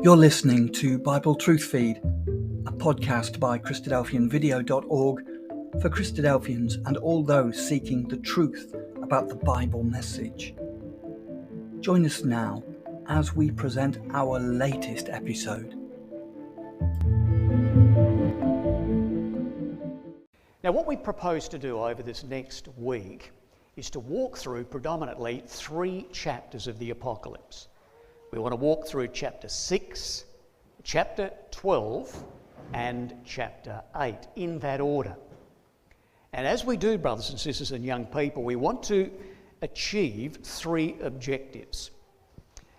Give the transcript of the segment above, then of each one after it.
You're listening to Bible Truth Feed, a podcast by Christadelphianvideo.org for Christadelphians and all those seeking the truth about the Bible message. Join us now as we present our latest episode. Now, what we propose to do over this next week is to walk through predominantly 3 chapters of the Apocalypse. We want to walk through chapter 6, chapter 12, and chapter 8 in that order. And as we do, brothers and sisters and young people, we want to achieve 3 objectives.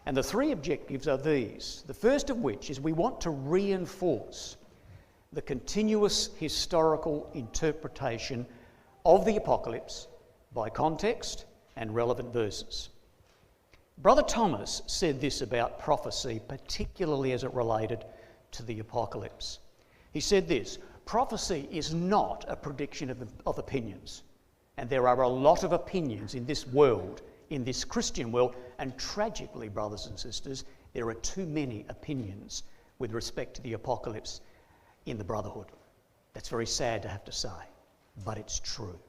And the 3 objectives are these. The first of which is we want to reinforce the continuous historical interpretation of the Apocalypse by context and relevant verses. Brother Thomas said this about prophecy, particularly as it related to the Apocalypse. He said this: prophecy is not a prediction of opinions. And there are a lot of opinions in this world, in this Christian world, and tragically, brothers and sisters, there are too many opinions with respect to the Apocalypse in the brotherhood. That's very sad to have to say, but it's true.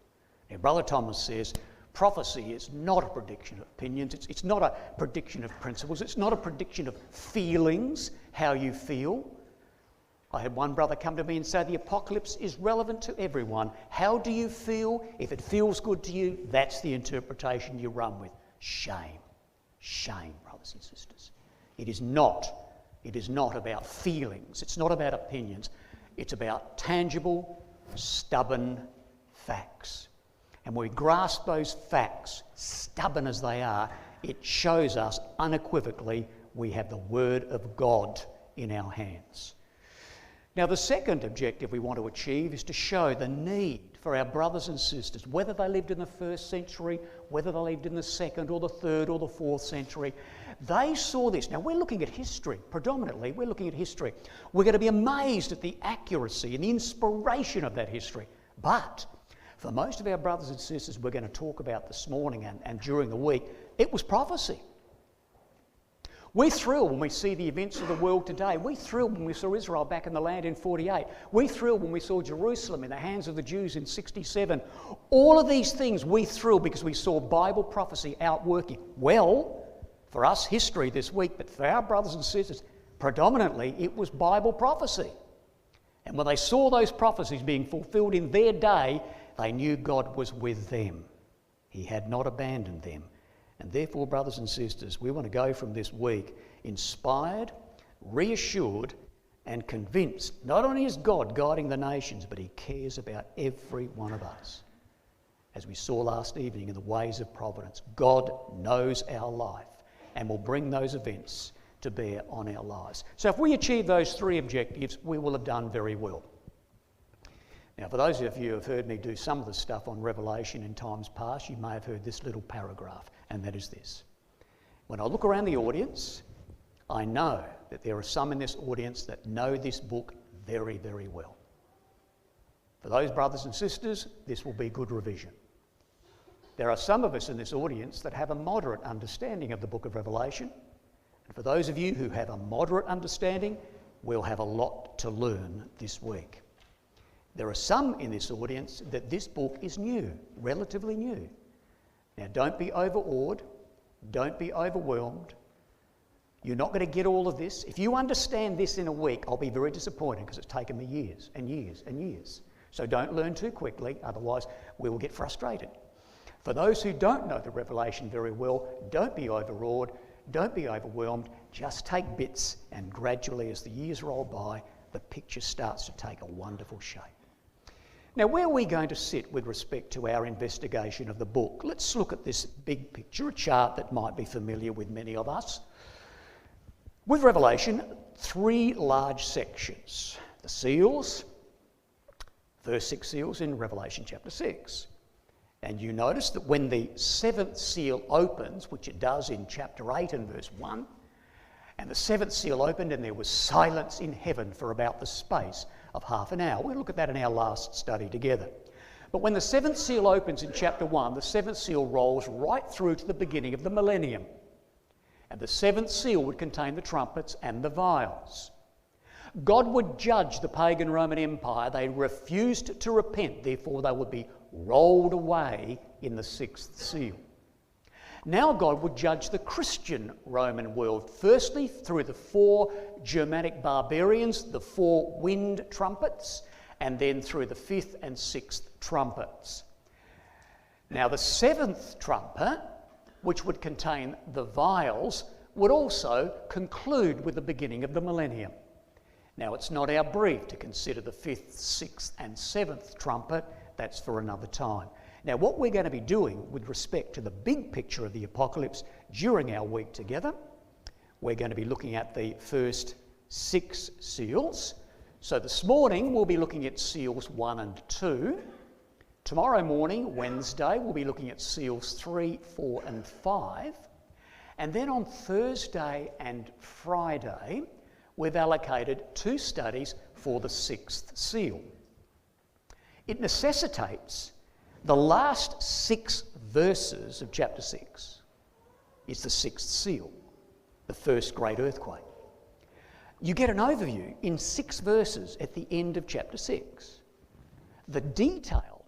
Now, Brother Thomas says, prophecy is not a prediction of opinions, it's not a prediction of principles, it's not a prediction of feelings, how you feel. I had one brother come to me and say the Apocalypse is relevant to everyone. How do you feel? If it feels good to you, that's the interpretation you run with. Shame. Shame, brothers and sisters. It is not about feelings, it's not about opinions, it's about tangible, stubborn facts. And when we grasp those facts, stubborn as they are, it shows us unequivocally we have the Word of God in our hands. Now, the second objective we want to achieve is to show the need for our brothers and sisters, whether they lived in the 1st century, whether they lived in the 2nd or the 3rd or the 4th century. They saw this. Now, we're looking at history, predominantly. We're looking at history. We're going to be amazed at the accuracy and the inspiration of that history. But for most of our brothers and sisters we're going to talk about this morning and during the week, it was prophecy. We thrill when we see the events of the world today. We thrill when we saw Israel back in the land in 48. We thrill when we saw Jerusalem in the hands of the Jews in 67. All of these things we thrill because we saw Bible prophecy outworking. Well, for us, history this week, but for our brothers and sisters, predominantly it was Bible prophecy. And when they saw those prophecies being fulfilled in their day, they knew God was with them. He had not abandoned them. And therefore, brothers and sisters, we want to go from this week inspired, reassured, and convinced not only is God guiding the nations, but He cares about every one of us. As we saw last evening in the ways of providence, God knows our life and will bring those events to bear on our lives. So if we achieve those 3 objectives, we will have done very well. Now, for those of you who have heard me do some of the stuff on Revelation in times past, you may have heard this little paragraph, and that is this. When I look around the audience, I know that there are some in this audience that know this book very, very well. For those brothers and sisters, this will be good revision. There are some of us in this audience that have a moderate understanding of the book of Revelation. And for those of you who have a moderate understanding, we'll have a lot to learn this week. There are some in this audience that this book is new, relatively new. Now, don't be overawed, don't be overwhelmed. You're not going to get all of this. If you understand this in a week, I'll be very disappointed because it's taken me years and years and years. So don't learn too quickly, otherwise we will get frustrated. For those who don't know the Revelation very well, don't be overawed, don't be overwhelmed. Just take bits, and gradually as the years roll by, the picture starts to take a wonderful shape. Now, where are we going to sit with respect to our investigation of the book? Let's look at this big picture, a chart that might be familiar with many of us. With Revelation, 3 large sections. The seals, first 6 seals in Revelation chapter 6. And you notice that when the 7th seal opens, which it does in chapter 8 and verse 1, and the 7th seal opened and there was silence in heaven for about the space of half an hour. We'll look at that in our last study together. But when the 7th seal opens in chapter 1, the 7th seal rolls right through to the beginning of the millennium. And the seventh seal would contain the trumpets and the vials. God would judge the pagan Roman Empire. They refused to repent, therefore they would be rolled away in the sixth seal. Now God would judge the Christian Roman world, firstly through the 4 Germanic barbarians, the 4 wind trumpets, and then through the 5th and 6th trumpets. Now the 7th trumpet, which would contain the vials, would also conclude with the beginning of the millennium. Now it's not our brief to consider the 5th, 6th and 7th trumpet. That's for another time. Now what we're going to be doing with respect to the big picture of the apocalypse during our week together, we're going to be looking at the first 6 seals. So this morning we'll be looking at seals 1 and 2. Tomorrow morning, Wednesday, we'll be looking at seals 3, 4 and 5. And then on Thursday and Friday, we've allocated 2 studies for the 6th seal. It necessitates the last 6 verses of chapter 6 is the 6th seal, the first great earthquake. You get an overview in 6 verses at the end of chapter 6. The detail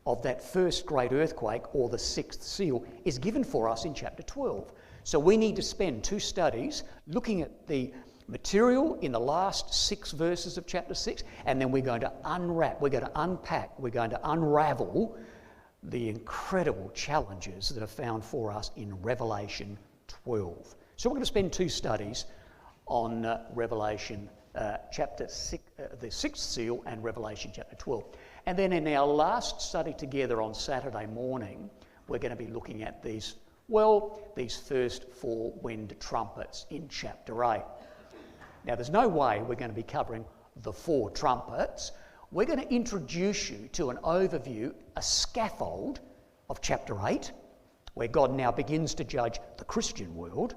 of that first great earthquake, or the 6th seal, is given for us in chapter 12. So we need to spend 2 studies looking at the material in the last 6 verses of chapter 6, and then we're going to unwrap, we're going to unpack, we're going to unravel the incredible challenges that are found for us in Revelation 12. So we're going to spend 2 studies on Revelation chapter 6, the 6th seal, and Revelation chapter 12. And then in our last study together on Saturday morning, we're going to be looking at these first 4 wind trumpets in chapter 8. Now there's no way we're going to be covering the 4 trumpets. We're going to introduce you to an overview, a scaffold of chapter 8, where God now begins to judge the Christian world.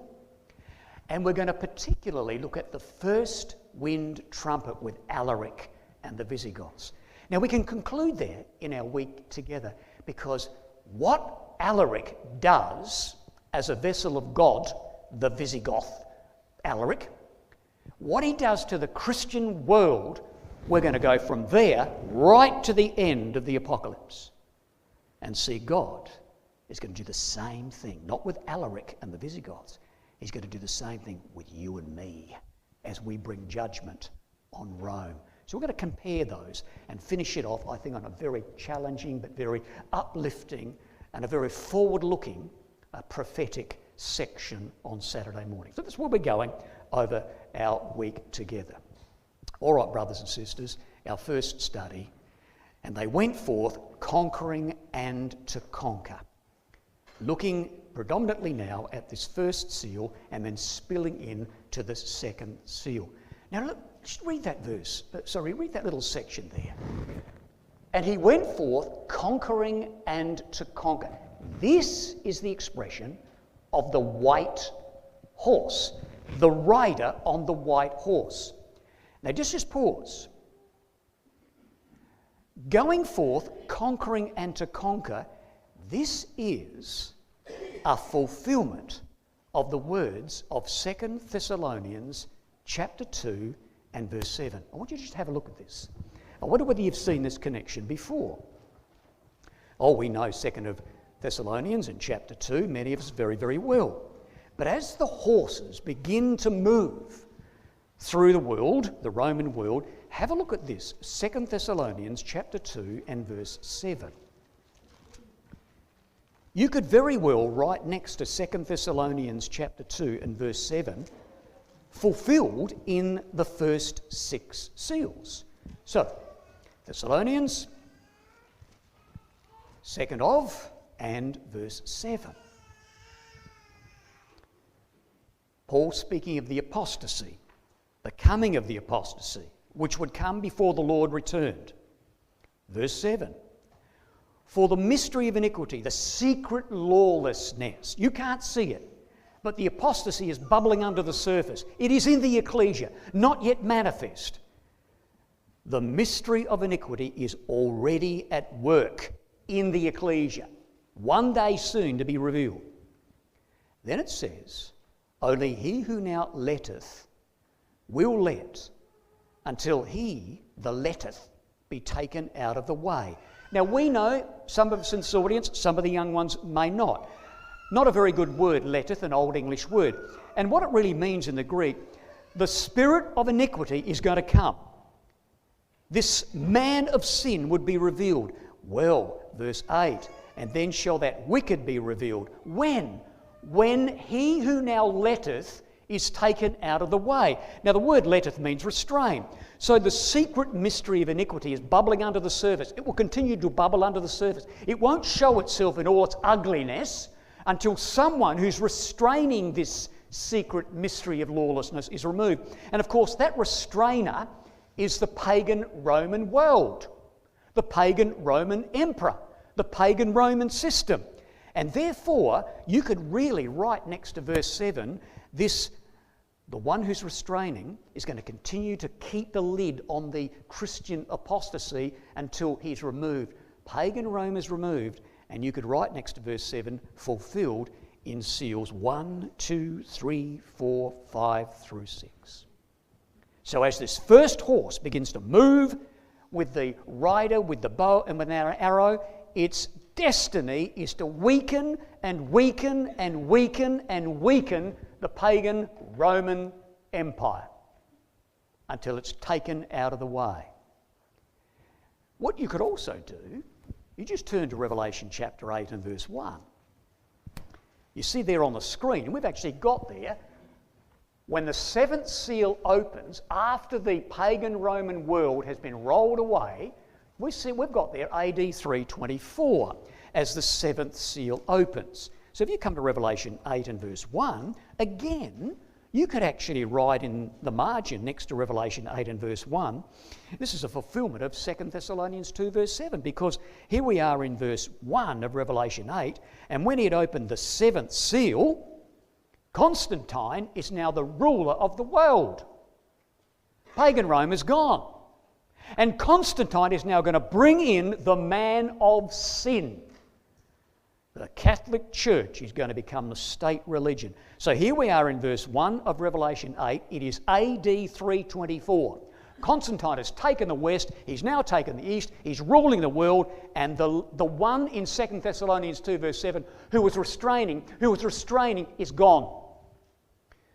And we're going to particularly look at the first wind trumpet with Alaric and the Visigoths. Now we can conclude there in our week together, because what Alaric does as a vessel of God, the Visigoth Alaric, what he does to the Christian world, we're going to go from there right to the end of the apocalypse and see God is going to do the same thing, not with Alaric and the Visigoths. He's going to do the same thing with you and me as we bring judgment on Rome. So we're going to compare those and finish it off, I think, on a very challenging but very uplifting and a very forward-looking prophetic section on Saturday morning. So that's where we're going over our week together. All right, brothers and sisters, our first study. And they went forth conquering and to conquer. Looking predominantly now at this first seal and then spilling in to the second seal. Now look, just read that verse. Read that little section there. And he went forth conquering and to conquer. This is the expression of the white horse, the rider on the white horse. Now just pause. Going forth, conquering and to conquer, this is a fulfillment of the words of 2 Thessalonians chapter 2 and verse 7. I want you to just have a look at this. I wonder whether you've seen this connection before. Oh, we know 2 Thessalonians in chapter 2, many of us very, very well. But as the horses begin to move through the world, the Roman world, have a look at this, 2 Thessalonians chapter 2 and verse 7. You could very well write next to 2 Thessalonians chapter 2 and verse 7, fulfilled in the first 6 seals. So, Thessalonians, 2nd of, and verse 7. Paul speaking of the apostasy, the coming of the apostasy, which would come before the Lord returned. Verse 7. For the mystery of iniquity, the secret lawlessness, you can't see it, but the apostasy is bubbling under the surface. It is in the ecclesia, not yet manifest. The mystery of iniquity is already at work in the ecclesia, one day soon to be revealed. Then it says, Only he who now letteth will let until he, the letteth, be taken out of the way. Now we know, some of us in this audience, some of the young ones may not. Not a very good word, letteth, an Old English word. And what it really means in the Greek, the spirit of iniquity is going to come. This man of sin would be revealed. Well, verse 8, and then shall that wicked be revealed. When? When he who now letteth is taken out of the way. Now the word letteth means restrain. So the secret mystery of iniquity is bubbling under the surface. It will continue to bubble under the surface. It won't show itself in all its ugliness until someone who's restraining this secret mystery of lawlessness is removed. And of course that restrainer is the pagan Roman world, the pagan Roman emperor, the pagan Roman system. And therefore, you could really write next to verse 7, the one who's restraining is going to continue to keep the lid on the Christian apostasy until he's removed. Pagan Rome is removed, and you could write next to verse 7, fulfilled in seals 1, 2, 3, 4, 5 through 6. So as this first horse begins to move with the rider, with the bow and with an arrow, its destiny is to weaken and weaken and weaken and weaken the pagan Roman Empire until it's taken out of the way. What you could also do, you just turn to Revelation chapter 8 and verse 1. You see there on the screen, and we've actually got there, when the seventh seal opens, after the pagan Roman world has been rolled away, we've got there AD 324 as the seventh seal opens. So if you come to Revelation 8 and verse 1, again, you could actually write in the margin next to Revelation 8 and verse 1, this is a fulfillment of 2 Thessalonians 2 verse 7, because here we are in verse 1 of Revelation 8, and when he had opened the seventh seal, Constantine is now the ruler of the world. Pagan Rome is gone. And Constantine is now going to bring in the man of sin. The Catholic Church is going to become the state religion. So here we are in verse 1 of Revelation 8. It is AD 324. Constantine has taken the west, he's now taken the east, he's ruling the world, and the one in 2 Thessalonians 2 verse 7 who was restraining is gone.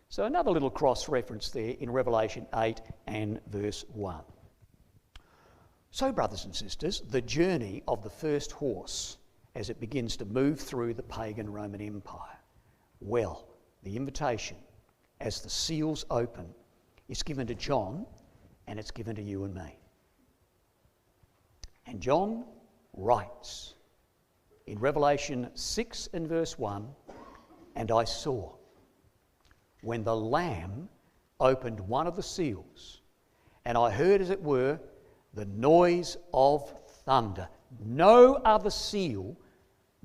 So another little cross-reference there in Revelation 8 and verse 1. So, brothers and sisters, the journey of the first horse as it begins to move through the pagan Roman Empire. Well, the invitation as the seals open is given to John, and it's given to you and me. And John writes in Revelation 6 and verse 1, and I saw when the Lamb opened one of the seals, and I heard, as it were, the noise of thunder. No other seal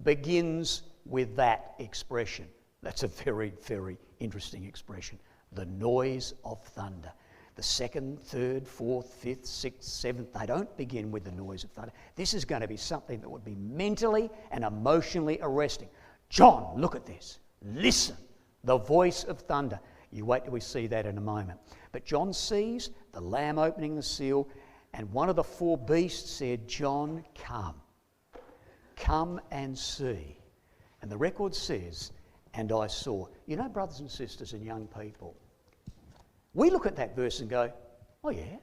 begins with that expression. That's a very, very interesting expression. The noise of thunder. The second, third, fourth, fifth, sixth, seventh, they don't begin with the noise of thunder. This is going to be something that would be mentally and emotionally arresting. John, look at this. Listen, the voice of thunder. You wait till we see that in a moment. But John sees the Lamb opening the seal, and one of the four beasts said, John, come and see. And the record says, and I saw. You know, brothers and sisters and young people, we look at that verse and go, oh yeah,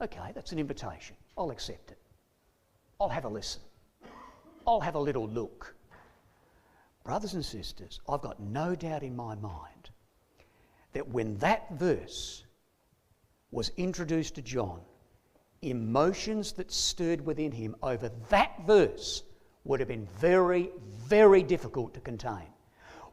okay, that's an invitation. I'll accept it. I'll have a listen. I'll have a little look. Brothers and sisters, I've got no doubt in my mind that when that verse was introduced to John, emotions that stirred within him over that verse would have been very, very difficult to contain.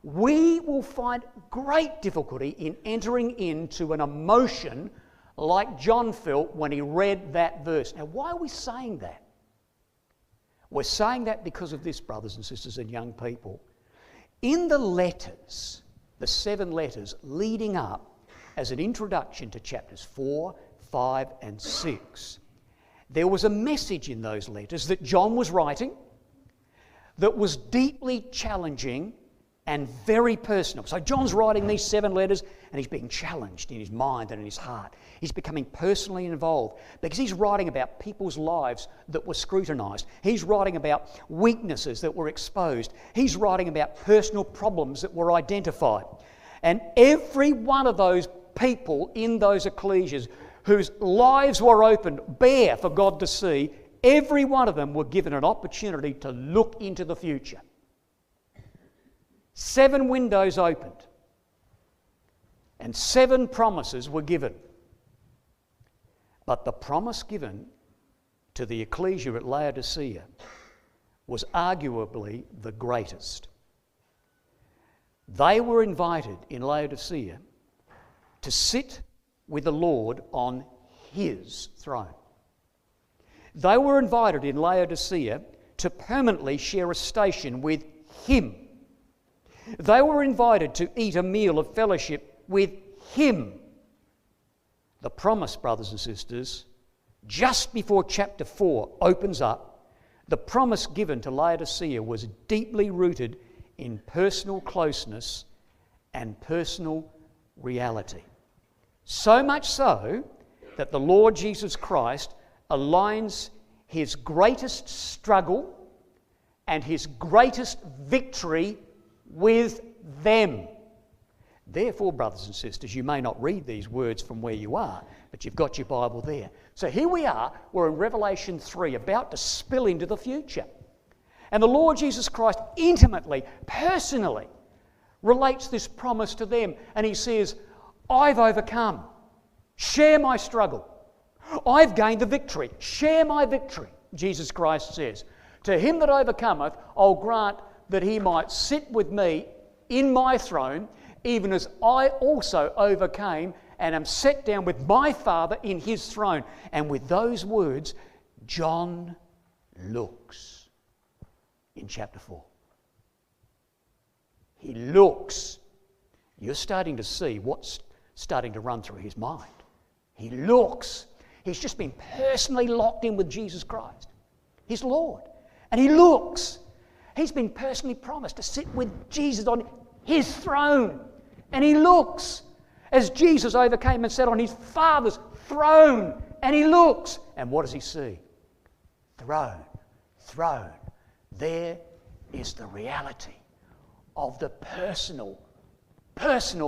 We will find great difficulty in entering into an emotion like John felt when he read that verse. Now, why are we saying that? We're saying that because of this, brothers and sisters and young people. In the letters, the 7 letters leading up as an introduction to chapters 4, 5 and 6, there was a message in those letters that John was writing that was deeply challenging and very personal. So John's writing these 7 letters and he's being challenged in his mind and in his heart. He's becoming personally involved because he's writing about people's lives that were scrutinised. He's writing about weaknesses that were exposed. He's writing about personal problems that were identified. And every one of those people in those ecclesias whose lives were opened bare for God to see, every one of them were given an opportunity to look into the future. 7 windows opened and 7 promises were given. But the promise given to the ecclesia at Laodicea was arguably the greatest. They were invited in Laodicea to sit with the Lord on His throne. They were invited in Laodicea to permanently share a station with Him. They were invited to eat a meal of fellowship with Him. The promise, brothers and sisters, just before chapter 4 opens up, the promise given to Laodicea was deeply rooted in personal closeness and personal reality. So much so that the Lord Jesus Christ aligns His greatest struggle and His greatest victory with them. Therefore, brothers and sisters, you may not read these words from where you are, but you've got your Bible there. So here we are, we're in Revelation 3, about to spill into the future. And the Lord Jesus Christ intimately, personally, relates this promise to them. And He says, I've overcome. Share my struggle. I've gained the victory. Share my victory, Jesus Christ says. To him that overcometh, I'll grant that he might sit with me in my throne, even as I also overcame and am set down with my Father in His throne. And with those words, John looks in chapter 4. He looks. You're starting to see what's starting to run through his mind. He looks. He's just been personally locked in with Jesus Christ, his Lord. And he looks. He's been personally promised to sit with Jesus on His throne. And he looks as Jesus overcame and sat on His Father's throne. And he looks. And what does he see? Throne. Throne. There is the reality of the personal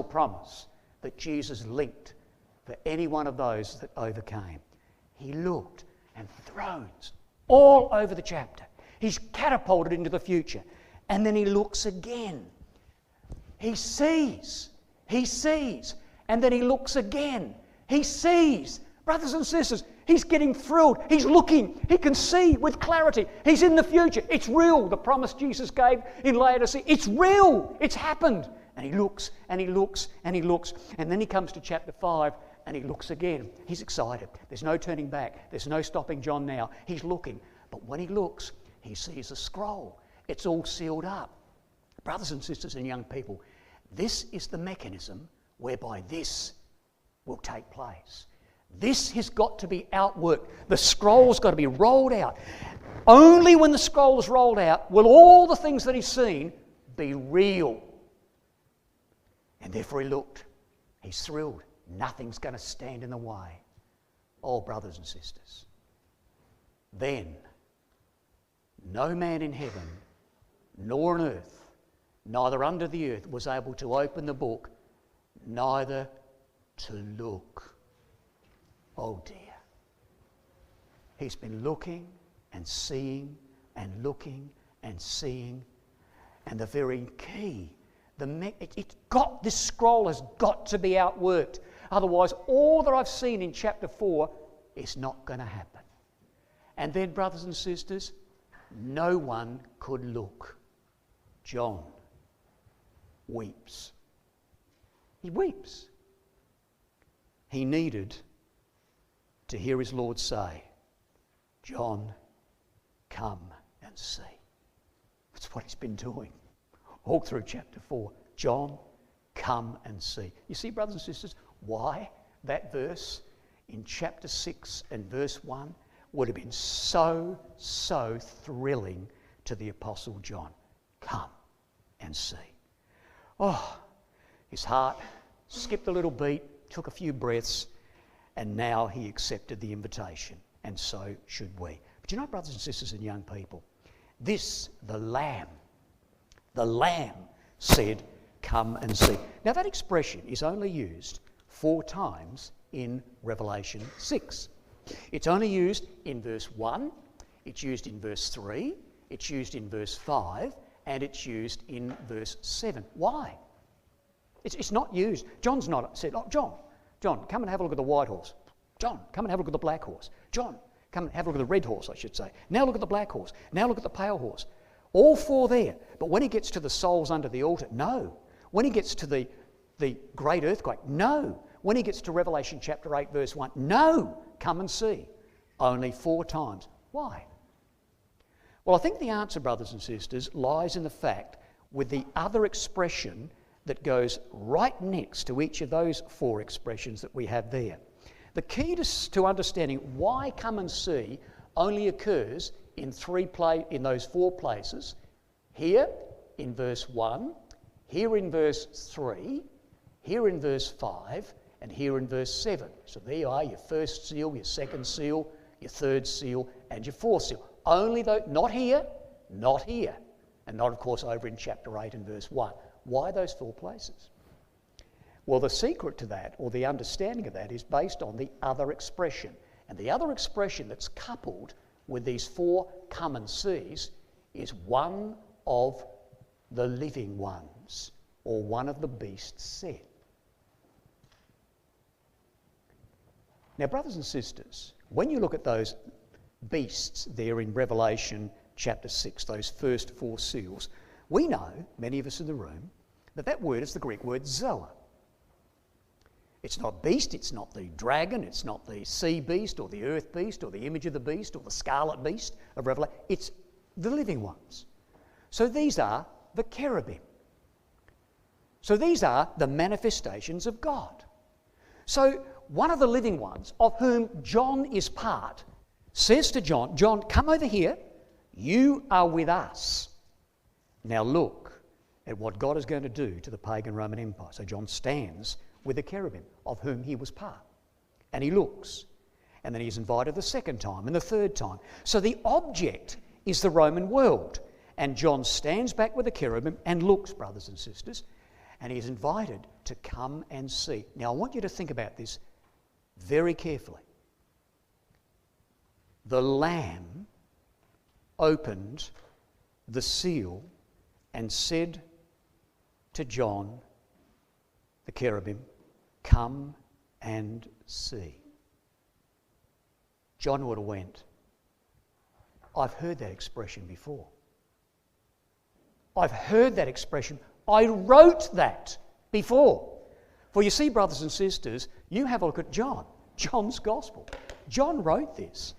promise that Jesus linked for any one of those that overcame. He looked, and thrones all over the chapter. He's catapulted into the future. And then he looks again. He sees. And then he looks again. He sees. Brothers and sisters, he's getting thrilled. He's looking. He can see with clarity. He's in the future. It's real. The promise Jesus gave in Laodicea, it's real. It's happened. And he looks, and he looks, and he looks. And then he comes to chapter 5, and he looks again. He's excited. There's no turning back. There's no stopping John now. He's looking. But when he looks, he sees a scroll. It's all sealed up. Brothers and sisters and young people, this is the mechanism whereby this will take place. This has got to be outworked. The scroll's got to be rolled out. Only when the scroll is rolled out will all the things that he's seen be real. And therefore he looked. He's thrilled. Nothing's going to stand in the way. Oh, brothers and sisters. Then, no man in heaven, nor on earth, neither under the earth, was able to open the book, neither to look. Oh dear. He's been looking and seeing and looking and seeing. And the very key, this scroll has got to be outworked. Otherwise, all that I've seen in chapter 4 is not going to happen. And then, brothers and sisters, no one could look. John weeps. He weeps. He needed to hear his Lord say, John, come and see. That's what he's been doing all through chapter 4. John, come and see. You see, brothers and sisters, why that verse in chapter 6 and verse 1 would have been so thrilling to the Apostle John. Come and see. Oh, his heart skipped a little beat, took a few breaths, and now he accepted the invitation, and so should we. But you know, brothers and sisters and young people, the Lamb said, come and see. Now that expression is only used 4 times in Revelation 6. It's only used in verse 1, it's used in verse 3, it's used in verse 5, and it's used in verse 7. Why? It's not used. John's not said, oh, John, come and have a look at the white horse. John, come and have a look at the black horse. John, come and have a look at the red horse, I should say. Now look at the black horse. Now look at the pale horse. All 4 there. But when he gets to the souls under the altar, no. When he gets to the great earthquake, no. When he gets to Revelation chapter 8, verse 1, no. Come and see. Only 4 times. Why? Well, I think the answer, brothers and sisters, lies in the fact with the other expression that goes right next to each of those 4 expressions that we have there. The key to understanding why come and see only occurs in those 4 places. Here in verse 1, here in verse 3, here in verse 5, and here in verse 7. So there you are, your first seal, your second seal, your third seal, and your fourth seal. Only though, not here, and not, of course, over in chapter 8 and verse 1. Why those 4 places? Well, the secret to that, or the understanding of that, is based on the other expression. And the other expression that's coupled with these 4 come and sees is one of the living ones, or one of the beasts said. Now, brothers and sisters, when you look at those beasts there in Revelation chapter 6, those first 4 seals, we know, many of us in the room, that word is the Greek word zoa. It's not beast, it's not the dragon, it's not the sea beast or the earth beast or the image of the beast or the scarlet beast of Revelation. It's the living ones. So these are the cherubim. So these are the manifestations of God. So one of the living ones, of whom John is part, says to John, John, come over here, you are with us. Now look at what God is going to do to the pagan Roman Empire. So John stands with the cherubim, of whom he was part. And he looks. And then he's invited the second time and the third time. So the object is the Roman world. And John stands back with the cherubim and looks, brothers and sisters, and he is invited to come and see. Now I want you to think about this very carefully. The Lamb opened the seal and said to John, the cherubim, come and see. John would have went, I've heard that expression before. I've heard that expression. I wrote that before. For you see, brothers and sisters, you have a look at John's Gospel. John wrote this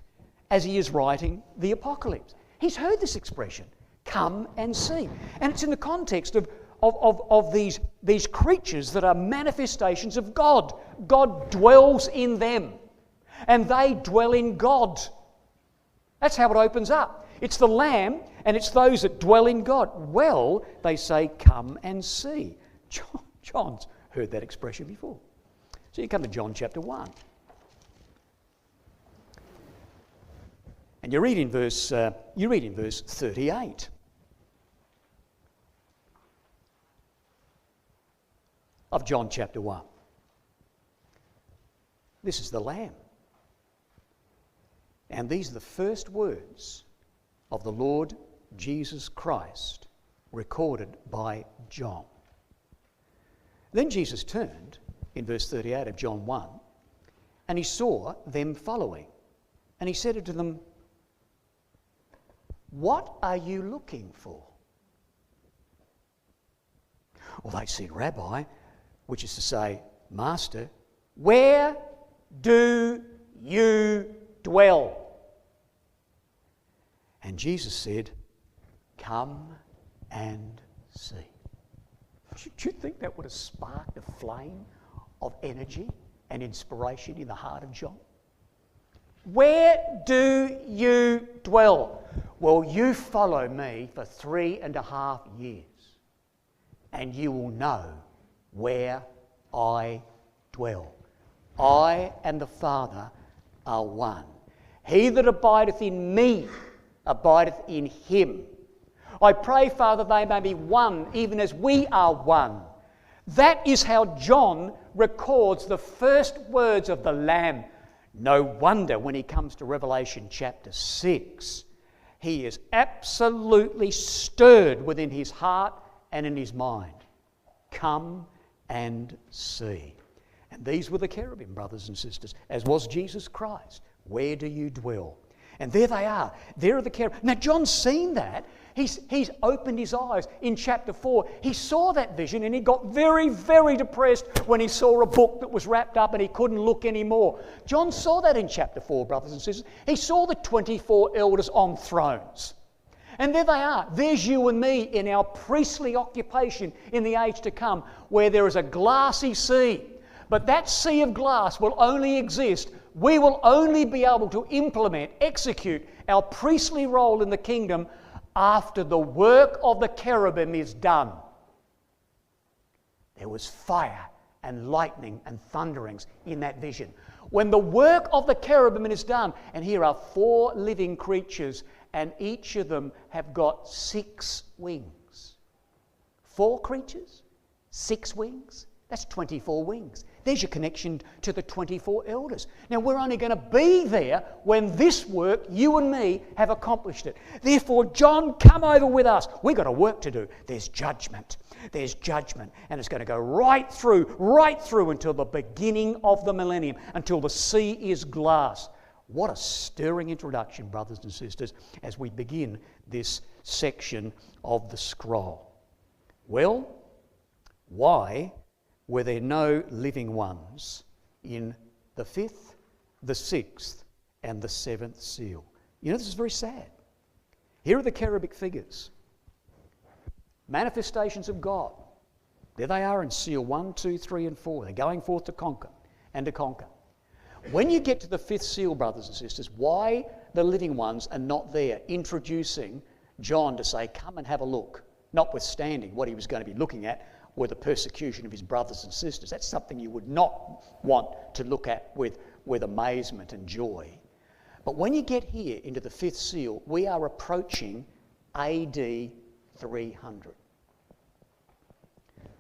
as he is writing the Apocalypse. He's heard this expression, come and see. And it's in the context of these creatures that are manifestations of God. God dwells in them, and they dwell in God. That's how it opens up. It's the Lamb, and it's those that dwell in God. Well, they say, come and see. John's heard that expression before. So you come to John chapter 1. And you read in verse 38. Of John chapter 1. This is the Lamb. And these are the first words of the Lord Jesus Christ recorded by John. Then Jesus turned in verse 38 of John 1 and he saw them following. And he said to them, what are you looking for? Well, they said, Rabbi, which is to say, Master, where do you dwell? And Jesus said, come and see. Do you think that would have sparked a flame of energy and inspiration in the heart of John? Where do you dwell? Well, you follow me for 3.5 years. and you will know where I dwell. I and the Father are one. He that abideth in me abideth in him. I pray, Father, they may be one, even as we are one. That is how John records the first words of the Lamb. No wonder when he comes to Revelation chapter 6, he is absolutely stirred within his heart and in his mind. Come and see. And these were the cherubim, brothers and sisters, as was Jesus Christ. Where do you dwell? And there they are. There are the cherubim. Now, John's seen that. He's opened his eyes in chapter 4. He saw that vision and he got very, very depressed when he saw a book that was wrapped up and he couldn't look anymore. John saw that in chapter 4, brothers and sisters. He saw the 24 elders on thrones. And there they are. There's you and me in our priestly occupation in the age to come, where there is a glassy sea. But that sea of glass will only exist. We will only be able to implement, execute our priestly role in the kingdom after the work of the cherubim is done. There was fire and lightning and thunderings in that vision. When the work of the cherubim is done, and here are 4 living creatures, and each of them have got 6 wings. 4 creatures, 6 wings, that's 24 wings. There's your connection to the 24 elders. Now, we're only going to be there when this work, you and me, have accomplished it. Therefore, John, come over with us. We've got a work to do. There's judgment. There's judgment. And it's going to go right through until the beginning of the millennium, until the sea is glass. What a stirring introduction, brothers and sisters, as we begin this section of the scroll. Well, why were there no living ones in the 5th, the 6th, and the 7th seal? You know, this is very sad. Here are the cherubic figures. Manifestations of God. There they are in seal 1, 2, 3, and 4. They're going forth to conquer and to conquer. When you get to the 5th seal, brothers and sisters, why the living ones are not there, introducing John to say, come and have a look, notwithstanding what he was going to be looking at were the persecution of his brothers and sisters. That's something you would not want to look at with amazement and joy. But when you get here into the 5th seal, we are approaching AD 300.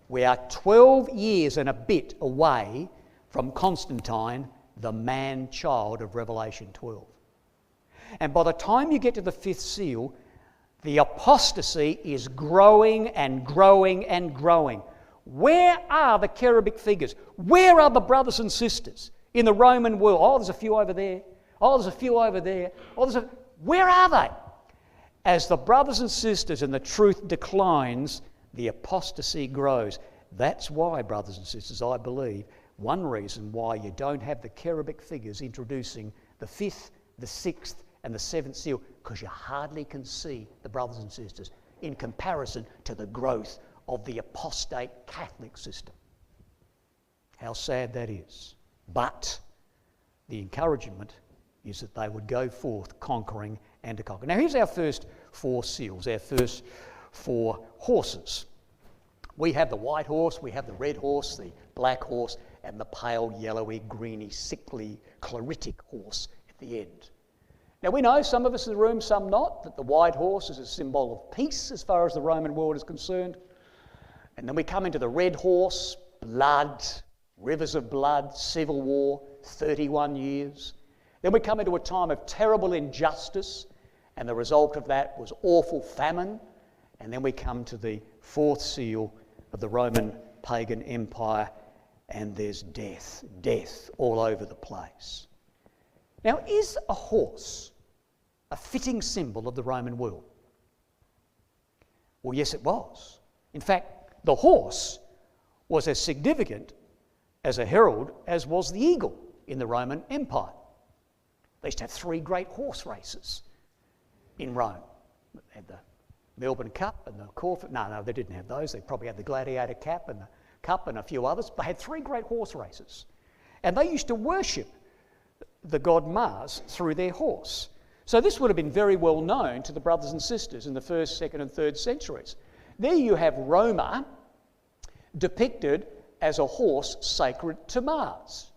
We are 12 years and a bit away from Constantine, the man-child of Revelation 12. And by the time you get to the 5th seal, the apostasy is growing and growing and growing. Where are the cherubic figures? Where are the brothers and sisters in the Roman world? Oh, there's a few over there. Oh, there's a few over there. Oh, where are they? As the brothers and sisters and the truth declines, the apostasy grows. That's why, brothers and sisters, I believe, one reason why you don't have the cherubic figures introducing the 5th, the 6th, and the 7th seal, because you hardly can see the brothers and sisters in comparison to the growth of the apostate Catholic system. How sad that is. But the encouragement is that they would go forth conquering and to conquer. Now here's our first 4 seals, our first 4 horses. We have the white horse, we have the red horse, the black horse, and the pale yellowy, greeny, sickly, chloritic horse at the end. Now we know, some of us in the room, some not, that the white horse is a symbol of peace as far as the Roman world is concerned. And then we come into the red horse, blood, rivers of blood, civil war, 31 years. Then we come into a time of terrible injustice, and the result of that was awful famine. And then we come to the 4th seal of the Roman pagan empire, and there's death all over the place. Now, is a horse a fitting symbol of the Roman world? Well, yes, it was. In fact, the horse was as significant as a herald as was the eagle in the Roman Empire. They used to have 3 great horse races in Rome. They had the Melbourne Cup and the Corfu. No, they didn't have those. They probably had the Gladiator Cup and the Cup and a few others. They had 3 great horse races. And they used to worship the god Mars through their horse. So this would have been very well known to the brothers and sisters in the 1st, 2nd and 3rd centuries. There you have Roma depicted as a horse sacred to Mars.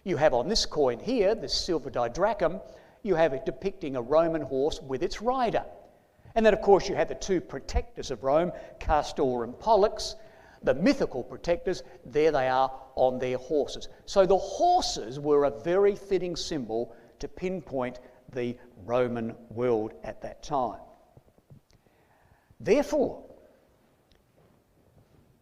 You have on this coin here, this silver didrachum, you have it depicting a Roman horse with its rider. And then, of course, you had the two protectors of Rome, Castor and Pollux, the mythical protectors. There they are on their horses. So the horses were a very fitting symbol to pinpoint the Roman world at that time. Therefore,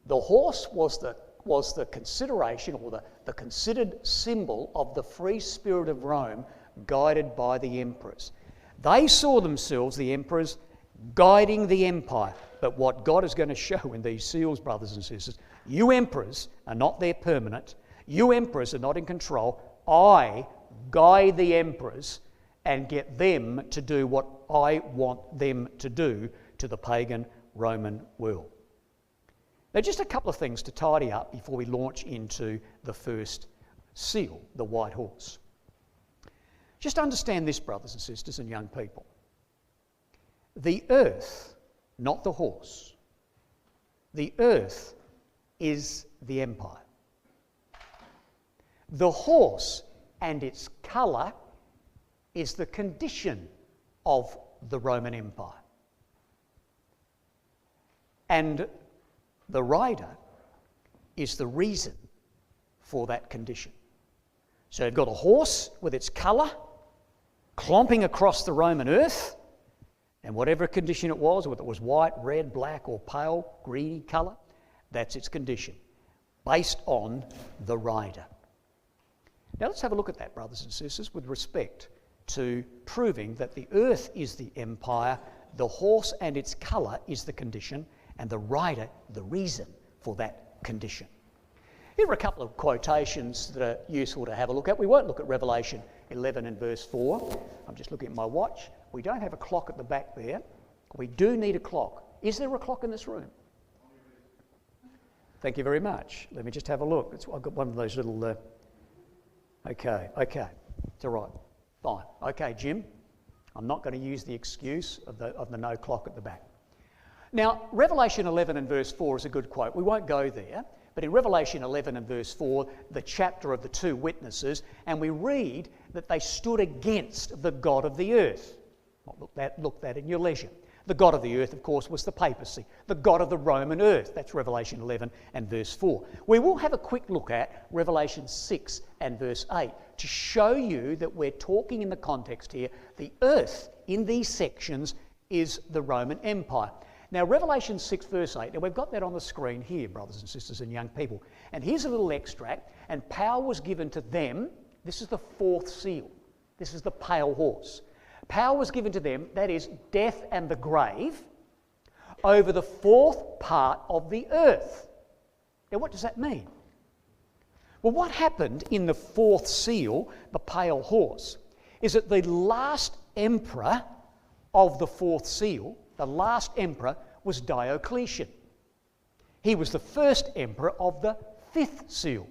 the horse was the consideration, or the considered symbol of the free spirit of Rome, guided by the emperors. They saw themselves, the emperors, guiding the empire. But what God is going to show in these seals, brothers and sisters, you emperors are not there permanent. You emperors are not in control. I guide the emperors and get them to do what I want them to do to the pagan Roman world. Now, just a couple of things to tidy up before we launch into the first seal, the white horse. Just understand this, brothers and sisters and young people. The earth, not the horse, the earth is the empire. The horse and its colour is the condition of the Roman Empire. And the rider is the reason for that condition. So you've got a horse with its colour clomping across the Roman earth, and whatever condition it was, whether it was white, red, black or pale, greeny colour, that's its condition, based on the rider. Now let's have a look at that, brothers and sisters, with respect to proving that the earth is the empire, the horse and its colour is the condition, and the rider the reason for that condition. Here are a couple of quotations that are useful to have a look at. We won't look at Revelation 11 and verse 4. I'm just looking at my watch. We don't have a clock at the back there. We do need a clock. Is there a clock in this room? Thank you very much. Let me just have a look. I've got one of those little... Okay. It's all right. Fine. Okay, Jim. I'm not going to use the excuse of the no clock at the back. Now, Revelation 11 and verse 4 is a good quote. We won't go there, but in Revelation 11 and verse 4, the chapter of the two witnesses, and we read that they stood against the God of the earth. Look that in your leisure. The God of the earth, of course, was the papacy, the God of the Roman earth. That's Revelation 11 and verse 4. We will have a quick look at Revelation 6 and verse 8 to show you that we're talking in the context here. The earth in these sections is the Roman Empire. Now, Revelation 6 verse 8, now we've got that on the screen here, brothers and sisters and young people. And here's a little extract. And power was given to them. This is the fourth seal. This is the pale horse. Power was given to them, that is, death and the grave, over the fourth part of the earth. Now, what does that mean? Well, what happened in the fourth seal, the pale horse, is that the last emperor of the fourth seal, the last emperor, was Diocletian. He was the first emperor of the fifth seal.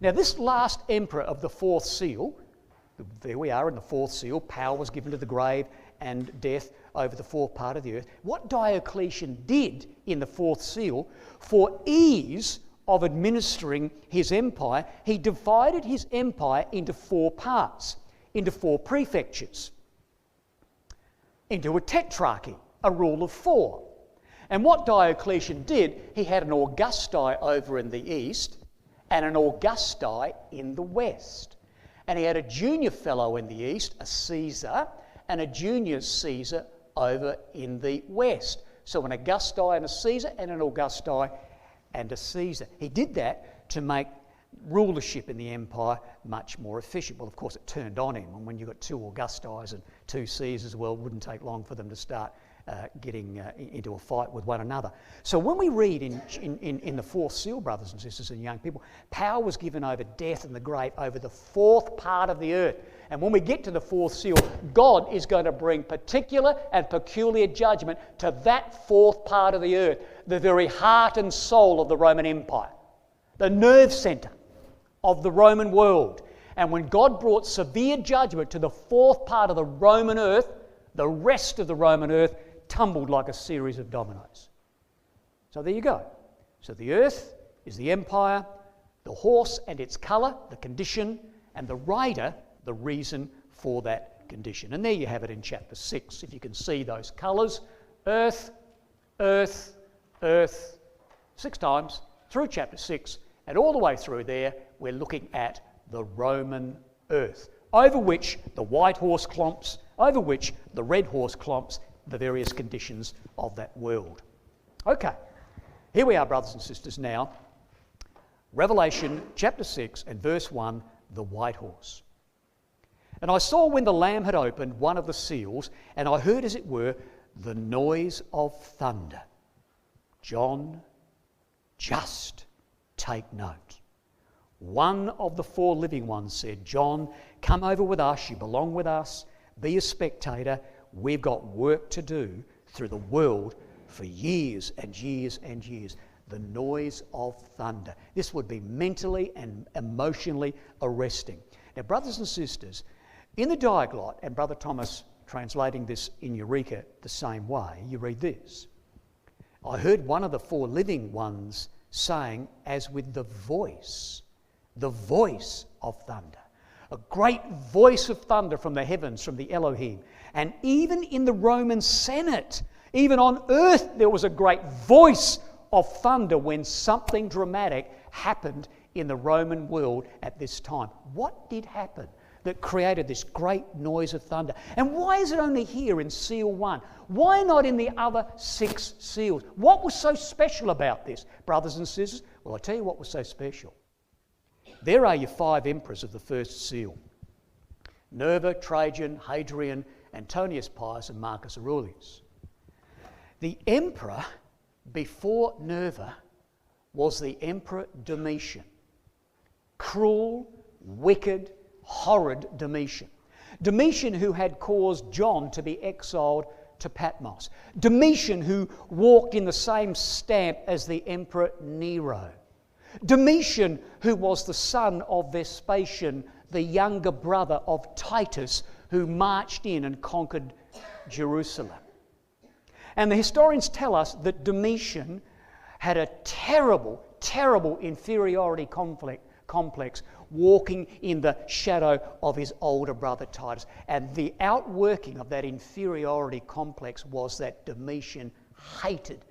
Now, this last emperor of the fourth seal, there we are in the fourth seal, power was given to the grave and death over the fourth part of the earth. What Diocletian did in the fourth seal, for ease of administering his empire, he divided his empire into four parts, into four prefectures, into a tetrarchy, a rule of four. And what Diocletian did, he had an Augusti over in the east and an Augusti in the west. And he had a junior fellow in the east, a Caesar, and a junior Caesar over in the west. So an Augusti and a Caesar, and an Augusti and a Caesar. He did that to make rulership in the empire much more efficient. Well, of course, it turned on him. And when you've got two Augustis and two Caesars, well, it wouldn't take long for them to start getting into a fight with one another. So when we read in the fourth seal, brothers and sisters and young people, power was given over death and the grave over the fourth part of the earth. And when we get to the fourth seal, God is going to bring particular and peculiar judgment to that fourth part of the earth, the very heart and soul of the Roman Empire, the nerve centre of the Roman world. And when God brought severe judgment to the fourth part of the Roman earth, the rest of the Roman earth tumbled like a series of dominoes. So there you go. So the earth is the empire, the horse and its colour, the condition, and the rider, the reason for that condition. And there you have it in chapter 6. If you can see those colours, earth, earth, earth, 6 times through chapter 6, and all the way through there, we're looking at the Roman earth, over which the white horse clomps, over which the red horse clomps, the various conditions of that world. Okay, here we are, brothers and sisters, now. Revelation chapter 6 and verse 1, the white horse. And I saw when the Lamb had opened one of the seals, and I heard, as it were, the noise of thunder. John, just take note. One of the 4 living ones said, John, come over with us, you belong with us, be a spectator. We've got work to do through the world for years and years and years. The noise of thunder. This would be mentally and emotionally arresting. Now, brothers and sisters, in the Diaglott, and Brother Thomas translating this in Eureka the same way, you read this. I heard one of the 4 living ones saying, as with the voice of thunder. A great voice of thunder from the heavens, from the Elohim. And even in the Roman Senate, even on earth, there was a great voice of thunder when something dramatic happened in the Roman world at this time. What did happen that created this great noise of thunder? And why is it only here in seal 1? Why not in the other 6 seals? What was so special about this, brothers and sisters? Well, I'll tell you what was so special. There are your 5 emperors of the first seal. Nerva, Trajan, Hadrian, Antonius Pius and Marcus Aurelius. The emperor before Nerva was the Emperor Domitian. Cruel, wicked, horrid Domitian. Domitian who had caused John to be exiled to Patmos. Domitian who walked in the same stamp as the Emperor Nero. Domitian who was the son of Vespasian, the younger brother of Titus, who marched in and conquered Jerusalem. And the historians tell us that Domitian had a terrible, terrible inferiority complex, walking in the shadow of his older brother Titus. And the outworking of that inferiority complex was that Domitian hated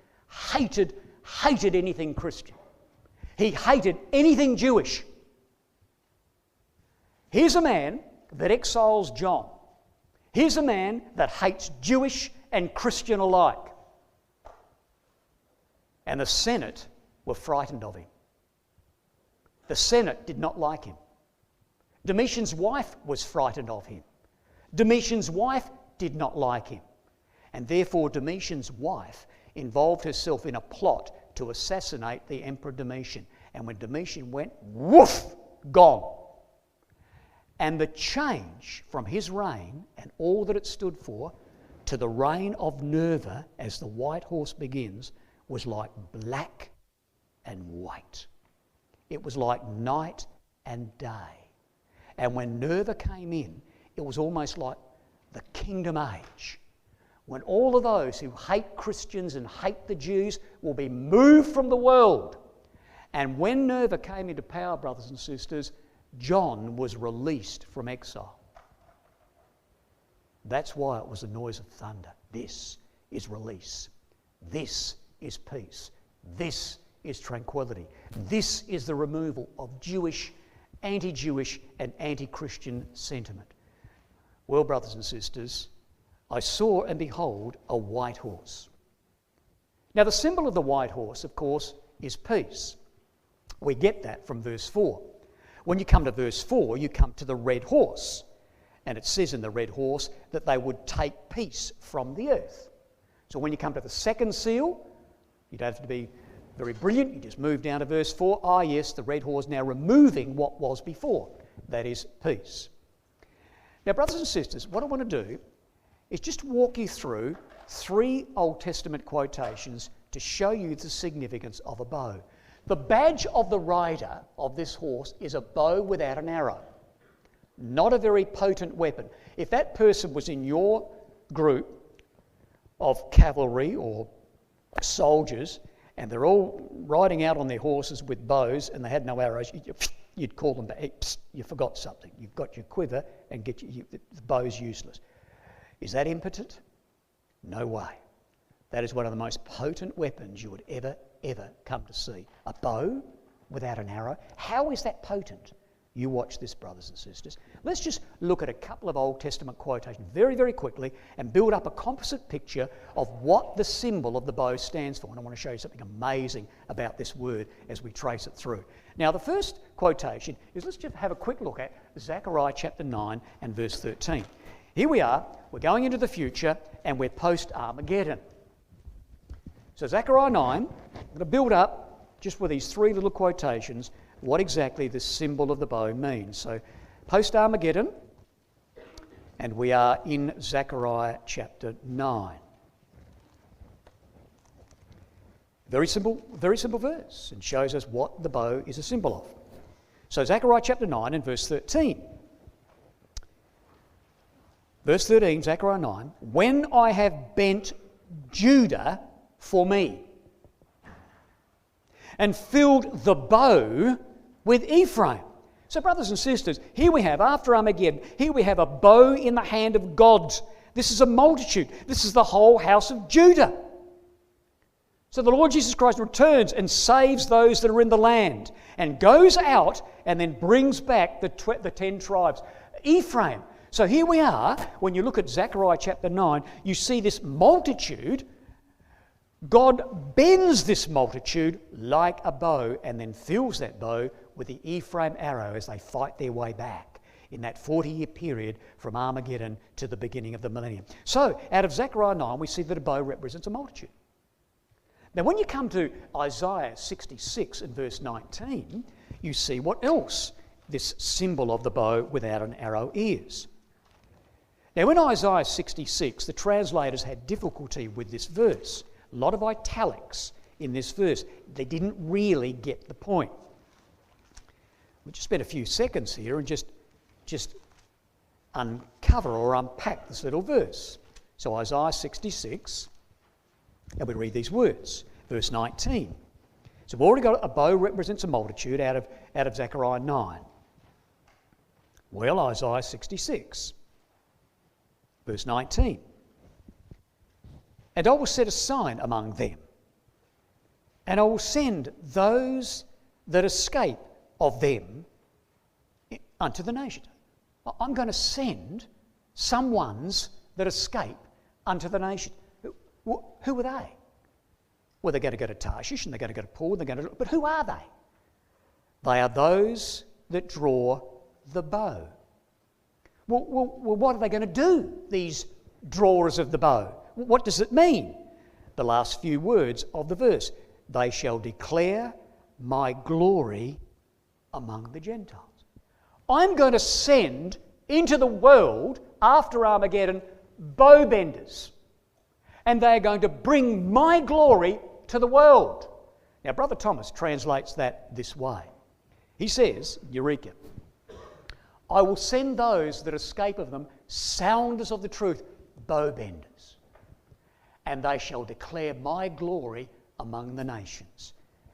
anything Christian. He hated anything Jewish. Here's a man that exiles John. Here's a man that hates Jewish and Christian alike. And the Senate were frightened of him. The Senate did not like him. Domitian's wife was frightened of him. Domitian's wife did not like him. And therefore Domitian's wife involved herself in a plot to assassinate the Emperor Domitian. And when Domitian went, woof, gone. And the change from his reign and all that it stood for to the reign of Nerva, as the white horse begins, was like black and white. It was like night and day. And when Nerva came in, it was almost like the kingdom age, when all of those who hate Christians and hate the Jews will be moved from the world. And when Nerva came into power, brothers and sisters, John was released from exile. That's why it was the noise of thunder. This is release. This is peace. This is tranquility. This is the removal of Jewish, anti-Jewish and anti-Christian sentiment. Well, brothers and sisters, I saw and behold a white horse. Now the symbol of the white horse, of course, is peace. We get that from verse 4. When you come to verse 4, you come to the red horse. And it says in the red horse that they would take peace from the earth. So when you come to the second seal, you don't have to be very brilliant. You just move down to verse 4. Ah, yes, the red horse now removing what was before. That is peace. Now, brothers and sisters, what I want to do is just walk you through 3 Old Testament quotations to show you the significance of a bow. The badge of the rider of this horse is a bow without an arrow. Not a very potent weapon. If that person was in your group of cavalry or soldiers and they're all riding out on their horses with bows, and they had no arrows, you'd call them back. Hey, psst, you forgot something. You've got your quiver, and the bow's useless. Is that impotent? No way. That is one of the most potent weapons you would ever come to see. A bow without an arrow. How is that potent? You watch this, brothers and sisters. Let's just look at a couple of Old Testament quotations very, very quickly and build up a composite picture of what the symbol of the bow stands for. And I want to show you something amazing about this word as we trace it through. Now, the first quotation is, let's just have a quick look at Zechariah chapter 9 and verse 13. Here we are, we're going into the future, and we're post-Armageddon. So Zechariah 9, I'm going to build up, just with these three little quotations, what exactly the symbol of the bow means. So post-Armageddon, and we are in Zechariah chapter 9. Very simple verse, and shows us what the bow is a symbol of. So Zechariah chapter 9 and verse 13. Verse 13, Zechariah 9, when I have bent Judah for me, and filled the bow with Ephraim. So brothers and sisters, here we have, after Armageddon, here we have a bow in the hand of God. This is a multitude. This is the whole house of Judah. So the Lord Jesus Christ returns and saves those that are in the land, and goes out and then brings back the 10 tribes. Ephraim. So here we are, when you look at Zechariah chapter 9, you see this multitude. God bends this multitude like a bow and then fills that bow with the Ephraim arrow as they fight their way back in that 40-year period from Armageddon to the beginning of the millennium. So out of Zechariah 9, we see that a bow represents a multitude. Now when you come to Isaiah 66 and verse 19, you see what else this symbol of the bow without an arrow is. Now in Isaiah 66, the translators had difficulty with this verse. A lot of italics in this verse. They didn't really get the point. We'll just spend a few seconds here and just uncover or unpack this little verse. So Isaiah 66, and we read these words. Verse 19. So we've already got a bow represents a multitude out of Zechariah 9. Well, Isaiah 66. Verse 19. And I will set a sign among them, and I will send those that escape of them unto the nation. I'm going to send some ones that escape unto the nation. Who are they? Well, they're going to go to Tarshish, and they're going to go to Paul, but who are they? They are those that draw the bow. Well, what are they going to do, these drawers of the bow? What does it mean? The last few words of the verse. They shall declare my glory among the Gentiles. I'm going to send into the world after Armageddon bow benders, and they are going to bring my glory to the world. Now, Brother Thomas translates that this way. He says, Eureka, I will send those that escape of them, sounders of the truth, bow benders, and they shall declare my glory among the nations.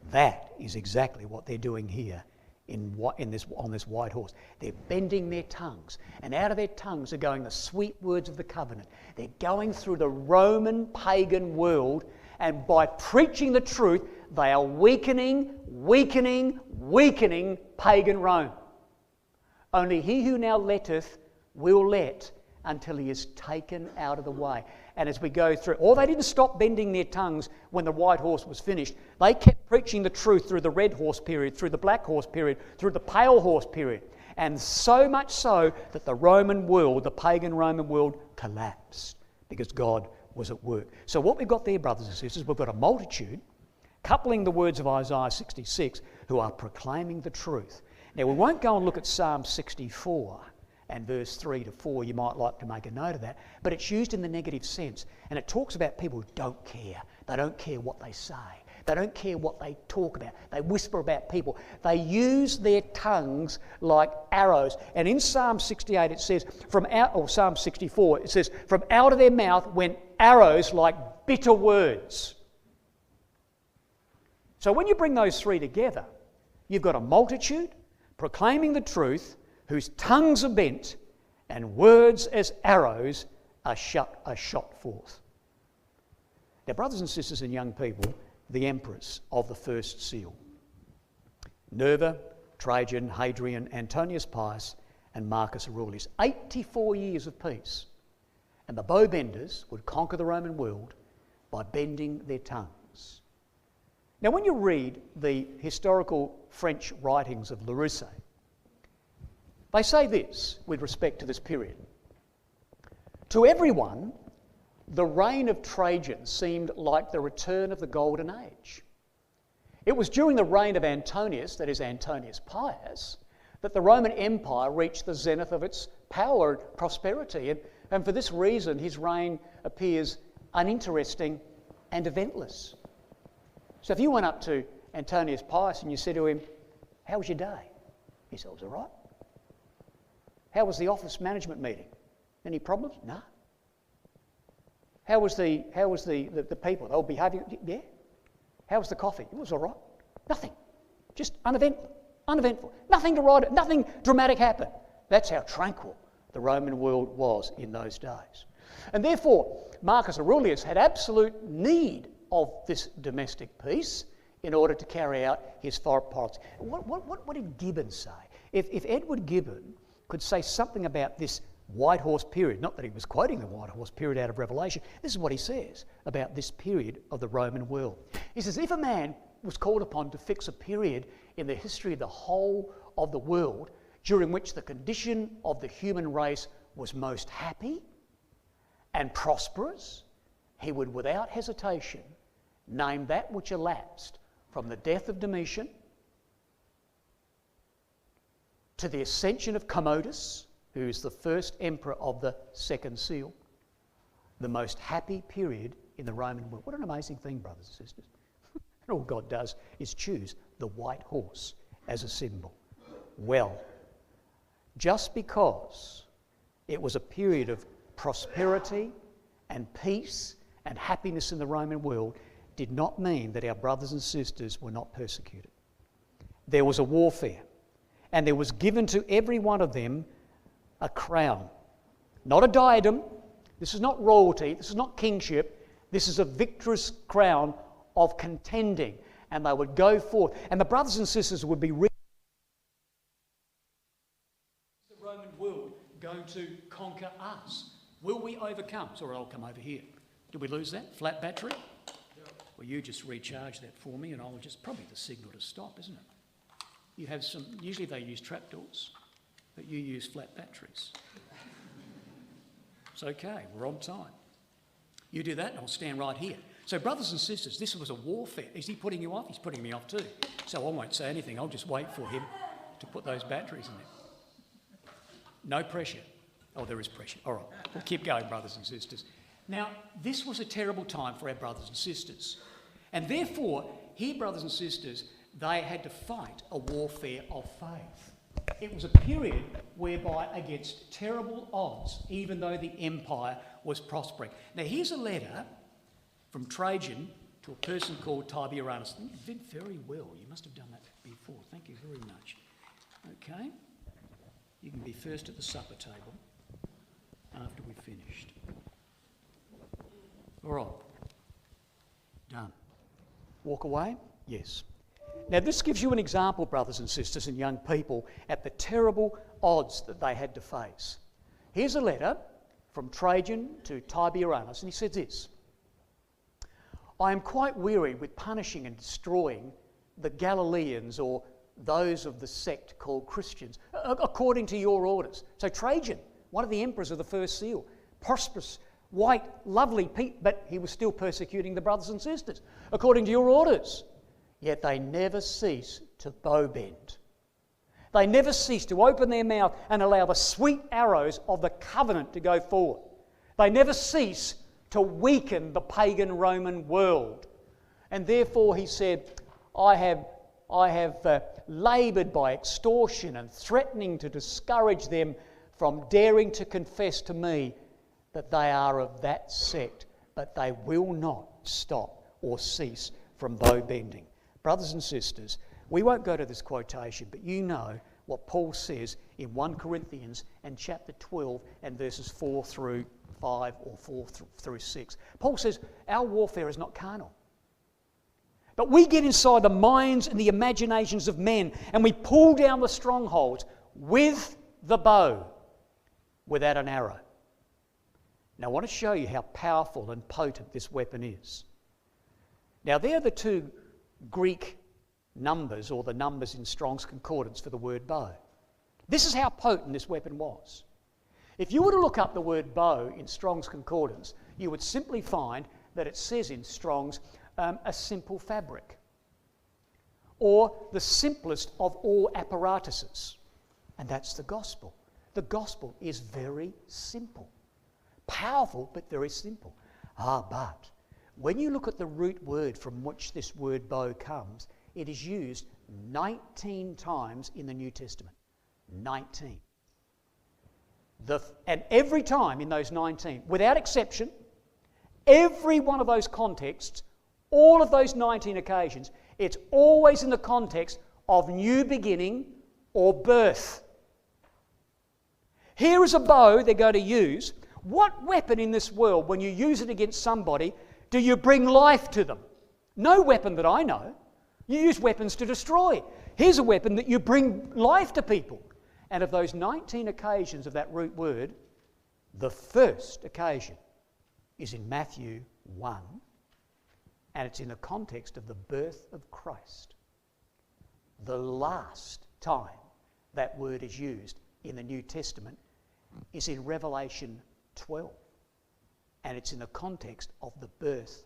That is exactly what they're doing here on this white horse. They're bending their tongues, and out of their tongues are going the sweet words of the covenant. They're going through the Roman pagan world, and by preaching the truth, they are weakening pagan Rome. Only he who now letteth will let until he is taken out of the way. And as we go through, they didn't stop bending their tongues when the white horse was finished. They kept preaching the truth through the red horse period, through the black horse period, through the pale horse period. And so much so that the Roman world, the pagan Roman world, collapsed because God was at work. So what we've got there, brothers and sisters, we've got a multitude coupling the words of Isaiah 66 who are proclaiming the truth. Now we won't go and look at Psalm 64 and verse 3 to 4, you might like to make a note of that, but it's used in the negative sense, and it talks about people who don't care. They don't care what they say. They don't care what they talk about. They whisper about people. They use their tongues like arrows. And in Psalm 68 it says, Psalm 64, it says, from out of their mouth went arrows like bitter words. So when you bring those three together, you've got a multitude proclaiming the truth, whose tongues are bent and words as arrows are shot forth. Now, brothers and sisters and young people, the emperors of the first seal: Nerva, Trajan, Hadrian, Antonius Pius, and Marcus Aurelius. 84 years of peace. And the bowbenders would conquer the Roman world by bending their tongues. Now, when you read the historical French writings of Larousse, they say this with respect to this period. To everyone, the reign of Trajan seemed like the return of the Golden Age. It was during the reign of Antonius, that is Antonius Pius, that the Roman Empire reached the zenith of its power and prosperity. And for this reason, his reign appears uninteresting and eventless. So if you went up to Antonius Pius and you said to him, "How was your day?" He said, "It was all right." "How was the office management meeting? Any problems?" "No." How was the people? They were behaving? "Yeah." "How was the coffee?" "It was all right." Nothing. Just uneventful. Nothing to write, nothing dramatic happened. That's how tranquil the Roman world was in those days. And therefore, Marcus Aurelius had absolute need of this domestic peace in order to carry out his foreign policy. What did Gibbon say? If Edward Gibbon could say something about this White Horse period, not that he was quoting the White Horse period out of Revelation, this is what he says about this period of the Roman world. He says, if a man was called upon to fix a period in the history of the whole of the world during which the condition of the human race was most happy and prosperous, he would without hesitation name that which elapsed from the death of Domitian to the ascension of Commodus, who is the first emperor of the second seal, the most happy period in the Roman world. What an amazing thing, brothers and sisters. And all God does is choose the white horse as a symbol. Well, just because it was a period of prosperity and peace and happiness in the Roman world did not mean that our brothers and sisters were not persecuted. There was a warfare, and there was given to every one of them a crown. Not a diadem. This is not royalty. This is not kingship. This is a victorious crown of contending. And they would go forth. And the brothers and sisters would be the Roman world going to conquer us. Will we overcome? Sorry, I'll come over here. Did we lose that? Flat battery? Well, you just recharge that for me and I'll just, probably the signal to stop, isn't it? You have some, usually they use trapdoors, but you use flat batteries. It's okay, we're on time. You do that and I'll stand right here. So brothers and sisters, this was a warfare. Is he putting you off? He's putting me off too. So I won't say anything, I'll just wait for him to put those batteries in there. No pressure. Oh, there is pressure. All right, we'll keep going, brothers and sisters. Now, this was a terrible time for our brothers and sisters. And therefore, here, brothers and sisters, they had to fight a warfare of faith. It was a period whereby, against terrible odds, even though the empire was prospering. Now, here's a letter from Trajan to a person called Tiberius. You did very well. You must have done that before. Thank you very much. Okay. You can be first at the supper table after we've finished. All right. Done. Walk away? Yes. Now, this gives you an example, brothers and sisters and young people, at the terrible odds that they had to face. Here's a letter from Trajan to Tiberius, and he said this: I am quite weary with punishing and destroying the Galileans, or those of the sect called Christians, according to your orders. So Trajan, one of the emperors of the first seal, prosperous, white, lovely, but he was still persecuting the brothers and sisters, according to your orders. Yet they never cease to bow bend. They never cease to open their mouth and allow the sweet arrows of the covenant to go forward. They never cease to weaken the pagan Roman world. And therefore, he said, I have laboured by extortion and threatening to discourage them from daring to confess to me that they are of that sect, but they will not stop or cease from bow bending. Brothers and sisters, we won't go to this quotation, but you know what Paul says in 1 Corinthians and chapter 12 and verses 4 through 5 or 4 through 6. Paul says, our warfare is not carnal. But we get inside the minds and the imaginations of men and we pull down the strongholds with the bow without an arrow. Now I want to show you how powerful and potent this weapon is. Now they're the two Greek numbers, or the numbers in Strong's Concordance for the word bow. This is how potent this weapon was. If you were to look up the word bow in Strong's Concordance, you would simply find that it says in Strong's a simple fabric, or the simplest of all apparatuses. And that's the gospel. The gospel is very simple. Powerful, but very simple. But when you look at the root word from which this word bow comes, it is used 19 times in the New Testament. 19. And every time in those 19, without exception, every one of those contexts, all of those 19 occasions, it's always in the context of new beginning or birth. Here is a bow they're going to use. What weapon in this world, when you use it against somebody, do you bring life to them? No weapon that I know. You use weapons to destroy. Here's a weapon that you bring life to people. And of those 19 occasions of that root word, the first occasion is in Matthew 1, and it's in the context of the birth of Christ. The last time that word is used in the New Testament is in Revelation 12, and it's in the context of the birth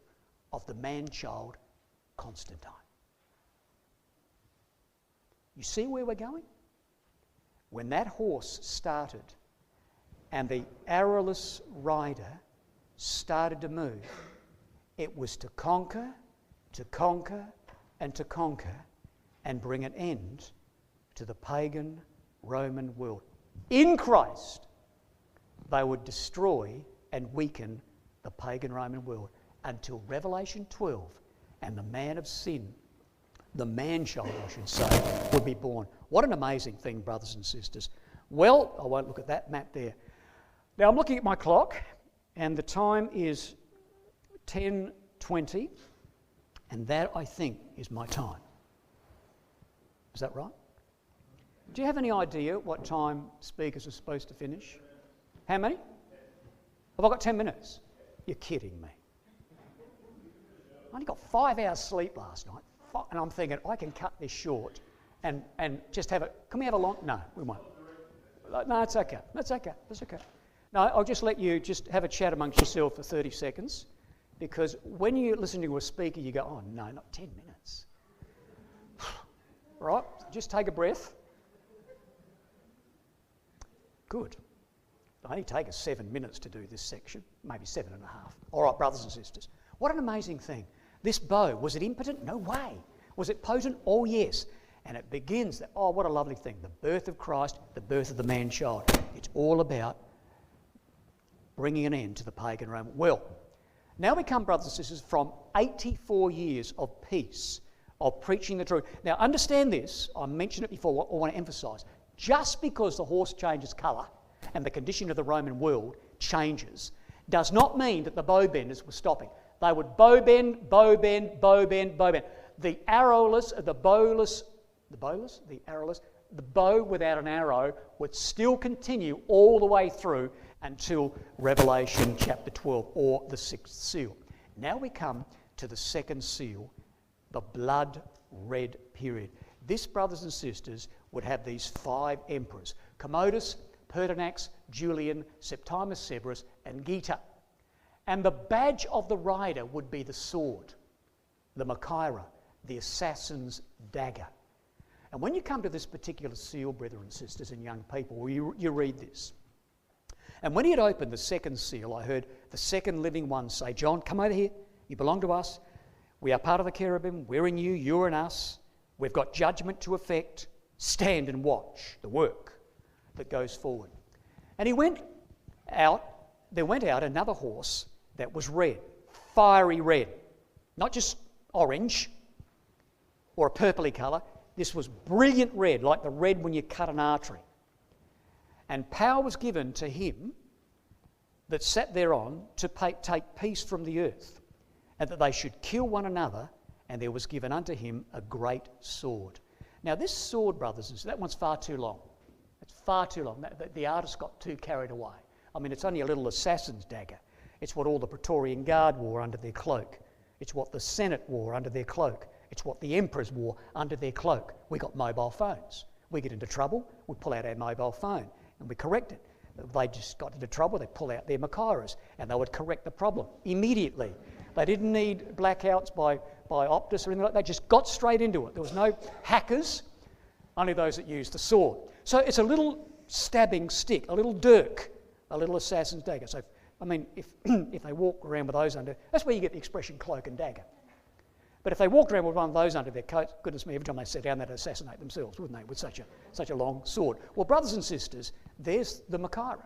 of the man-child Constantine. You see where we're going? When that horse started and the arrowless rider started to move, it was to conquer, and to conquer, and bring an end to the pagan Roman world. In Christ, they would destroy and weaken the pagan Roman world until Revelation 12 and the man of sin, the man-child, I should say, would be born. What an amazing thing, brothers and sisters. Well, I won't look at that map there. Now, I'm looking at my clock, and the time is 10:20, and that, I think, is my time. Is that right? Do you have any idea what time speakers are supposed to finish? How many? Have I got 10 minutes? You're kidding me. I only got 5 hours sleep last night. And I'm thinking, I can cut this short and just have it. Can we have a long? No, we won't. No, it's okay. That's okay. That's okay. No, I'll just let you just have a chat amongst yourself for 30 seconds, because when you listen to a speaker, you go, oh, no, not 10 minutes. Right? Just take a breath. Good. It'll only take us 7 minutes to do this section, maybe 7.5. All right, brothers and sisters. What an amazing thing. This bow, was it impotent? No way. Was it potent? Oh, yes. And it begins that, oh, what a lovely thing. The birth of Christ, the birth of the man-child. It's all about bringing an end to the pagan Roman. Well, now we come, brothers and sisters, from 84 years of peace, of preaching the truth. Now, understand this. I mentioned it before. I want to emphasise. Just because the horse changes colour and the condition of the Roman world changes does not mean that the bow benders were stopping. They would bow bend, bow bend, bow bend, bow bend. The arrowless, the bowless, the arrowless, the bow without an arrow would still continue all the way through until Revelation chapter 12, or the 6th seal. Now we come to the 2nd seal, the blood red period. This, brothers and sisters, would have these 5 emperors: Commodus, Pertinax, Julian, Septimus Severus, and Geta. And the badge of the rider would be the sword, the Machaira, the assassin's dagger. And when you come to this particular seal, brethren and sisters and young people, you read this. And when he had opened the 2nd seal, I heard the 2nd living one say, John, come over here. You belong to us. We are part of the cherubim. We're in you. You're in us. We've got judgment to effect. Stand and watch the work that goes forward. And he went out. There went out another horse that was red, fiery red, not just orange or a purpley colour. This was brilliant red, like the red when you cut an artery. And power was given to him that sat thereon to take peace from the earth, and that they should kill one another, and there was given unto him a great sword. Now this sword, brothers and sisters, that one's far too long. It's far too long. The artist got too carried away. I mean, it's only a little assassin's dagger. It's what all the Praetorian Guard wore under their cloak. It's what the Senate wore under their cloak. It's what the emperors wore under their cloak. We got mobile phones. We get into trouble, we pull out our mobile phone and we correct it. They just got into trouble, they pull out their Macaras and they would correct the problem immediately. They didn't need blackouts by Optus or anything like that. They just got straight into it. There was no hackers, only those that used the sword. So it's a little stabbing stick, a little dirk, a little assassin's dagger. So, I mean, if they walk around with those under, that's where you get the expression cloak and dagger. But if they walked around with one of those under their coat, goodness me, every time they sat down, they'd assassinate themselves, wouldn't they, with such a long sword. Well, brothers and sisters, there's the Macara.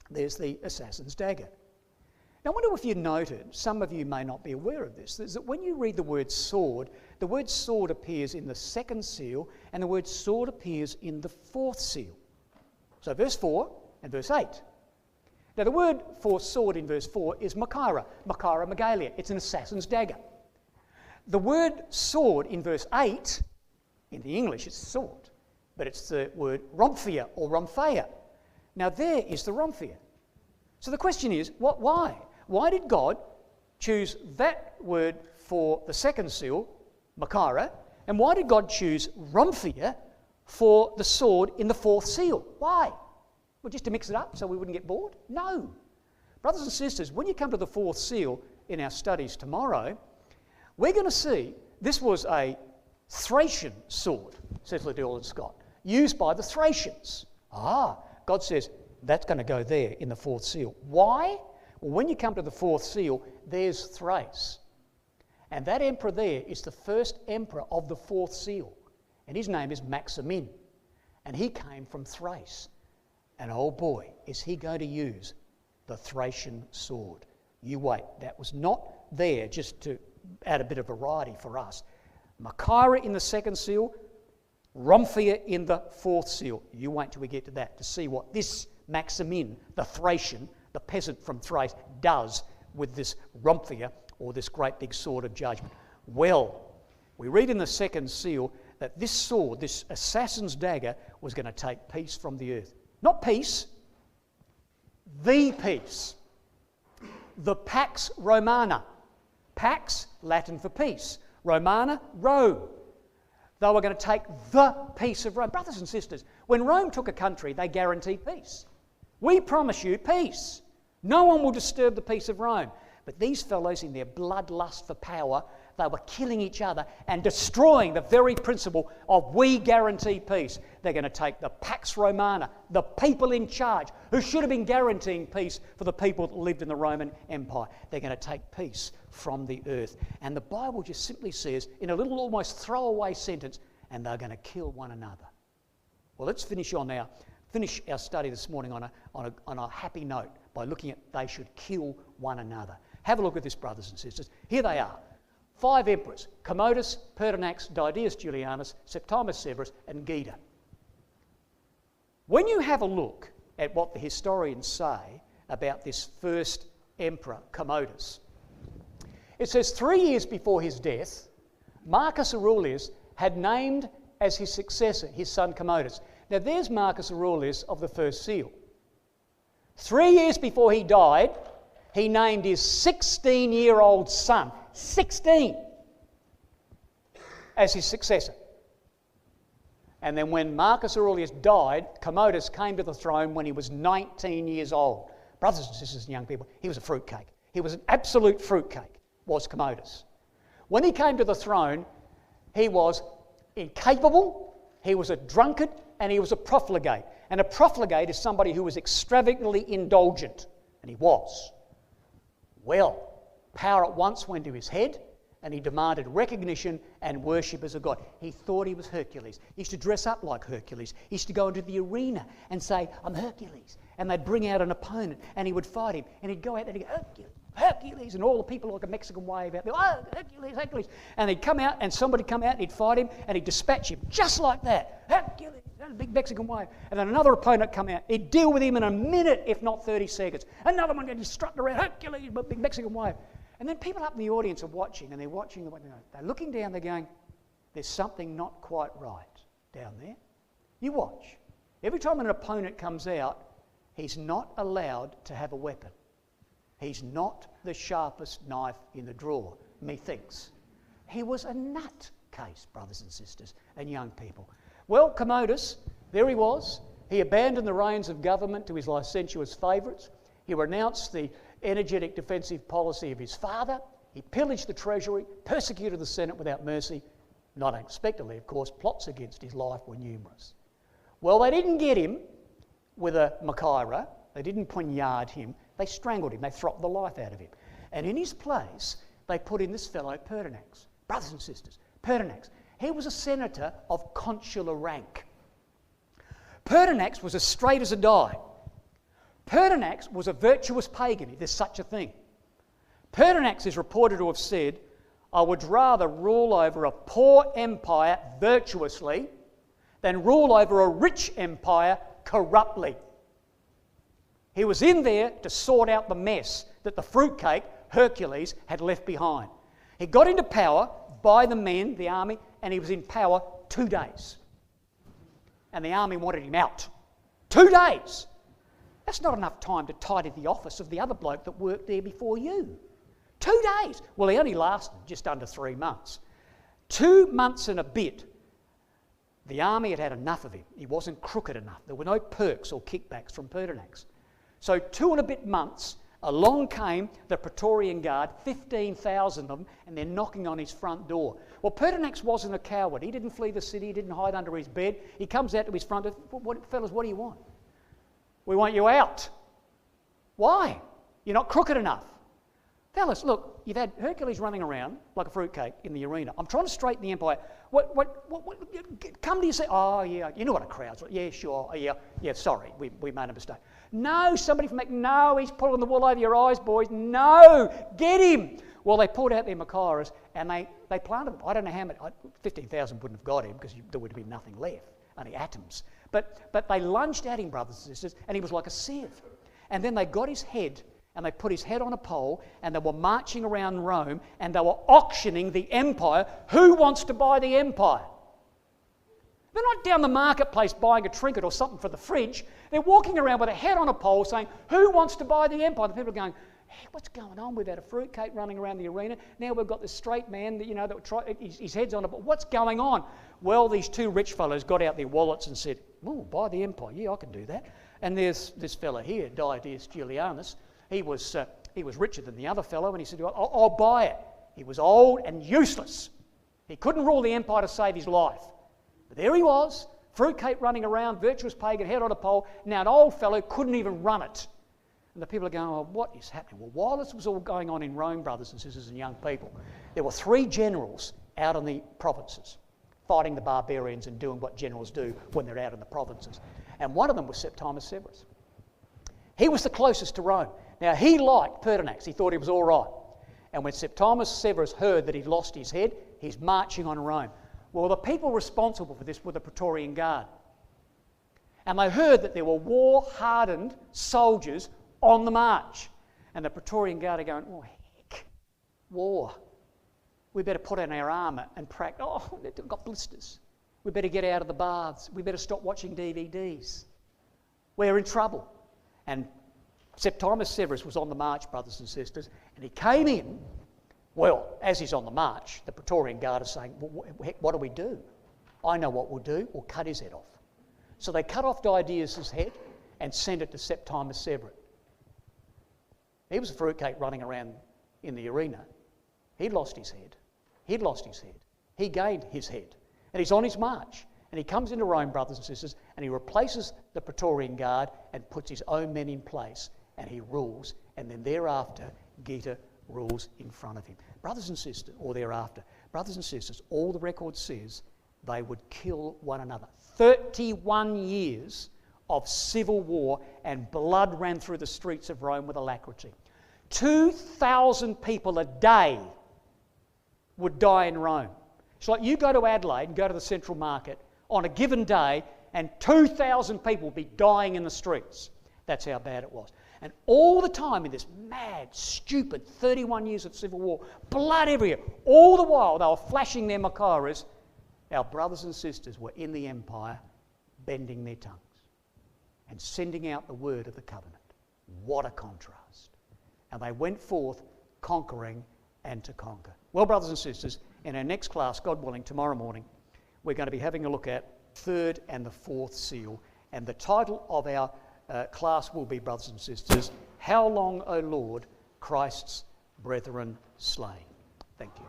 There's the assassin's dagger. Now, I wonder if you noted, some of you may not be aware of this, is that when you read the word sword appears in the second seal, and the word sword appears in the fourth seal. So verse 4 and verse 8. Now, the word for sword in verse 4 is Macara, Macara Megalia. It's an assassin's dagger. The word sword in verse 8, in the English it's sword, but it's the word romphia or romphea. Now there is the romphia. So the question is, why? Why did God choose that word for the second seal, Macara, and why did God choose romphia for the sword in the fourth seal? Why? Well, just to mix it up so we wouldn't get bored? No. Brothers and sisters, when you come to the fourth seal in our studies tomorrow, we're going to see this was a Thracian sword, says Liddell and Scott, used by the Thracians. God says that's going to go there in the fourth seal. Why? Well, when you come to the fourth seal, there's Thrace. And that emperor there is the first emperor of the fourth seal. And his name is Maximin. And he came from Thrace. And oh boy, is he going to use the Thracian sword. You wait. That was not there just to add a bit of variety for us. Macara in the second seal, romphia in the fourth seal. You wait till we get to that to see what this Maximin, the Thracian, the peasant from Thrace, does with this romphia, or this great big sword of judgment. Well, we read in the second seal that this sword, this assassin's dagger, was going to take peace from the earth. Not peace, the peace. The Pax Romana. Pax, Latin for peace. Romana, Rome. They were going to take the peace of Rome. Brothers and sisters, when Rome took a country, they guaranteed peace. We promise you peace. No one will disturb the peace of Rome. But these fellows, in their bloodlust for power, they were killing each other and destroying the very principle of we guarantee peace. They're going to take the Pax Romana, the people in charge, who should have been guaranteeing peace for the people that lived in the Roman Empire. They're going to take peace from the earth. And the Bible just simply says, in a little almost throwaway sentence, and they're going to kill one another. Well, let's finish our study this morning on a happy note by looking at they should kill one another. Have a look at this, brothers and sisters. Here they are. 5 emperors: Commodus, Pertinax, Didius Julianus, Septimus Severus, and Geta. When you have a look at what the historians say about this first emperor, Commodus, it says 3 years before his death, Marcus Aurelius had named as his successor his son Commodus. Now there's Marcus Aurelius of the first seal. 3 years before he died, he named his 16-year-old son, 16, as his successor. And then when Marcus Aurelius died, Commodus came to the throne when he was 19 years old. Brothers and sisters and young people, he was a fruitcake. He was an absolute fruitcake, was Commodus. When he came to the throne, he was incapable, he was a drunkard, and he was a profligate. And a profligate is somebody who was extravagantly indulgent. And he was. Well, power at once went to his head, and he demanded recognition and worship as a god. He thought he was Hercules. He used to dress up like Hercules. He used to go into the arena and say, "I'm Hercules." And they'd bring out an opponent, and he would fight him. And he'd go out there and he'd go, "Hercules, Hercules, and all the people like a Mexican wave out there, oh, Hercules, Hercules. And he'd come out, and somebody come out, and he'd fight him, and he'd dispatch him, just like that. Hercules, a big Mexican wave. And then another opponent come out, he'd deal with him in a minute, if not 30 seconds. Another one gets strutting around, Hercules, a big Mexican wave. And then people up in the audience are watching, and they're watching, they're looking down, they're going, there's something not quite right down there. You watch. Every time an opponent comes out, he's not allowed to have a weapon. He's not the sharpest knife in the drawer, methinks. He was a nutcase, brothers and sisters and young people. Well, Commodus, there he was. He abandoned the reins of government to his licentious favourites. He renounced the energetic defensive policy of his father. He pillaged the treasury, persecuted the Senate without mercy. Not unexpectedly, of course, plots against his life were numerous. Well, they didn't get him with a machaira. They didn't poignard him. They strangled him. They throttled the life out of him. And in his place, they put in this fellow, Pertinax. Brothers and sisters, Pertinax. He was a senator of consular rank. Pertinax was as straight as a die. Pertinax was a virtuous pagan, if there's such a thing. Pertinax is reported to have said, I would rather rule over a poor empire virtuously than rule over a rich empire corruptly. He was in there to sort out the mess that the fruitcake, Hercules, had left behind. He got into power by the men, the army, and he was in power 2 days. And the army wanted him out. 2 days! That's not enough time to tidy the office of the other bloke that worked there before you. 2 days! Well, he only lasted just under 3 months. 2 months and a bit. The army had had enough of him. He wasn't crooked enough. There were no perks or kickbacks from Pertinax. So 2 and a bit months, along came the Praetorian Guard, 15,000 of them, and they're knocking on his front door. Well, Pertinax wasn't a coward. He didn't flee the city. He didn't hide under his bed. He comes out to his front door. Fellas, what do you want? We want you out. Why? You're not crooked enough. Fellas, look, you've had Hercules running around like a fruitcake in the arena. I'm trying to straighten the empire. What come to you say, oh, yeah, you know what a crowd's like. Yeah, sure, yeah, sorry, we made a mistake. No, somebody from no, he's pulling the wool over your eyes, boys. No, get him. Well, they pulled out their Machairas and they planted them. I don't know how many, 15,000 wouldn't have got him because there would have been nothing left, only atoms. But they lunged at him, brothers and sisters, and he was like a sieve. And then they got his head and they put his head on a pole and they were marching around Rome and they were auctioning the empire. Who wants to buy the empire? They're not down the marketplace buying a trinket or something for the fridge. They're walking around with a head on a pole saying, who wants to buy the empire? The people are going, hey, what's going on? We've had a fruitcake running around the arena. Now we've got this straight man that his head's on a pole. What's going on? Well, these 2 rich fellows got out their wallets and said, oh, buy the empire. Yeah, I can do that. And there's this fella here, Didius Julianus. He was richer than the other fellow, and he said, I'll buy it. He was old and useless. He couldn't rule the empire to save his life. But there he was, fruitcake running around, virtuous pagan, head on a pole. Now an old fellow couldn't even run it. And the people are going, oh, what is happening? Well, while this was all going on in Rome, brothers and sisters and young people, there were 3 generals out in the provinces, fighting the barbarians and doing what generals do when they're out in the provinces. And one of them was Septimus Severus. He was the closest to Rome. Now, he liked Pertinax. He thought he was all right. And when Septimus Severus heard that he'd lost his head, he's marching on Rome. Well, the people responsible for this were the Praetorian Guard. And they heard that there were war-hardened soldiers on the march. And the Praetorian Guard are going, oh, heck, war. We better put on our armour and practice. Oh, they've got blisters. We better get out of the baths. We better stop watching DVDs. We're in trouble. And Septimus Severus was on the march, brothers and sisters, and he came in. Well, as he's on the march, the Praetorian Guard is saying, well, what do we do? I know what we'll do. We'll cut his head off. So they cut off Didius' head and sent it to Septimus Severus. He was a fruitcake running around in the arena. He'd lost his head. He'd lost his head. He gained his head. And he's on his march. And he comes into Rome, brothers and sisters, and he replaces the Praetorian Guard and puts his own men in place. And he rules. And then thereafter, Geta rules in front of him. Brothers and sisters, or thereafter, brothers and sisters, all the record says they would kill one another. 31 years of civil war and blood ran through the streets of Rome with alacrity. 2,000 people a day would die in Rome. It's like you go to Adelaide and go to the Central Market on a given day and 2,000 people would be dying in the streets. That's how bad it was. And all the time in this mad, stupid 31 years of civil war, blood everywhere, all the while they were flashing their macaras, our brothers and sisters were in the empire bending their tongues and sending out the word of the covenant. What a contrast. And they went forth conquering and to conquer. Well, brothers and sisters, in our next class, God willing, tomorrow morning, we're going to be having a look at third and the fourth seal. And the title of our class will be, brothers and sisters, How Long, O Lord, Christ's Brethren Slain. Thank you.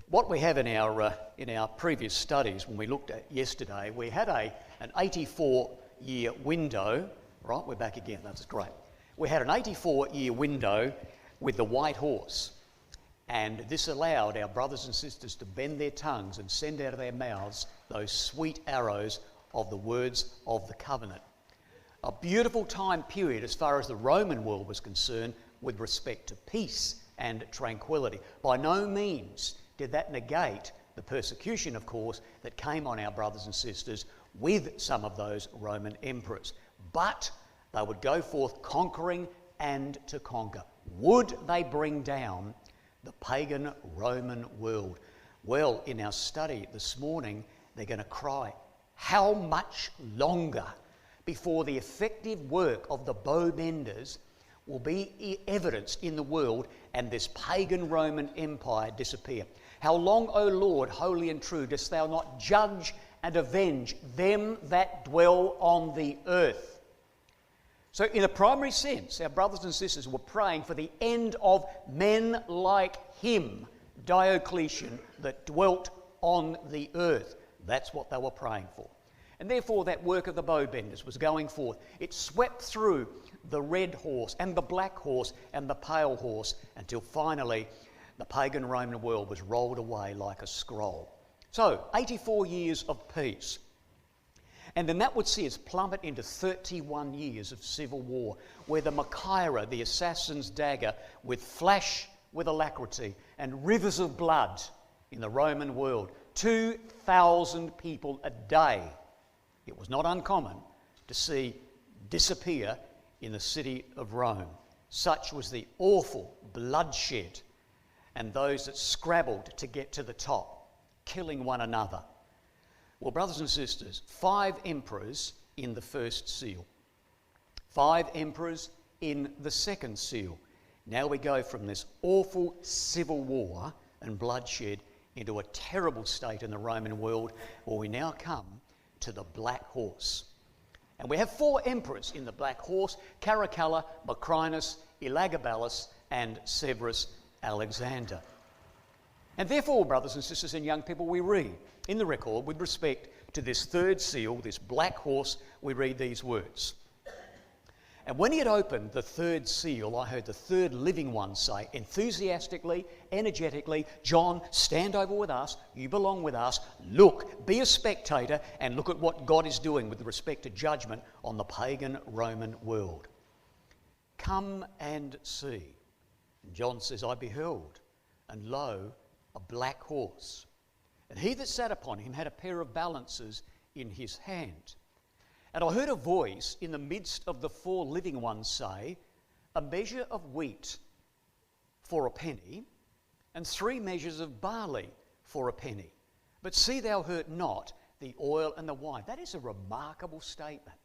What we have in our previous studies, when we looked at yesterday, we had an 84-year window. Right, we're back again. That's great. We had an 84-year window with the white horse, and this allowed our brothers and sisters to bend their tongues and send out of their mouths those sweet arrows of the words of the covenant. A beautiful time period as far as the Roman world was concerned with respect to peace and tranquility. By no means did that negate the persecution, of course, that came on our brothers and sisters with some of those Roman emperors. But they would go forth conquering and to conquer. Would they bring down the pagan Roman world? Well, in our study this morning, they're going to cry, how much longer before the effective work of the bow benders will be evidenced in the world and this pagan Roman Empire disappear? How long, O Lord, holy and true, dost thou not judge and avenge them that dwell on the earth? So in a primary sense, our brothers and sisters were praying for the end of men like him, Diocletian, that dwelt on the earth. That's what they were praying for. And therefore that work of the bowbenders was going forth. It swept through the red horse and the black horse and the pale horse until finally the pagan Roman world was rolled away like a scroll. So, 84 years of peace. And then that would see us plummet into 31 years of civil war, where the Machaira, the assassin's dagger, would flash with alacrity and rivers of blood in the Roman world. 2,000 people a day. It was not uncommon to see disappear in the city of Rome. Such was the awful bloodshed and those that scrabbled to get to the top, killing one another. Well, brothers and sisters, 5 emperors in the first seal, 5 emperors in the second seal. Now we go from this awful civil war and bloodshed into a terrible state in the Roman world, where we now come to the black horse. And we have 4 emperors in the black horse: Caracalla, Macrinus, Elagabalus, and Severus Alexander. And therefore, brothers and sisters and young people, we read in the record with respect to this third seal, this black horse, we read these words. And when he had opened the third seal, I heard the third living one say, enthusiastically, energetically, John, stand over with us, you belong with us, look, be a spectator, and look at what God is doing with respect to judgment on the pagan Roman world. Come and see. And John says, I beheld, and lo, a black horse. And he that sat upon him had a pair of balances in his hand. And I heard a voice in the midst of the 4 living ones say, a measure of wheat for a penny, and 3 measures of barley for a penny. But see thou hurt not the oil and the wine. That is a remarkable statement.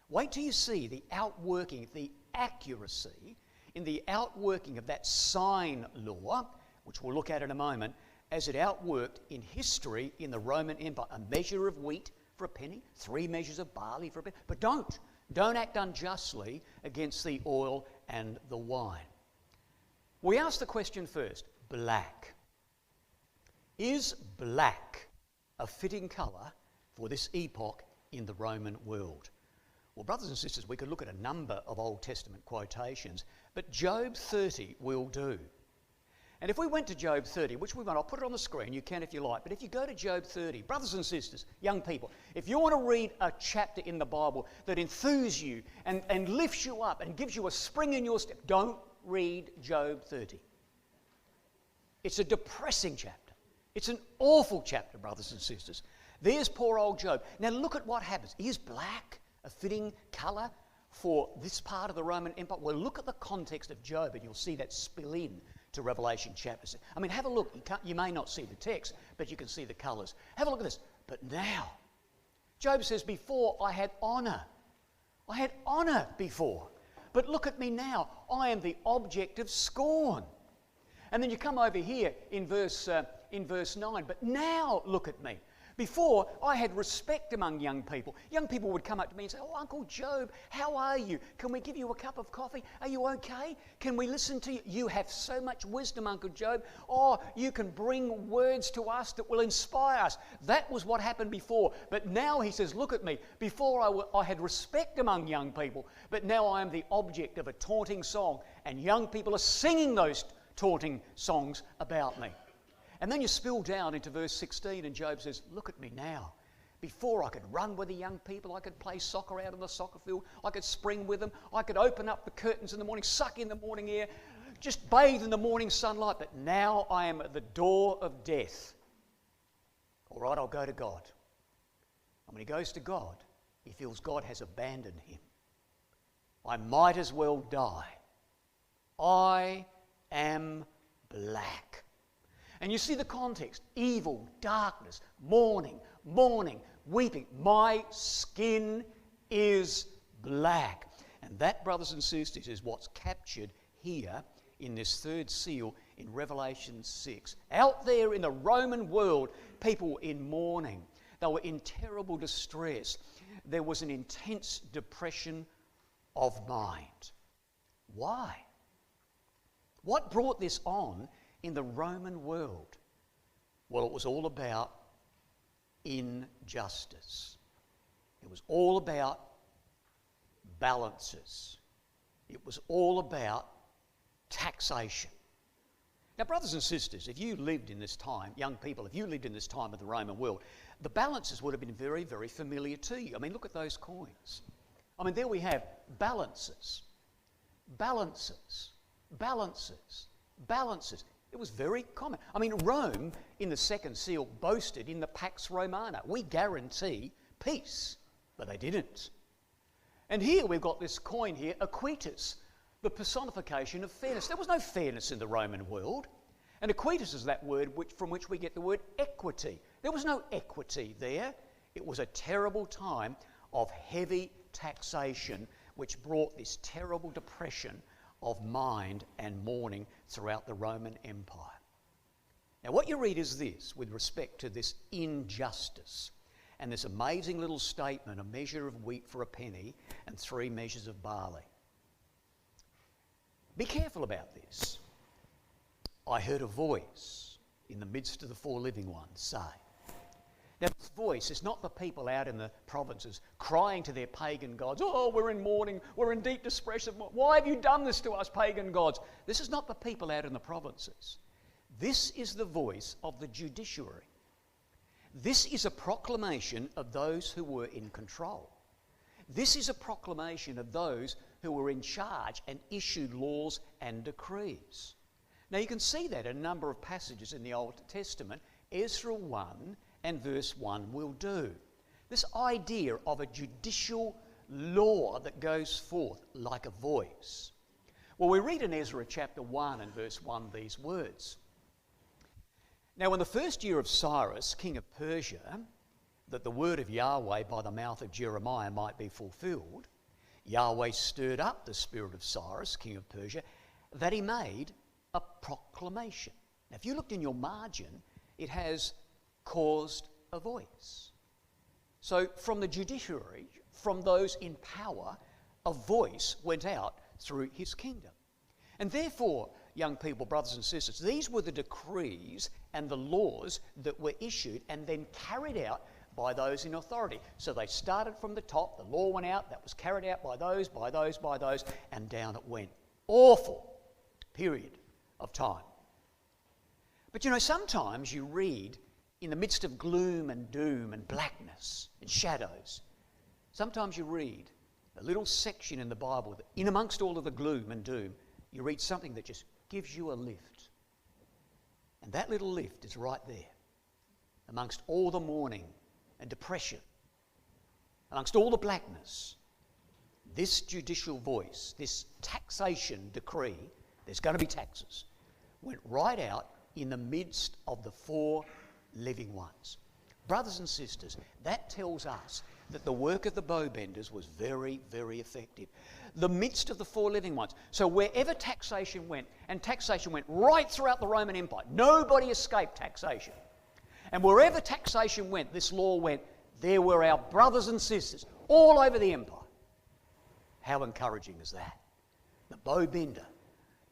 Wait till you see the outworking, the accuracy in the outworking of that sign law, which we'll look at in a moment, as it outworked in history in the Roman Empire. A measure of wheat for a penny, 3 measures of barley for a penny. But don't act unjustly against the oil and the wine. We ask the question first, black. Is black a fitting colour for this epoch in the Roman world? Well, brothers and sisters, we could look at a number of Old Testament quotations, but Job 30 will do. And if we went to Job 30, which we won't, I'll put it on the screen, you can if you like, but if you go to Job 30, brothers and sisters, young people, if you want to read a chapter in the Bible that enthuses you and lifts you up and gives you a spring in your step, don't read Job 30. It's a depressing chapter. It's an awful chapter, brothers and sisters. There's poor old Job. Now look at what happens. Is black a fitting colour for this part of the Roman Empire? Well, look at the context of Job and you'll see that spill in to Revelation chapter 6. I mean, have a look. You may not see the text, but you can see the colours. Have a look at this. But now, Job says, before I had honour. I had honour before. But look at me now. I am the object of scorn. And then you come over here in verse 9. But now look at me. Before, I had respect among young people. Young people would come up to me and say, "Oh, Uncle Job, how are you? Can we give you a cup of coffee? Are you okay? Can we listen to you? You have so much wisdom, Uncle Job. Oh, you can bring words to us that will inspire us." That was what happened before. But now he says, look at me. Before I had respect among young people, but now I am the object of a taunting song. And young people are singing those taunting songs about me. And then you spill down into verse 16 and Job says, look at me now. Before I could run with the young people, I could play soccer out on the soccer field, I could spring with them, I could open up the curtains in the morning, suck in the morning air, just bathe in the morning sunlight. But now I am at the door of death. All right, I'll go to God. And when he goes to God, he feels God has abandoned him. I might as well die. I am black. And you see the context. Evil, darkness, mourning, weeping. My skin is black. And that, brothers and sisters, is what's captured here in this third seal in Revelation 6. Out there in the Roman world, people were in mourning. They were in terrible distress. There was an intense depression of mind. Why? What brought this on in the Roman world? Well, it was all about injustice. It was all about balances. It was all about taxation. Now, brothers and sisters, if you lived in this time, young people, if you lived in this time of the Roman world, the balances would have been very, very familiar to you. I mean, look at those coins. I mean, there we have balances. It was very common. I mean, Rome, in the second seal, boasted in the Pax Romana, we guarantee peace, but they didn't. And here we've got this coin here, Equitas, the personification of fairness. There was no fairness in the Roman world. And Equitas is that word from which we get the word equity. There was no equity there. It was a terrible time of heavy taxation, which brought this terrible depression of mind and mourning throughout the Roman Empire. Now, what you read is this with respect to this injustice and this amazing little statement, a measure of wheat for a penny and 3 measures of barley. Be careful about this. I heard a voice in the midst of the 4 living ones say. Now, this voice is not the people out in the provinces crying to their pagan gods, "Oh, we're in mourning, we're in deep depression. Why have you done this to us, pagan gods?" This is not the people out in the provinces. This is the voice of the judiciary. This is a proclamation of those who were in control. This is a proclamation of those who were in charge and issued laws and decrees. Now, you can see that in a number of passages in the Old Testament. Ezra 1 and verse 1 will do. This idea of a judicial law that goes forth like a voice. Well, we read in Ezra chapter 1 and verse 1 these words. Now, in the first year of Cyrus, king of Persia, that the word of Yahweh by the mouth of Jeremiah might be fulfilled, Yahweh stirred up the spirit of Cyrus, king of Persia, that he made a proclamation. Now, if you looked in your margin, it has caused a voice. So from the judiciary, from those in power, a voice went out through his kingdom. And therefore, young people, brothers and sisters, these were the decrees and the laws that were issued and then carried out by those in authority. So they started from the top, the law went out, that was carried out by those, and down it went. Awful period of time. But you know, sometimes you read in the midst of gloom and doom and blackness and shadows, sometimes you read a little section in the Bible that in amongst all of the gloom and doom, you read something that just gives you a lift. And that little lift is right there, amongst all the mourning and depression, amongst all the blackness. This judicial voice, this taxation decree, there's going to be taxes, went right out in the midst of the four living ones. Brothers and sisters, that tells us that the work of the bowbenders was very, very effective. The midst of the four living ones. So wherever taxation went, and taxation went right throughout the Roman Empire, nobody escaped taxation. And wherever taxation went, this law went, there were our brothers and sisters all over the empire. How encouraging is that? The bowbender,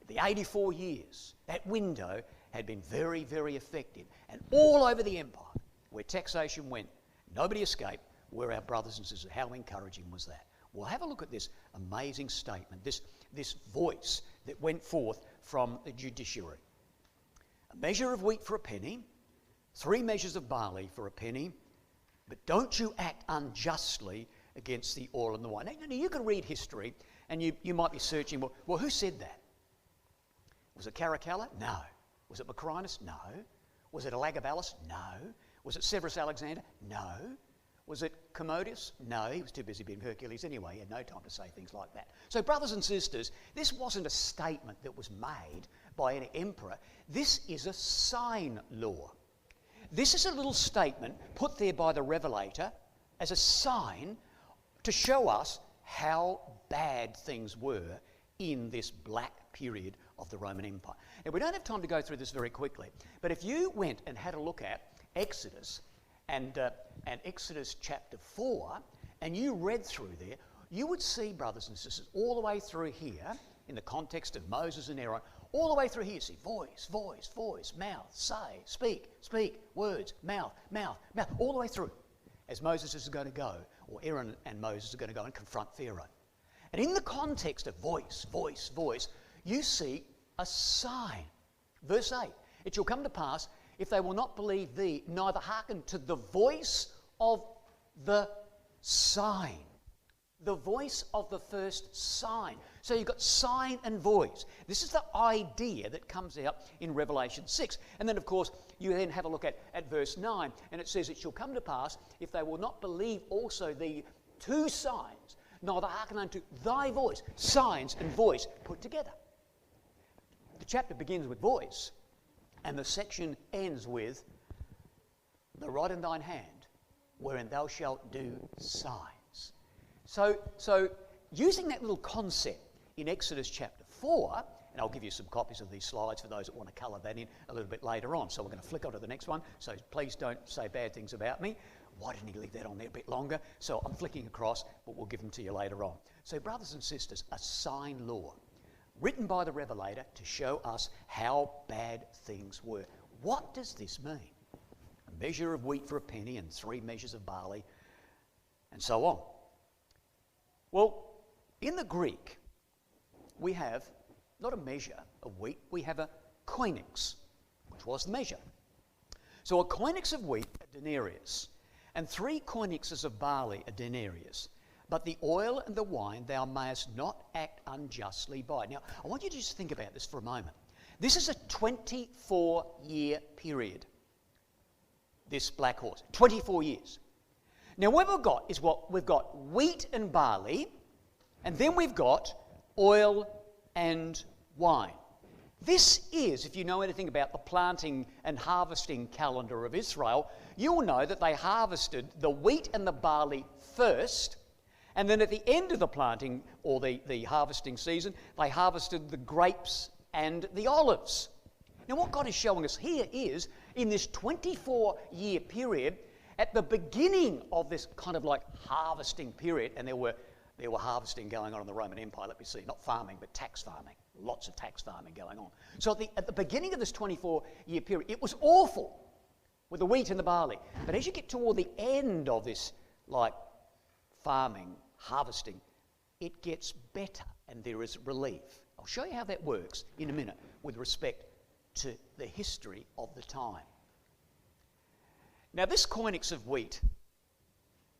the 84 years, that window had been very, very effective. And all over the empire, where taxation went, nobody escaped, were our brothers and sisters. How encouraging was that? Well, have a look at this amazing statement, this voice that went forth from the judiciary. A measure of wheat for a penny, 3 measures of barley for a penny, but don't you act unjustly against the oil and the wine. Now, you can read history and you might be searching, well, who said that? Was it Caracalla? No. Was it Macrinus? No. Was it Elagabalus? No. Was it Severus Alexander? No. Was it Commodius? No, he was too busy being Hercules anyway. He had no time to say things like that. So, brothers and sisters, this wasn't a statement that was made by an emperor. This is a sign law. This is a little statement put there by the revelator as a sign to show us how bad things were in this black period of the Roman Empire. Now, we don't have time to go through this very quickly, but if you went and had a look at Exodus and Exodus chapter 4, and you read through there, you would see, brothers and sisters, all the way through here, in the context of Moses and Aaron, all the way through here, you see voice, voice, voice, mouth, say, speak, speak, words, mouth, mouth, mouth, all the way through, as Moses is going to go, or Aaron and Moses are going to go and confront Pharaoh. And in the context of voice, voice, voice, you see a sign. Verse 8, it shall come to pass, if they will not believe thee, neither hearken to the voice of the sign. The voice of the first sign. So you've got sign and voice. This is the idea that comes out in Revelation 6. And then, of course, you then have a look at verse 9, and it says, it shall come to pass, if they will not believe also the 2 signs, neither hearken unto thy voice. Signs and voice put together. The chapter begins with voice, and the section ends with the rod in thine hand, wherein thou shalt do signs. So using that little concept in Exodus chapter 4, and I'll give you some copies of these slides for those that want to colour that in a little bit later on. So we're going to flick on to the next one. So please don't say bad things about me. Why didn't he leave that on there a bit longer? So I'm flicking across, but we'll give them to you later on. So brothers and sisters, a sign law written by the revelator to show us how bad things were. What does this mean? A measure of wheat for a penny and 3 measures of barley, and so on. Well, in the Greek, we have not a measure of wheat, we have a koinix, which was the measure. So a koinix of wheat, a denarius, and 3 koinixes of barley, a denarius. But the oil and the wine thou mayest not act unjustly by. Now, I want you to just think about this for a moment. This is a 24-year period, this black horse, 24 years. Now, what we've got is we've got wheat and barley, and then we've got oil and wine. This is, if you know anything about the planting and harvesting calendar of Israel, you'll know that they harvested the wheat and the barley first, and then at the end of the planting or the harvesting season, they harvested the grapes and the olives. Now, what God is showing us here is, in this 24-year period, at the beginning of this kind of like harvesting period, and there were there were harvesting going on in the Roman Empire, let me see, not farming, but tax farming. Lots of tax farming going on. So at the beginning of this 24-year period, it was awful with the wheat and the barley. But as you get toward the end of this, like, farming, harvesting, it gets better and there is relief. I'll show you how that works in a minute with respect to the history of the time. Now, this koinex of wheat,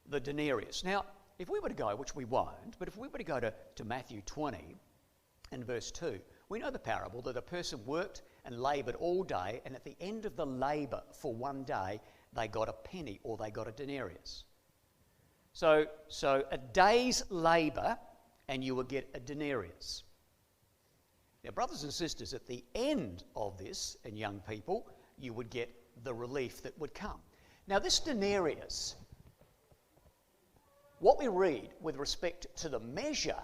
the denarius. Now, if we were to go, which we won't, but if we were to go to Matthew 20 and verse 2, we know the parable that a person worked and laboured all day, and at the end of the labour for one day, they got a penny or they got a denarius. So a day's labour and you would get a denarius. Now, brothers and sisters, at the end of this, and young people, you would get the relief that would come. Now, this denarius, what we read with respect to the measure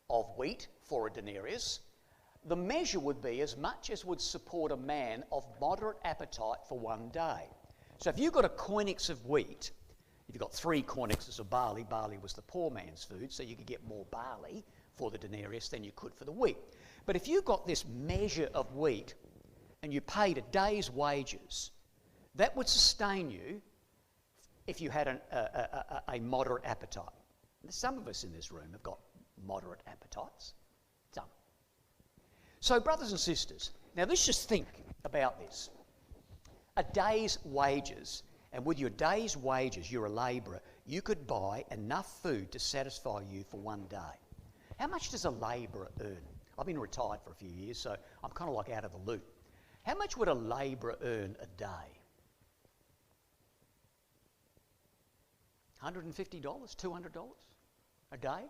of wheat for a denarius, the measure would be as much as would support a man of moderate appetite for one day. So if you've got a koinex of wheat, if you've got 3 koinexes of barley, barley was the poor man's food, so you could get more barley for the denarius than you could for the wheat. But if you've got this measure of wheat and you paid a day's wages, that would sustain you if you had a moderate appetite. Some of us in this room have got moderate appetites. Some. So, brothers and sisters, now let's just think about this. A day's wages, and with your day's wages, you're a labourer, you could buy enough food to satisfy you for one day. How much does a labourer earn? I've been retired for a few years, so I'm kind of like out of the loop. How much would a labourer earn a day? $150, $200 a day?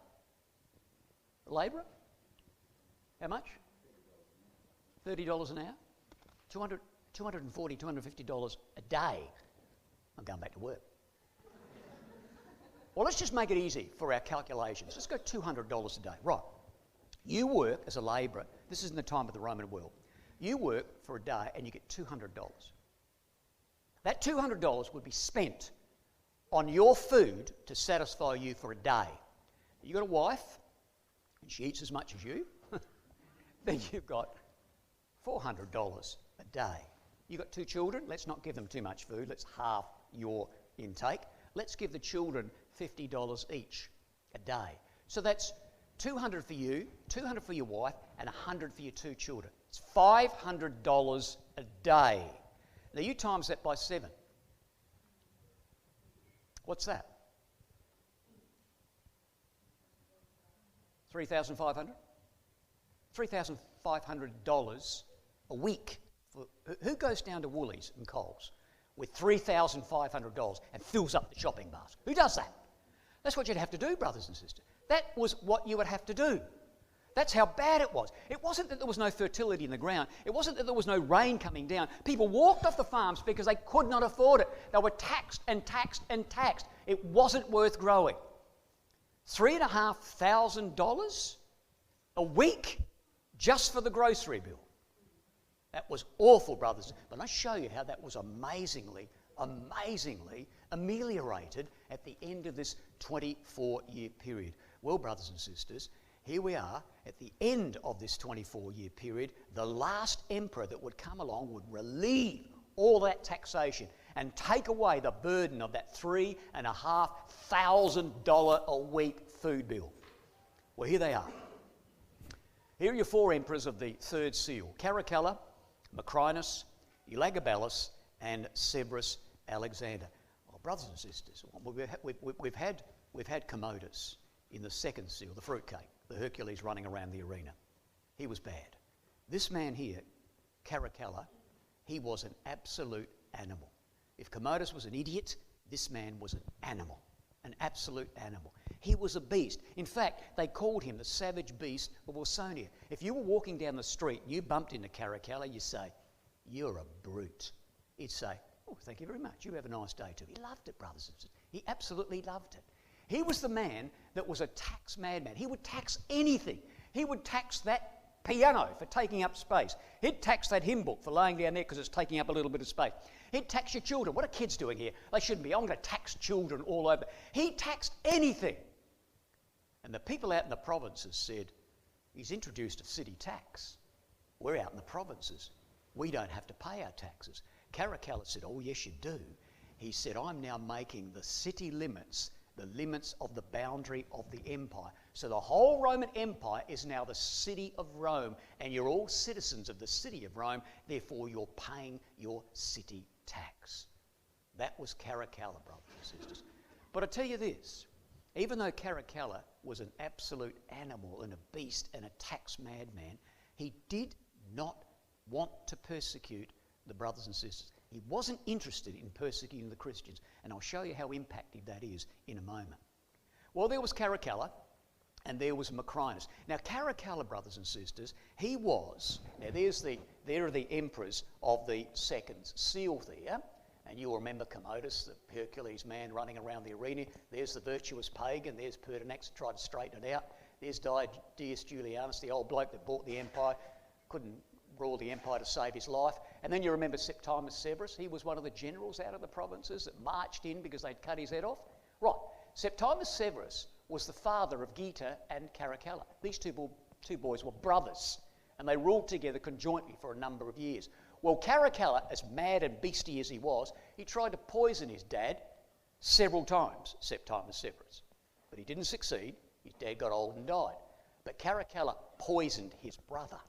A labourer? How much? $30 an hour? $240, $250 a day. I'm going back to work. Well, let's just make it easy for our calculations. Let's go $200 a day. Right. You work as a labourer. This is in the time of the Roman world. You work for a day and you get $200. That $200 would be spent on your food to satisfy you for a day. You've got a wife and she eats as much as you. Then you've got $400 a day. You've got 2 children. Let's not give them too much food. Let's halve your intake. Let's give the children $50 each a day. So that's $200 for you, $200 for your wife, and $100 for your 2 children. It's $500 a day. Now you times that by 7. What's that? $3,500? $3,500 a week. Who goes down to Woolies and Coles with $3,500 and fills up the shopping basket? Who does that? That's what you'd have to do, brothers and sisters. That was what you would have to do. That's how bad it was. It wasn't that there was no fertility in the ground. It wasn't that there was no rain coming down. People walked off the farms because they could not afford it. They were taxed and taxed and taxed. It wasn't worth growing. $3,500 a week just for the grocery bill. That was awful, brothers. But I show you how that was amazingly ameliorated at the end of this 24-year period. Well, brothers and sisters, here we are at the end of this 24-year period. The last emperor that would come along would relieve all that taxation and take away the burden of that $3,500 a week food bill. Well, here they are. Here are your 4 emperors of the 3rd seal: Caracalla, Macrinus, Elagabalus, and Severus Alexander. Well, brothers and sisters, we've had Commodus in the 2nd seal, the fruitcake, the Hercules running around the arena. He was bad. This man here, Caracalla, he was an absolute animal. If Commodus was an idiot, this man was an animal, an absolute animal. He was a beast. In fact, they called him the savage beast of Ausonia. If you were walking down the street and you bumped into Caracalla, you say, "You're a brute." He'd say, "Oh, thank you very much. You have a nice day too." He loved it, brothers and sisters. He absolutely loved it. He was the man that was a tax madman. He would tax anything. He would tax that piano for taking up space. He'd tax that hymn book for laying down there because it's taking up a little bit of space. He'd tax your children. What are kids doing here? They shouldn't be. I'm going to tax children all over. He taxed anything. And the people out in the provinces said, he's introduced a city tax. We're out in the provinces. We don't have to pay our taxes. Caracalla said, oh yes you do. He said, I'm now making the city limits the limits of the boundary of the empire. So the whole Roman Empire is now the city of Rome, and you're all citizens of the city of Rome, therefore you're paying your city tax. That was Caracalla, brothers and sisters. But I tell you this, even though Caracalla was an absolute animal and a beast and a tax madman, he did not want to persecute the brothers and sisters. He wasn't interested in persecuting the Christians, and I'll show you how impactful that is in a moment. Well, there was Caracalla, and there was Macrinus. Now, Caracalla, brothers and sisters, he was, now there are the emperors of the second seal there, and you'll remember Commodus, the Hercules man running around the arena. There's the virtuous pagan, there's Pertinax, tried to straighten it out. There's Didius Julianus, the old bloke that bought the empire, couldn't rule the empire to save his life. And then you remember Septimus Severus. He was one of the generals out of the provinces that marched in because they'd cut his head off. Right, Septimus Severus was the father of Geta and Caracalla. These two boys were brothers, and they ruled together conjointly for a number of years. Well, Caracalla, as mad and beastie as he was, he tried to poison his dad several times, Septimus Severus. But he didn't succeed. His dad got old and died. But Caracalla poisoned his brother.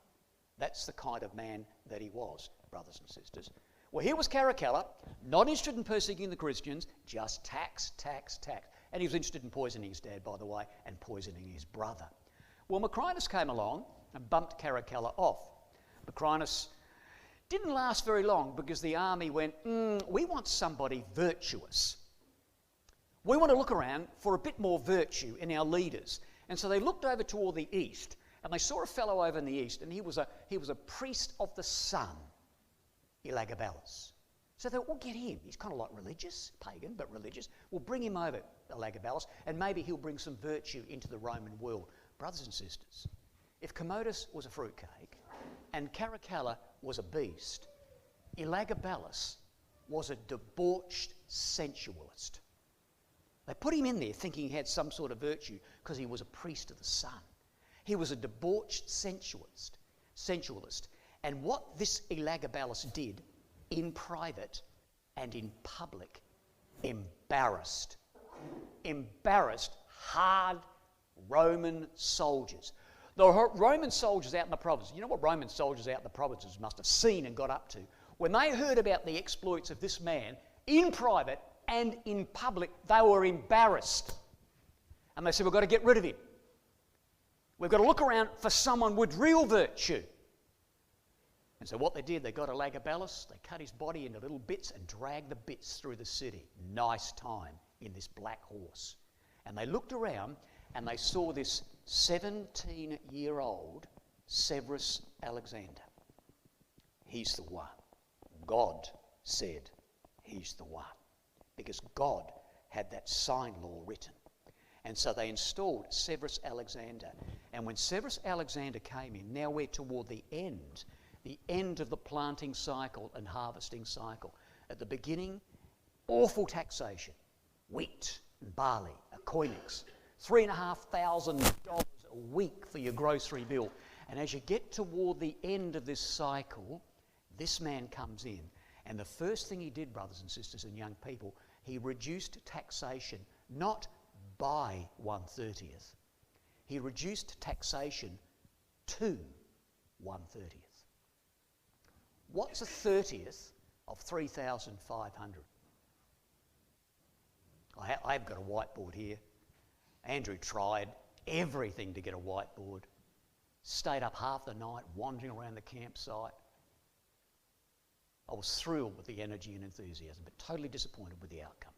That's the kind of man that he was, brothers and sisters. Well, here was Caracalla, not interested in persecuting the Christians, just tax, tax, tax. And he was interested in poisoning his dad, by the way, and poisoning his brother. Well, Macrinus came along and bumped Caracalla off. Macrinus didn't last very long because the army went, we want somebody virtuous. We want to look around for a bit more virtue in our leaders. And so they looked over toward the east, and they saw a fellow over in the east, and he was a priest of the sun, Elagabalus. So they thought, we'll get him. He's kind of like religious, pagan, but religious. We'll bring him over, Elagabalus, and maybe he'll bring some virtue into the Roman world. Brothers and sisters, if Commodus was a fruitcake and Caracalla was a beast, Elagabalus was a debauched sensualist. They put him in there thinking he had some sort of virtue because he was a priest of the sun. He was a debauched sensualist. And what this Elagabalus did in private and in public embarrassed hard Roman soldiers. The Roman soldiers out in the provinces, you know what Roman soldiers out in the provinces must have seen and got up to? When they heard about the exploits of this man in private and in public, they were embarrassed. And they said, we've got to get rid of him. We've got to look around for someone with real virtue. And so what they did, they got Elagabalus, they cut his body into little bits and dragged the bits through the city. Nice time in this black horse. And they looked around and they saw this 17-year-old Severus Alexander. He's the one. God said he's the one. Because God had that sign law written. And so they installed Severus Alexander. And when Severus Alexander came in, now we're toward the end of the planting cycle and harvesting cycle. At the beginning, awful taxation. Wheat and barley, a koinex, $3,500 a week for your grocery bill. And as you get toward the end of this cycle, this man comes in. And the first thing he did, brothers and sisters and young people, he reduced taxation not by 1/30th. He reduced taxation to 1/30th. What's a 30th of 3,500? I've got a whiteboard here. Andrew tried everything to get a whiteboard. Stayed up half the night wandering around the campsite. I was thrilled with the energy and enthusiasm, but totally disappointed with the outcome.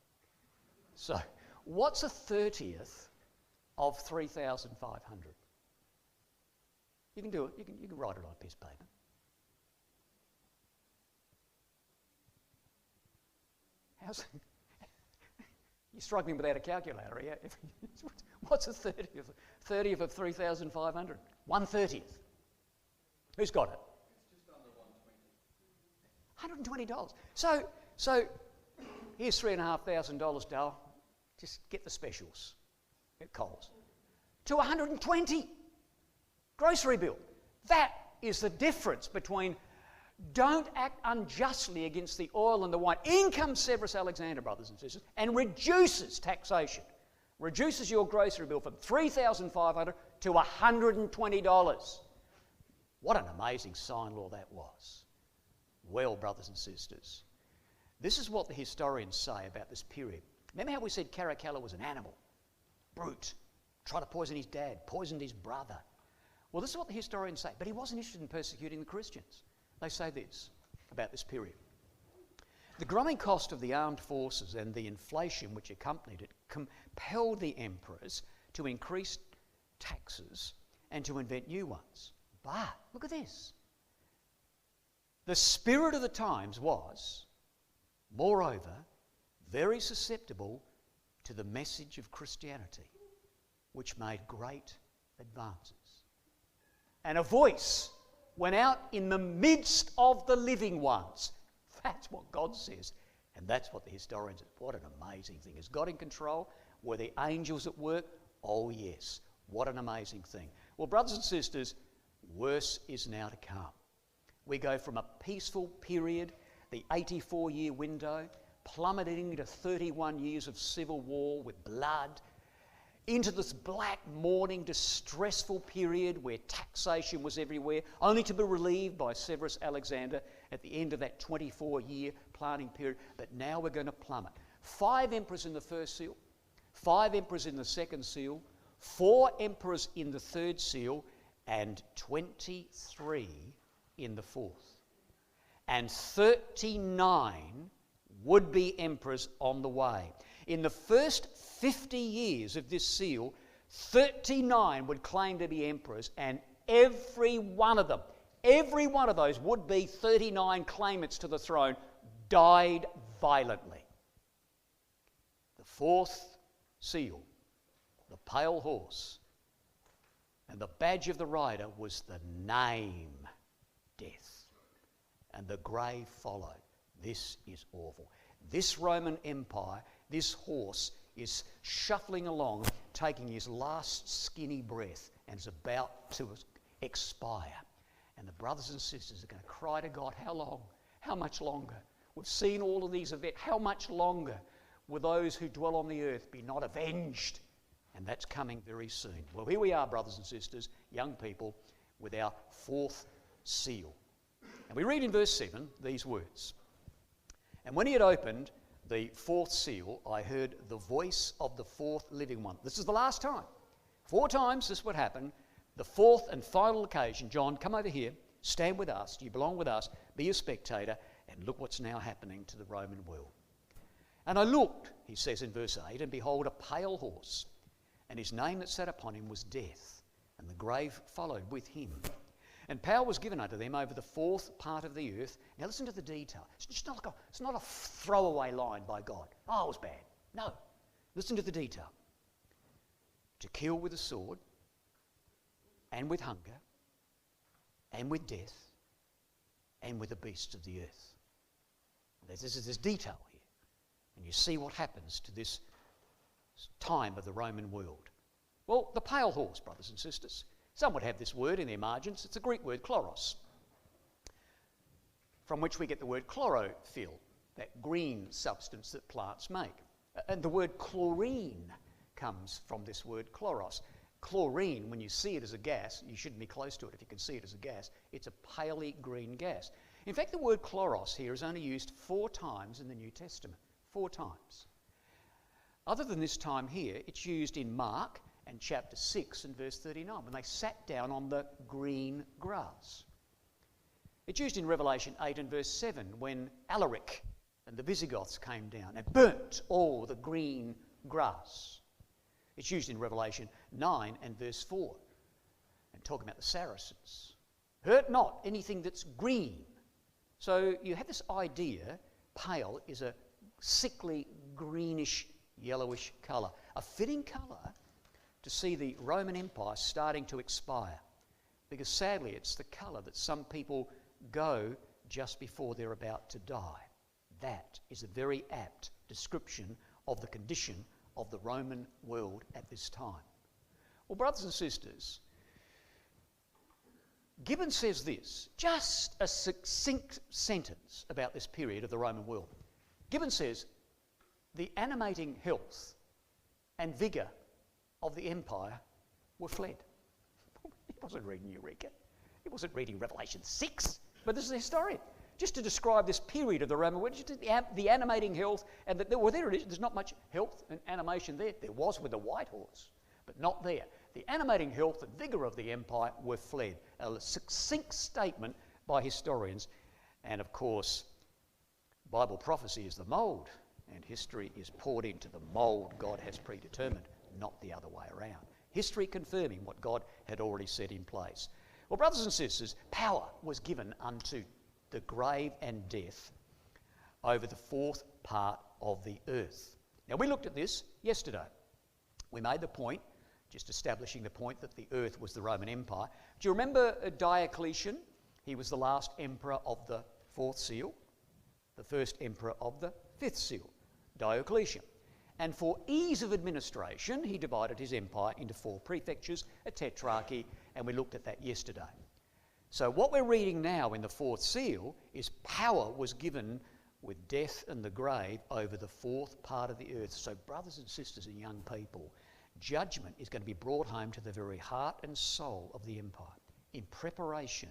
So, what's a 30th of 3,500? You can do it. You can write it on a piece of paper. How's you're struggling without a calculator, yeah? What's a 30th of 3,500? 1/30th. Who's got it? It's just under $120. $120. So here's $3,500, Dale. Just get the specials at Coles. to 120. Grocery bill. That is the difference between don't act unjustly against the oil and the wine. In comes Severus Alexander, brothers and sisters, and reduces taxation. Reduces your grocery bill from $3,500 to $120. What an amazing sign law that was. Well, brothers and sisters, this is what the historians say about this period. Remember how we said Caracalla was an animal? Brute. Tried to poison his dad, poisoned his brother. Well, this is what the historians say, but he wasn't interested in persecuting the Christians. They say this about this period. The growing cost of the armed forces and the inflation which accompanied it compelled the emperors to increase taxes and to invent new ones. But, look at this. The spirit of the times was, moreover, very susceptible to the message of Christianity, which made great advances. And a voice went out in the midst of the living ones. That's what God says. And that's what the historians say. What an amazing thing. Is God in control? Were the angels at work? Oh, yes. What an amazing thing. Well, brothers and sisters, worse is now to come. We go from a peaceful period, the 84-year window, plummeting to 31 years of civil war with blood, into this black mourning, distressful period where taxation was everywhere, only to be relieved by Severus Alexander at the end of that 24-year planning period. But now we're going to plummet. 5 emperors in the first seal, 5 emperors in the second seal, 4 emperors in the third seal, and 23 in the fourth. And 39 would-be emperors on the way. In the first 50 years of this seal, 39 would claim to be emperors, and every one of those would-be 39 claimants to the throne died violently. The fourth seal, the pale horse, and the badge of the rider was the name death, and the grave followed. This is awful. This Roman Empire, this horse, is shuffling along, taking his last skinny breath, and is about to expire. And the brothers and sisters are going to cry to God, how long? How much longer? We've seen all of these events. How much longer will those who dwell on the earth be not avenged? And that's coming very soon. Well, here we are, brothers and sisters, young people, with our fourth seal. And we read in verse 7 these words. And when he had opened the fourth seal, I heard the voice of the fourth living one. This is the last time. 4 times this would happen. The fourth and final occasion, John, come over here, stand with us, you belong with us, be a spectator, and look what's now happening to the Roman world. And I looked, he says in verse 8, and behold, a pale horse, and his name that sat upon him was Death, and the grave followed with him. And power was given unto them over the fourth part of the earth. Now listen to the detail. It's not a throwaway line by God. Oh, it was bad. No. Listen to the detail. To kill with a sword, and with hunger, and with death, and with the beasts of the earth. There's detail here. And you see what happens to this time of the Roman world. Well, the pale horse, brothers and sisters. Some would have this word in their margins. It's a Greek word, chloros, from which we get the word chlorophyll, that green substance that plants make. And the word chlorine comes from this word chloros. Chlorine, when you see it as a gas, you shouldn't be close to it if you can see it as a gas. It's a paley green gas. In fact, the word chloros here is only used 4 times in the New Testament. 4 times. Other than this time here, it's used in Mark and chapter 6 and verse 39, when they sat down on the green grass. It's used in Revelation 8 and verse 7, when Alaric and the Visigoths came down and burnt all the green grass. It's used in Revelation 9 and verse 4, and talking about the Saracens. Hurt not anything that's green. So you have this idea, pale is a sickly, greenish, yellowish colour. A fitting colour to see the Roman Empire starting to expire. Because sadly, it's the colour that some people go just before they're about to die. That is a very apt description of the condition of the Roman world at this time. Well, brothers and sisters, Gibbon says this, just a succinct sentence about this period of the Roman world. Gibbon says, the animating health and vigour of the empire were fled. He wasn't reading Eureka. He wasn't reading Revelation 6, but this is a historian. Just to describe this period of the Roman world, just the animating health, and there it is, there's not much health and animation there. There was with the white horse, but not there. The animating health and vigour of the empire were fled. A succinct statement by historians. And of course, Bible prophecy is the mould, and history is poured into the mould God has predetermined, not the other way around. History confirming what God had already set in place. Well, brothers and sisters, power was given unto the grave and death over the fourth part of the earth. Now, we looked at this yesterday. We made the point, just establishing the point, that the earth was the Roman Empire. Do you remember Diocletian? He was the last emperor of the fourth seal, the first emperor of the fifth seal, Diocletian. And for ease of administration, he divided his empire into 4 prefectures, a tetrarchy, and we looked at that yesterday. So what we're reading now in the fourth seal is power was given with death and the grave over the fourth part of the earth. So brothers and sisters and young people, judgment is going to be brought home to the very heart and soul of the empire in preparation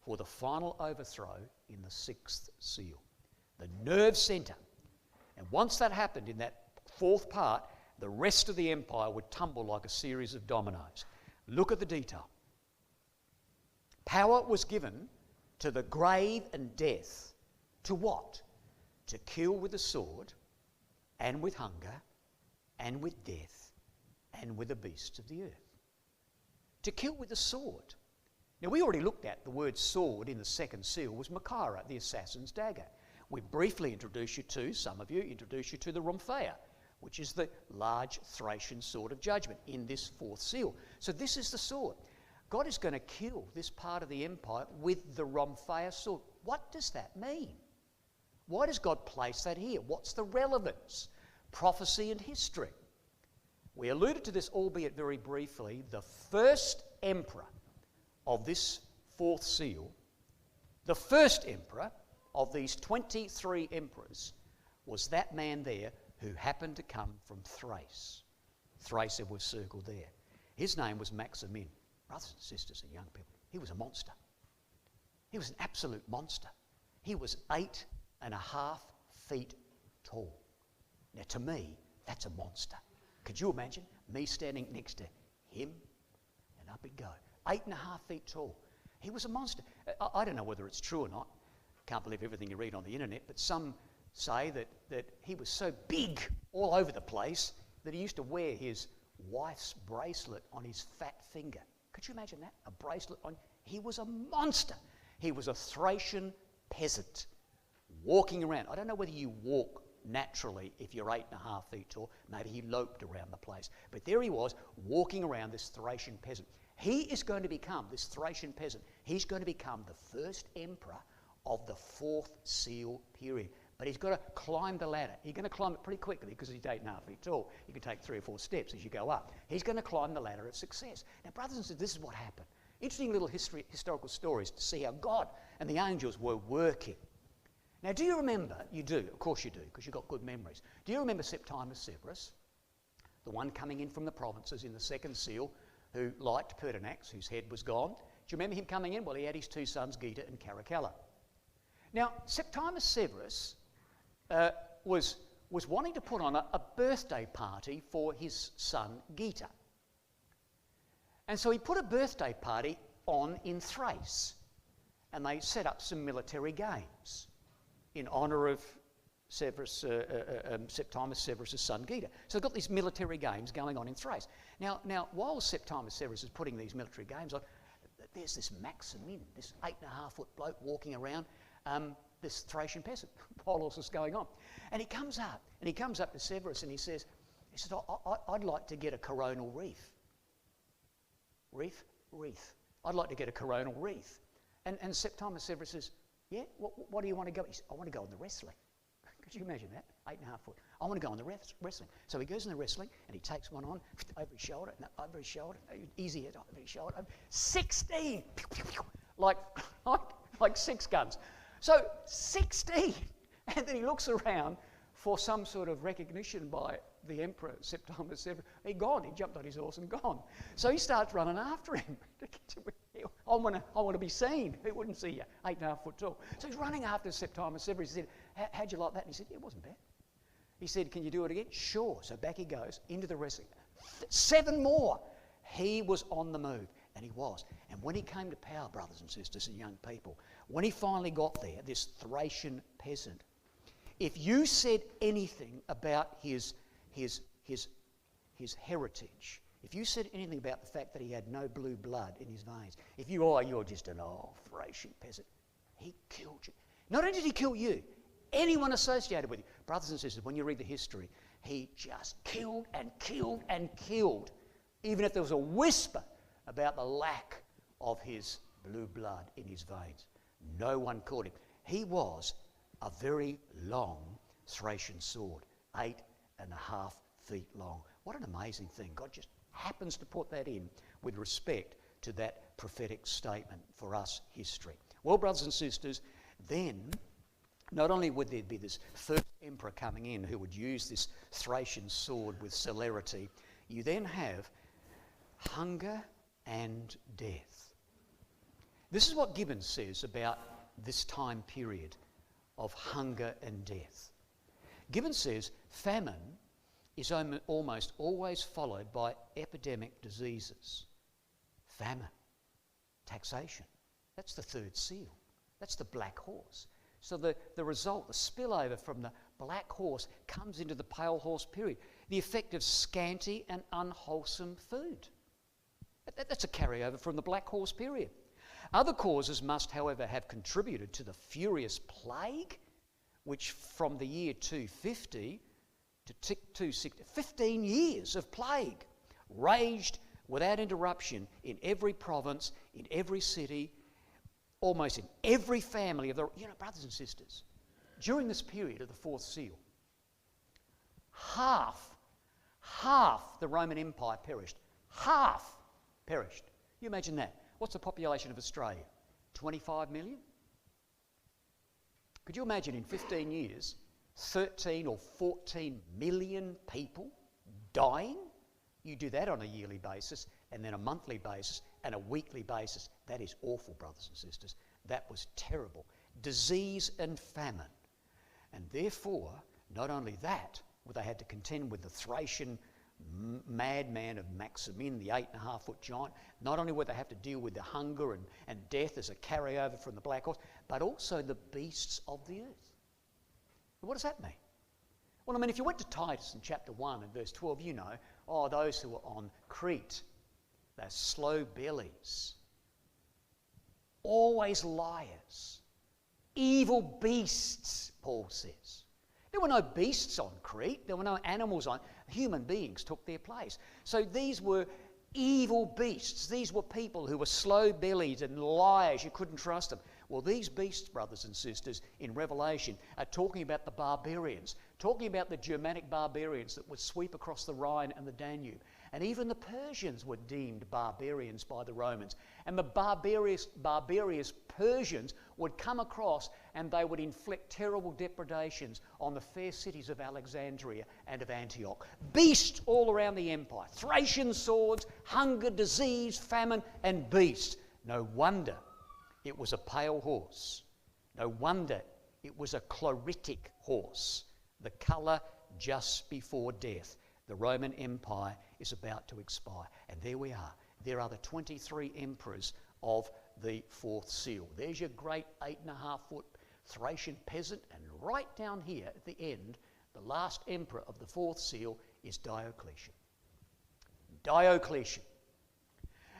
for the final overthrow in the sixth seal, the nerve centre. And once that happened in that fourth part, the rest of the empire would tumble like a series of dominoes. Look at the detail. Power was given to the grave and death. To what? To kill with the sword, and with hunger, and with death, and with the beasts of the earth. To kill with the sword. Now, we already looked at the word sword in the second seal was Machaira, the assassin's dagger. We briefly introduced you to, some of you introduced you to the Rhomphaia, which is the large Thracian sword of judgment in this fourth seal. So this is the sword. God is going to kill this part of the empire with the Rhomphaia sword. What does that mean? Why does God place that here? What's the relevance? Prophecy and history. We alluded to this, albeit very briefly. The first emperor of this fourth seal, the first emperor of these 23 emperors, was that man there who happened to come from Thrace. Thrace was circled there. His name was Maximin. Brothers and sisters and young people, he was a monster. He was an absolute monster. He was 8.5 feet tall. Now, to me, that's a monster. Could you imagine me standing next to him? And up he'd go. 8.5 feet tall. He was a monster. I don't know whether it's true or not. Can't believe everything you read on the internet, but some say that he was so big all over the place that he used to wear his wife's bracelet on his fat finger. Could you imagine that? A bracelet on... He was a monster. He was a Thracian peasant walking around. I don't know whether you walk naturally if you're 8.5 feet tall. Maybe he loped around the place. But there he was walking around, this Thracian peasant. He is going to become, this Thracian peasant, he's going to become the first emperor of the fourth seal period. But he's got to climb the ladder. He's going to climb it pretty quickly because he's 8.5 feet tall. You can take 3 or 4 steps as you go up. He's going to climb the ladder of success. Now, brothers and sisters, this is what happened. Interesting little historical stories to see how God and the angels were working. Now, do you remember? You do. Of course you do, because you've got good memories. Do you remember Septimus Severus, the one coming in from the provinces in the second seal, who liked Pertinax, whose head was gone? Do you remember him coming in? Well, he had his 2 sons, Geta and Caracalla. Now, Septimus Severus was wanting to put on a birthday party for his son Geta. And so he put a birthday party on in Thrace, and they set up some military games in honour of Septimus Severus' son Geta. So they've got these military games going on in Thrace. Now, while Septimus Severus is putting these military games on, there's this Maximin, this 8.5 foot bloke walking around, this Thracian peasant, while all this is going on. And he comes up to Severus and he says, I'd like to get a coronal wreath. Wreath. I'd like to get a coronal wreath. And Septimus Severus says, yeah, what do you want to go? He says, I want to go in the wrestling. Could you imagine that? 8.5 foot. I want to go on the wrestling. So he goes in the wrestling and he takes one on over his shoulder, over his shoulder, easy head over his shoulder. 16! Like 6 guns. So 16! And then he looks around for some sort of recognition by the emperor, Septimus Severus. He gone. He jumped on his horse and gone. So he starts running after him. I want to be seen. Who wouldn't see you? 8.5 foot tall. So he's running after Septimus Severus. He said, how'd you like that? And he said, it wasn't bad. He said, can you do it again? Sure. So back he goes into the wrestling. 7 more. He was on the move. And he was. And when he came to power, brothers and sisters and young people, when he finally got there, this Thracian peasant, if you said anything about his heritage, if you said anything about the fact that he had no blue blood in his veins, you're just an old Thracian peasant, he killed you. Not only did he kill you, anyone associated with you. Brothers and sisters, when you read the history, he just killed and killed and killed, even if there was a whisper about the lack of his blue blood in his veins. No one caught him. He was a very long Thracian sword, 8.5 feet long. What an amazing thing. God just happens to put that in with respect to that prophetic statement for us history. Well, brothers and sisters, then not only would there be this first emperor coming in who would use this Thracian sword with celerity, you then have hunger and death. This is what Gibbon says about this time period of hunger and death. Gibbon says famine is almost always followed by epidemic diseases. Famine, taxation, that's the third seal. That's the black horse. So the result, the spillover from the black horse comes into the pale horse period. The effect of scanty and unwholesome food. That's a carryover from the black horse period. Other causes must, however, have contributed to the furious plague, which from the year 250 to 260, 15 years of plague, raged without interruption in every province, in every city, almost in every family of the... brothers and sisters, during this period of the fourth seal, half the Roman Empire perished. Half perished. You imagine that. What's the population of Australia? 25 million? Could you imagine in 15 years, 13 or 14 million people dying? You do that on a yearly basis, and then a monthly basis, and a weekly basis. That is awful, brothers and sisters. That was terrible. Disease and famine. And therefore, not only that, they had to contend with the Thracian madman of Maximin, the 8.5 foot giant. Not only would they have to deal with the hunger and death as a carryover from the black horse, but also the beasts of the earth. What does that mean? Well, I mean, if you went to Titus in chapter 1 and verse 12, you know, those who were on Crete, they're slow bellies, always liars, evil beasts, Paul says. There were no beasts on Crete. There were no animals on. Human beings took their place. So these were evil beasts. These were people who were slow-bellied and liars. You couldn't trust them. Well, these beasts, brothers and sisters, in Revelation are talking about the barbarians, talking about the Germanic barbarians that would sweep across the Rhine and the Danube. And even the Persians were deemed barbarians by the Romans. And the barbarous Persians would come across and they would inflict terrible depredations on the fair cities of Alexandria and of Antioch. Beasts all around the empire. Thracian swords, hunger, disease, famine, and beasts. No wonder it was a pale horse. No wonder it was a chloritic horse. The colour just before death. The Roman Empire is about to expire. And there we are. There are the 23 emperors of the fourth seal. There's your great 8.5 foot Thracian peasant. And right down here at the end, the last emperor of the fourth seal is Diocletian. Diocletian.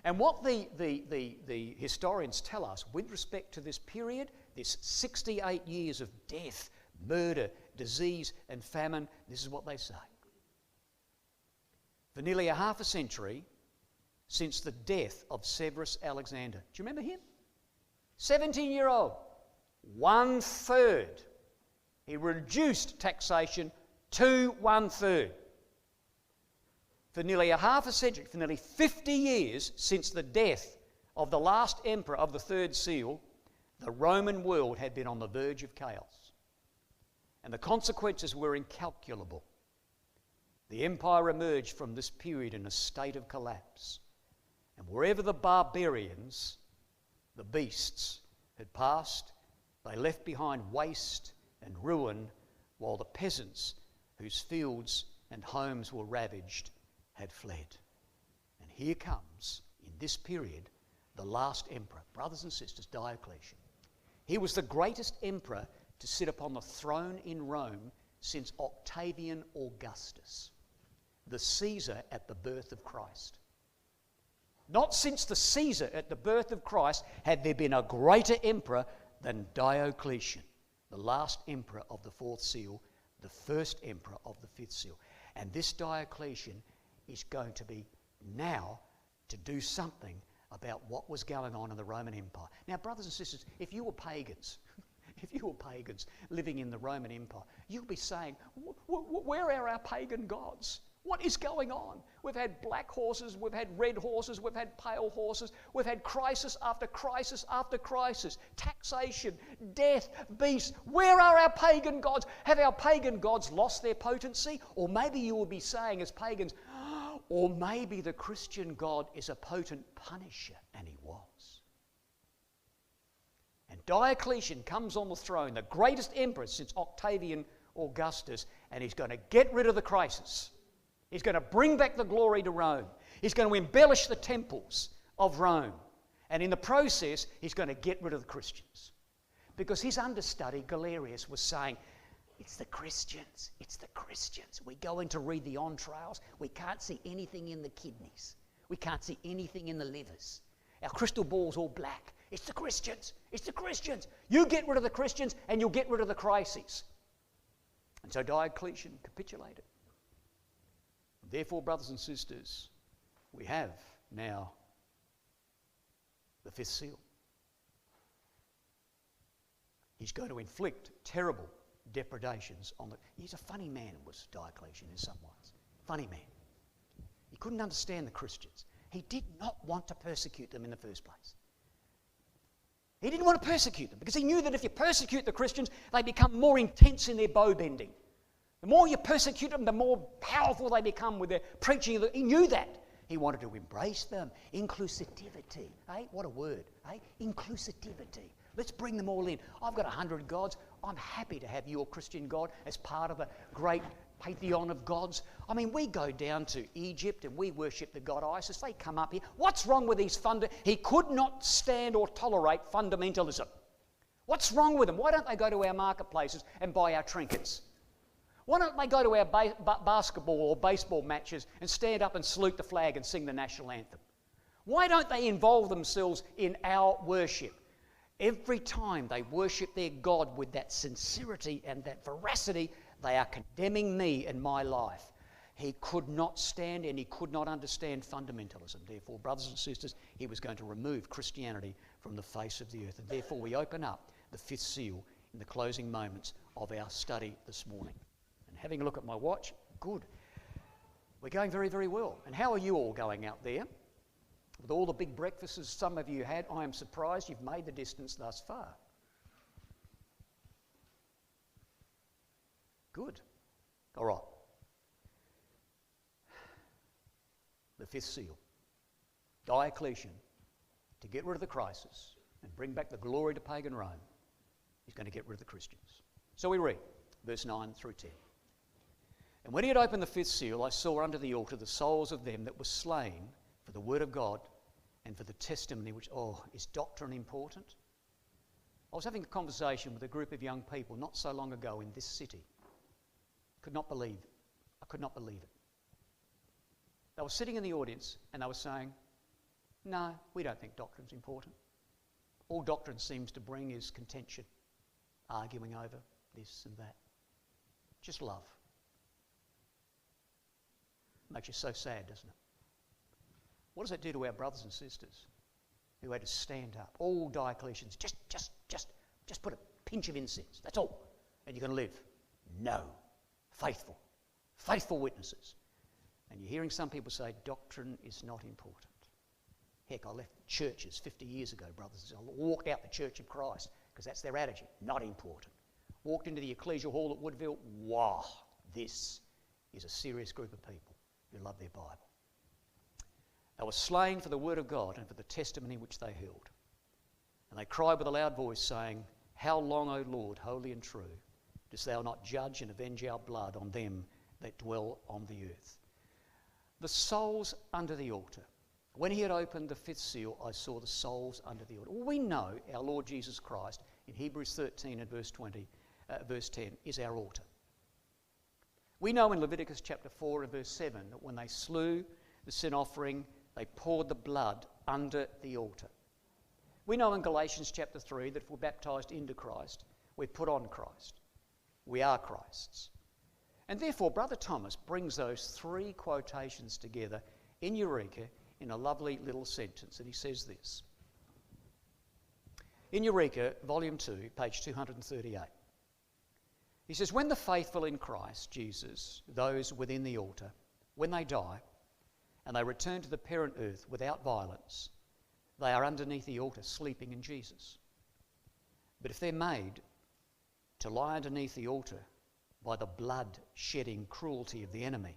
And what the historians tell us with respect to this period, this 68 years of death, murder, disease and famine, this is what they say. For nearly a half a century since the death of Severus Alexander. Do you remember him? 17-year-old. 1/3 He reduced taxation to 1/3. For nearly a half a century, for nearly 50 years since the death of the last emperor of the third seal, the Roman world had been on the verge of chaos. And the consequences were incalculable. The empire emerged from this period in a state of collapse. And wherever the barbarians, the beasts, had passed, they left behind waste and ruin, while the peasants, whose fields and homes were ravaged, had fled. And here comes, in this period, the last emperor, brothers and sisters, Diocletian. He was the greatest emperor to sit upon the throne in Rome since Octavian Augustus, the Caesar at the birth of Christ. Not since the Caesar at the birth of Christ had there been a greater emperor than Diocletian, the last emperor of the fourth seal, the first emperor of the fifth seal. And this Diocletian is going to be now to do something about what was going on in the Roman Empire. Now, brothers and sisters, if you were pagans living in the Roman Empire, you'll be saying, where are our pagan gods? What is going on? We've had black horses, we've had red horses, we've had pale horses, we've had crisis after crisis after crisis, taxation, death, beasts. Where are our pagan gods? Have our pagan gods lost their potency? Or maybe you will be saying as pagans, or maybe the Christian God is a potent punisher, and he was. And Diocletian comes on the throne, the greatest emperor since Octavian Augustus, and he's going to get rid of the crisis. He's going to bring back the glory to Rome. He's going to embellish the temples of Rome. And in the process, he's going to get rid of the Christians. Because his understudy, Galerius, was saying, it's the Christians, it's the Christians. We go in to read the entrails, we can't see anything in the kidneys. We can't see anything in the livers. Our crystal ball's all black. It's the Christians, it's the Christians. You get rid of the Christians and you'll get rid of the crises. And so Diocletian capitulated. Therefore, brothers and sisters, we have now the fifth seal. He's going to inflict terrible depredations on the... He's a funny man, was Diocletian in some ways. Funny man. He couldn't understand the Christians. He did not want to persecute them in the first place. He didn't want to persecute them because he knew that if you persecute the Christians, they become more intense in their bow bending. The more you persecute them, the more powerful they become with their preaching. He knew that. He wanted to embrace them. Inclusivity. What a word. Inclusivity. Let's bring them all in. I've got 100 gods. I'm happy to have your Christian God as part of a great pantheon of gods. I mean, we go down to Egypt and we worship the god Isis. They come up here. What's wrong with these He could not stand or tolerate fundamentalism. What's wrong with them? Why don't they go to our marketplaces and buy our trinkets? Why don't they go to our basketball or baseball matches and stand up and salute the flag and sing the national anthem? Why don't they involve themselves in our worship? Every time they worship their God with that sincerity and that veracity, they are condemning me and my life. He could not stand and he could not understand fundamentalism. Therefore, brothers and sisters, he was going to remove Christianity from the face of the earth. And therefore, we open up the fifth seal in the closing moments of our study this morning. And having a look at my watch, good. We're going very, very well. And how are you all going out there? With all the big breakfasts some of you had, I am surprised you've made the distance thus far. Good. All right. The fifth seal. Diocletian, to get rid of the crisis and bring back the glory to pagan Rome, he's going to get rid of the Christians. So we read, verse 9 through 10. And when he had opened the fifth seal, I saw under the altar the souls of them that were slain for the word of God and for the testimony, which, is doctrine important? I was having a conversation with a group of young people not so long ago in this city. I could not believe it. They were sitting in the audience and they were saying, no, we don't think doctrine's important. All doctrine seems to bring is contention, arguing over this and that. Just love. Makes you so sad, doesn't it? What does that do to our brothers and sisters who had to stand up? All Diocletians, just put a pinch of incense, that's all. and you're going to live. No. Faithful. Faithful witnesses. And you're hearing some people say doctrine is not important. Heck, I left churches 50 years ago, brothers. I walked out the Church of Christ because that's their attitude. Not important. Walked into the ecclesial hall at Woodville. Wow, this is a serious group of people who love their Bible. They were slain for the word of God and for the testimony which they held. And they cried with a loud voice, saying, How long, O Lord, holy and true, dost thou not judge and avenge our blood on them that dwell on the earth? The souls under the altar. When he had opened the fifth seal, I saw the souls under the altar. Well, we know our Lord Jesus Christ in Hebrews 13 and verse 10 is our altar. We know in Leviticus chapter 4 and verse 7 that when they slew the sin offering, they poured the blood under the altar. We know in Galatians chapter 3 that if we're baptised into Christ, we're put on Christ. We are Christ's. And therefore, Brother Thomas brings those three quotations together in Eureka in a lovely little sentence. And he says this. In Eureka, volume 2, page 238. He says, when the faithful in Christ Jesus, those within the altar, when they die and they return to the parent earth without violence, they are underneath the altar sleeping in Jesus. But if they're made to lie underneath the altar by the blood-shedding cruelty of the enemy,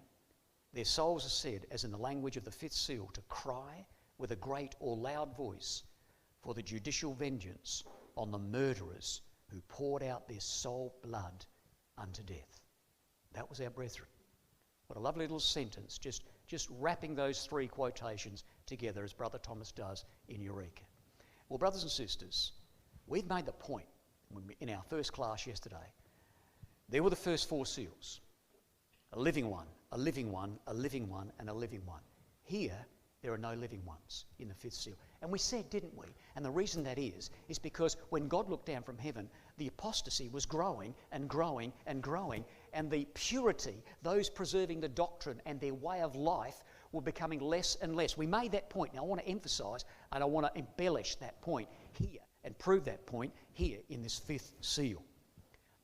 their souls are said, as in the language of the fifth seal, to cry with a great or loud voice for the judicial vengeance on the murderers who poured out their soul blood unto death. That was our brethren. What a lovely little sentence, just wrapping those three quotations together as Brother Thomas does in Eureka. Well, brothers and sisters, we've made the point in our first class yesterday. There were the first four seals. A living one, a living one, a living one, and a living one. Here, there are no living ones in the fifth seal. And we said, didn't we? And the reason that is because when God looked down from heaven, the apostasy was growing and growing and growing, and the purity, those preserving the doctrine and their way of life, were becoming less and less. We made that point. Now I want to emphasise and I want to embellish that point here and prove that point here in this fifth seal.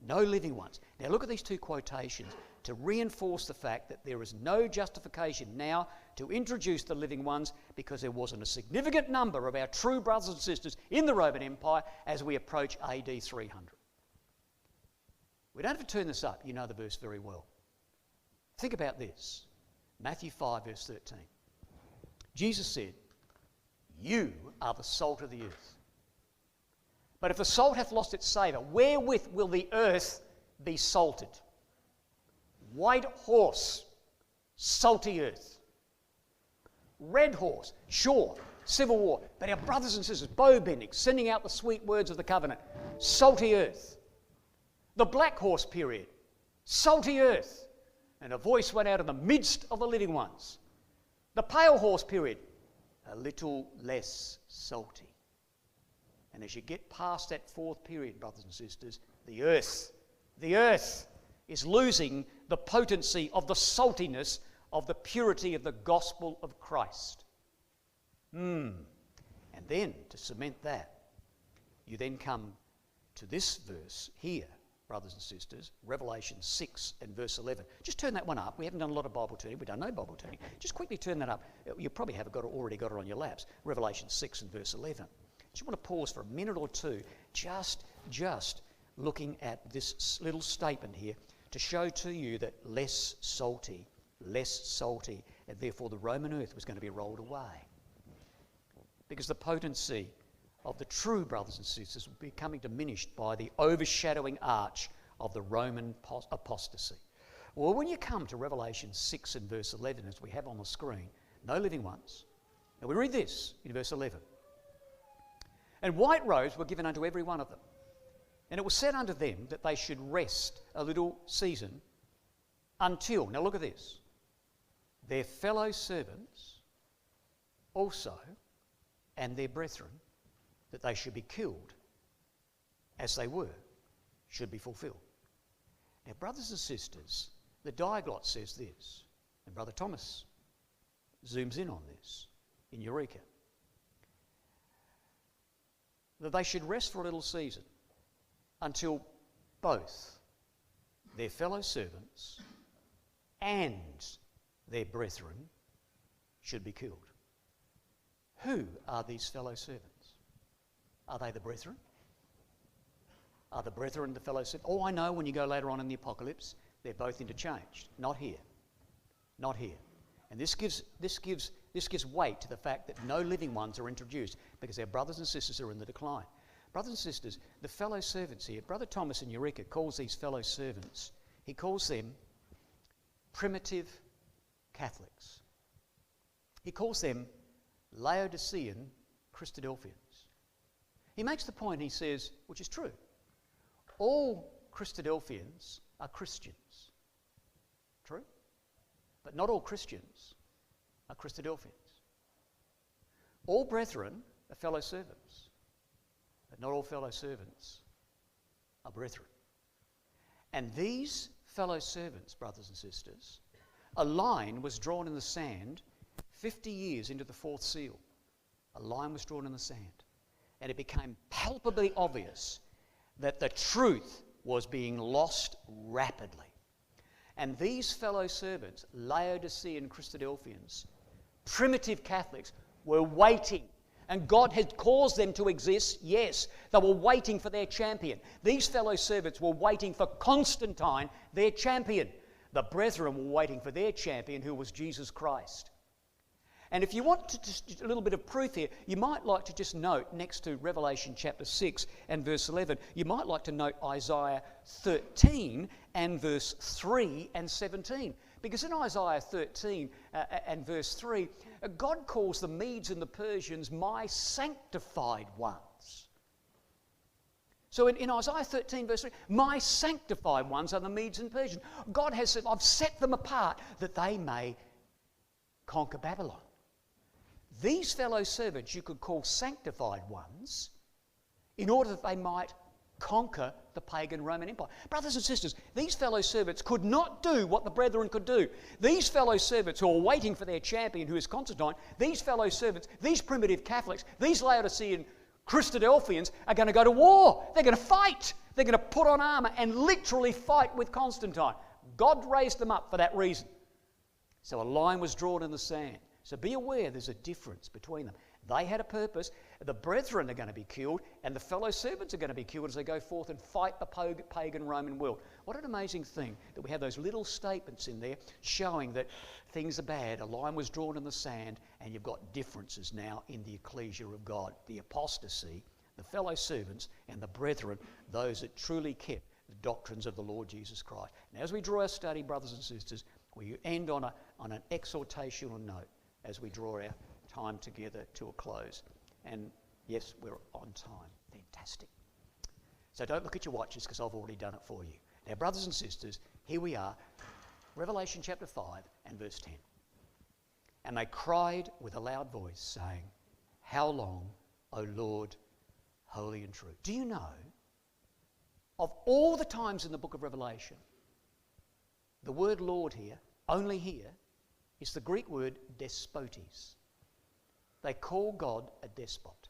No living ones. Now look at these two quotations to reinforce the fact that there is no justification now to introduce the living ones, because there wasn't a significant number of our true brothers and sisters in the Roman Empire as we approach AD 300. We don't have to turn this up. You know the verse very well. Think about this. Matthew 5 verse 13. Jesus said, "You are the salt of the earth. But if the salt hath lost its savour, wherewith will the earth be salted?" White horse, salty earth. Red horse, sure, civil war. But our brothers and sisters, bow bending, sending out the sweet words of the covenant. Salty earth. The black horse period, salty earth. And a voice went out in the midst of the living ones. The pale horse period, a little less salty. And as you get past that fourth period, brothers and sisters, the earth is losing the potency of the saltiness of the purity of the gospel of Christ. And then, to cement that, you then come to this verse here, brothers and sisters, Revelation 6 and verse 11. Just turn that one up. We haven't done a lot of Bible turning. We've done no Bible turning. Just quickly turn that up. You probably have already got it on your laps. Revelation 6 and verse 11. Just want to pause for a minute or two, just looking at this little statement here to show to you that less salty, and therefore the Roman earth was going to be rolled away. Because the potency of the true brothers and sisters was becoming diminished by the overshadowing arch of the Roman apostasy. Well, when you come to Revelation 6 and verse 11, as we have on the screen, no living ones. Now we read this in verse 11. "And white robes were given unto every one of them. And it was said unto them that they should rest a little season until," now look at this, "their fellow servants also and their brethren, that they should be killed as they were, should be fulfilled." Now, brothers and sisters, the Diaglott says this, and Brother Thomas zooms in on this in Eureka, that they should rest for a little season until both their fellow servants, and their brethren should be killed. Who are these fellow servants? Are they the brethren? Are the brethren the fellow servants? Oh, I know, when you go later on in the Apocalypse, they're both interchanged. Not here. Not here. And this gives weight to the fact that no living ones are introduced, because their brothers and sisters are in the decline. Brothers and sisters, the fellow servants here, Brother Thomas in Eureka calls these fellow servants, he calls them primitive Catholics. He calls them Laodicean Christadelphians. He makes the point, he says, which is true, all Christadelphians are Christians. True? But not all Christians are Christadelphians. All brethren are fellow servants, but not all fellow servants are brethren. And these fellow servants, brothers and sisters, a line was drawn in the sand 50 years into the fourth seal. A line was drawn in the sand. And it became palpably obvious that the truth was being lost rapidly. And these fellow servants, Laodicean Christadelphians, primitive Catholics, were waiting. And God had caused them to exist, yes. They were waiting for their champion. These fellow servants were waiting for Constantine, their champion. The brethren were waiting for their champion, who was Jesus Christ. And if you want to just a little bit of proof here, you might like to just note next to Revelation chapter 6 and verse 11, you might like to note Isaiah 13 and verse 3 and 17. Because in Isaiah 13 and verse 3, God calls the Medes and the Persians my sanctified ones. So in Isaiah 13 verse 3, my sanctified ones are the Medes and Persians. God has said, I've set them apart that they may conquer Babylon. These fellow servants you could call sanctified ones in order that they might conquer the pagan Roman Empire. Brothers and sisters, these fellow servants could not do what the brethren could do. These fellow servants who are waiting for their champion, who is Constantine, these fellow servants, these primitive Catholics, these Laodicean Christadelphians are going to go to war. They're going to fight. They're going to put on armour and literally fight with Constantine. God raised them up for that reason. So a line was drawn in the sand. So be aware there's a difference between them. They had a purpose. The brethren are going to be killed, and the fellow servants are going to be killed as they go forth and fight the pagan Roman world. What an amazing thing that we have those little statements in there showing that things are bad. A line was drawn in the sand, and you've got differences now in the ecclesia of God. The apostasy, the fellow servants, and the brethren, those that truly kept the doctrines of the Lord Jesus Christ. And as we draw our study, brothers and sisters, we end on an exhortational note as we draw our time together to a close. And yes, we're on time. Fantastic. So don't look at your watches, because I've already done it for you. Now, brothers and sisters, here we are, Revelation chapter 5 and verse 10. And they cried with a loud voice, saying, How long, O Lord, holy and true? Do you know, of all the times in the book of Revelation, the word Lord here, only here, is the Greek word despotes. They call God a despot.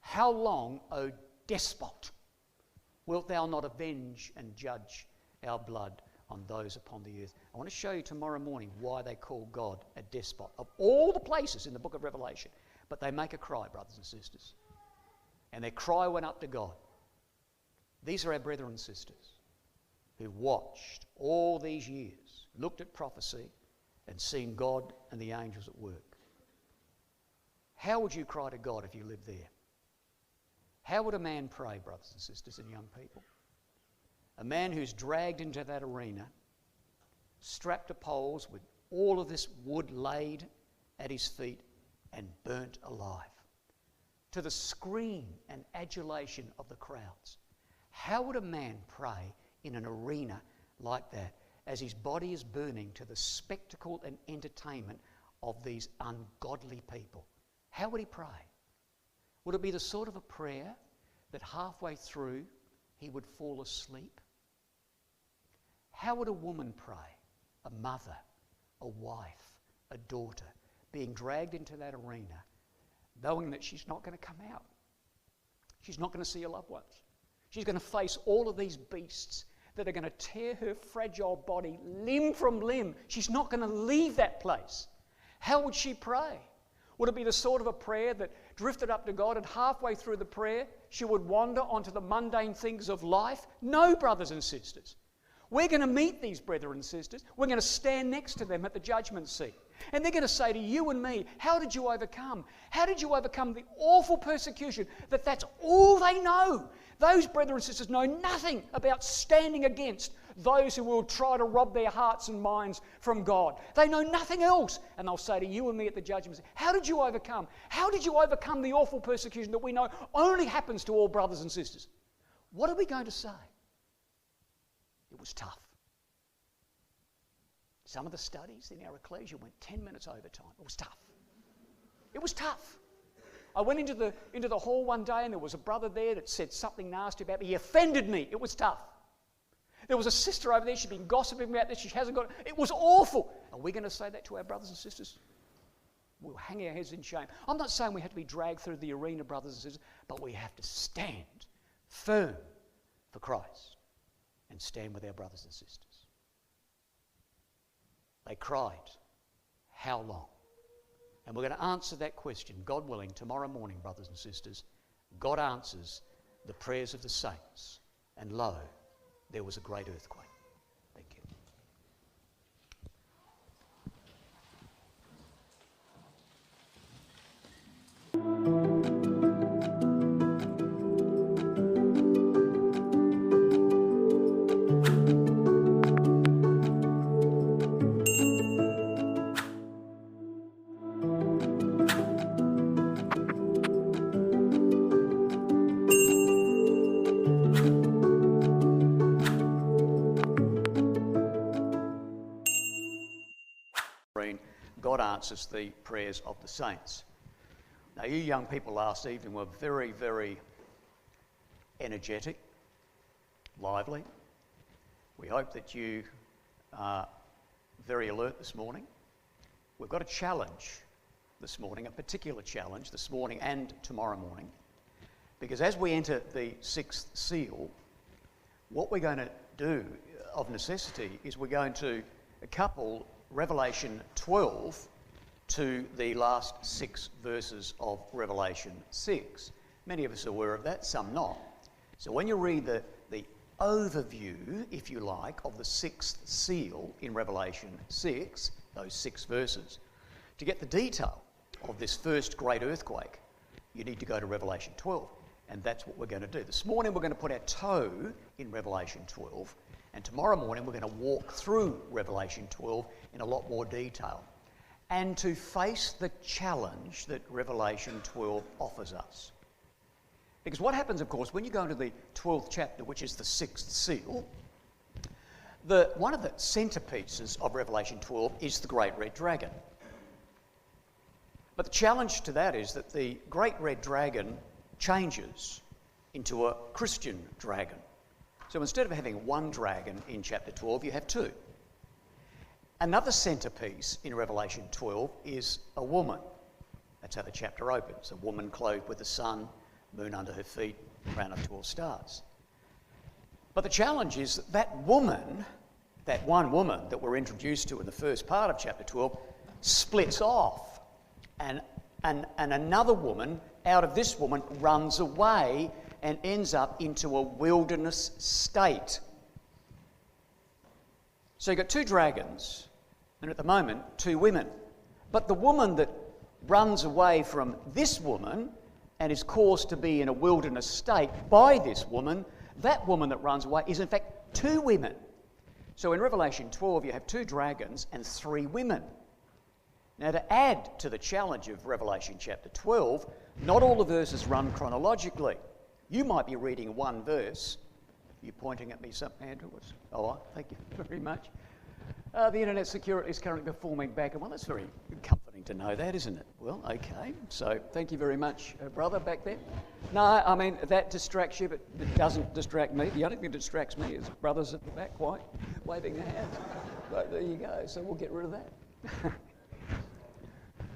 How long, O despot, wilt thou not avenge and judge our blood on those upon the earth? I want to show you tomorrow morning why they call God a despot. Of all the places in the book of Revelation, but they make a cry, brothers and sisters. And their cry went up to God. These are our brethren and sisters who watched all these years, looked at prophecy, and seen God and the angels at work. How would you cry to God if you lived there? How would a man pray, brothers and sisters and young people? A man who's dragged into that arena, strapped to poles with all of this wood laid at his feet and burnt alive, to the scream and adulation of the crowds. How would a man pray in an arena like that, as his body is burning to the spectacle and entertainment of these ungodly people? How would he pray? Would it be the sort of a prayer that halfway through he would fall asleep? How would a woman pray? A mother, a wife, a daughter, being dragged into that arena, knowing that she's not going to come out. She's not going to see her loved ones. She's going to face all of these beasts that are going to tear her fragile body limb from limb. She's not going to leave that place. How would she pray? Would it be the sort of a prayer that drifted up to God and halfway through the prayer she would wander onto the mundane things of life? No, brothers and sisters. We're going to meet these brethren and sisters. We're going to stand next to them at the judgment seat. And they're going to say to you and me, how did you overcome? How did you overcome the awful persecution that's all they know? Those brethren and sisters know nothing about standing against those who will try to rob their hearts and minds from God. They know nothing else. And they'll say to you and me at the judgment seat, how did you overcome? How did you overcome the awful persecution that we know only happens to all brothers and sisters? What are we going to say? It was tough. Some of the studies in our ecclesia went 10 minutes overtime. It was tough. It was tough. I went into the hall one day and there was a brother there that said something nasty about me. He offended me. It was tough. There was a sister over there. She'd been gossiping about this. She hasn't got it. It was awful. Are we going to say that to our brothers and sisters? We'll hang our heads in shame. I'm not saying we have to be dragged through the arena, brothers and sisters, but we have to stand firm for Christ and stand with our brothers and sisters. They cried, how long? And we're going to answer that question, God willing, tomorrow morning, brothers and sisters. God answers the prayers of the saints. And lo, there was a great earthquake. Thank you. God answers the prayers of the saints. Now, you young people last evening were very, very energetic, lively. We hope that you are very alert this morning. We've got a challenge this morning, a particular challenge this morning and tomorrow morning, because as we enter the sixth seal, what we're going to do of necessity is we're going to couple Revelation 12 to the last 6 verses of Revelation 6. Many of us are aware of that, some not. So when you read the overview, if you like, of the sixth seal in Revelation 6, those 6 verses, to get the detail of this first great earthquake, you need to go to Revelation 12. And that's what we're going to do. This morning we're going to put our toe in Revelation 12. And tomorrow morning we're going to walk through Revelation 12 in a lot more detail and to face the challenge that Revelation 12 offers us. Because what happens, of course, when you go into the 12th chapter, which is the 6th seal, one of the centerpieces of Revelation 12 is the great red dragon. But the challenge to that is that the great red dragon changes into a Christian dragon. So instead of having one dragon in chapter 12, you have 2. Another centerpiece in Revelation 12 is a woman. That's how the chapter opens. A woman clothed with the sun, moon under her feet, crown of 12 stars. But the challenge is that woman, that one woman that we're introduced to in the first part of chapter 12, splits off. And another woman out of this woman runs away and ends up into a wilderness state. So you've got 2 dragons, and at the moment, 2 women. But the woman that runs away from this woman and is caused to be in a wilderness state by this woman, that woman that runs away is in fact 2 women. So in Revelation 12, you have 2 dragons and 3 women. Now, to add to the challenge of Revelation chapter 12, not all the verses run chronologically. You might be reading one verse. You're pointing at me, Andrew? Oh, thank you very much. The internet security is currently performing back. Well, that's very comforting to know that, isn't it? Well, okay. So thank you very much, brother, back there. No, I mean, that distracts you, but it doesn't distract me. The only thing that distracts me is brothers at the back, quite waving their hands. But there you go. So we'll get rid of that.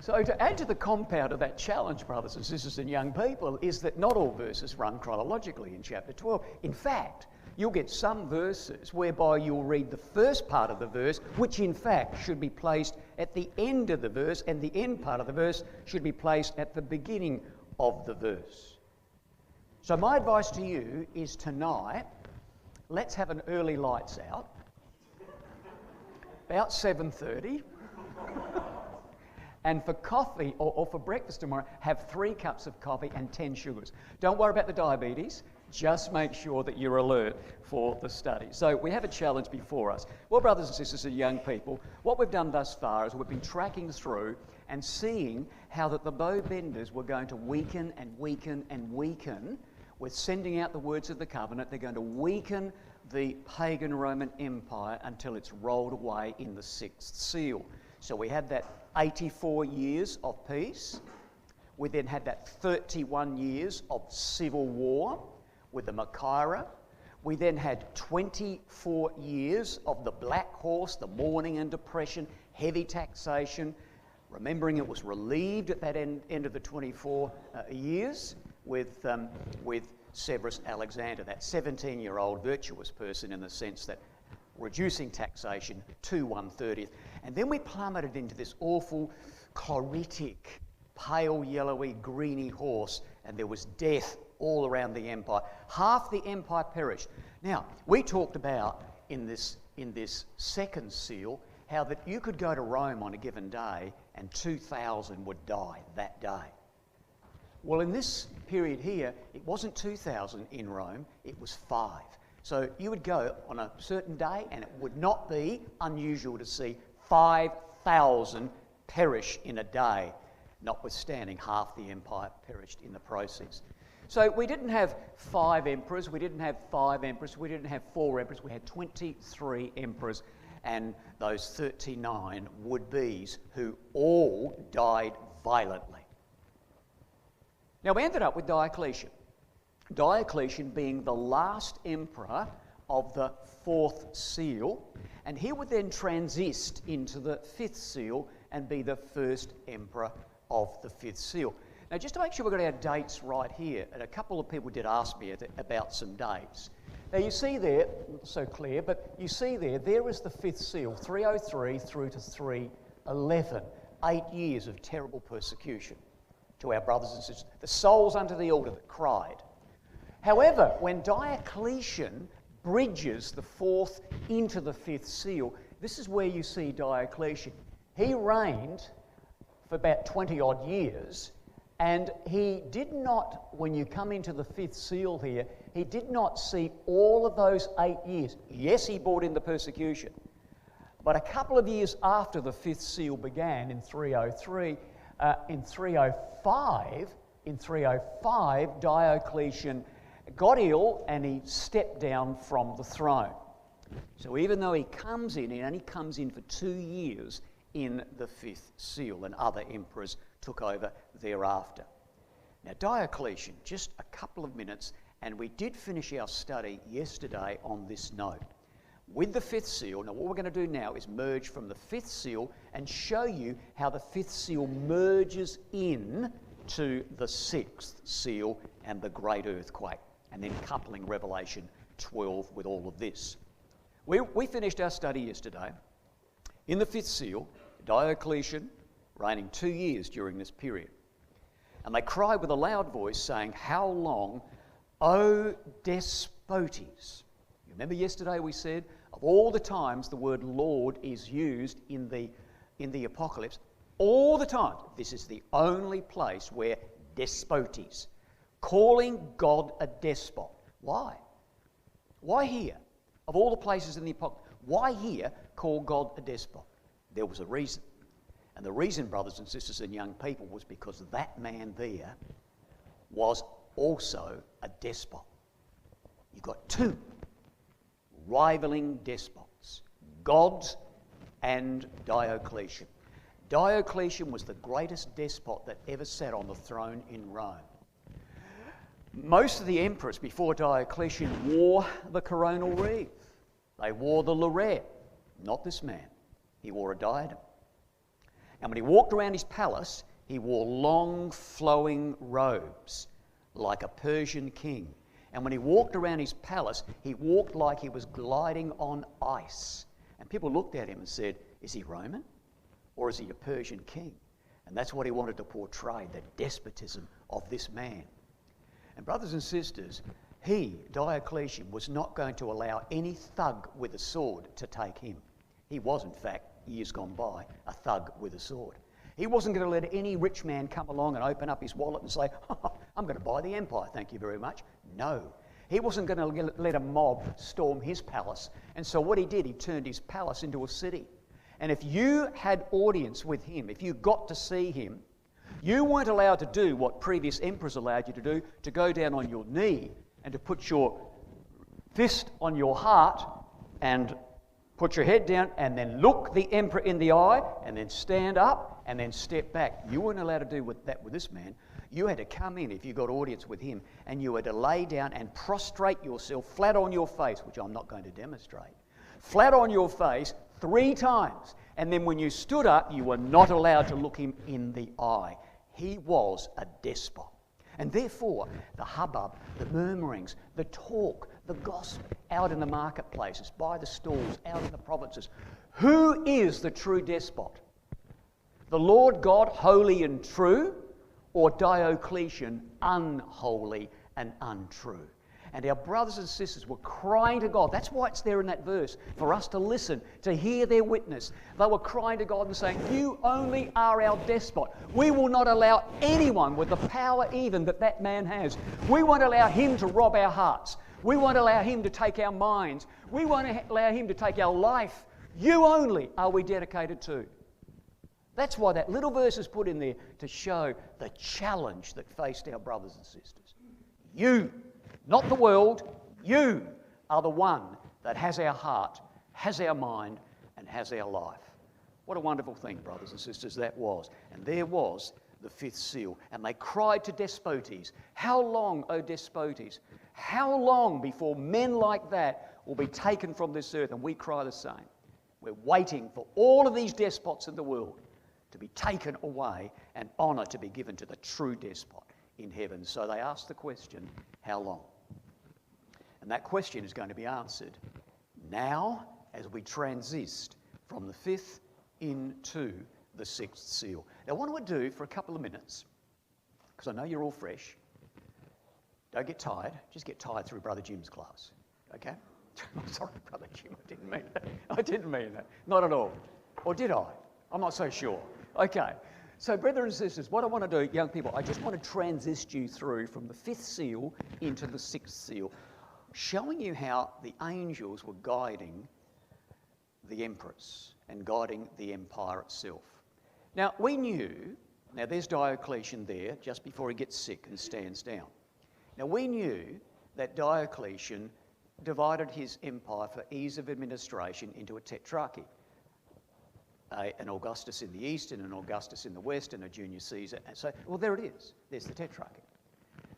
So to add to the compound of that challenge, brothers and sisters and young people, is that not all verses run chronologically in chapter 12. In fact, you'll get some verses whereby you'll read the first part of the verse, which in fact should be placed at the end of the verse, and the end part of the verse should be placed at the beginning of the verse. So my advice to you is tonight, let's have an early lights out, about 7:30. And for coffee or for breakfast tomorrow, have 3 cups of coffee and 10 sugars. Don't worry about the diabetes. Just make sure that you're alert for the study. So we have a challenge before us. Well, brothers and sisters and young people, what we've done thus far is we've been tracking through and seeing how that the bow benders were going to weaken and weaken and weaken with sending out the words of the covenant. They're going to weaken the pagan Roman Empire until it's rolled away in the 6th seal. So we had that 84 years of peace. We then had that 31 years of civil war with the Machaira. We then had 24 years of the Black Horse, the mourning and depression, heavy taxation, remembering it was relieved at that end of the 24 years with Severus Alexander, that 17-year-old virtuous person in the sense that reducing taxation to 1/30th. And then we plummeted into this awful chloritic, pale yellowy, greeny horse, and there was death all around the empire. Half the empire perished. Now, we talked about in this 2nd seal how that you could go to Rome on a given day and 2,000 would die that day. Well, in this period here, it wasn't 2,000 in Rome, it was 5. So you would go on a certain day and it would not be unusual to see 5,000 perish in a day, notwithstanding half the empire perished in the process. So we didn't have 5 emperors, we didn't have 5 emperors, we didn't have 4 emperors, we had 23 emperors and those 39 would-bes who all died violently. Now we ended up with Diocletian. Diocletian being the last emperor of the 4th seal, and he would then transist into the 5th seal and be the first emperor of the 5th seal. Now, just to make sure we've got our dates right here, and a couple of people did ask me about some dates. Now, you see there, not so clear, but you see there is the 5th seal, 303 through to 311, 8 years of terrible persecution to our brothers and sisters, the souls under the altar that cried. However, when Diocletian bridges the 4th into the 5th seal, this is where you see Diocletian. He reigned for about 20 odd years, and he did not, when you come into the 5th seal here, he did not see all of those 8 years. Yes, he brought in the persecution, but a couple of years after the 5th seal began in 303, in 305, Diocletian got ill and he stepped down from the throne. So even though he comes in, he only comes in for 2 years in the 5th seal, and other emperors took over thereafter. Now Diocletian, just a couple of minutes, and we did finish our study yesterday on this note. With the 5th seal, now what we're going to do now is merge from the 5th seal and show you how the 5th seal merges in to the 6th seal and the great earthquake, and then coupling Revelation 12 with all of this. We finished our study yesterday. In the 5th seal, Diocletian reigning 2 years during this period. And they cried with a loud voice, saying, "How long, O despotes?" You remember yesterday we said, of all the times the word Lord is used in the Apocalypse, all the time, this is the only place where despotes, calling God a despot. Why? Why here? Of all the places in the Apocalypse, why here call God a despot? There was a reason. And the reason, brothers and sisters and young people, was because that man there was also a despot. You've got 2 rivaling despots, God and Diocletian. Diocletian was the greatest despot that ever sat on the throne in Rome. Most of the emperors before Diocletian wore the coronal wreath. They wore the laurette. Not this man. He wore a diadem. And when he walked around his palace, he wore long flowing robes like a Persian king. And when he walked around his palace, he walked like he was gliding on ice. And people looked at him and said, is he Roman or is he a Persian king? And that's what he wanted to portray, the despotism of this man. And brothers and sisters, he, Diocletian, was not going to allow any thug with a sword to take him. He was, in fact, years gone by, a thug with a sword. He wasn't going to let any rich man come along and open up his wallet and say, oh, I'm going to buy the empire, thank you very much. No. He wasn't going to let a mob storm his palace. And so what he did, he turned his palace into a city. And if you had audience with him, if you got to see him, you weren't allowed to do what previous emperors allowed you to do, to go down on your knee and to put your fist on your heart and put your head down and then look the emperor in the eye and then stand up and then step back. You weren't allowed to do that with this man. You had to come in, if you got audience with him, and you had to lay down and prostrate yourself flat on your face, which I'm not going to demonstrate, flat on your face 3 times. And then when you stood up, you were not allowed to look him in the eye. He was a despot. And therefore, the hubbub, the murmurings, the talk, the gossip out in the marketplaces, by the stalls, out in the provinces. Who is the true despot? The Lord God, holy and true, or Diocletian, unholy and untrue? And our brothers and sisters were crying to God. That's why it's there in that verse, for us to listen, to hear their witness. They were crying to God and saying, you only are our despot. We will not allow anyone with the power even that man has. We won't allow him to rob our hearts. We won't allow him to take our minds. We won't allow him to take our life. You only are we dedicated to. That's why that little verse is put in there, to show the challenge that faced our brothers and sisters. You, not the world, you are the one that has our heart, has our mind, and has our life. What a wonderful thing, brothers and sisters, that was. And there was the 5th seal. And they cried to despotes, how long, O despotes? How long before men like that will be taken from this earth? And we cry the same. We're waiting for all of these despots in the world to be taken away and honour to be given to the true despot in heaven. So they asked the question, how long? And that question is going to be answered now as we transist from the 5th into the 6th seal. Now what I want to do for a couple of minutes, because I know you're all fresh, don't get tired, just get tired through Brother Jim's class, okay? I'm sorry, Brother Jim, I didn't mean that. I didn't mean that, not at all. Or did I? I'm not so sure. Okay, so brothers and sisters, what I want to do, young people, I just want to transist you through from the 5th seal into the 6th seal, showing you how the angels were guiding the empress and guiding the empire itself. Now, we knew, now there's Diocletian there, just before he gets sick and stands down. Now, we knew that Diocletian divided his empire for ease of administration into a tetrarchy. An Augustus in the east and an Augustus in the west and a junior Caesar. And so, well, there it is. There's the tetrarchy.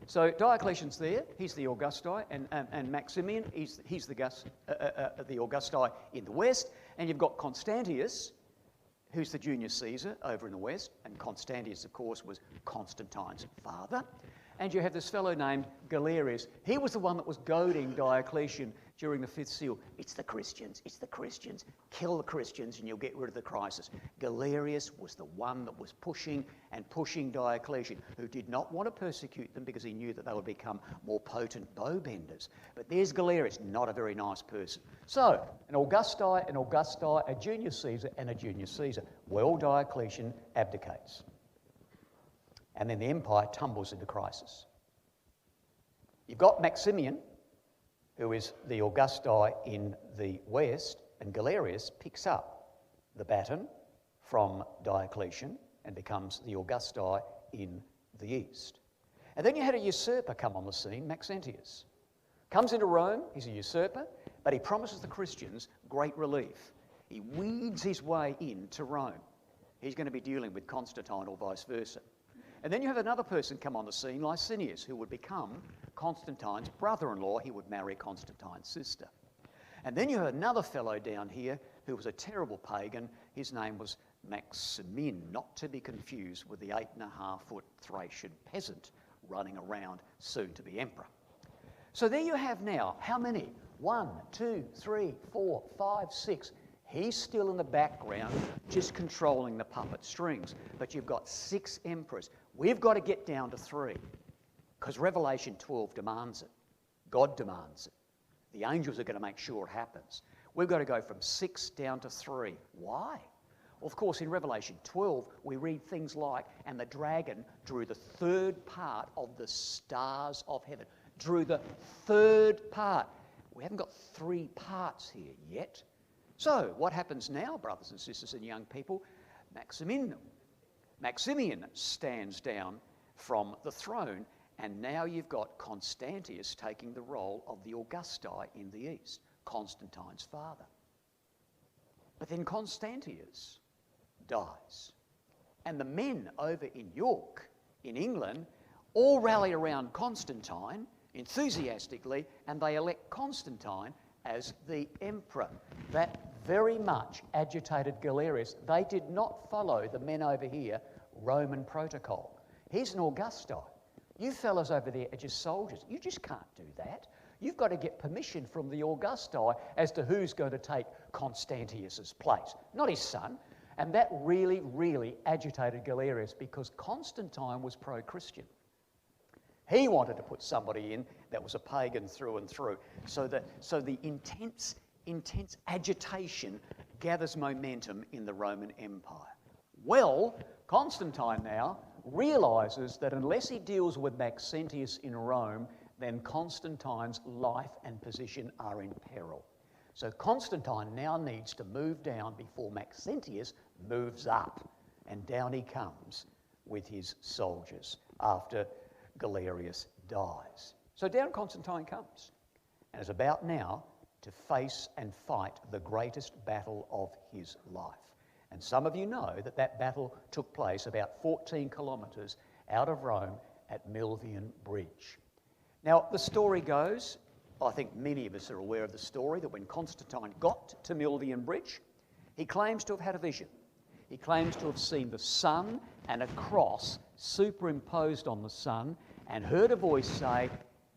So Diocletian's there. He's the Augusti, and Maximian, he's the Augusti in the west. And you've got Constantius, who's the junior Caesar over in the west. And Constantius, of course, was Constantine's father. And you have this fellow named Galerius. He was the one that was goading Diocletian during the 5th seal. It's the Christians, kill the Christians and you'll get rid of the crisis. Galerius was the one that was pushing Diocletian, who did not want to persecute them because he knew that they would become more potent bow benders. But there's Galerius, not a very nice person. So, an Augusti, a junior Caesar and a junior Caesar. Well, Diocletian abdicates. And then the empire tumbles into crisis. You've got Maximian, who is the Augusti in the west, and Galerius picks up the baton from Diocletian and becomes the Augusti in the east. And then you had a usurper come on the scene, Maxentius. Comes into Rome, he's a usurper, but he promises the Christians great relief. He weeds his way into Rome. He's going to be dealing with Constantine or vice versa. And then you have another person come on the scene, Licinius, who would become Constantine's brother-in-law. He would marry Constantine's sister. And then you have another fellow down here who was a terrible pagan. His name was Maximin, not to be confused with the 8.5-foot Thracian peasant running around, soon to be emperor. So there you have now, how many? 1, 2, 3, 4, 5, 6. He's still in the background, just controlling the puppet strings. But you've got 6 emperors. We've got to get down to 3, because Revelation 12 demands it. God demands it. The angels are going to make sure it happens. We've got to go from 6 down to 3. Why? Well, of course, in Revelation 12, we read things like, and the dragon drew the 3rd part of the stars of heaven. Drew the 3rd part. We haven't got 3 parts here yet. So, what happens now, brothers and sisters and young people? Maximian stands down from the throne, and now you've got Constantius taking the role of the Augusti in the east, Constantine's father. But then Constantius dies, and the men over in York, in England, all rally around Constantine enthusiastically, and they elect Constantine as the emperor. That very much agitated Galerius. They did not follow the men over here Roman protocol. He's an Augusti. You fellas over there are just soldiers. You just can't do that. You've got to get permission from the Augusti as to who's going to take Constantius's place, not his son. And that really, really agitated Galerius, because Constantine was pro-Christian. He wanted to put somebody in that was a pagan through and through. So the intense agitation gathers momentum in the Roman Empire. Well, Constantine now realises that unless he deals with Maxentius in Rome, then Constantine's life and position are in peril. So Constantine now needs to move down before Maxentius moves up. And down he comes with his soldiers after Galerius dies. So down Constantine comes, and is about now to face and fight the greatest battle of his life. And some of you know that that battle took place about 14 kilometres out of Rome at Milvian Bridge. Now, the story goes, I think many of us are aware of the story, that when Constantine got to Milvian Bridge, he claims to have had a vision. He claims to have seen the sun and a cross superimposed on the sun, and heard a voice say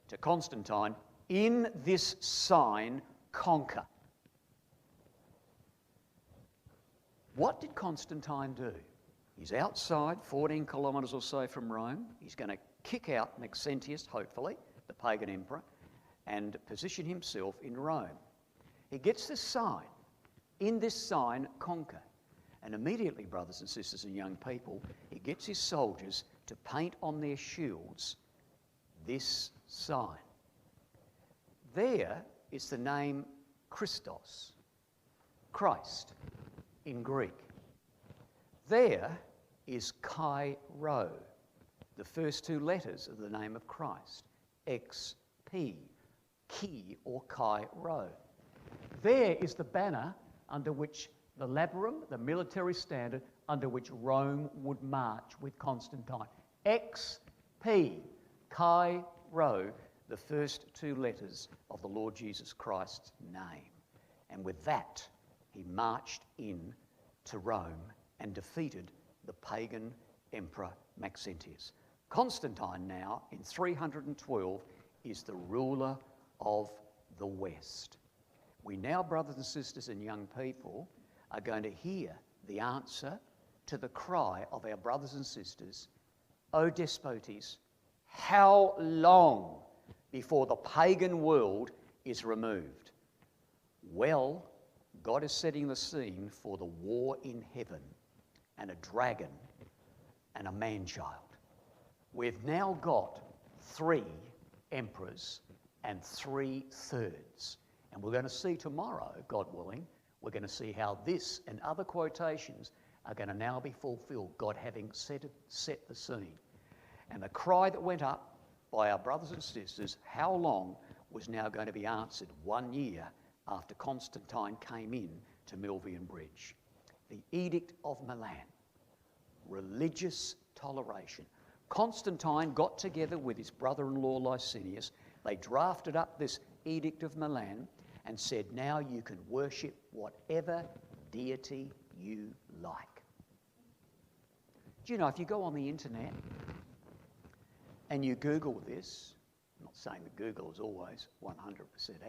to Constantine, "In this sign, conquer." What did Constantine do? He's outside, 14 kilometres or so from Rome. He's going to kick out Maxentius, hopefully, the pagan emperor, and position himself in Rome. He gets this sign. In this sign, conquer. And immediately, brothers and sisters and young people, he gets his soldiers to paint on their shields this sign. There is the name Christos, Christ, in Greek. There is Chi Rho, the first 2 letters of the name of Christ, XP, Chi or Chi Rho. There is the banner under which the labarum, the military standard, under which Rome would march with Constantine. XP, Chi Rho, the first 2 letters of the Lord Jesus Christ's name. And with that, he marched in to Rome and defeated the pagan emperor Maxentius. Constantine now, in 312, is the ruler of the West. We now, brothers and sisters and young people, are going to hear the answer to the cry of our brothers and sisters, "O despotes, how long before the pagan world is removed?" Well, God is setting the scene for the war in heaven, and a dragon and a man-child. We've now got 3 emperors and 3 thirds. And we're going to see tomorrow, God willing, we're going to see how this and other quotations are going to now be fulfilled, God having set the scene. And the cry that went up by our brothers and sisters, how long, was now going to be answered 1 year after Constantine came in to Milvian Bridge. The Edict of Milan, religious toleration. Constantine got together with his brother-in-law Licinius. They drafted up this Edict of Milan and said, now you can worship whatever deity you like. Do you know, if you go on the internet and you Google this, I'm not saying that Google is always 100%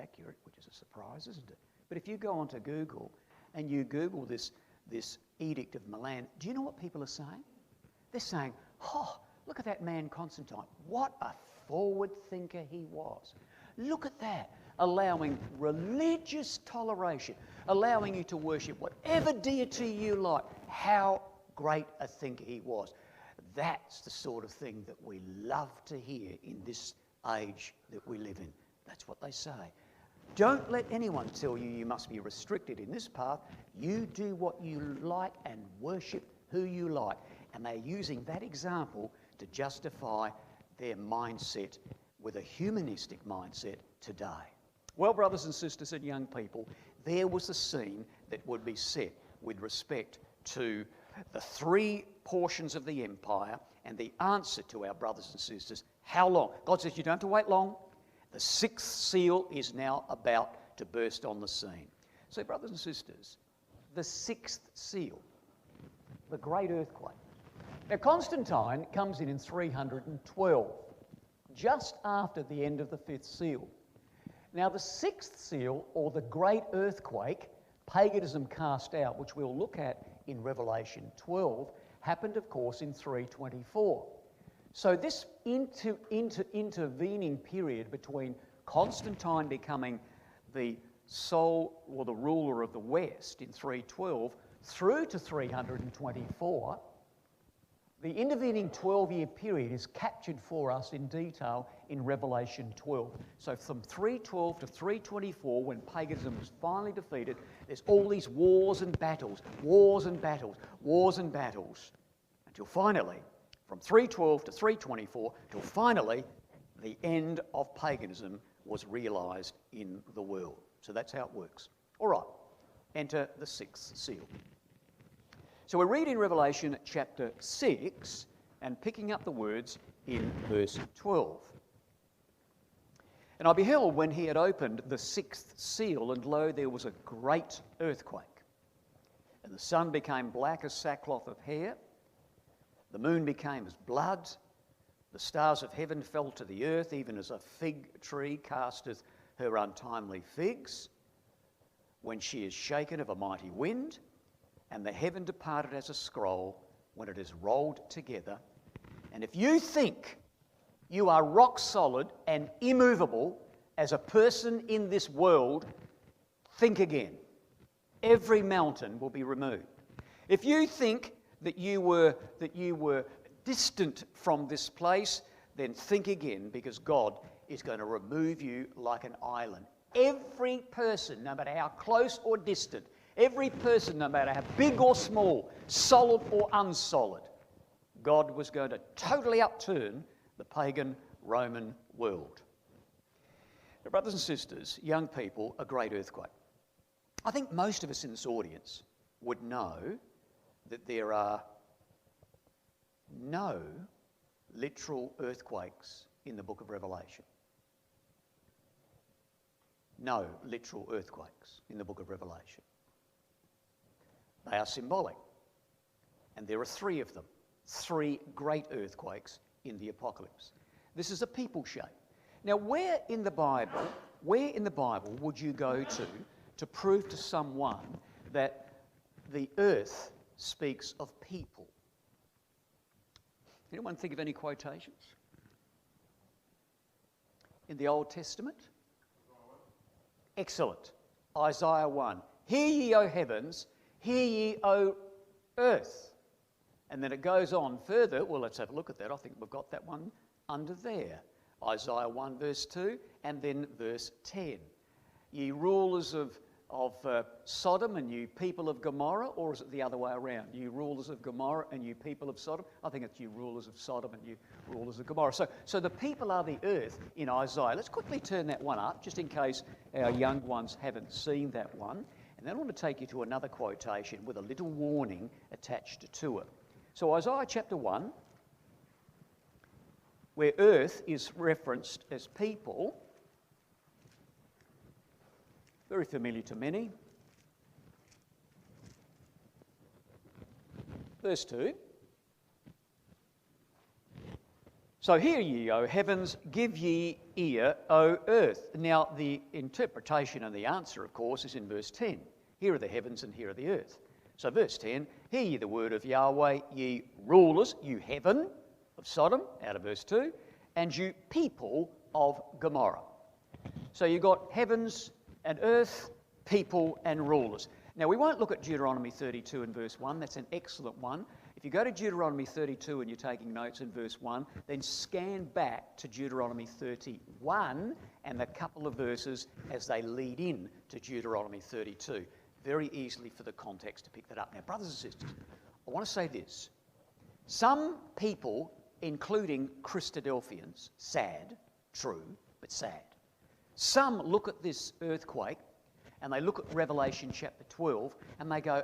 accurate, which is a surprise, isn't it? But if you go onto Google and you Google this Edict of Milan, do you know what people are saying? They're saying, oh, look at that man Constantine. What a forward thinker he was. Look at that, allowing religious toleration, allowing you to worship whatever deity you like. How great a thinker he was. That's the sort of thing that we love to hear in this age that we live in. That's what they say. Don't let anyone tell you you must be restricted in this path. You do what you like and worship who you like. And they're using that example to justify their mindset with a humanistic mindset today. Well, brothers and sisters and young people, there was a scene that would be set with respect to the three portions of the empire and the answer to our brothers and sisters. How long? God says you don't have to wait long. The sixth seal is now about to burst on the scene. So, brothers and sisters, the sixth seal, the great earthquake. Now, Constantine comes in 312, just after the end of the fifth seal. Now, the sixth seal, or the great earthquake, paganism cast out, which we'll look at in Revelation 12, happened, of course, in 324. So this intervening period between Constantine becoming the sole or the ruler of the West in 312 through to 324, the intervening 12-year period is captured for us in detail in Revelation 12. So from 312 to 324, when paganism was finally defeated, there's all these wars and battles, wars and battles, wars and battles, until finally, from 312 to 324, till finally the end of paganism was realised in the world. So that's how it works. All right, enter the sixth seal. So we're reading Revelation chapter 6 and picking up the words in verse 12. And I beheld when he had opened the sixth seal, and lo, there was a great earthquake. And the sun became black as sackcloth of hair, the moon became as blood, the stars of heaven fell to the earth, even as a fig tree casteth her untimely figs, when she is shaken of a mighty wind. And the heaven departed as a scroll when it is rolled together. And if you think you are rock solid and immovable as a person in this world, think again. Every mountain will be removed. If you think that you were distant from this place, then think again, because God is going to remove you like an island. Every person, no matter how close or distant, every person, no matter how big or small, solid or unsolid, God was going to totally upturn the pagan Roman world. Now, brothers and sisters, young people, a great earthquake. I think most of us in this audience would know that there are no literal earthquakes in the book of Revelation. No literal earthquakes in the book of Revelation. They are symbolic. And there are three of them. Three great earthquakes in the apocalypse. This is a people shape. Now, where in the Bible would you go to prove to someone that the earth speaks of people? Anyone think of any quotations? In the Old Testament? Excellent. Isaiah 1. Hear ye, O heavens, hear ye, O earth. And then it goes on further. Well, let's have a look at that. I think we've got that one under there. Isaiah 1 verse 2 and then verse 10. Ye rulers of Sodom and you people of Gomorrah, or is it the other way around? You rulers of Gomorrah and you people of Sodom? I think it's you rulers of Sodom and you rulers of Gomorrah. So the people are the earth in Isaiah. Let's quickly turn that one up, just in case our young ones haven't seen that one. And then I want to take you to another quotation with a little warning attached to it. So Isaiah chapter 1, where earth is referenced as people, very familiar to many. Verse 2. So hear ye, O heavens, give ye ear, O earth. Now the interpretation and the answer, of course, is in verse 10. Here are the heavens and here are the earth. So verse 10, hear ye the word of Yahweh, ye rulers, you heaven of Sodom, out of verse 2, and you people of Gomorrah. So you've got heavens and earth, people and rulers. Now we won't look at Deuteronomy 32 and verse 1, that's an excellent one. If you go to Deuteronomy 32 and you're taking notes in verse 1, then scan back to Deuteronomy 31 and the couple of verses as they lead in to Deuteronomy 32. Very easily for the context to pick that up. Now, brothers and sisters, I want to say this. Some people, including Christadelphians, sad, true, but sad. Some look at this earthquake and they look at Revelation chapter 12 and they go,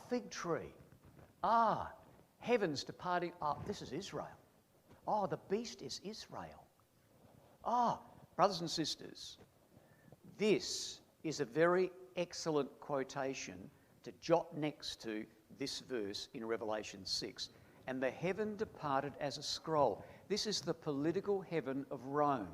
fig tree. Heavens departing. This is Israel. The beast is Israel. Brothers and sisters, this is a very excellent quotation to jot next to this verse in Revelation 6. And the heaven departed as a scroll. This is the political heaven of Rome.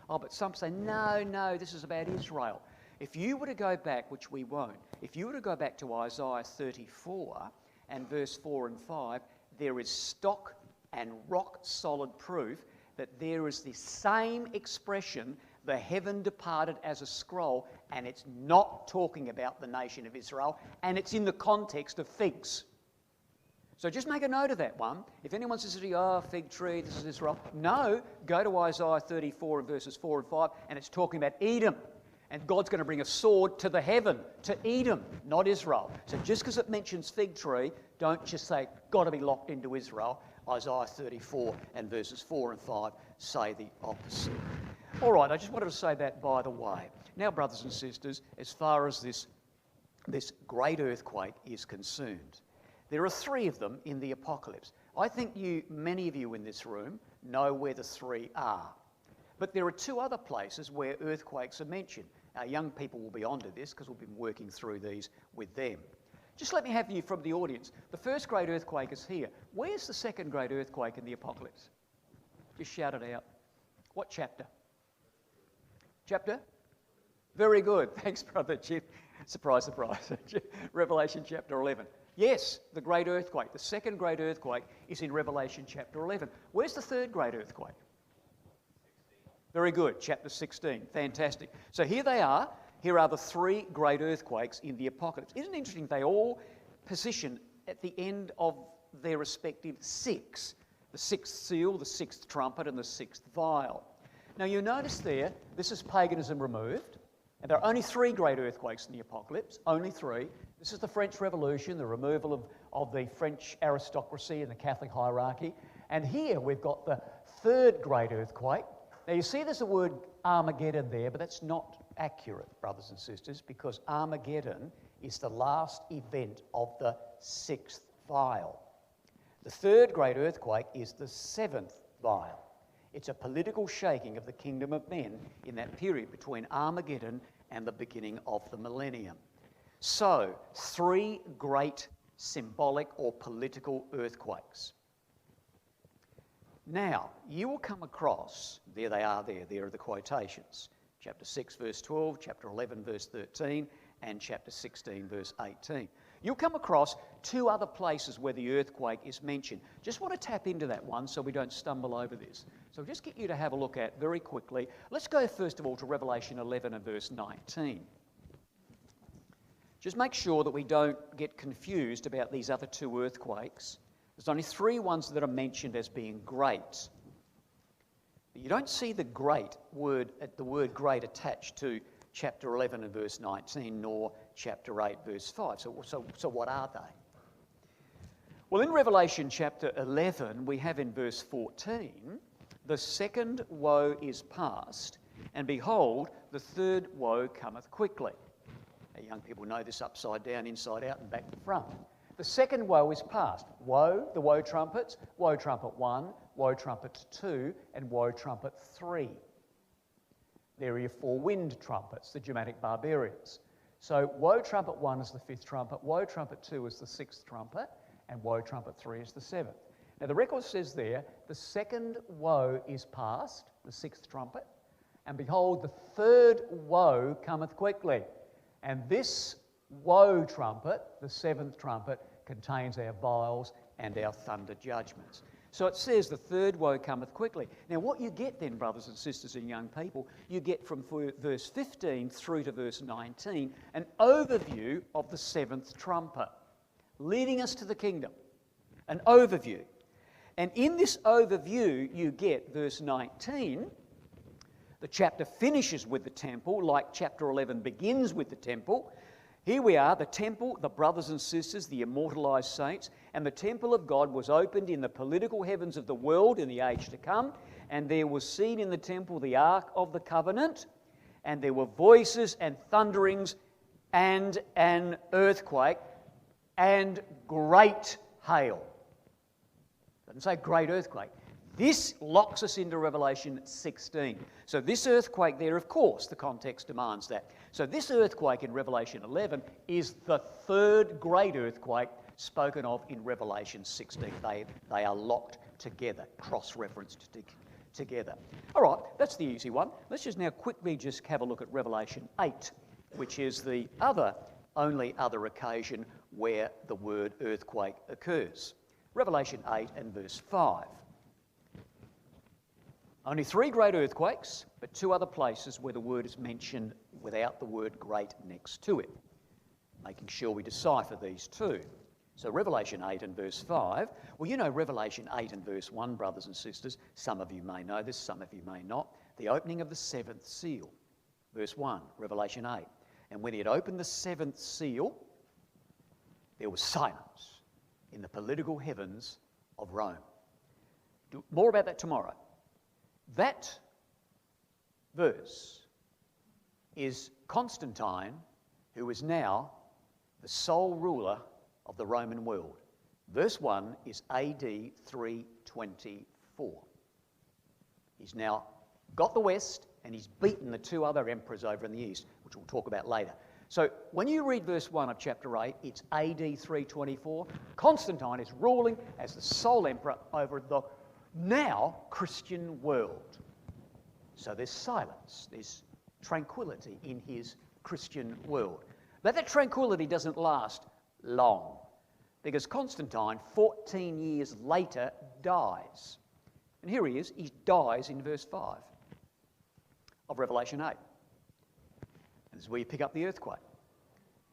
But some say, no, this is about Israel. If you were to go back, which we won't, if you were to go back to Isaiah 34 and verse 4 and 5, there is stock and rock solid proof that there is the same expression, the heaven departed as a scroll, and it's not talking about the nation of Israel, and it's in the context of figs. So just make a note of that one. If anyone says to you, fig tree, this is Israel. No, go to Isaiah 34 and verses 4 and 5, and it's talking about Edom. And God's going to bring a sword to the heaven, to Edom, not Israel. So just because it mentions fig tree, don't just say, got to be locked into Israel. Isaiah 34 and verses 4 and 5 say the opposite. All right, I just wanted to say that by the way. Now, brothers and sisters, as far as this great earthquake is concerned, there are three of them in the apocalypse. I think many of you in this room know where the three are. But there are two other places where earthquakes are mentioned. Our young people will be onto this because we've been working through these with them. Just let me have you from the audience. The first great earthquake is here. Where's the second great earthquake in the apocalypse? Just shout it out. What chapter? Chapter? Very good. Thanks, Brother Chip. Surprise, surprise. Revelation chapter 11. Yes, the great earthquake. The second great earthquake is in Revelation chapter 11. Where's the third great earthquake? Very good, chapter 16. Fantastic. So here they are. Here are the three great earthquakes in the apocalypse. Isn't it interesting? They all position at the end of their respective six. The sixth seal, the sixth trumpet, and the sixth vial. Now you notice there, this is paganism removed. And there are only three great earthquakes in the apocalypse. Only three. This is the French Revolution, the removal of the French aristocracy and the Catholic hierarchy. And here we've got the third great earthquake. Now you see there's the word Armageddon there, but that's not accurate, brothers and sisters, because Armageddon is the last event of the sixth vial. The third great earthquake is the seventh vial. It's a political shaking of the kingdom of men in that period between Armageddon and the beginning of the millennium. So, three great symbolic or political earthquakes. Now, you will come across, there they are there are the quotations. Chapter 6 verse 12, chapter 11 verse 13, and chapter 16 verse 18. You'll come across two other places where the earthquake is mentioned. Just want to tap into that one so we don't stumble over this. So I'll just get you to have a look at very quickly. Let's go first of all to Revelation 11 and verse 19. Just make sure that we don't get confused about these other two earthquakes. There's only three ones that are mentioned as being great. You don't see the word great attached to chapter 11 and verse 19, nor chapter 8 verse 5. So what are they? Well, in Revelation chapter 11, we have in verse 14, the second woe is past, and behold, the third woe cometh quickly. Now, young people know this upside down, inside out, and back to front. The second woe is past. Woe, the woe trumpets, woe trumpet 1, woe trumpet 2, and woe trumpet 3. There are your four wind trumpets, the Germanic barbarians. So woe trumpet 1 is the fifth trumpet, woe trumpet 2 is the sixth trumpet, and woe trumpet 3 is the seventh. Now the record says there, the second woe is past, the sixth trumpet, and behold, the third woe cometh quickly. And this woe trumpet, the seventh trumpet, contains our vials and our thunder judgments. So it says the third woe cometh quickly. Now what you get then, brothers and sisters and young people, you get from verse 15 through to verse 19 an overview of the seventh trumpet, leading us to the kingdom. An overview. And in this overview you get verse 19. The chapter finishes with the temple, like chapter 11 begins with the temple. Here we are, the temple, the brothers and sisters, the immortalised saints, and the temple of God was opened in the political heavens of the world in the age to come, and there was seen in the temple the ark of the covenant, and there were voices and thunderings and an earthquake and great hail. Doesn't say great earthquake. This locks us into Revelation 16. So this earthquake there, of course, the context demands that. So this earthquake in Revelation 11 is the third great earthquake spoken of in Revelation 16. They are locked together, cross-referenced together. All right, that's the easy one. Let's just now quickly just have a look at Revelation 8, which is the only other occasion where the word earthquake occurs. Revelation 8 and verse 5. Only 3 great earthquakes, but 2 other places where the word is mentioned without the word great next to it, making sure we decipher these 2. So Revelation 8 and verse 5, well, you know Revelation 8 and verse 1, brothers and sisters, some of you may know this, some of you may not, the opening of the 7th seal, verse 1, Revelation 8. And when he had opened the 7th seal, there was silence in the political heavens of Rome. More about that tomorrow. That verse is Constantine, who is now the sole ruler of the Roman world. Verse 1 is AD 324. He's now got the West and he's beaten the 2 other emperors over in the East, which we'll talk about later. So when you read verse 1 of chapter 8, it's AD 324. Constantine is ruling as the sole emperor over the now Christian world. So there's silence, there's tranquility in his Christian world. But that tranquility doesn't last long, because Constantine, 14 years later, dies. And here he is, he dies in verse 5 of Revelation 8. And this is where you pick up the earthquake.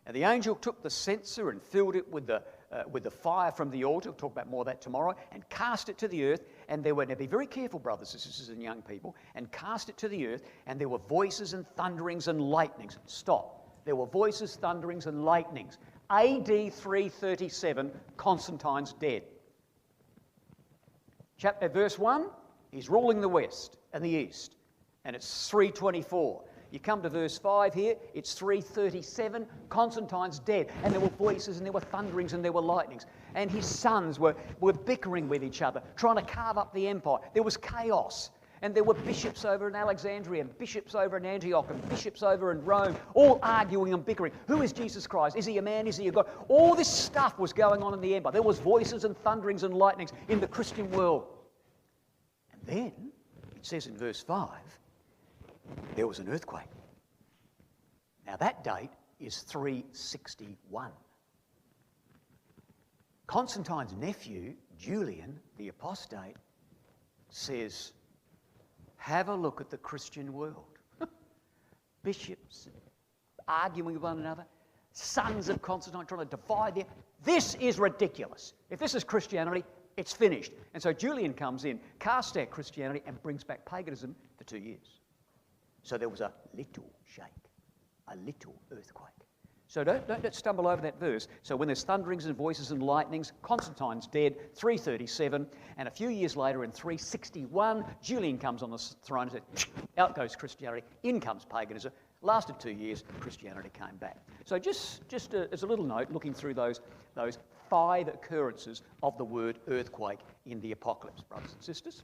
And the angel took the censer and filled it with the fire from the altar, we'll talk about more of that tomorrow, and cast it to the earth. And there were, now be very careful, brothers and sisters and young people, and cast it to the earth, and there were voices and thunderings and lightnings. Stop. There were voices, thunderings and lightnings. AD 337, Constantine's dead. Verse 1, he's ruling the west and the east, and it's 324. You come to verse 5 here, it's 337, Constantine's dead, and there were voices and there were thunderings and there were lightnings, and his sons were bickering with each other, trying to carve up the empire. There was chaos, and there were bishops over in Alexandria, and bishops over in Antioch, and bishops over in Rome, all arguing and bickering. Who is Jesus Christ? Is he a man? Is he a God? All this stuff was going on in the empire. There was voices and thunderings and lightnings in the Christian world. And then, it says in verse 5, there was an earthquake. Now that date is 361. Constantine's nephew, Julian, the apostate, says, have a look at the Christian world. Bishops arguing with one another, sons of Constantine trying to divide them. This is ridiculous. If this is Christianity, it's finished. And so Julian comes in, casts out Christianity, and brings back paganism for 2 years. So there was a little shake, a little earthquake. So don't stumble over that verse. So when there's thunderings and voices and lightnings, Constantine's dead, 337, and a few years later in 361, Julian comes on the throne and says, out goes Christianity, in comes paganism. Lasted 2 years, Christianity came back. So just as a little note, looking through those 5 occurrences of the word earthquake in the apocalypse, brothers and sisters.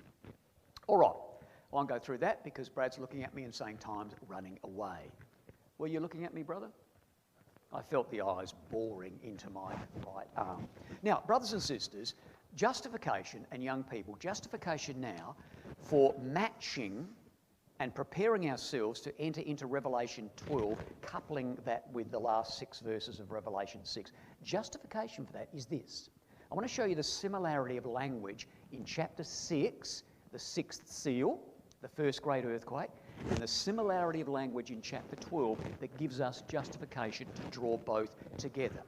All right. I won't go through that because Brad's looking at me and saying time's running away. Were you looking at me, brother? I felt the eyes boring into my right arm. Now, brothers and sisters, Justification, and young people, justification now for matching and preparing ourselves to enter into Revelation 12, coupling that with the last 6 verses of Revelation 6. Justification for that is this. I want to show you the similarity of language in chapter 6, the 6th seal, the first great earthquake, and the similarity of language in chapter 12 that gives us justification to draw both together.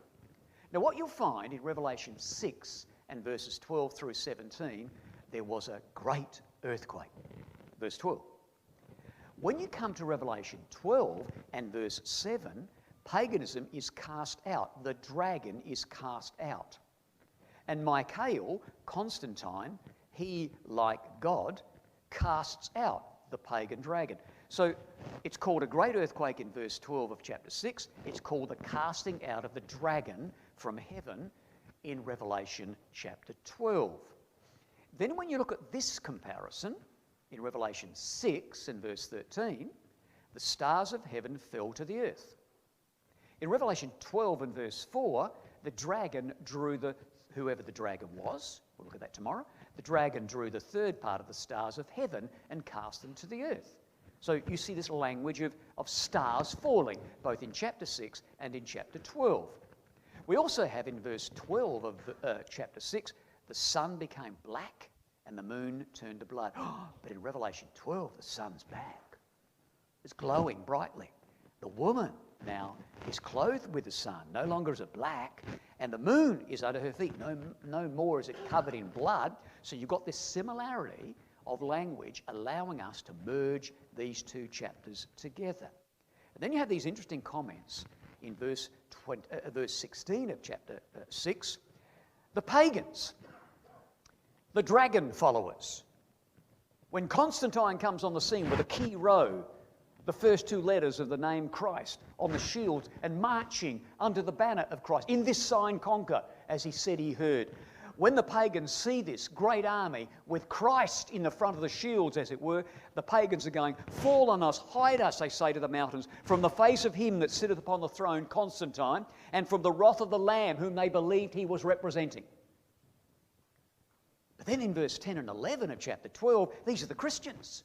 Now, what you'll find in Revelation 6 and verses 12 through 17, there was a great earthquake. Verse 12. When you come to Revelation 12 and verse 7, paganism is cast out. The dragon is cast out. And Michael, Constantine, he, like God, casts out the pagan dragon. So it's called a great earthquake in verse 12 of chapter 6. It's called the casting out of the dragon from heaven in Revelation chapter 12. Then when you look at this comparison, in Revelation 6 and verse 13, the stars of heaven fell to the earth. In Revelation 12 and verse 4, the dragon drew whoever the dragon was, we'll look at that tomorrow, the dragon drew the third part of the stars of heaven and cast them to the earth. So you see this language of stars falling, both in chapter 6 and in chapter 12. We also have in verse 12 of chapter 6, the sun became black and the moon turned to blood. But in Revelation 12, the sun's back. It's glowing brightly. The woman now is clothed with the sun. No longer is it black. And the moon is under her feet. No more is it covered in blood. So you've got this similarity of language allowing us to merge these two chapters together. And then you have these interesting comments in verse 16 of chapter 6. The pagans, the dragon followers. When Constantine comes on the scene with a key row, the first 2 letters of the name Christ on the shields and marching under the banner of Christ, in this sign conquer, as he said he heard. When the pagans see this great army with Christ in the front of the shields, as it were, the pagans are going, fall on us, hide us, they say to the mountains, from the face of him that sitteth upon the throne, Constantine, and from the wrath of the Lamb whom they believed he was representing. But then in verse 10 and 11 of chapter 12, these are the Christians.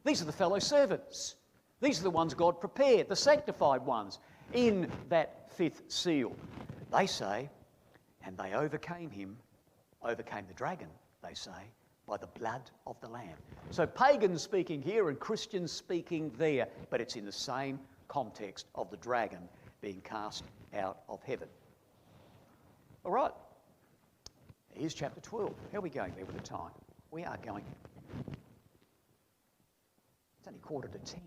These are the fellow servants. These are the ones God prepared, the sanctified ones, in that 5th seal. They say, and they overcame the dragon, they say, by the blood of the Lamb. So pagans speaking here and Christians speaking there, but it's in the same context of the dragon being cast out of heaven. All right. Here's chapter 12. How are we going there with the time? We are going. It's only 9:45.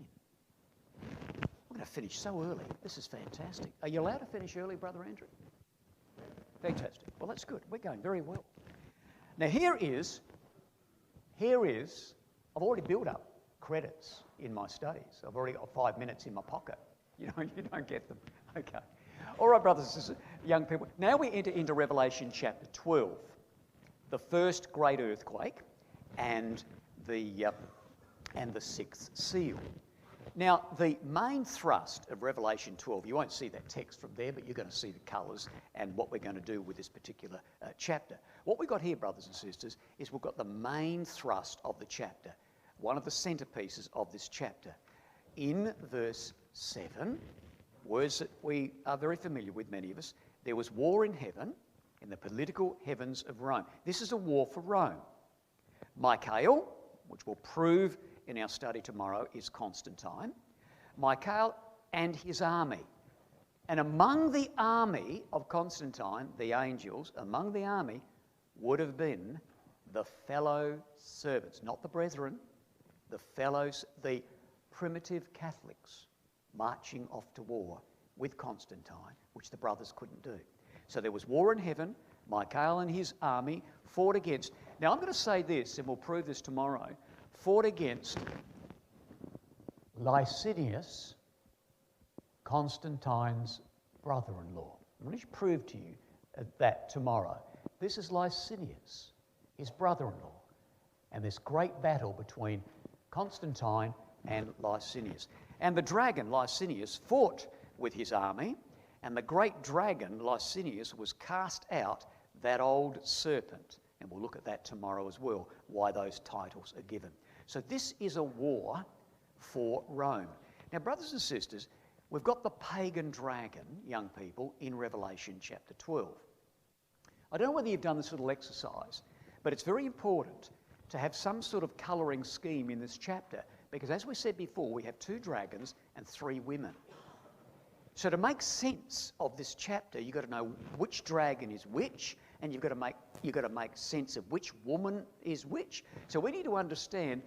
We're going to finish so early. This is fantastic. Are you allowed to finish early, Brother Andrew? Fantastic. Well, that's good. We're going very well. Now here is, I've already built up credits in my studies. I've already got 5 minutes in my pocket. You don't get them. Okay. All right, brothers and sisters, young people. Now we enter into Revelation chapter 12, the first great earthquake and the 6th seal. Now, the main thrust of Revelation 12, you won't see that text from there, but you're going to see the colours and what we're going to do with this particular chapter. What we've got here, brothers and sisters, is we've got the main thrust of the chapter, one of the centrepieces of this chapter. In verse 7, words that we are very familiar with, many of us, there was war in heaven, in the political heavens of Rome. This is a war for Rome. Michael, which we'll prove in our study tomorrow, is Constantine. Michael and his army. And among the army of Constantine, the angels, among the army would have been the fellow servants, not the brethren, the fellows, the primitive Catholics marching off to war with Constantine, which the brothers couldn't do. So there was war in heaven. Michael and his army fought against. Now I'm going to say this, and we'll prove this tomorrow, fought against Licinius, Constantine's brother-in-law. I'm going to prove to you that tomorrow. This is Licinius, his brother-in-law, and this great battle between Constantine and Licinius. And the dragon, Licinius, fought with his army, and the great dragon, Licinius, was cast out, that old serpent. And we'll look at that tomorrow as well, why those titles are given. So this is a war for Rome. Now, brothers and sisters, we've got the pagan dragon, young people, in Revelation chapter 12. I don't know whether you've done this little exercise, but it's very important to have some sort of colouring scheme in this chapter, because as we said before, we have 2 dragons and 3 women. So to make sense of this chapter, you've got to know which dragon is which, and you've got to make sense of which woman is which. So we need to understand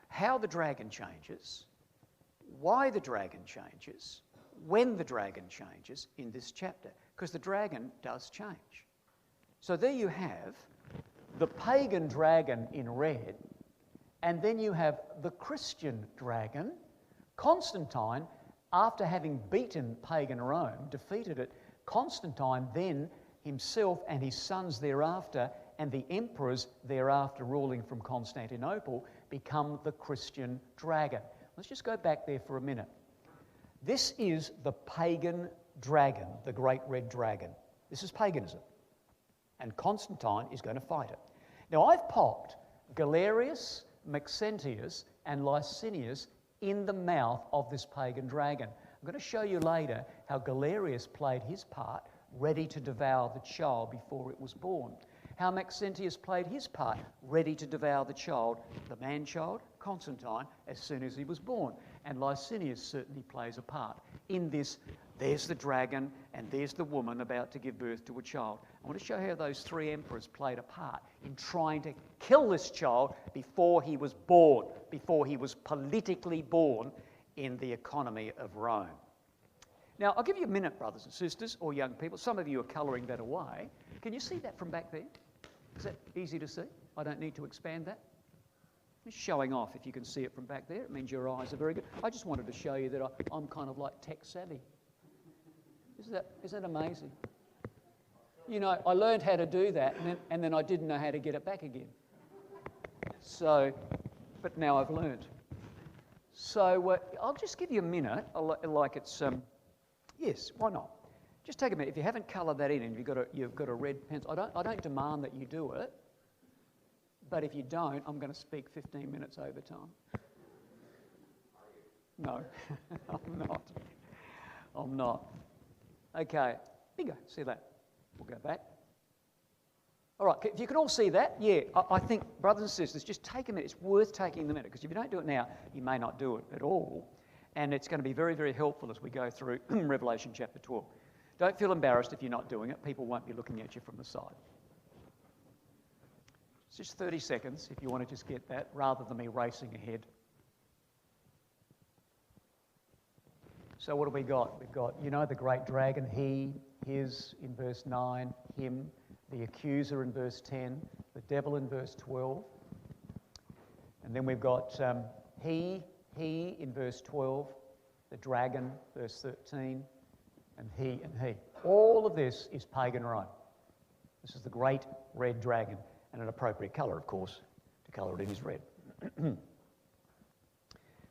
how the dragon changes, why the dragon changes, when the dragon changes in this chapter, because the dragon does change. So there you have the pagan dragon in red, and then you have the Christian dragon, Constantine. After having beaten pagan Rome, defeated it, Constantine then himself and his sons thereafter, and the emperors thereafter ruling from Constantinople, become the Christian dragon. Let's just go back there for a minute. This is the pagan dragon, the great red dragon. This is paganism. And Constantine is going to fight it. Now, I've popped Galerius, Maxentius, and Licinius in the mouth of this pagan dragon. I'm going to show you later how Galerius played his part, ready to devour the child before it was born. How Maxentius played his part, ready to devour the child, the man-child, Constantine, as soon as he was born. And Licinius certainly plays a part in this. There's the dragon, and there's the woman about to give birth to a child. I want to show how those 3 emperors played a part in trying to kill this child before he was born, before he was politically born in the economy of Rome. Now, I'll give you a minute, brothers and sisters, or young people. Some of you are colouring that away. Can you see that from back there? Is that easy to see? I don't need to expand that. Just showing off. If you can see it from back there, it means your eyes are very good. I just wanted to show you that I'm kind of like tech savvy. Isn't that amazing? You know, I learned how to do that, and then I didn't know how to get it back again. So, but now I've learned. So I'll just give you a minute, like it's, yes, why not? Just take a minute. If you haven't coloured that in and you've got a red pencil, I don't demand that you do it, but if you don't, I'm going to speak 15 minutes over time. No, I'm not. Okay, here you go, see that? We'll go back. All right, if you can all see that, yeah, I think, brothers and sisters, just take a minute. It's worth taking the minute, because if you don't do it now, you may not do it at all. And it's going to be very, very helpful as we go through Revelation chapter 12. Don't feel embarrassed if you're not doing it. People won't be looking at you from the side. It's just 30 seconds if you want to just get that, rather than me racing ahead. So what have we got? We've got, you know, the great dragon, he, his in verse 9, him, the accuser in verse 10, the devil in verse 12. And then we've got he in verse 12, the dragon, verse 13, and he. All of this is pagan Rome. This is the great red dragon, and an appropriate colour, of course, to colour it in is red.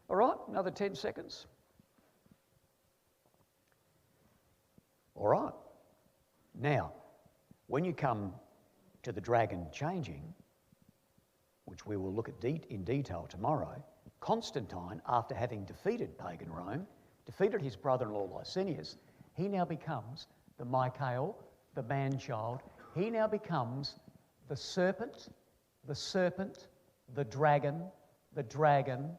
All right, another 10 seconds. All right. Now, when you come to the dragon changing, which we will look at in detail tomorrow, Constantine, after having defeated pagan Rome, defeated his brother-in-law Licinius, he now becomes the Michael, the man-child. He now becomes the serpent, the dragon.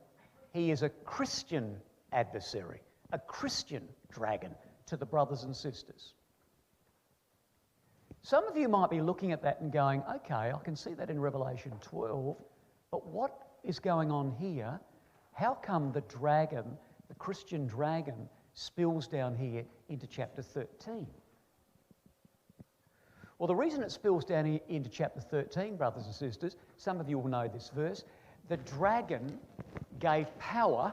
He is a Christian adversary, a Christian dragon to the brothers and sisters. Some of you might be looking at that and going, okay, I can see that in Revelation 12, but what is going on here? How come the dragon, the Christian dragon, spills down here into chapter 13? Well, the reason it spills down into chapter 13, brothers and sisters, some of you will know this verse, the dragon gave power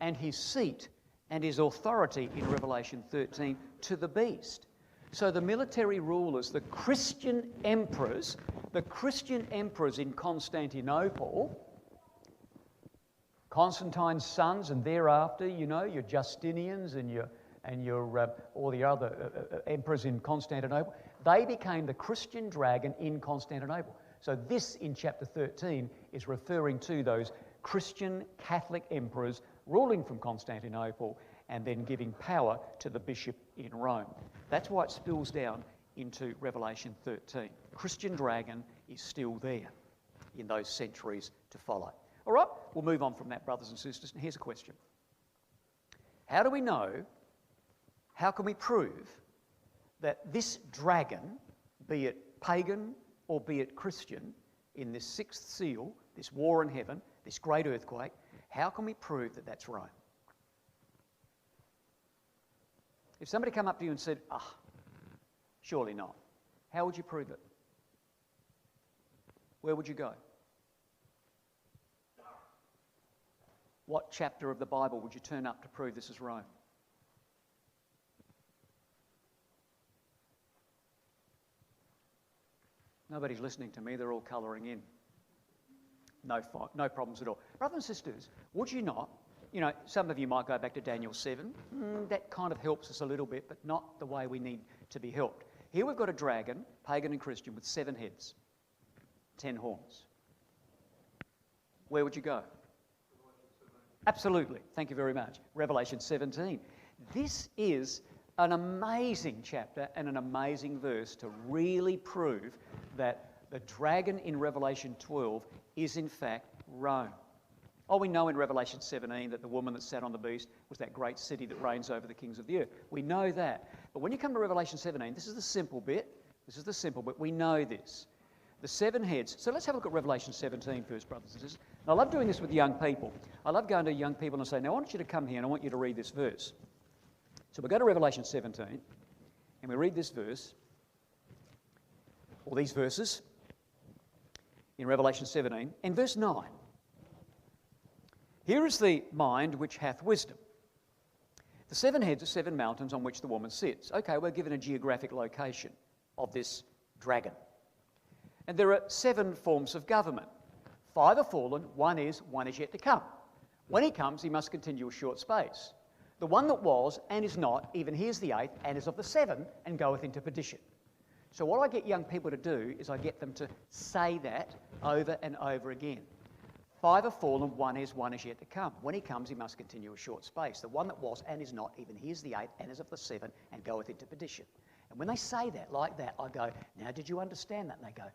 and his seat and his authority in Revelation 13 to the beast. So the military rulers, the Christian emperors in Constantinople, Constantine's sons, and thereafter, you know, your Justinians and your all the other emperors in Constantinople, they became the Christian dragon in Constantinople. So this in chapter 13 is referring to those Christian Catholic emperors ruling from Constantinople and then giving power to the bishop in Rome. That's why it spills down into Revelation 13. Christian dragon is still there in those centuries to follow. All right, we'll move on from that, brothers and sisters. And here's a question. How do we know, how can we prove that this dragon, be it pagan or be it Christian, in this sixth seal, this war in heaven, this great earthquake, how can we prove that that's Rome? If somebody came up to you and said, surely not, how would you prove it? Where would you go? What chapter of the Bible would you turn up to prove this is Rome? Nobody's listening to me, they're all colouring in. No problems at all. Brothers and sisters, would you not, some of you might go back to Daniel 7. That kind of helps us a little bit, but not the way we need to be helped. Here we've got a dragon, pagan and Christian, with 7 heads, 10 horns. Where would you go? Absolutely. Thank you very much. Revelation 17. This is an amazing chapter and an amazing verse to really prove that the dragon in Revelation 12 is in fact Rome. We know in Revelation 17 that the woman that sat on the beast was that great city that reigns over the kings of the earth. We know that. But when you come to Revelation 17, this is the simple bit. We know this. The 7 heads. So let's have a look at Revelation 17 first, brothers and sisters. And I love doing this with young people. I love going to young people and saying, now I want you to come here and I want you to read this verse. So we go to Revelation 17 and we read this verse, or these verses, in Revelation 17, and verse 9. Here is the mind which hath wisdom. The 7 heads are 7 mountains on which the woman sits. Okay, we're given a geographic location of this dragon. And there are 7 forms of government. 5 are fallen, one is yet to come. When he comes, he must continue a short space. The one that was and is not, even he is the 8th, and is of the 7, and goeth into perdition. So what I get young people to do is I get them to say that over and over again. 5 are fallen, one is yet to come. When he comes, he must continue a short space. The one that was and is not, even he is the 8th, and is of the 7, and goeth into perdition. And when they say that, like that, I go, now did you understand that? And they go,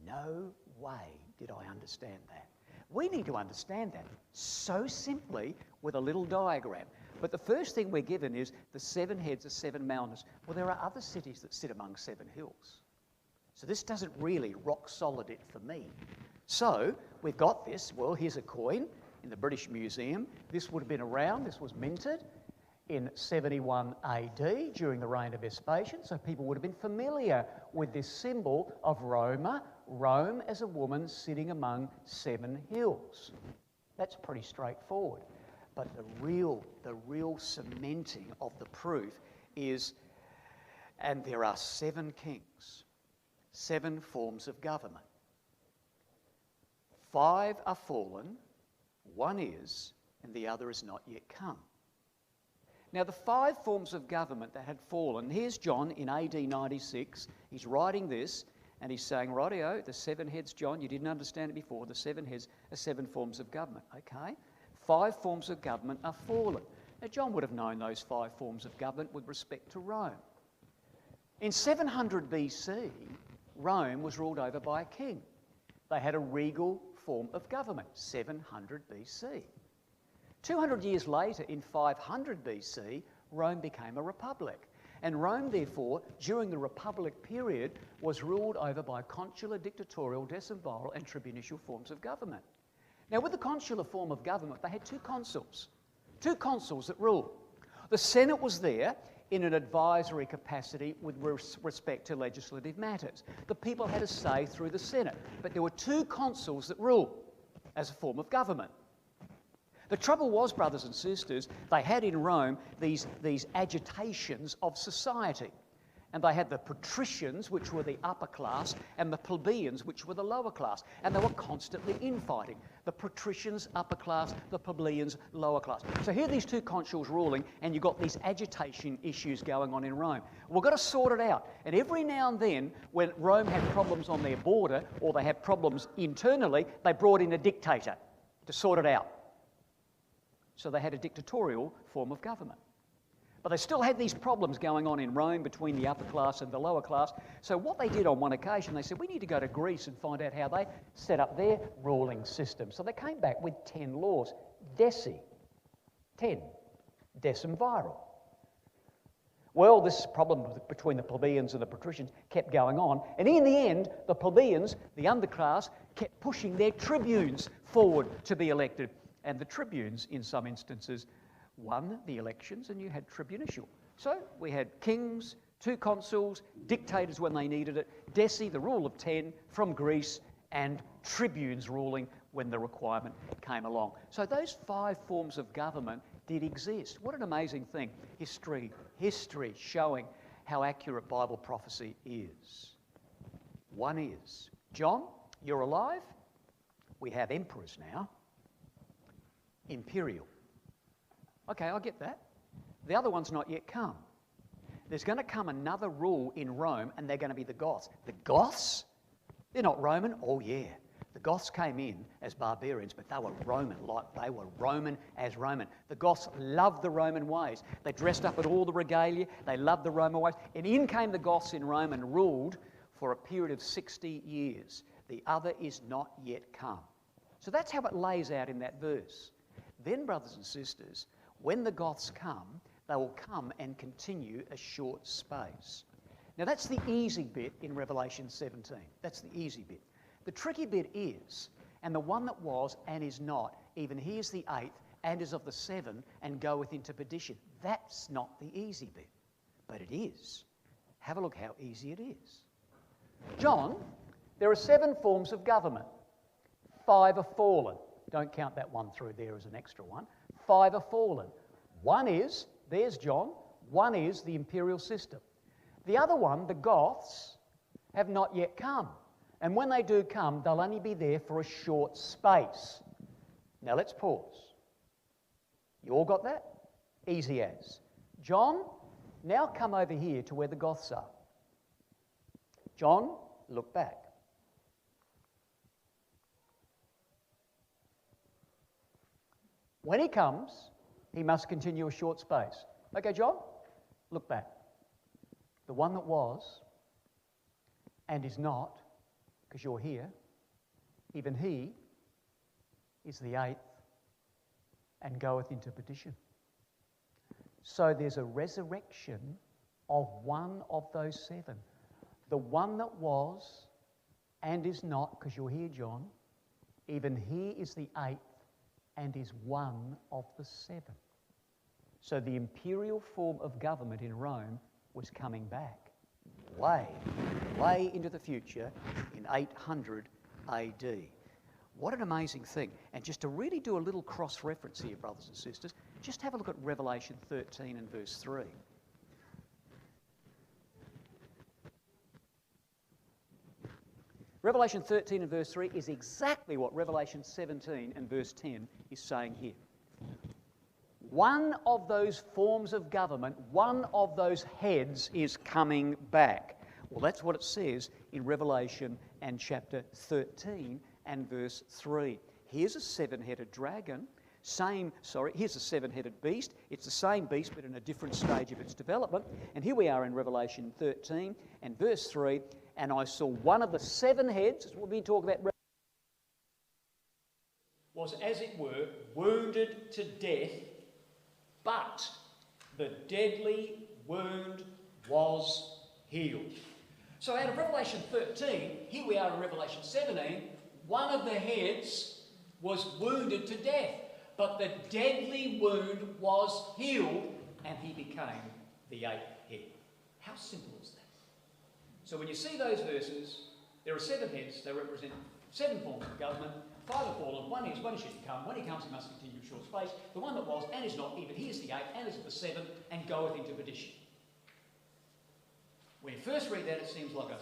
no way did I understand that. We need to understand that so simply with a little diagram. But the first thing we're given is the 7 heads are 7 mountains. Well, there are other cities that sit among 7 hills. So this doesn't really rock solid it for me. So we've got this. Well, here's a coin in the British Museum. This would have been around. This was minted in 71 AD during the reign of Vespasian. So people would have been familiar with this symbol of Rome as a woman sitting among 7 hills. That's pretty straightforward. But the real cementing of the proof is, and there are 7 kings, 7 forms of government. 5 are fallen, one is, and the other is not yet come. Now, the 5 forms of government that had fallen, here's John in AD 96. He's writing this, and he's saying, rightio, the 7 heads, John, you didn't understand it before, the 7 heads are 7 forms of government. Okay, 5 forms of government are fallen. Now, John would have known those 5 forms of government with respect to Rome. In 700 BC, Rome was ruled over by a king. They had a regal form of government, 700 BC. 200 years later, in 500 BC, Rome became a republic. And Rome, therefore, during the republic period, was ruled over by consular, dictatorial, decemviral and tribunitial forms of government. Now, with the consular form of government, they had 2 consuls that ruled. The Senate was there in an advisory capacity with respect to legislative matters. The people had a say through the Senate, but there were 2 consuls that ruled as a form of government. The trouble was, brothers and sisters, they had in Rome these agitations of society. And they had the patricians, which were the upper class, and the plebeians, which were the lower class. And they were constantly infighting. The patricians, upper class, the plebeians, lower class. So here are these two consuls ruling, and you've got these agitation issues going on in Rome. We've got to sort it out. And every now and then, when Rome had problems on their border, or they had problems internally, they brought in a dictator to sort it out. So they had a dictatorial form of government. But they still had these problems going on in Rome between the upper class and the lower class. So what they did on one occasion, they said, we need to go to Greece and find out how they set up their ruling system. So they came back with 10 laws. 10. Decem viral. Well, this problem between the plebeians and the patricians kept going on. And in the end, the plebeians, the underclass, kept pushing their tribunes forward to be elected. And the tribunes, in some instances, won the elections, and you had tribunicial. So we had kings, 2 consuls, dictators when they needed it, Deci, the rule of 10 from Greece, and tribunes ruling when the requirement came along. So those 5 forms of government did exist. What an amazing thing. History showing how accurate Bible prophecy is. One is, John, you're alive. We have emperors now. Imperial. Okay, I get that. The other one's not yet come. There's going to come another rule in Rome, and they're going to be the Goths. The Goths? They're not Roman? Oh, yeah. The Goths came in as barbarians, but they were Roman, like they were Roman as Roman. The Goths loved the Roman ways. They dressed up in all the regalia. They loved the Roman ways. And in came the Goths in Rome and ruled for a period of 60 years. The other is not yet come. So that's how it lays out in that verse. Then, brothers and sisters, when the Goths come, they will come and continue a short space. Now that's the easy bit in Revelation 17. That's the easy bit. The tricky bit is, and the one that was and is not, even he is the 8th and is of the 7 and goeth into perdition. That's not the easy bit, but it is. Have a look how easy it is. John, there are 7 forms of government. 5 are fallen. Don't count that one through there as an extra one. 5 are fallen. One is, there's John, one is the imperial system. The other one, the Goths, have not yet come. And when they do come, they'll only be there for a short space. Now let's pause. You all got that? Easy as. John, now come over here to where the Goths are. John, look back. When he comes, he must continue a short space. Okay, John, look back. The one that was and is not, because you're here, even he is the 8th and goeth into perdition. So there's a resurrection of one of those 7. The one that was and is not, because you're here, John, even he is the 8th and is one of the 7. So the imperial form of government in Rome was coming back way into the future in 800 AD. What an amazing thing. And just to really do a little cross-reference here, brothers and sisters, just have a look at Revelation 13 and verse 3. Revelation 13 and verse 3 is exactly what Revelation 17 and verse 10 is saying here. One of those forms of government, one of those heads is coming back. Well, that's what it says in Revelation and chapter 13 and verse 3. Here's a 7-headed dragon. Here's a 7-headed beast. It's the same beast, but in a different stage of its development. And here we are in Revelation 13 and verse 3. And I saw one of the 7 heads, that's what we talk about, was as it were wounded to death, but the deadly wound was healed. So out of Revelation 13, here we are in Revelation 17, one of the heads was wounded to death, but the deadly wound was healed, and he became the 8th head. How simple is that? So when you see those verses, there are 7 heads. They represent 7 forms of government. 5 are fallen. One is yet to come. When he comes, he must continue a short space. The one that was and is not, even he is the 8th and is of the 7 and goeth into perdition. When you first read that, it seems like a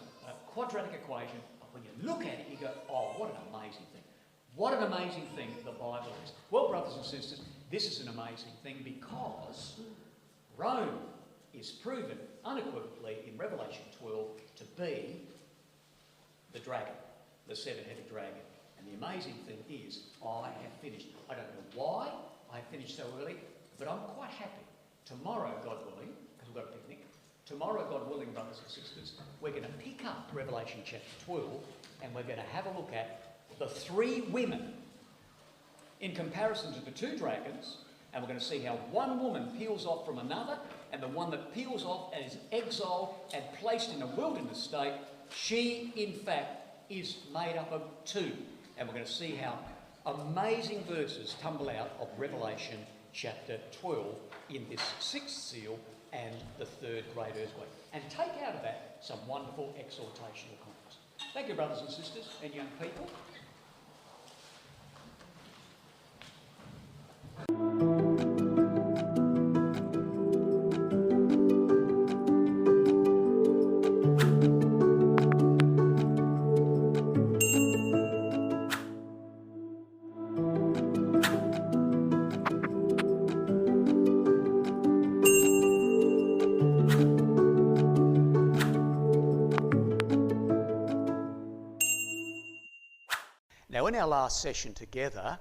quadratic equation. But when you look at it, you go, oh, what an amazing thing. What an amazing thing the Bible is. Well, brothers and sisters, this is an amazing thing because Rome is proven unequivocally in Revelation 12 to be the dragon, the seven-headed dragon. And the amazing thing is, I have finished. I don't know why I have finished so early, but I'm quite happy. Tomorrow, God willing, because we've got a picnic, tomorrow, God willing, brothers and sisters, we're going to pick up Revelation chapter 12 and we're going to have a look at the three women in comparison to the two dragons, and we're going to see how one woman peels off from another, and the one that peels off and is exiled and placed in a wilderness state, she in fact is made up of two. And we're going to see how amazing verses tumble out of Revelation chapter 12 in this sixth seal and the third great earthquake, and take out of that some wonderful exhortational comments. Thank you, brothers and sisters and young people. Now, in our last session together,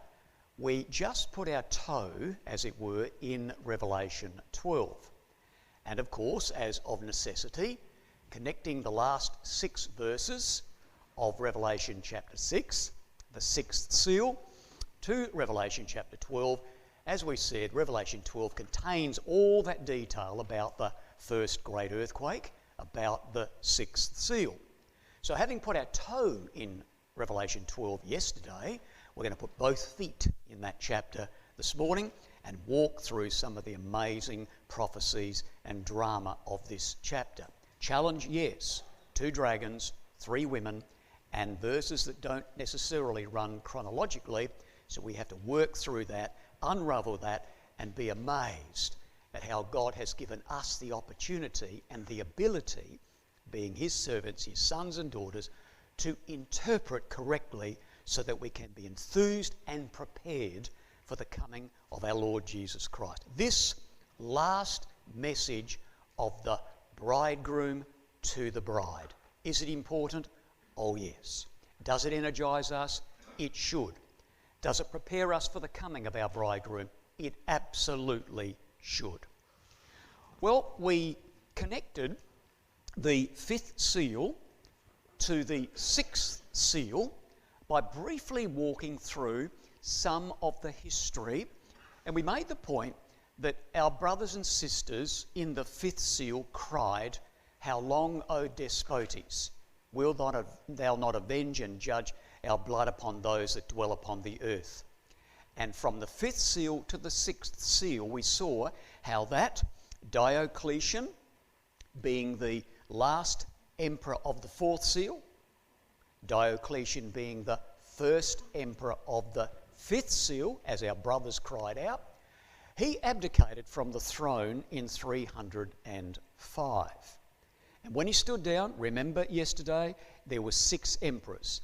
we just put our toe, as it were, in Revelation 12. And of course, as of necessity, connecting the last 6 verses of Revelation chapter 6, the sixth seal, to Revelation chapter 12. As we said, Revelation 12 contains all that detail about the first great earthquake, about the sixth seal. So having put our toe in Revelation 12 yesterday, we're going to put both feet in that chapter this morning and walk through some of the amazing prophecies and drama of this chapter. Challenge, yes. 2 dragons, 3 women, and verses that don't necessarily run chronologically, so we have to work through that, unravel that, and be amazed at how God has given us the opportunity and the ability, being his servants, his sons and daughters, to interpret correctly so that we can be enthused and prepared for the coming of our Lord Jesus Christ. This last message of the bridegroom to the bride. Is it important? Oh yes. Does it energize us? It should. Does it prepare us for the coming of our bridegroom? It absolutely should. Well, we connected the 5th seal to the 6th seal by briefly walking through some of the history, and we made the point that our brothers and sisters in the 5th seal cried, "How long, O despotes? Will thou not avenge and judge our blood upon those that dwell upon the earth?" And from the 5th seal to the 6th seal, we saw how that Diocletian, being the last emperor of the 4th seal, Diocletian being the first emperor of the 5th seal, as our brothers cried out, he abdicated from the throne in 305. And when he stood down, remember yesterday, there were 6 emperors.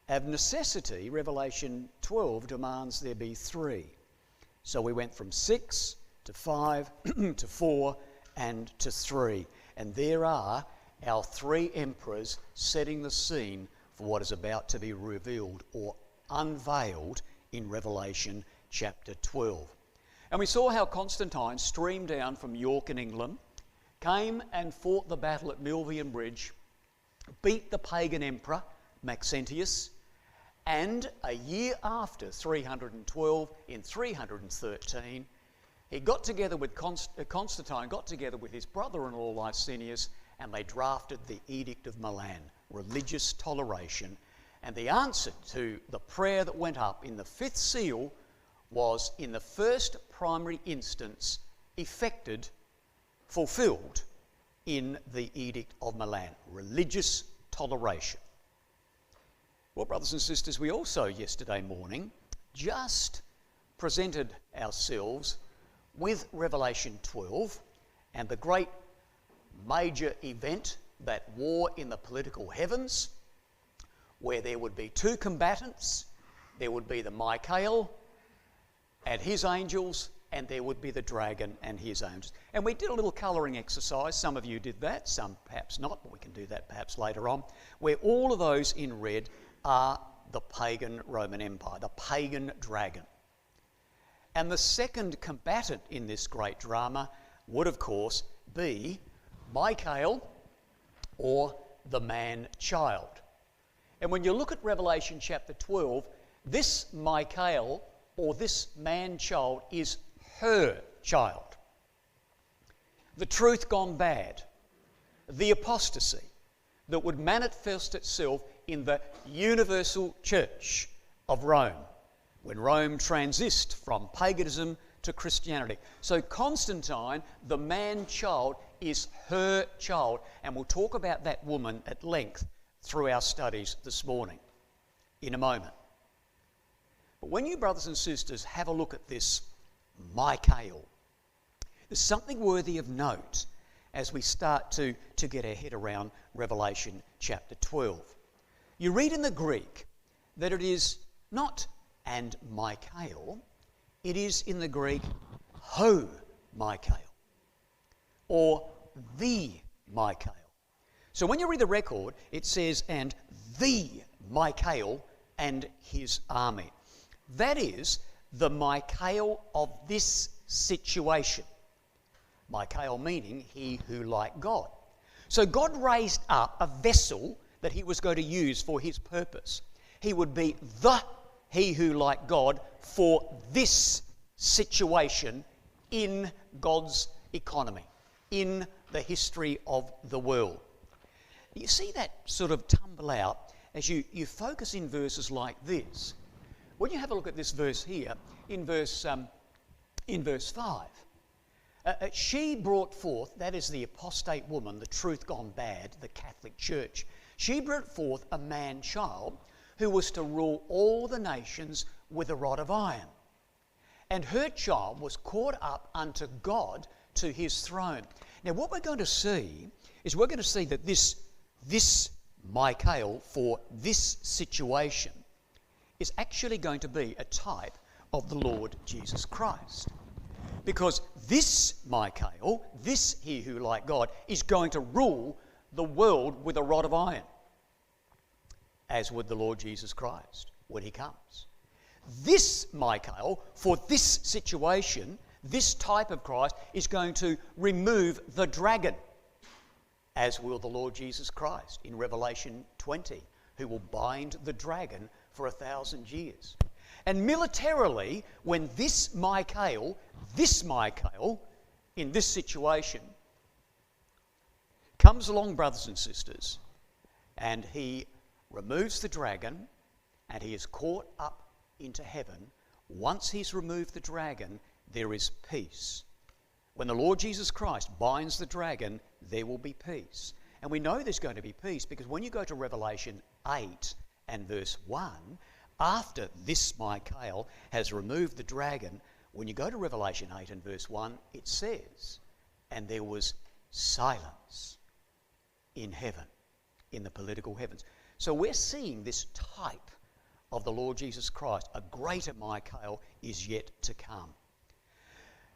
Of necessity, Revelation 12 demands there be 3. So we went from 6 to 5 to 4 and to 3. And there are our 3 emperors setting the scene for what is about to be revealed or unveiled in Revelation chapter 12. And we saw how Constantine streamed down from York in England, came and fought the battle at Milvian Bridge, beat the pagan emperor Maxentius, and a year after 312, in 313, he got together with Constantine, got together with his brother-in-law Licinius, and they drafted the Edict of Milan, religious toleration. And the answer to the prayer that went up in the 5th seal was, in the first primary instance, fulfilled in the Edict of Milan, religious toleration. Well, brothers and sisters, we also yesterday morning just presented ourselves with Revelation 12 and the great major event that war in the political heavens where there would be two combatants. There would be the Michael and his angels, and there would be the dragon and his angels. And we did a little colouring exercise. Some of you did that, some perhaps not, but we can do that perhaps later on, where all of those in red are the pagan Roman Empire, the pagan dragon. And the second combatant in this great drama would, of course, be Michael, or the man-child. And when you look at Revelation chapter 12, this Michael, or this man-child, is her child. The truth gone bad, the apostasy that would manifest itself in the universal church of Rome, when Rome transitioned from paganism to Christianity. So Constantine, the man-child, is her child, and we'll talk about that woman at length through our studies this morning in a moment. But when you brothers and sisters have a look at this Michael, there's something worthy of note as we start to get our head around Revelation chapter 12. You read in the Greek that it is not "and Michael," it is in the Greek "ho Michael," or "the Michael." So when you read the record, it says "and the Michael and his army." That is the Michael of this situation. Michael meaning he who like God. So God raised up a vessel that he was going to use for his purpose. He would be he who like God for this situation in God's economy, in the history of the world. You see that sort of tumble out as you focus in verses like this. When you have a look at this verse here, in verse 5, she brought forth, that is the apostate woman, the truth gone bad, the Catholic Church. She brought forth a man-child who was to rule all the nations with a rod of iron. And her child was caught up unto God to his throne. Now what we're going to see is we're going to see that this Michael for this situation is actually going to be a type of the Lord Jesus Christ. Because this Michael, this he who like God, is going to rule the world with a rod of iron, as would the Lord Jesus Christ when he comes. This Michael, for this situation, this type of Christ, is going to remove the dragon, as will the Lord Jesus Christ in Revelation 20, who will bind the dragon for 1,000 years. And militarily, when this Michael in this situation comes along, brothers and sisters, and he removes the dragon and he is caught up into heaven, once he's removed the dragon, there is peace. When the Lord Jesus Christ binds the dragon, there will be peace. And we know there's going to be peace because when you go to Revelation 8 and verse 1, after this Michael has removed the dragon, when you go to Revelation 8 and verse 1, it says, "And there was silence in heaven," in the political heavens. So we're seeing this type of the Lord Jesus Christ. A greater Michael is yet to come.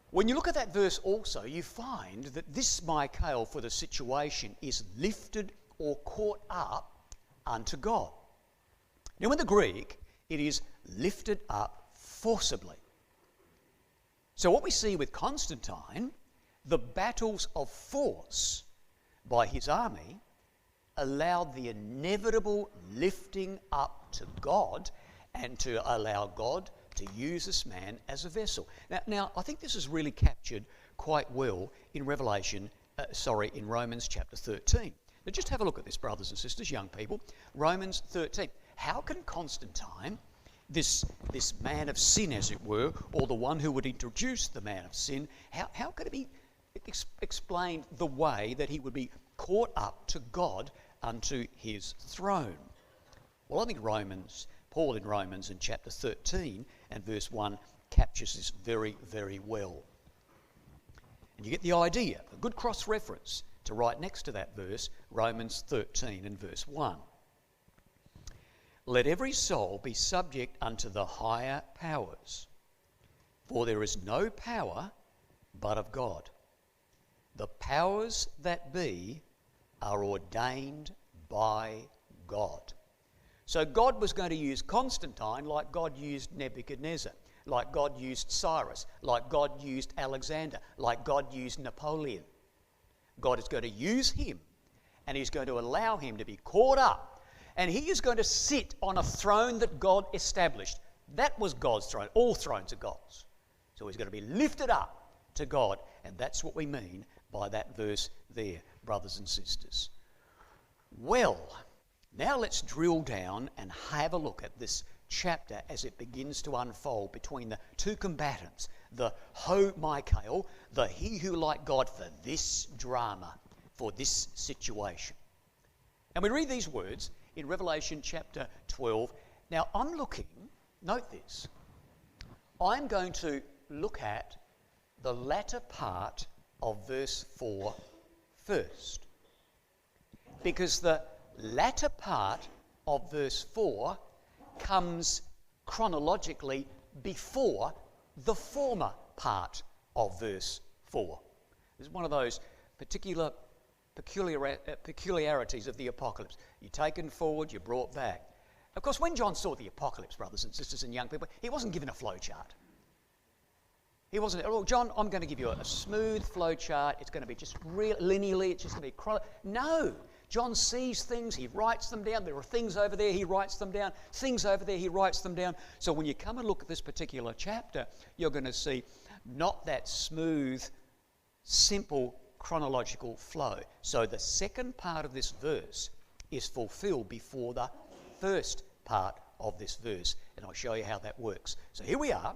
When you look at that verse also, you find that this Michael for the situation is lifted or caught up unto God. Now in the Greek, it is lifted up forcibly. So what we see with Constantine, the battles of force by his army allowed the inevitable lifting up to God and to allow God to use this man as a vessel. Now I think this is really captured quite well in in Romans chapter 13. Now just have a look at this, brothers and sisters, young people. Romans 13. How can Constantine, this man of sin, as it were, or the one who would introduce the man of sin, how could it be explained the way that he would be caught up to God unto his throne? Well, I think Paul in Romans in chapter 13 and verse 1 captures this very, very well. And you get the idea, a good cross-reference to right next to that verse, Romans 13 and verse 1. Let every soul be subject unto the higher powers, for there is no power but of God. The powers that be are ordained by God. So God was going to use Constantine like God used Nebuchadnezzar, like God used Cyrus, like God used Alexander, like God used Napoleon. God is going to use him, and he's going to allow him to be caught up, and he is going to sit on a throne that God established. That was God's throne. All thrones are God's. So he's going to be lifted up to God, and that's what we mean by that verse there, brothers and sisters. Well, now let's drill down and have a look at this chapter as it begins to unfold between the two combatants, the ho Michael, the he who like God for this drama, for this situation. And we read these words in Revelation chapter 12. Now I'm looking, note this, I'm going to look at the latter part of verse 4 first, because the latter part of verse 4 comes chronologically before the former part of verse 4. This is one of those peculiarities of the apocalypse. You're taken forward, you're brought back. Of course, when John saw the apocalypse, brothers and sisters and young people, he wasn't given a flow chart. He wasn't, oh, John, I'm going to give you a smooth flow chart. It's going to be just real linearly. It's just going to be No. John sees things, he writes them down. There are things over there, he writes them down. Things over there, he writes them down. So when you come and look at this particular chapter, you're going to see not that smooth, simple chronological flow. So the second part of this verse is fulfilled before the first part of this verse. And I'll show you how that works. So here we are.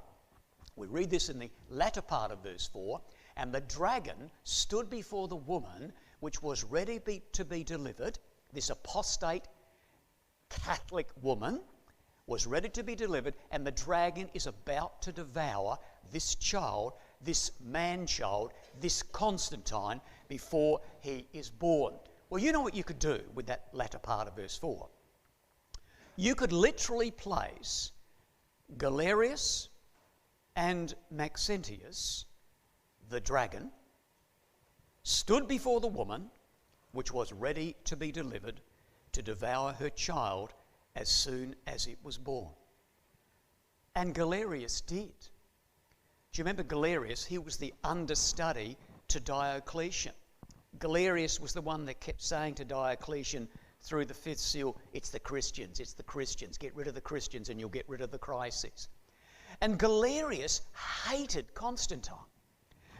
We read this in the latter part of verse 4. And the dragon stood before the woman which was ready to be delivered. This apostate Catholic woman was ready to be delivered, and the dragon is about to devour this child, this man-child, this Constantine, before he is born. Well, you know what you could do with that latter part of verse 4? You could literally place Galerius and Maxentius, the dragon, stood before the woman which was ready to be delivered to devour her child as soon as it was born. And Galerius did. Do you remember Galerius? He was the understudy to Diocletian. Galerius was the one that kept saying to Diocletian through the fifth seal, it's the Christians, get rid of the Christians and you'll get rid of the crisis. And Galerius hated Constantine.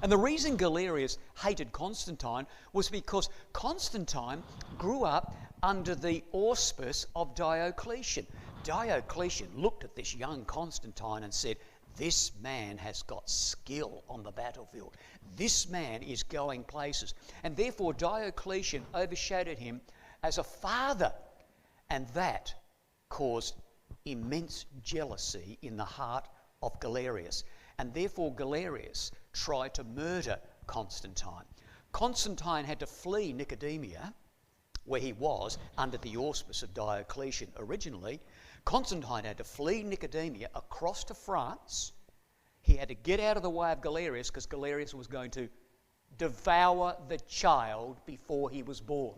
And the reason Galerius hated Constantine was because Constantine grew up under the auspice of Diocletian. Diocletian looked at this young Constantine and said, this man has got skill on the battlefield. This man is going places. And therefore Diocletian overshadowed him as a father. And that caused immense jealousy in the heart of Galerius. And therefore Galerius tried to murder Constantine. Constantine had to flee Nicodemia, where he was under the auspice of Diocletian originally. Constantine had to flee Nicodemia across to France. He had to get out of the way of Galerius because Galerius was going to devour the child before he was born.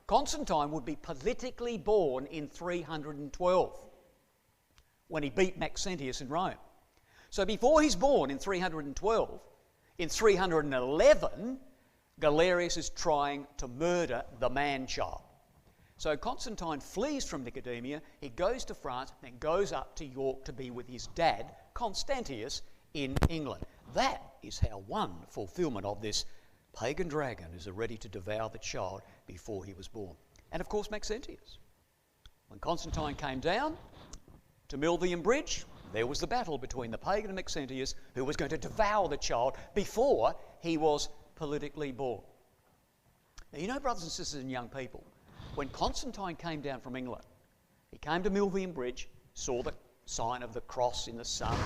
Constantine would be politically born in 312 when he beat Maxentius in Rome. So before he's born in 312, in 311, Galerius is trying to murder the man-child. So Constantine flees from Nicodemia, he goes to France, then goes up to York to be with his dad, Constantius, in England. That is how one fulfillment of this pagan dragon is ready to devour the child before he was born. And of course Maxentius. When Constantine came down to Milvian Bridge, there was the battle between the pagan and Maxentius, who was going to devour the child before he was politically born. Now, you know, brothers and sisters and young people, when Constantine came down from England, he came to Milvian Bridge, saw the sign of the cross in the sun,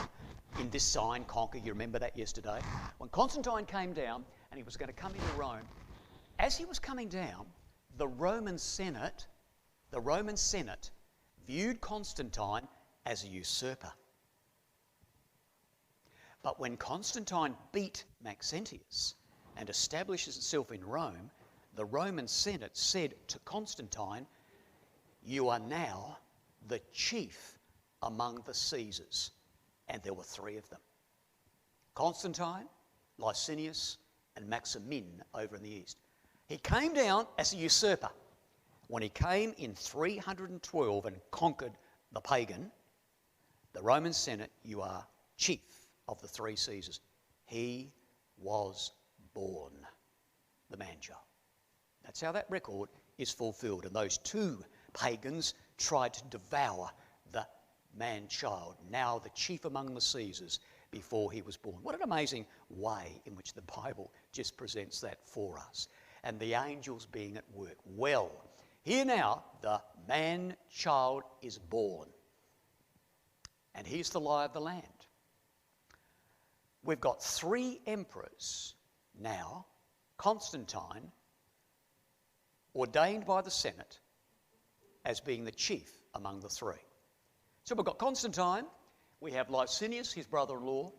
in this sign conquer, you remember that yesterday. When Constantine came down and he was going to come into Rome, as he was coming down, the Roman Senate viewed Constantine as a usurper. But when Constantine beat Maxentius and establishes itself in Rome, the Roman Senate said to Constantine, "You are now the chief among the Caesars." And there were three of them: Constantine, Licinius, and Maximin over in the east. He came down as a usurper. When he came in 312 and conquered the pagan, the Roman Senate, "You are chief of the three Caesars." He was born, the man-child. That's how that record is fulfilled. And those two pagans tried to devour the man-child, now the chief among the Caesars, before he was born. What an amazing way in which the Bible just presents that for us. And the angels being at work. Well, here now, the man-child is born. And here's the lie of the land. We've got three emperors now: Constantine, ordained by the Senate as being the chief among the three. So we've got Constantine, we have Licinius, his brother-in-law,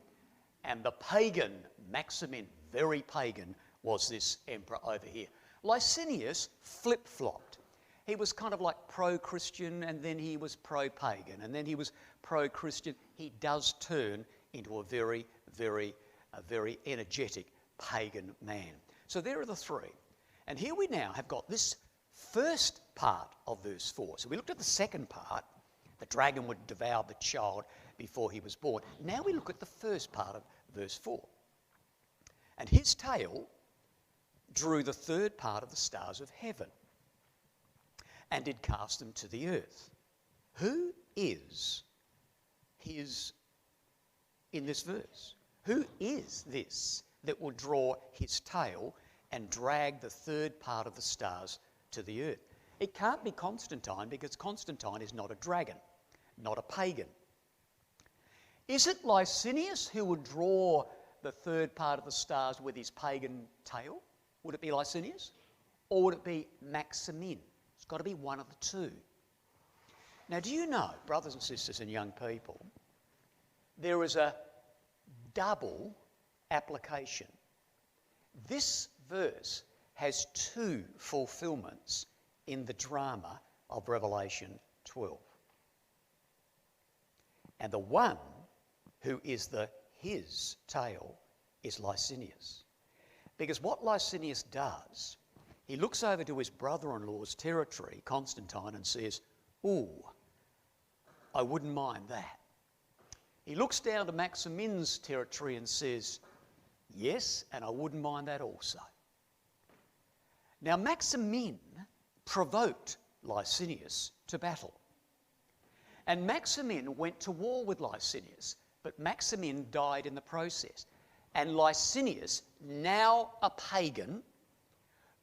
and the pagan Maximin, very pagan, was this emperor over here. Licinius flip-flopped. He was kind of like pro-Christian, and then he was pro-pagan, and then he was pro-Christian. He does turn into a very energetic pagan man. So there are the three. And here we now have got this first part of verse 4. So we looked at the second part. The dragon would devour the child before he was born. Now we look at the first part of verse 4. And his tail drew the third part of the stars of heaven and did cast them to the earth. Who is his in this verse? Who is this that will draw his tail and drag the third part of the stars to the earth? It can't be Constantine, because Constantine is not a dragon, not a pagan. Is it Licinius who would draw the third part of the stars with his pagan tail? Would it be Licinius? Or would it be Maximin? It's got to be one of the two. Now, do you know, brothers and sisters and young people, there is a double application. This verse has two fulfillments in the drama of Revelation 12. And the one who is his tail is Licinius. Because what Licinius does, he looks over to his brother-in-law's territory, Constantine, and says, "Ooh, I wouldn't mind that." He looks down to Maximin's territory and says, "Yes, and I wouldn't mind that also." Now, Maximin provoked Licinius to battle. And Maximin went to war with Licinius, but Maximin died in the process. And Licinius, now a pagan,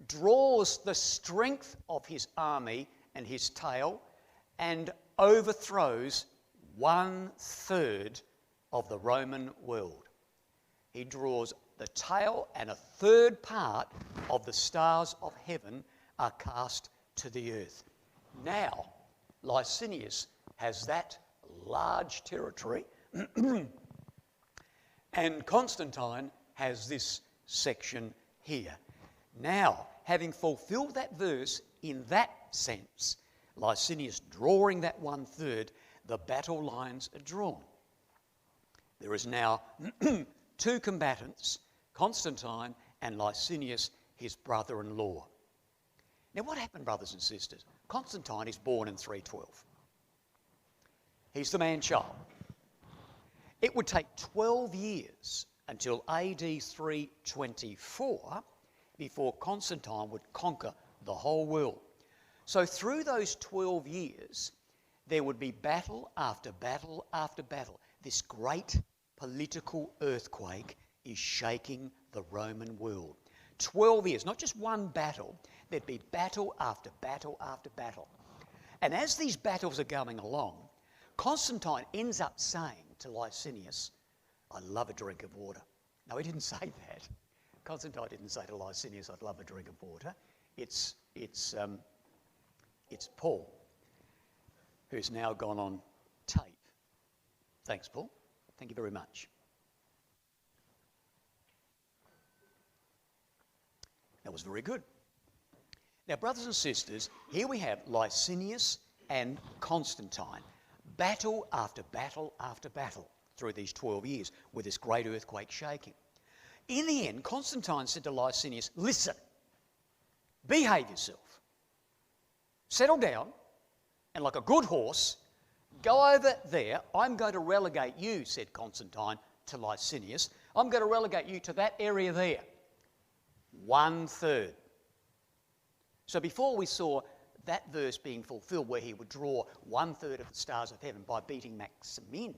draws the strength of his army and his tail and overthrows 1/3 of the Roman world. He draws the tail, and 1/3 part of the stars of heaven are cast to the earth. Now, Licinius has that large territory, and Constantine has this section here. Now, having fulfilled that verse in that sense, Licinius drawing that 1/3, the battle lines are drawn. There is now two combatants, Constantine and Licinius, his brother-in-law. Now, what happened, brothers and sisters? Constantine is born in 312. He's the man-child. It would take 12 years until AD 324 before Constantine would conquer the whole world. So through those 12 years, there would be battle after battle after battle. This great political earthquake is shaking the Roman world. 12 years, not just one battle. There'd be battle after battle after battle. And as these battles are going along, Constantine ends up saying to Licinius, "I love a drink of water." No, he didn't say that. Constantine didn't say to Licinius, I'd love a drink of water. It's Paul, who's now gone on tape. Thanks, Paul. Thank you very much. That was very good. Now, brothers and sisters, here we have Licinius and Constantine. Battle after battle after battle through these 12 years with this great earthquake shaking. In the end, Constantine said to Licinius, listen, behave yourself. Settle down, and like a good horse, go over there. I'm going to relegate you, said Constantine to Licinius. I'm going to relegate you to that area there. 1/3. So before we saw that verse being fulfilled where he would draw 1/3 of the stars of heaven by beating Maximin.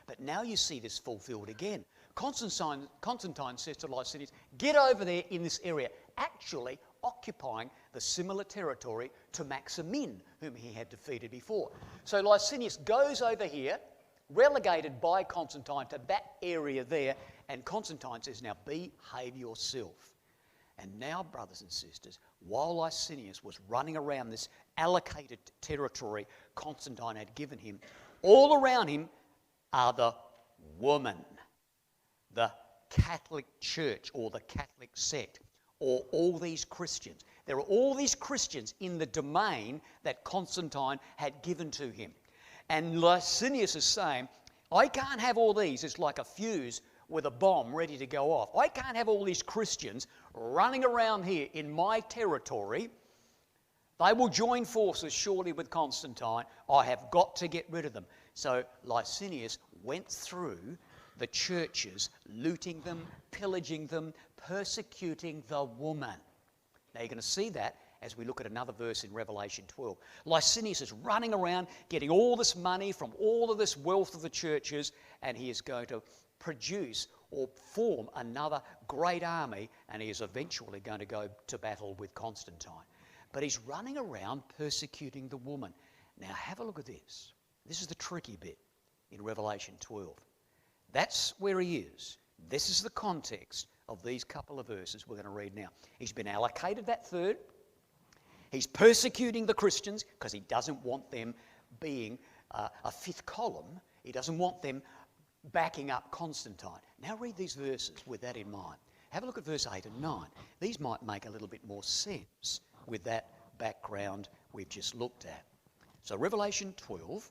But now you see this fulfilled again. Constantine says to Licinius, get over there in this area, actually occupying the similar territory to Maximin, whom he had defeated before. So Licinius goes over here, relegated by Constantine to that area there, and Constantine says, now behave yourself. And now, brothers and sisters, while Licinius was running around this allocated territory Constantine had given him, all around him are the women, the Catholic Church or the Catholic sect, or all these Christians. There are all these Christians in the domain that Constantine had given to him. And Licinius is saying, I can't have all these. It's like a fuse with a bomb ready to go off. I can't have all these Christians running around here in my territory. They will join forces surely with Constantine. I have got to get rid of them. So Licinius went through the churches, looting them, pillaging them, persecuting the woman. Now you're going to see that as we look at another verse in Revelation 12. Licinius is running around getting all this money from all of this wealth of the churches, and he is going to produce or form another great army, and he is eventually going to go to battle with Constantine. But he's running around persecuting the woman. Now have a look at this. This is the tricky bit in Revelation 12. That's where he is. This is the context of these couple of verses we're going to read now. He's been allocated that third. He's persecuting the Christians because he doesn't want them being a fifth column. He doesn't want them backing up Constantine. Now read these verses with that in mind. Have a look at verse 8 and 9. These might make a little bit more sense with that background we've just looked at. So Revelation 12,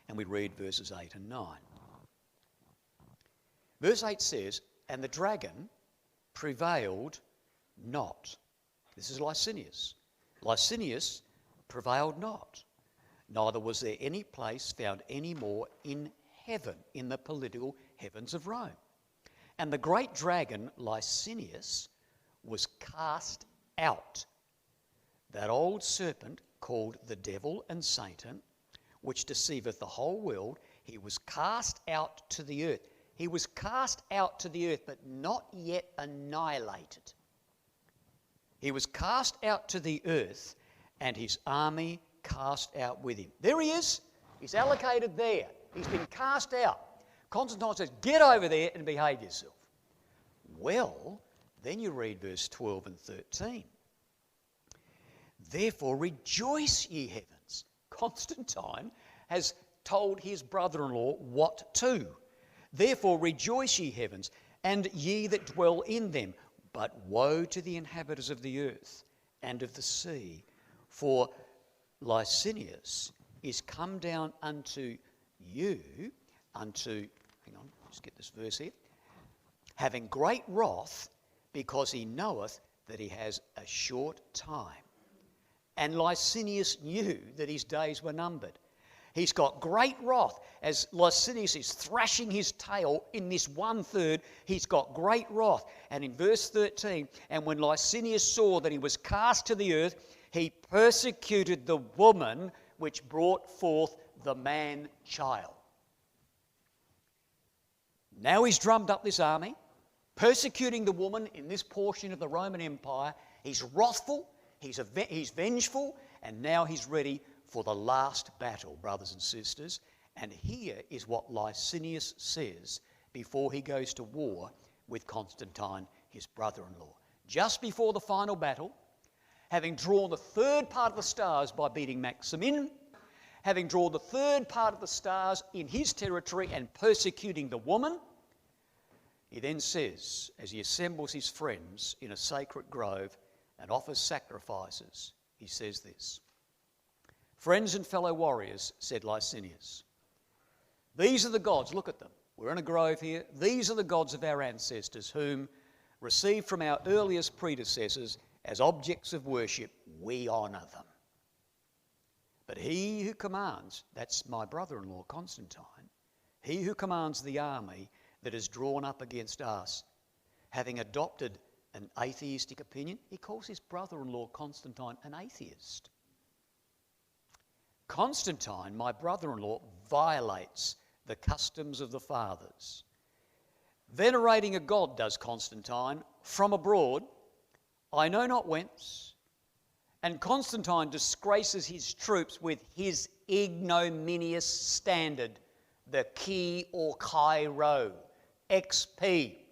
and we read verses 8 and 9. Verse 8 says, and the dragon prevailed not. This is Licinius. Licinius prevailed not. Neither was there any place found any more in heaven, in the political heavens of Rome. And the great dragon, Licinius, was cast out. That old serpent called the devil and Satan, which deceiveth the whole world, he was cast out to the earth. He was cast out to the earth, but not yet annihilated. He was cast out to the earth, and his army cast out with him. There he is. He's allocated there. He's been cast out. Constantine says, get over there and behave yourself. Well, then you read verse 12 and 13. Therefore rejoice, ye heavens. Constantine has told his brother-in-law what to. Therefore rejoice, ye heavens, and ye that dwell in them. But woe to the inhabitants of the earth and of the sea, for Licinius is come down unto you, hang on, just get this verse here, having great wrath, because he knoweth that he has a short time. And Licinius knew that his days were numbered. He's got great wrath. As Licinius is thrashing his tail in this 1/3, he's got great wrath. And in verse 13, and when Licinius saw that he was cast to the earth, he persecuted the woman which brought forth the man-child. Now he's drummed up this army, persecuting the woman in this portion of the Roman Empire. He's wrathful, he's vengeful, and now he's ready for the last battle, brothers and sisters. And here is what Licinius says before he goes to war with Constantine his brother-in-law. Just before the final battle, having drawn the third part of the stars by beating Maximin, having drawn the third part of the stars in his territory and persecuting the woman, he then says, as he assembles his friends in a sacred grove and offers sacrifices, he says this: "Friends and fellow warriors," said Licinius, "these are the gods," look at them, we're in a grove here, "these are the gods of our ancestors, whom, received from our earliest predecessors as objects of worship, we honour them. But he who commands," that's my brother-in-law Constantine, "he who commands the army that is drawn up against us, having adopted an atheistic opinion," he calls his brother-in-law Constantine an atheist. "Constantine, my brother-in-law, violates the customs of the fathers. Venerating a god, does Constantine, from abroad, I know not whence, and Constantine disgraces his troops with his ignominious standard, the chi or Chi-Rho, XP.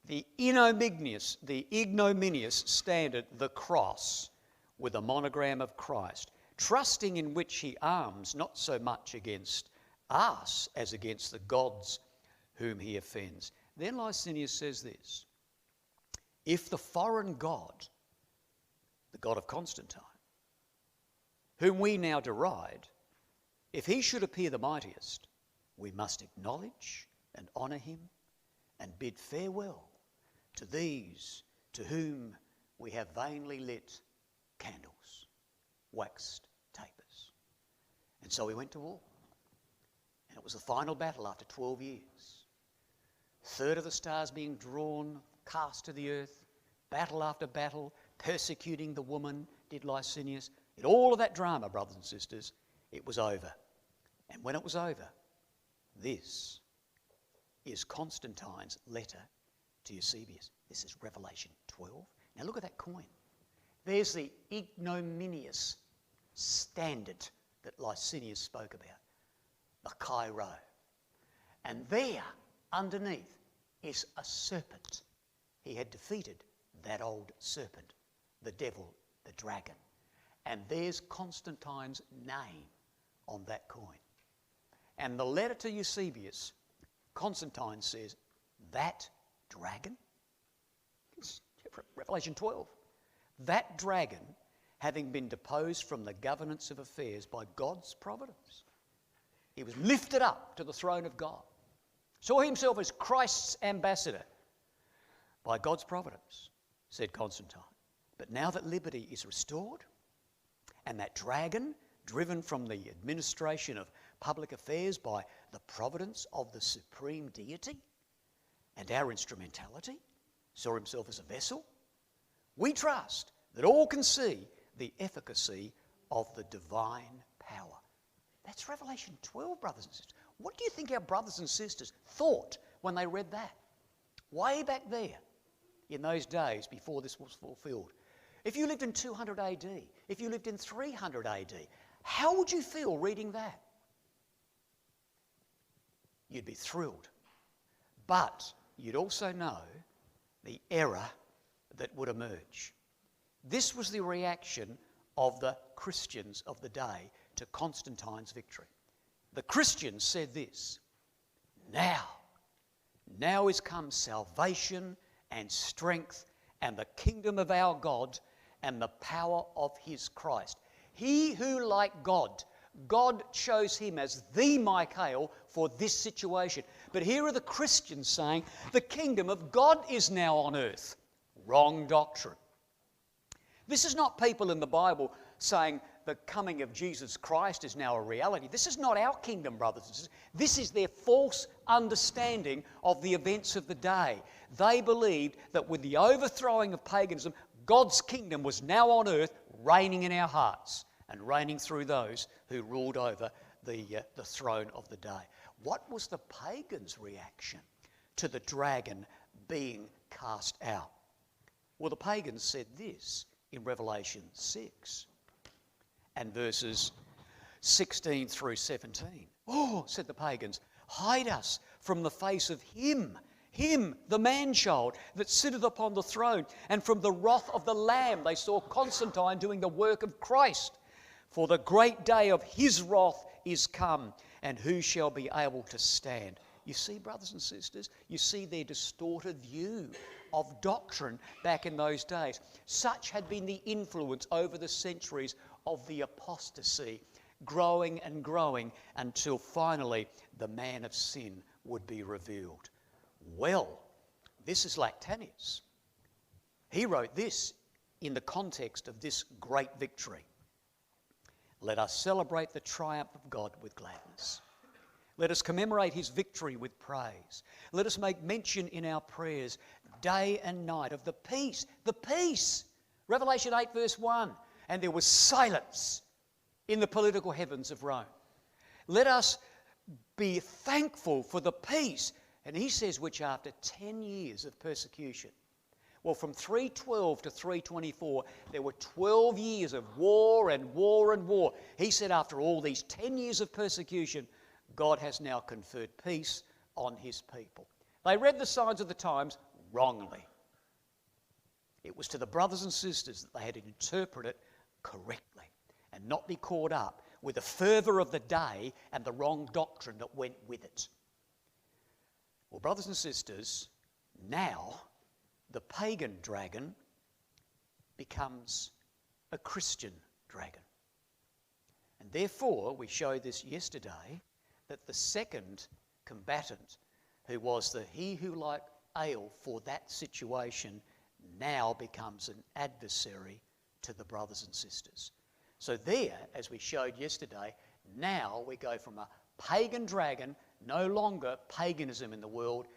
The ignominious standard, the cross, with a monogram of Christ, trusting in which he arms not so much against us as against the gods whom he offends." Then Licinius says this: "If the foreign god, the god of Constantine, whom we now deride, if he should appear the mightiest, we must acknowledge and honour him and bid farewell to these to whom we have vainly lit candles, waxed tapers." And so we went to war. And it was the final battle after 12 years. Third of the stars being drawn, cast to the earth, battle after battle, persecuting the woman, did Licinius. In all of that drama, brothers and sisters, it was over. And when it was over, this is Constantine's letter to Eusebius. This is Revelation 12. Now look at that coin. There's the ignominious standard that Licinius spoke about, the Chi-Rho. And there, underneath, is a serpent. He had defeated that old serpent, the devil, the dragon. And there's Constantine's name on that coin. And the letter to Eusebius, Constantine says, that dragon, it's Revelation 12, that dragon, having been deposed from the governance of affairs by God's providence, he was lifted up to the throne of God, saw himself as Christ's ambassador by God's providence, said Constantine. But now that liberty is restored, and that dragon, driven from the administration of public affairs by the providence of the supreme deity and our instrumentality, saw himself as a vessel, we trust that all can see the efficacy of the divine power. That's Revelation 12, brothers and sisters. What do you think our brothers and sisters thought when they read that? Way back there, in those days before this was fulfilled. If you lived in 200 AD, if you lived in 300 AD, how would you feel reading that? You'd be thrilled. But you'd also know the error that would emerge. This was the reaction of the Christians of the day to Constantine's victory. The Christians said this: now is come salvation and strength and the kingdom of our God and the power of his Christ. He who, like God chose him as the Michael for this situation. But here are the Christians saying the kingdom of God is now on earth. Wrong doctrine. This is not people in the Bible saying the coming of Jesus Christ is now a reality. This is not our kingdom, brothers and sisters. This is their false understanding of the events of the day. They believed that with the overthrowing of paganism, God's kingdom was now on earth, reigning in our hearts and reigning through those who ruled over the throne of the day. What was the pagans' reaction to the dragon being cast out? Well, the pagans said this in Revelation 6 and verses 16 through 17. "Oh," said the pagans, "hide us from the face of him him, the man-child, that sitteth upon the throne. And from the wrath of the Lamb they saw Constantine doing the work of Christ. For the great day of his wrath is come, and who shall be able to stand? You see, brothers and sisters, you see their distorted view of doctrine back in those days. Such had been the influence over the centuries of the apostasy, growing and growing until finally the man of sin would be revealed. Well, this is Lactantius. He wrote this in the context of this great victory. Let us celebrate the triumph of God with gladness. Let us commemorate his victory with praise. Let us make mention in our prayers day and night of the peace. Revelation 8 verse 1. And there was silence in the political heavens of Rome. Let us be thankful for the peace. And he says, which after 10 years of persecution. Well, from 312 to 324, there were 12 years of war and war and war. He said after all these 10 years of persecution, God has now conferred peace on his people. They read the signs of the times wrongly. It was to the brothers and sisters that they had to interpret it correctly and not be caught up with the fervour of the day and the wrong doctrine that went with it. Well, brothers and sisters, now the pagan dragon becomes a Christian dragon. And therefore, we showed this yesterday, that the second combatant, who was he who liked ale for that situation, now becomes an adversary to the brothers and sisters. So there, as we showed yesterday, now we go from a pagan dragon, no longer paganism in the world,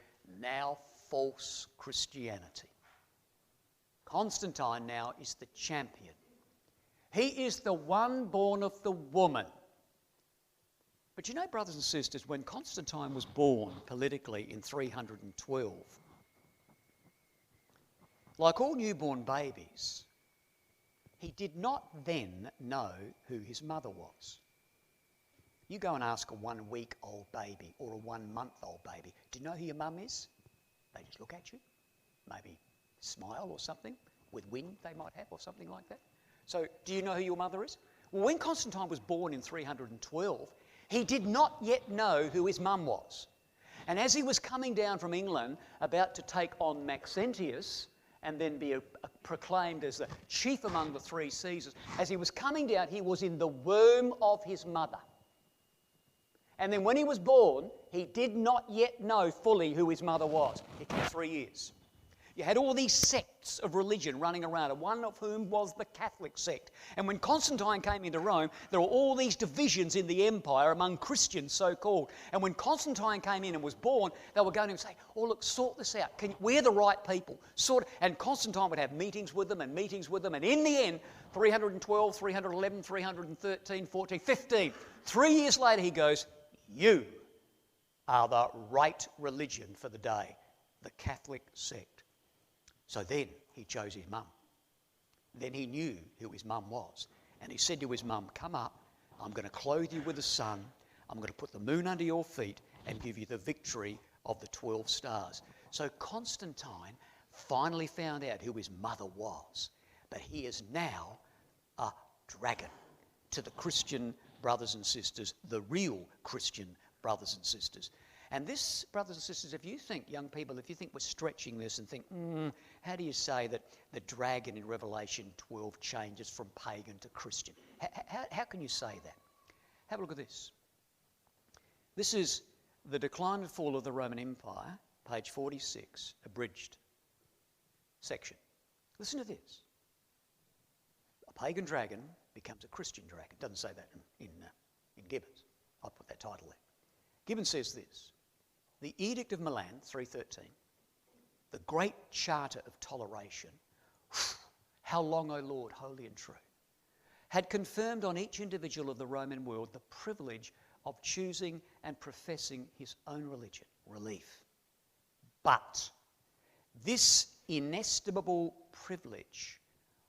now false Christianity. Constantine now is the champion. He is the one born of the woman. But you know, brothers and sisters, when Constantine was born politically in 312, like all newborn babies, he did not then know who his mother was. You go and ask a 1 week-old baby or a 1 month-old baby, do you know who your mum is? They just look at you, maybe smile or something, with wind they might have or something like that. So do you know who your mother is? Well, when Constantine was born in 312, he did not yet know who his mum was. And as he was coming down from England, about to take on Maxentius and then be proclaimed as the chief among the 3 Caesars, as he was coming down, he was in the womb of his mother. And then when he was born, he did not yet know fully who his mother was. It took 3 years. You had all these sects of religion running around, and one of whom was the Catholic sect. And when Constantine came into Rome, there were all these divisions in the empire among Christians, so-called. And when Constantine came in and was born, they were going to say, oh, look, sort this out. We're the right people. And Constantine would have meetings with them. And in the end, 312, 311, 313, 14, 15. 3 years later, he goes, you are the right religion for the day, the Catholic sect. So then he chose his mum. Then he knew who his mum was. And he said to his mum, come up, I'm going to clothe you with the sun, I'm going to put the moon under your feet and give you the victory of the 12 stars. So Constantine finally found out who his mother was. But he is now a dragon to the Christian brothers and sisters, the real Christian brothers and sisters. And this, brothers and sisters, if you think, young people, if you think we're stretching this and think, how do you say that the dragon in Revelation 12 changes from pagan to Christian? How can you say that? Have a look at this. This is The Decline and Fall of the Roman Empire, page 46, abridged section. Listen to this. A pagan dragon becomes a Christian dragon. It doesn't say that in Gibbon's. I'll put that title there. Gibbon says this. The Edict of Milan, 313, the great charter of toleration, how long, O Lord, holy and true, had confirmed on each individual of the Roman world the privilege of choosing and professing his own religion, relief. But this inestimable privilege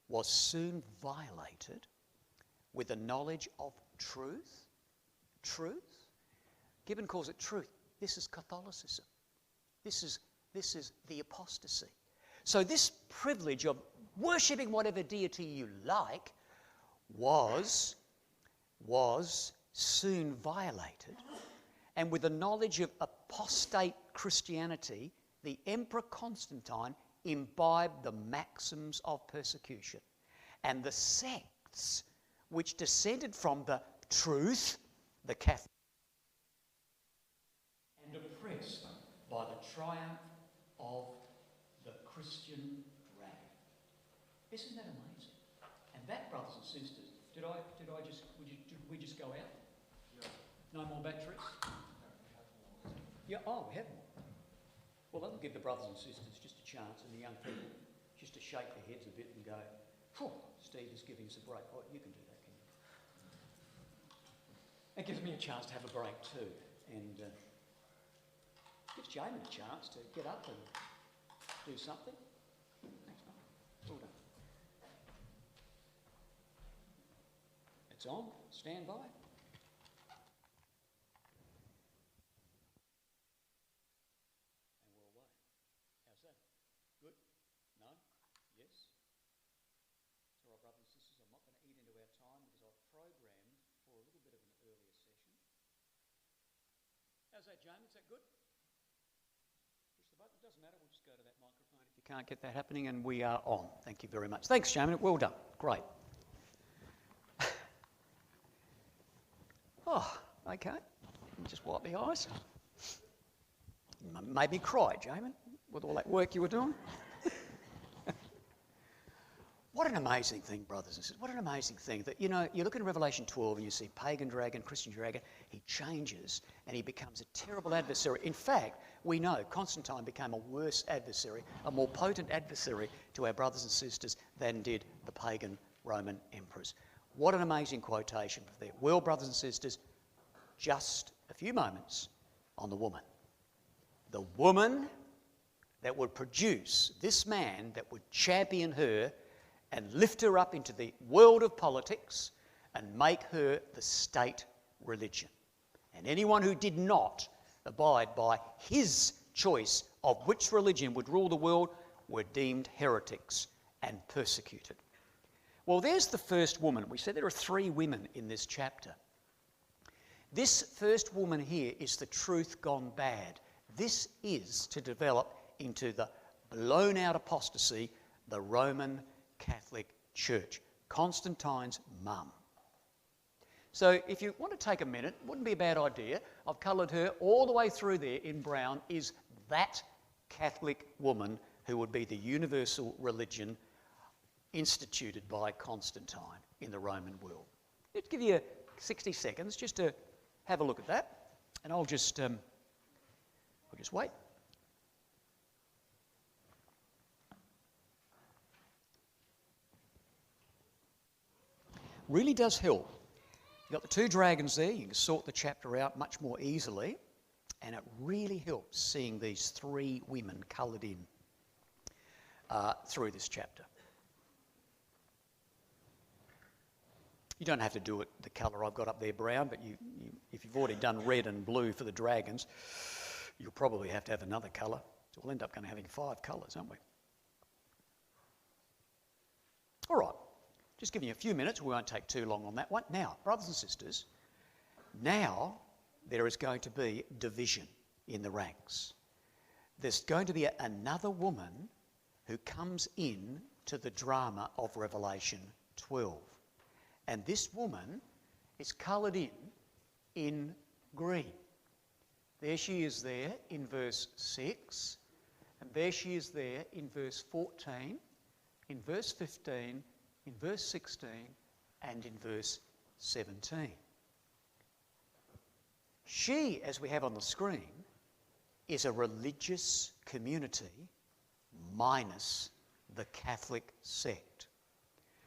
was soon violated with the knowledge of truth. Truth? Gibbon calls it truth. This is Catholicism. This is This is the apostasy. So this privilege of worshipping whatever deity you like was soon violated. And with the knowledge of apostate Christianity, the Emperor Constantine imbibed the maxims of persecution. And the sects which descended from the truth, the Catholic, and oppressed by the triumph of the Christian dragon. Isn't that amazing? And that, brothers and sisters, did we just go out? Yeah. No more batteries? Yeah, we have more. Well, that'll give the brothers and sisters just a chance, and the young people just to shake their heads a bit and go, Steve is giving us a break. Oh, you can do that, can you? It gives me a chance to have a break too, and gives Jamin a chance to get up and do something. Thanks, mate. Well done. It's on. Stand by. And we're away. How's that? Good? No? Yes? It's all right, brothers and sisters. I'm not going to eat into our time because I've programmed for a little bit of an earlier session. How's that, Jamin? Is that good? Push the button. It doesn't matter. We'll just go to that microphone if you can't get that happening, and we are on. Thank you very much. Thanks, Jamin. Well done. Great. Oh, okay. Just wipe the eyes. Made me cry, Jamin, with all that work you were doing. What an amazing thing, brothers and sisters. What an amazing thing that, you look in Revelation 12 and you see pagan dragon, Christian dragon. He changes and he becomes a terrible adversary. In fact, we know Constantine became a worse adversary, a more potent adversary to our brothers and sisters than did the pagan Roman emperors. What an amazing quotation for there. Well, brothers and sisters, just a few moments on the woman. The woman that would produce this man that would champion her and lift her up into the world of politics and make her the state religion. And anyone who did not abide by his choice of which religion would rule the world were deemed heretics and persecuted. Well, there's the first woman. We said there are 3 women in this chapter. This first woman here is the truth gone bad. This is to develop into the blown out apostasy, the Roman Catholic Church, Constantine's mum. So if you want to take a minute, wouldn't be a bad idea. I've coloured her all the way through there in brown, is that Catholic woman who would be the universal religion instituted by Constantine in the Roman world. Let's give you 60 seconds just to have a look at that, and I'll just wait. Really does help. You've got the 2 dragons there. You can sort the chapter out much more easily, and it really helps seeing these 3 women coloured in through this chapter. You don't have to do it the colour I've got up there, brown, but if you've already done red and blue for the dragons, you'll probably have to have another colour. So we'll end up having 5 colours, aren't we? All right, just giving you a few minutes. We won't take too long on that one. Now, brothers and sisters, now there is going to be division in the ranks. There's going to be another woman who comes in to the drama of Revelation 12. And this woman is coloured in green. There she is there in verse 6, and there she is there in verse 14, in verse 15, in verse 16, and in verse 17. She, as we have on the screen, is a religious community minus the Catholic sect.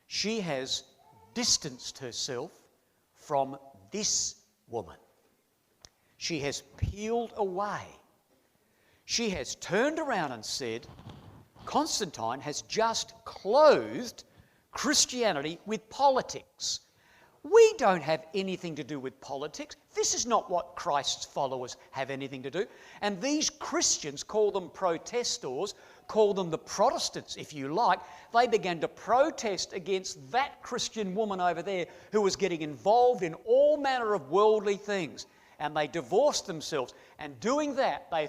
She has distanced herself from this woman. She has peeled away. She has turned around and said, Constantine has just clothed Christianity with politics. We don't have anything to do with politics. This is not what Christ's followers have anything to do. And these Christians, call them protestors, call them the Protestants, if you like, they began to protest against that Christian woman over there who was getting involved in all manner of worldly things. And they divorced themselves. And doing that, they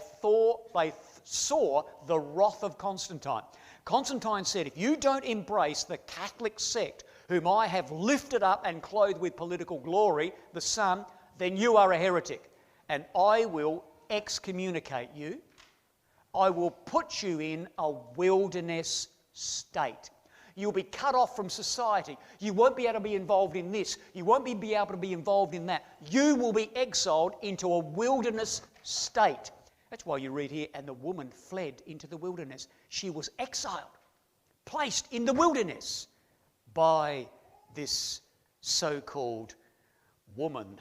saw the wrath of Constantine. Constantine said, if you don't embrace the Catholic sect, whom I have lifted up and clothed with political glory, the Son, then you are a heretic. And I will excommunicate you. I will put you in a wilderness state. You'll be cut off from society. You won't be able to be involved in this. You won't be able to be involved in that. You will be exiled into a wilderness state. That's why you read here, and the woman fled into the wilderness. She was exiled, placed in the wilderness by this so-called woman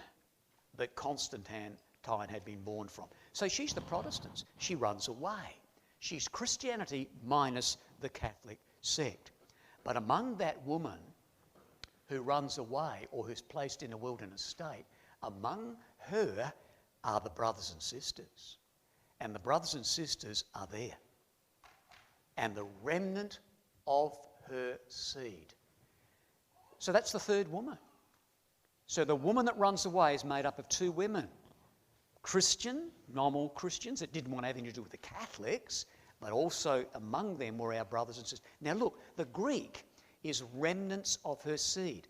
that Constantine had been born from. So she's the Protestants. She runs away. She's Christianity minus the Catholic sect. But among that woman who runs away or who's placed in a wilderness state, among her are the brothers and sisters. And the brothers and sisters are there. And the remnant of her seed. So that's the third woman. So the woman that runs away is made up of two women. Christian, normal Christians that didn't want anything to do with the Catholics, but also among them were our brothers and sisters. Now look, the Greek is remnants of her seed.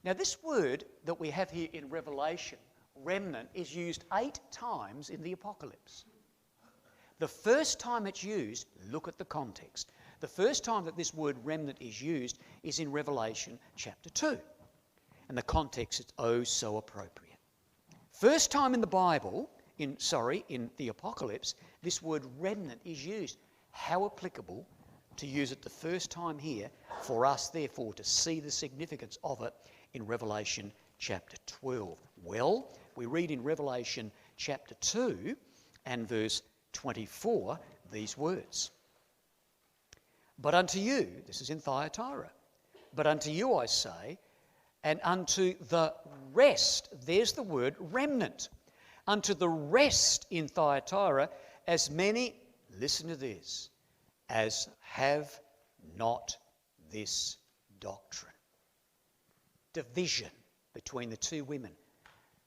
Now this word that we have here in Revelation, remnant, is used 8 times in the Apocalypse. The first time it's used, look at the context. The first time that this word remnant is used is in Revelation chapter 2. And the context is oh so appropriate. First time in the Bible, in the Apocalypse, this word remnant is used. How applicable to use it the first time here for us, therefore, to see the significance of it in Revelation chapter 12. Well, we read in Revelation chapter 2 and verse 24 these words. But unto you, this is in Thyatira, but unto you I say, and unto the rest, there's the word remnant, unto the rest in Thyatira, as many, listen to this, as have not this doctrine. Division between the two women.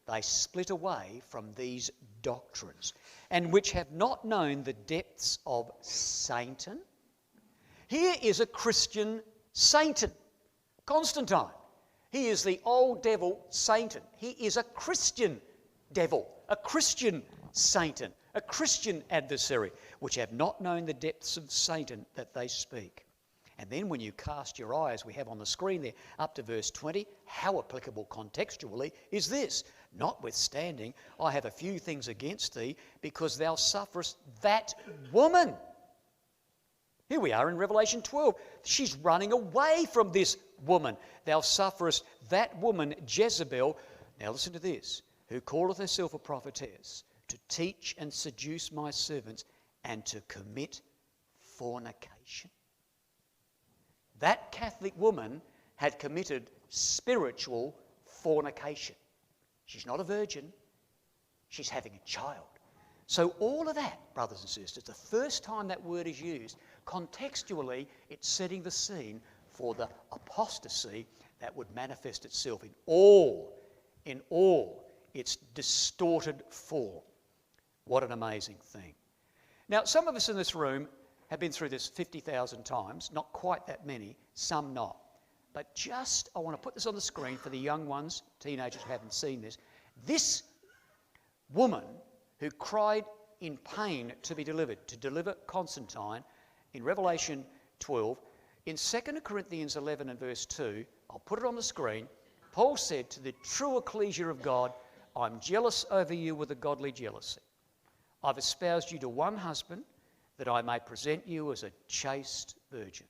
They split away from these doctrines, and which have not known the depths of Satan. Here is a Christian Satan, Constantine. He is the old devil Satan. He is a Christian devil, a Christian Satan, a Christian adversary, which have not known the depths of Satan that they speak. And then when you cast your eye, as we have on the screen there, up to verse 20, how applicable contextually is this? Notwithstanding, I have a few things against thee, because thou sufferest that woman. Here we are in Revelation 12. She's running away from this woman. Thou sufferest that woman, Jezebel, now listen to this, who calleth herself a prophetess, to teach and seduce my servants, and to commit fornication. That Catholic woman had committed spiritual fornication. She's not a virgin. She's having a child. So all of that, brothers and sisters, the first time that word is used, contextually, it's setting the scene for the apostasy that would manifest itself in all its distorted form. What an amazing thing. Now, some of us in this room have been through this 50,000 times, not quite that many, some not. But I want to put this on the screen for the young ones, teenagers who haven't seen this. This woman who cried in pain to be delivered, to deliver Constantine, in Revelation 12, in 2 Corinthians 11 and verse 2, I'll put it on the screen, Paul said to the true ecclesia of God, I'm jealous over you with a godly jealousy. I've espoused you to one husband, that I may present you as a chaste virgin.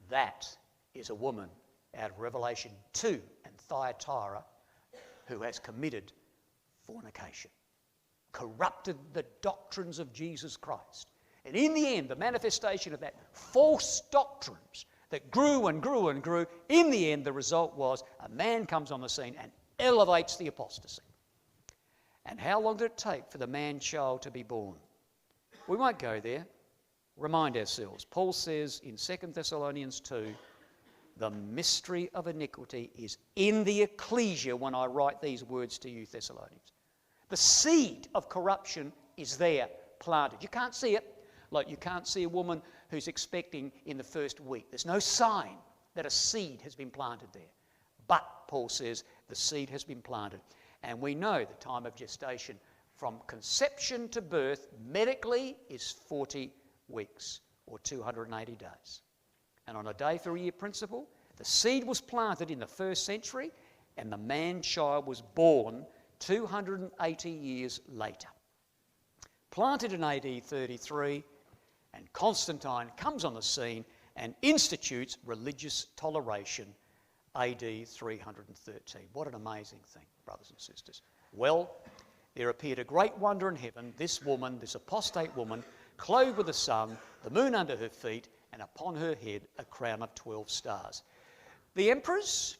That is a woman out of Revelation 2 and Thyatira who has committed fornication, corrupted the doctrines of Jesus Christ. And in the end, the manifestation of that false doctrines that grew and grew and grew. In the end, the result was a man comes on the scene and elevates the apostasy. And how long did it take for the man-child to be born? We won't go there. Remind ourselves. Paul says in 2 Thessalonians 2, the mystery of iniquity is in the ecclesia when I write these words to you, Thessalonians. The seed of corruption is there, planted. You can't see it. Like you can't see a woman who's expecting in the first week. There's no sign that a seed has been planted there. But, Paul says, the seed has been planted. And we know the time of gestation from conception to birth medically is 40 weeks or 280 days. And on a day for a year principle, the seed was planted in the first century and the man-child was born 280 years later. Planted in AD 33, and Constantine comes on the scene and institutes religious toleration AD 313. What an amazing thing, brothers and sisters. Well, there appeared a great wonder in heaven, this woman, this apostate woman, clothed with the sun, the moon under her feet, and upon her head a crown of 12 stars. The emperors,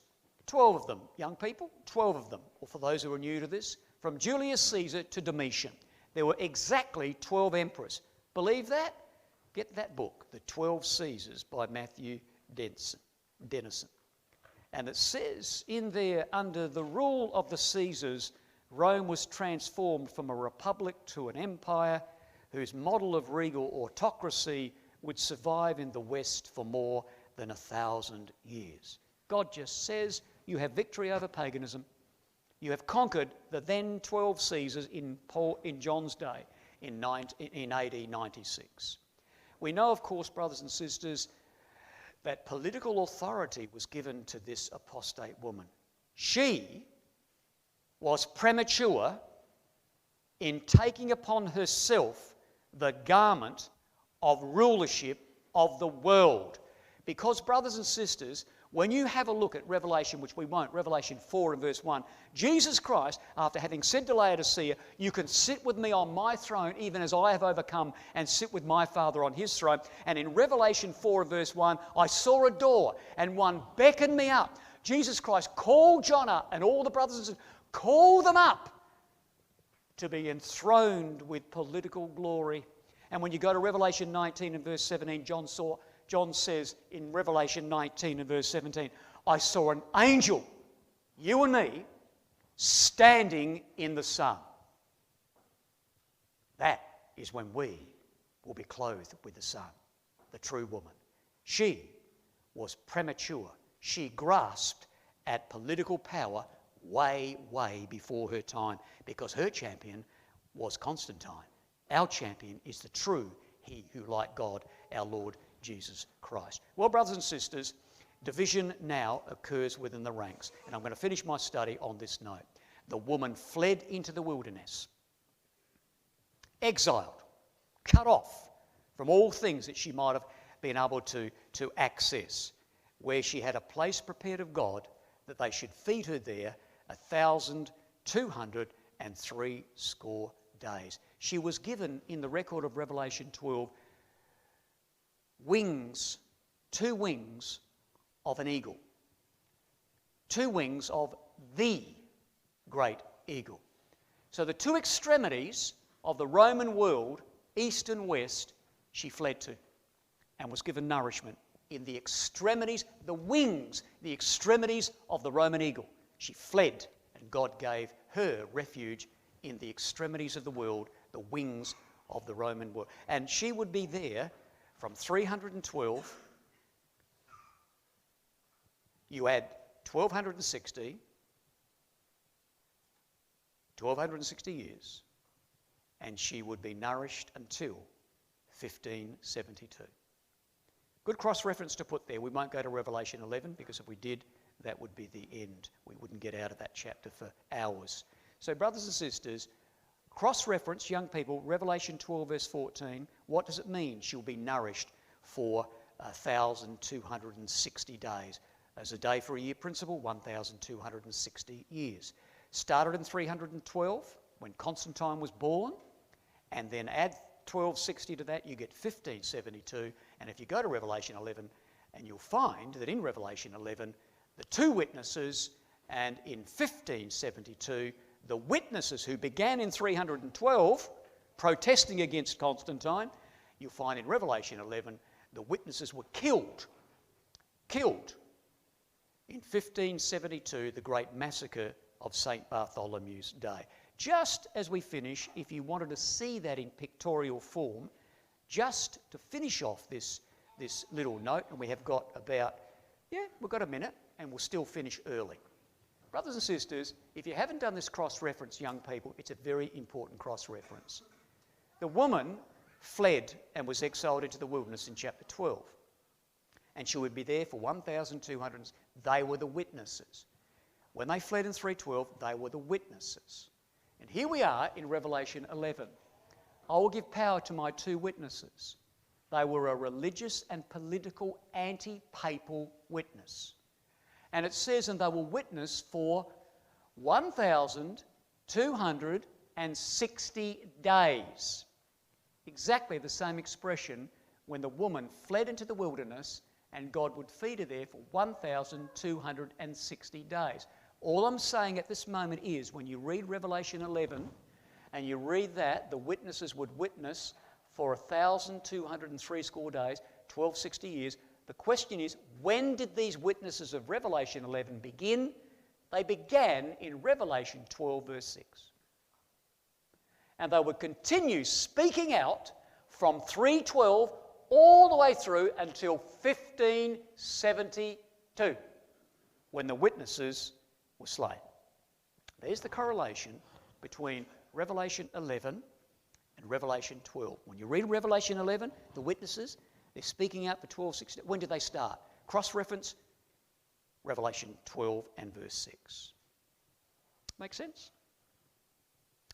12 of them, young people, 12 of them, or for those who are new to this, from Julius Caesar to Domitian. There were exactly 12 emperors. Believe that? Get that book, The 12 Caesars by Matthew Denison. And it says in there, under the rule of the Caesars, Rome was transformed from a republic to an empire whose model of regal autocracy would survive in the West for more than 1,000 years. God just says, you have victory over paganism. You have conquered the then 12 Caesars in John's day in AD 96. We know, of course, brothers and sisters, that political authority was given to this apostate woman. She was premature in taking upon herself the garment of rulership of the world. Because, brothers and sisters, when you have a look at Revelation, which we won't, Revelation 4 and verse 1, Jesus Christ, after having said to Laodicea, you can sit with me on my throne even as I have overcome and sit with my Father on his throne. And in Revelation 4 and verse 1, I saw a door and one beckoned me up. Jesus Christ called John up and all the brothers and sisters, called them up to be enthroned with political glory. And when you go to Revelation 19 and verse 17, John says in Revelation 19 and verse 17, I saw an angel, you and me, standing in the sun. That is when we will be clothed with the sun, the true woman. She was premature. She grasped at political power way, way before her time because her champion was Constantine. Our champion is the true he who, like God, our Lord Jesus Christ. Well, brothers and sisters, division now occurs within the ranks. And I'm going to finish my study on this note. The woman fled into the wilderness, exiled, cut off from all things that she might have been able to access, where she had a place prepared of God that they should feed her there 1,203 days. She was given in the record of Revelation 12 wings, 2 wings of an eagle. 2 wings of the great eagle. So the 2 extremities of the Roman world, east and west, she fled to and was given nourishment in the extremities, the wings, the extremities of the Roman eagle. She fled and God gave her refuge in the extremities of the world, the wings of the Roman world. And she would be there from 312, you add 1,260 years, and she would be nourished until 1572. Good cross-reference to put there. We won't go to Revelation 11 because if we did, that would be the end. We wouldn't get out of that chapter for hours. So, brothers and sisters, cross-reference, young people, Revelation 12 verse 14, what does it mean? She'll be nourished for 1,260 days. As a day for a year principle, 1,260 years. Started in 312 when Constantine was born, and then add 1260 to that, you get 1572. And if you go to Revelation 11, And you'll find that in Revelation 11, the two witnesses, and in 1572, the witnesses who began in 312 protesting against Constantine, you'll find in Revelation 11, the witnesses were killed. Killed in 1572, the great massacre of St. Bartholomew's Day. Just as we finish, if you wanted to see that in pictorial form, just to finish off this little note, and we have got about, we've got a minute, and we'll still finish early. Brothers and sisters, if you haven't done this cross-reference, young people, it's a very important cross-reference. The woman fled and was exiled into the wilderness in chapter 12. And she would be there for 1,200. They were the witnesses. When they fled in 312, they were the witnesses. And here we are in Revelation 11. I will give power to my two witnesses. They were a religious and political anti-papal witness. And it says, and they will witness for 1,260 days. Exactly the same expression when the woman fled into the wilderness and God would feed her there for 1,260 days. All I'm saying at this moment is when you read Revelation 11 and you read that, the witnesses would witness for 1,203 days, 1260 years. The question is, when did these witnesses of Revelation 11 begin? They began in Revelation 12, verse 6. And they would continue speaking out from 312 all the way through until 1572, when the witnesses were slain. There's the correlation between Revelation 11 and Revelation 12. When you read Revelation 11, the witnesses, they're speaking out for 1260. When did they start? Cross-reference, Revelation 12 and verse 6. Make sense?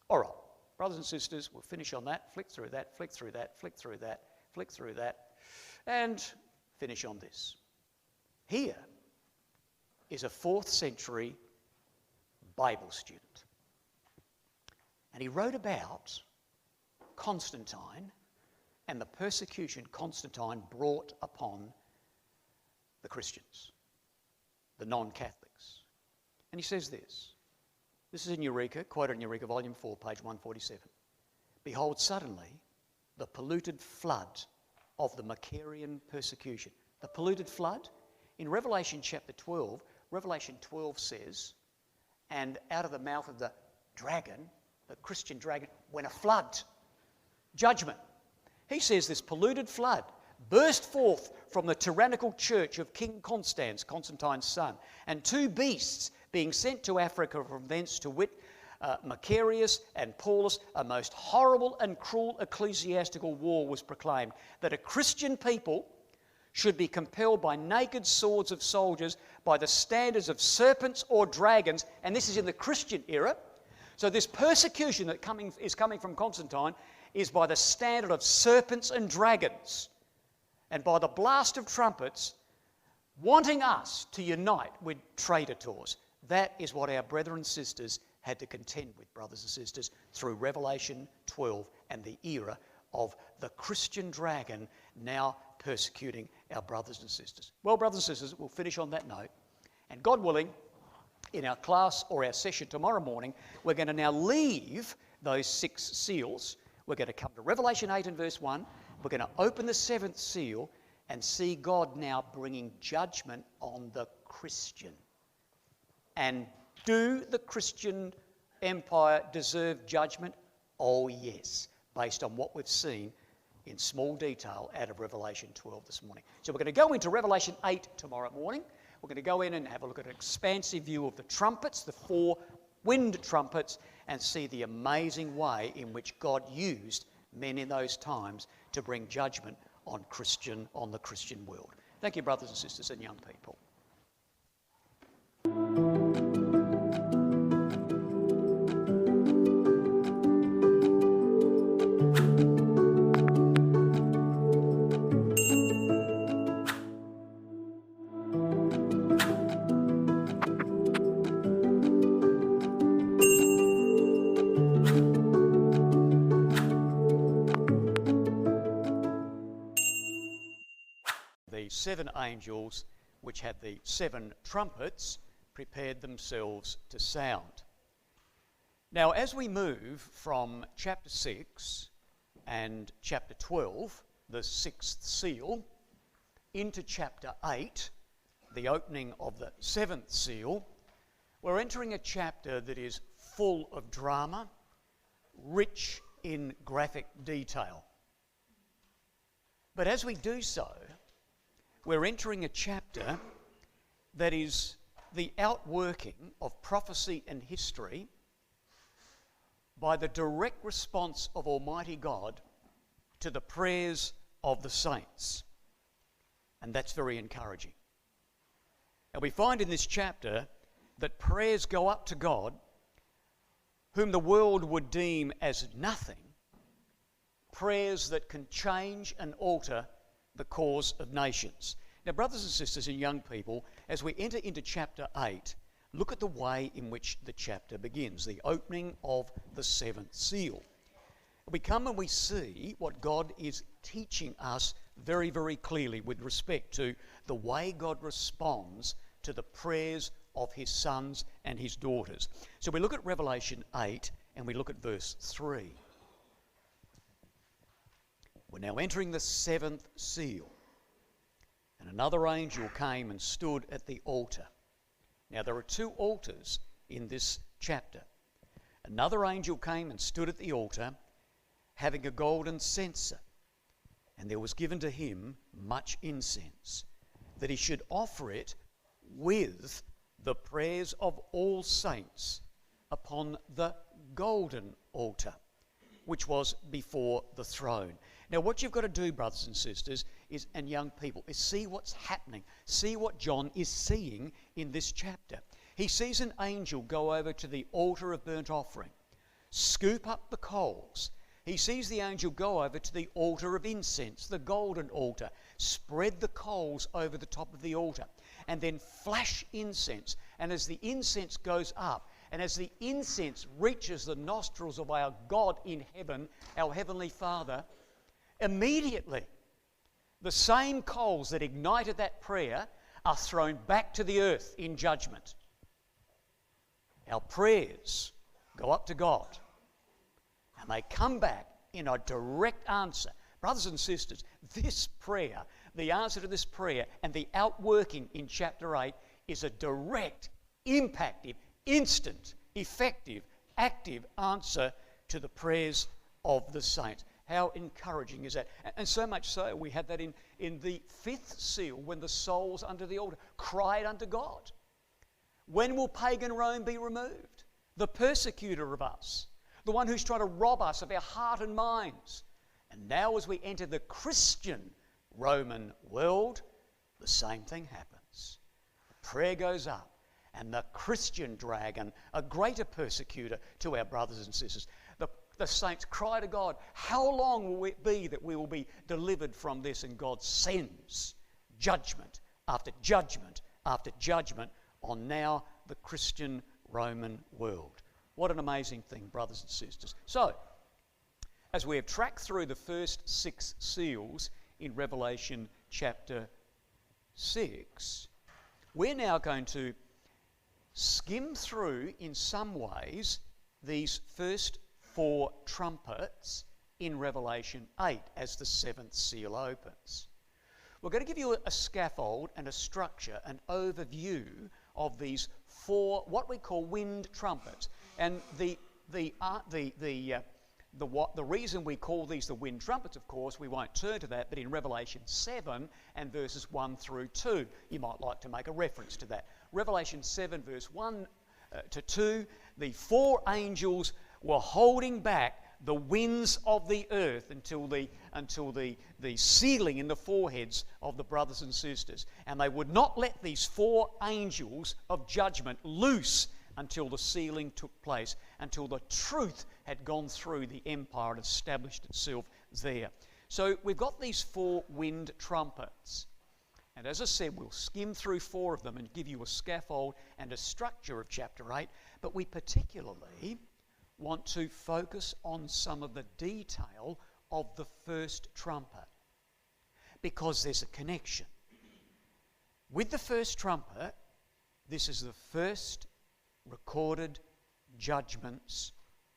All right, brothers and sisters, we'll finish on that. Flick through that, flick through that, flick through that, flick through that, and finish on this. Here is a 4th century Bible student. And he wrote about Constantine and the persecution Constantine brought upon the Christians, the non-Catholics. And he says this. This is in Eureka, quoted in Eureka, volume 4, page 147. Behold, suddenly, the polluted flood of the Macarian persecution. The polluted flood? In Revelation chapter 12, Revelation 12 says, and out of the mouth of the dragon, the Christian dragon, went a flood. Judgment. He says this polluted flood burst forth from the tyrannical church of King Constans, Constantine's son, and two beasts being sent to Africa from thence, to wit, Macarius and Paulus. A most horrible and cruel ecclesiastical war was proclaimed, that a Christian people should be compelled by naked swords of soldiers, by the standards of serpents or dragons, and this is in the Christian era. So this persecution that is coming from Constantine is by the standard of serpents and dragons, and by the blast of trumpets, wanting us to unite with traitors. That is what our brethren and sisters had to contend with, brothers and sisters, through Revelation 12 and the era of the Christian dragon now persecuting our brothers and sisters. Well, brothers and sisters, we'll finish on that note. And God willing, in our class or our session tomorrow morning, we're going to now leave those 6 seals. We're going to come to Revelation 8 and verse 1. We're going to open the 7th seal and see God now bringing judgment on the Christian. And do the Christian empire deserve judgment? Oh yes, based on what we've seen in small detail out of Revelation 12 this morning. So we're going to go into Revelation 8 tomorrow morning. We're going to go in and have a look at an expansive view of the trumpets, the 4 wind trumpets, and see the amazing way in which God used men in those times to bring judgment on the Christian world. Thank you, brothers and sisters and young people. the 7 angels which had the 7 trumpets prepared themselves to sound. Now, as we move from chapter 6 and chapter 12, the 6th seal, into chapter 8, the opening of the 7th seal, we're entering a chapter that is full of drama, rich in graphic detail. But as we do so, we're entering a chapter that is the outworking of prophecy and history by the direct response of Almighty God to the prayers of the saints. And that's very encouraging. And we find in this chapter that prayers go up to God, whom the world would deem as nothing, prayers that can change and alter the cause of nations. Now, brothers and sisters and young people, as we enter into chapter 8, look at the way in which the chapter begins, the opening of the 7th seal. We come and we see what God is teaching us very, very clearly with respect to the way God responds to the prayers of his sons and his daughters. So we look at Revelation 8 and we look at verse 3. We're now entering the 7th seal. And another angel came and stood at the altar. Now there are 2 altars in this chapter. Another angel came and stood at the altar, having a golden censer, and there was given to him much incense, that he should offer it with the prayers of all saints upon the golden altar, which was before the throne. Now what you've got to do, brothers and sisters, and young people, is see what's happening. See what John is seeing in this chapter. He sees an angel go over to the altar of burnt offering, scoop up the coals. He sees the angel go over to the altar of incense, the golden altar, spread the coals over the top of the altar, and then flash incense. And as the incense goes up, and as the incense reaches the nostrils of our God in heaven, our Heavenly Father, immediately the same coals that ignited that prayer are thrown back to the earth in judgment. Our prayers go up to God, and they come back in a direct answer. Brothers and sisters, this prayer, the answer to this prayer and the outworking in chapter 8 is a direct, impactive, instant, effective, active answer to the prayers of the saints. How encouraging is that? And so much so, we had that in the 5th seal, when the souls under the altar cried unto God. When will pagan Rome be removed? The persecutor of us, the one who's trying to rob us of our heart and minds. And now as we enter the Christian Roman world, the same thing happens. Prayer goes up, and the Christian dragon, a greater persecutor to our brothers and sisters, the saints cry to God, how long will it be that we will be delivered from this? And God sends judgment after judgment after judgment on now the Christian Roman world. What an amazing thing, brothers and sisters. So, as we have tracked through the first 6 seals in Revelation chapter 6, we're now going to skim through, in some ways, these first 4 trumpets in Revelation 8 as the 7th seal opens. We're going to give you a scaffold and a structure, an overview of these 4 what we call wind trumpets. And the reason we call these the wind trumpets, of course, we won't turn to that, but in Revelation 7 and verses 1 through 2, you might like to make a reference to that. Revelation 7 verse 1 to 2, the 4 angels were holding back the winds of the earth until the sealing in the foreheads of the brothers and sisters. And they would not let these 4 angels of judgment loose until the sealing took place, until the truth had gone through the empire and established itself there. So we've got these 4 wind trumpets. And as I said, we'll skim through 4 of them and give you a scaffold and a structure of chapter 8. But we particularly want to focus on some of the detail of the first trumpet, because there's a connection. With the first trumpet, this is the first recorded judgments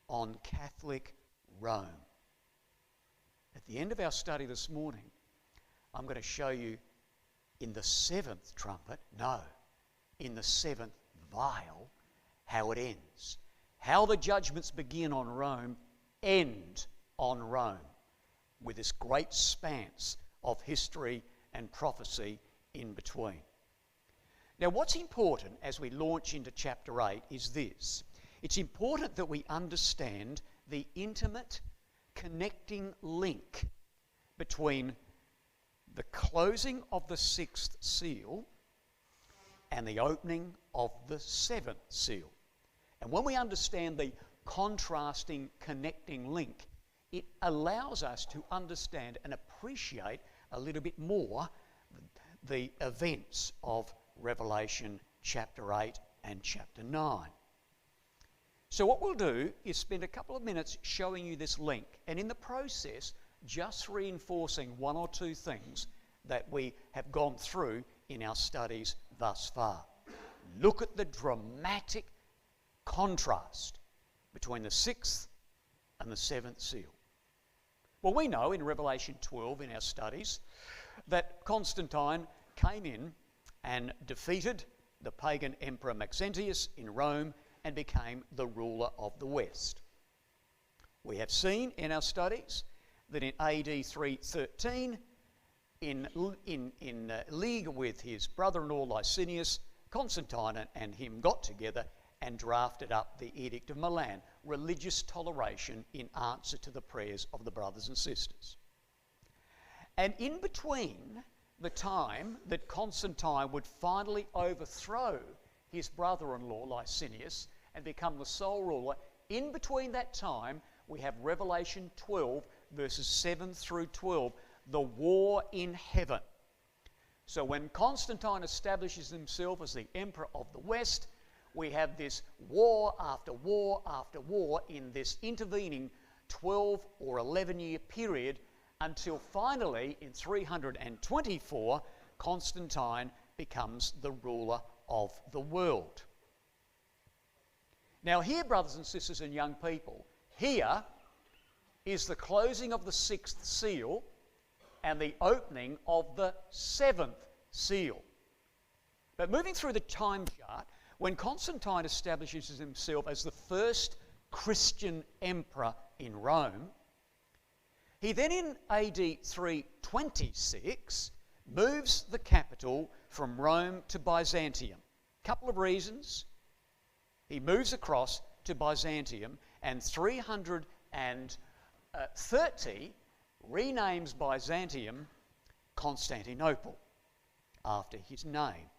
on Catholic Rome. At the end of our study this morning, I'm going to show you in the seventh trumpet, in the seventh vial, how it ends. How the judgments begin on Rome, end on Rome, with this great expanse of history and prophecy in between. Now, what's important as we launch into chapter 8 is this. It's important that we understand the intimate connecting link between the closing of the sixth seal and the opening of the seventh seal. And when we understand the contrasting connecting link, it allows us to understand and appreciate a little bit more the events of Revelation chapter 8 and chapter 9. So what we'll do is spend a couple of minutes showing you this link, and in the process just reinforcing one or two things that we have gone through in our studies thus far. Look at the dramatic contrast between the sixth and the seventh seal. Well, we know in Revelation 12 in our studies that Constantine came in and defeated the pagan emperor Maxentius in Rome and became the ruler of the West. We have seen in our studies that in AD 313, in league with his brother-in-law Licinius, Constantine and him got together and drafted up the Edict of Milan, religious toleration in answer to the prayers of the brothers and sisters. And in between the time that Constantine would finally overthrow his brother-in-law Licinius and become the sole ruler, in between that time we have Revelation 12 verses 7 through 12, the war in heaven. So when Constantine establishes himself as the emperor of the West, we have this war after war after war in this intervening 12 or 11-year period until finally in 324 Constantine becomes the ruler of the world. Now here, brothers and sisters and young people, here is the closing of the sixth seal and the opening of the seventh seal. But moving through the time chart, when Constantine establishes himself as the first Christian emperor in Rome, he then in AD 326 moves the capital from Rome to Byzantium. Couple of reasons. He moves across to Byzantium, and 330 renames Byzantium Constantinople after his name.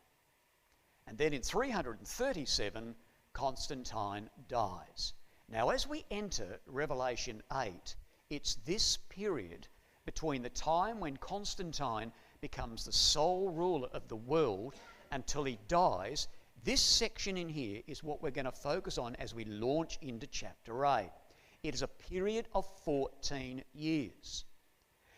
And then in 337, Constantine dies. Now, as we enter Revelation 8, it's this period between the time when Constantine becomes the sole ruler of the world until he dies. This section in here is what we're going to focus on as we launch into chapter 8. It is a period of 14 years.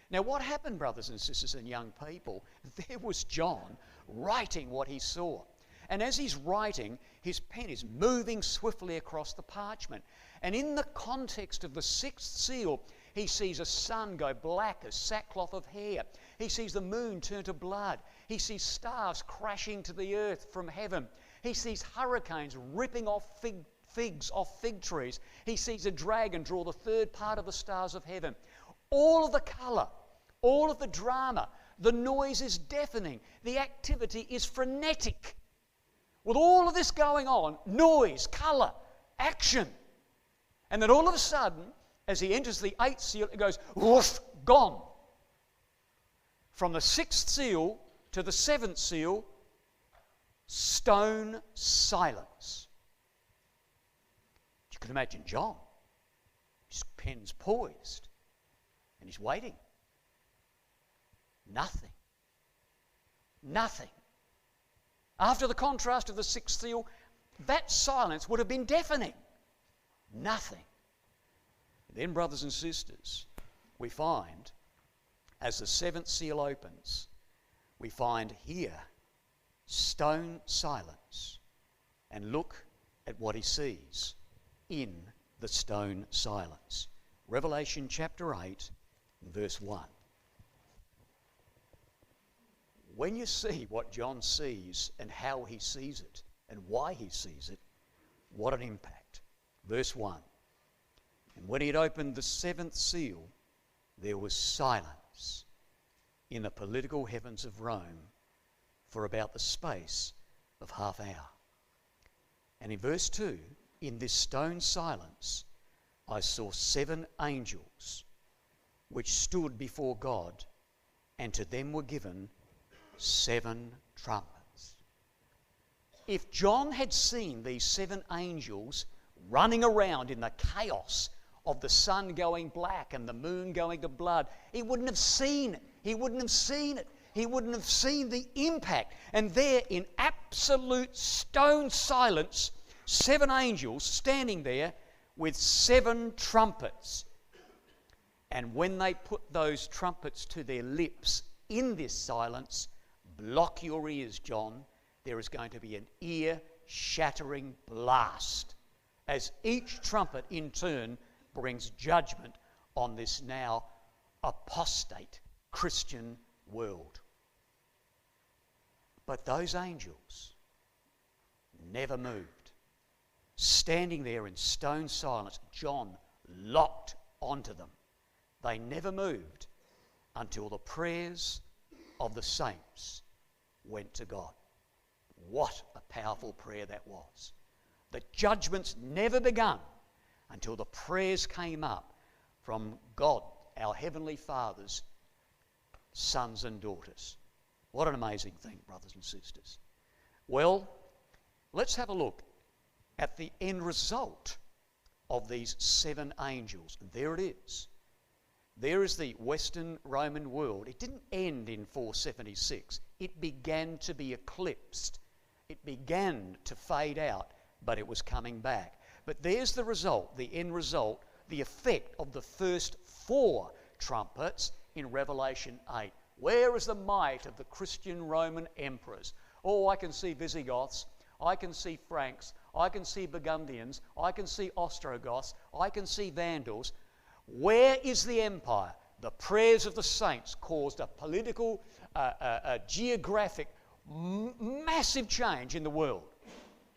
Now, what happened, brothers and sisters and young people? There was John writing what he saw. And as he's writing, his pen is moving swiftly across the parchment. And in the context of the sixth seal, he sees a sun go black as sackcloth of hair. He sees the moon turn to blood. He sees stars crashing to the earth from heaven. He sees hurricanes ripping off figs off fig trees. He sees a dragon draw the third part of the stars of heaven. All of the colour, all of the drama, the noise is deafening. The activity is frenetic. With all of this going on, noise, colour, action. And then all of a sudden, as he enters the eighth seal, it goes, whoosh, gone. From the sixth seal to the seventh seal, stone silence. You can imagine John. His pen's poised. And he's waiting. Nothing. Nothing. After the contrast of the sixth seal, that silence would have been deafening. Nothing. Then, brothers and sisters, we find, as the seventh seal opens, we find here stone silence, and look at what he sees in the stone silence. Revelation chapter 8, verse 1. When you see what John sees and how he sees it and why he sees it, what an impact. Verse 1. And when he had opened the seventh seal, there was silence in the political heavens of Rome for about the space of half hour. And in verse 2, in this stone silence, I saw 7 angels which stood before God, and to them were given 7 trumpets. If John had seen these 7 angels running around in the chaos of the sun going black and the moon going to blood, he wouldn't have seen it. He wouldn't have seen it. He wouldn't have seen the impact. And there, in absolute stone silence, 7 angels standing there with 7 trumpets. And when they put those trumpets to their lips in this silence, block your ears, John, there is going to be an ear-shattering blast as each trumpet in turn brings judgment on this now apostate Christian world. But those angels never moved. Standing there in stone silence, John locked onto them. They never moved until the prayers of the saints went to God. What a powerful prayer that was. The judgments never begun until the prayers came up from God, our Heavenly Father's sons and daughters. What an amazing thing, brothers and sisters. Well, let's have a look at the end result of these 7 angels. And there it is. There is the Western Roman world. It didn't end in 476. It began to be eclipsed. It began to fade out, but it was coming back. But there's the result, the end result, the effect of the first 4 trumpets in Revelation 8. Where is the might of the Christian Roman emperors? Oh, I can see Visigoths, I can see Franks, I can see Burgundians, I can see Ostrogoths, I can see Vandals. Where is the empire? The prayers of the saints caused a political, a geographic, massive change in the world.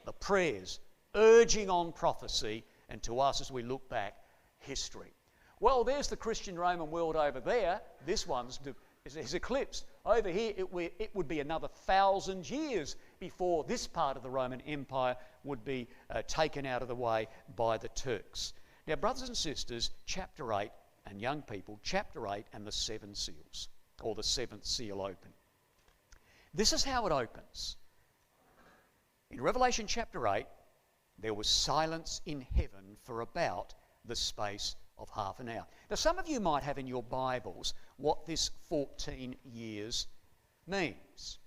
The prayers urging on prophecy, and to us as we look back, history. Well, there's the Christian Roman world over there. This one's is eclipsed. Over here, it would be another 1,000 years before this part of the Roman Empire would be taken out of the way by the Turks. Now, brothers and sisters, chapter 8, and young people, chapter 8 and the 7 seals, or the 7th seal open. This is how it opens. In Revelation chapter 8, there was silence in heaven for about the space of half an hour. Now, some of you might have in your Bibles what this 14 years means,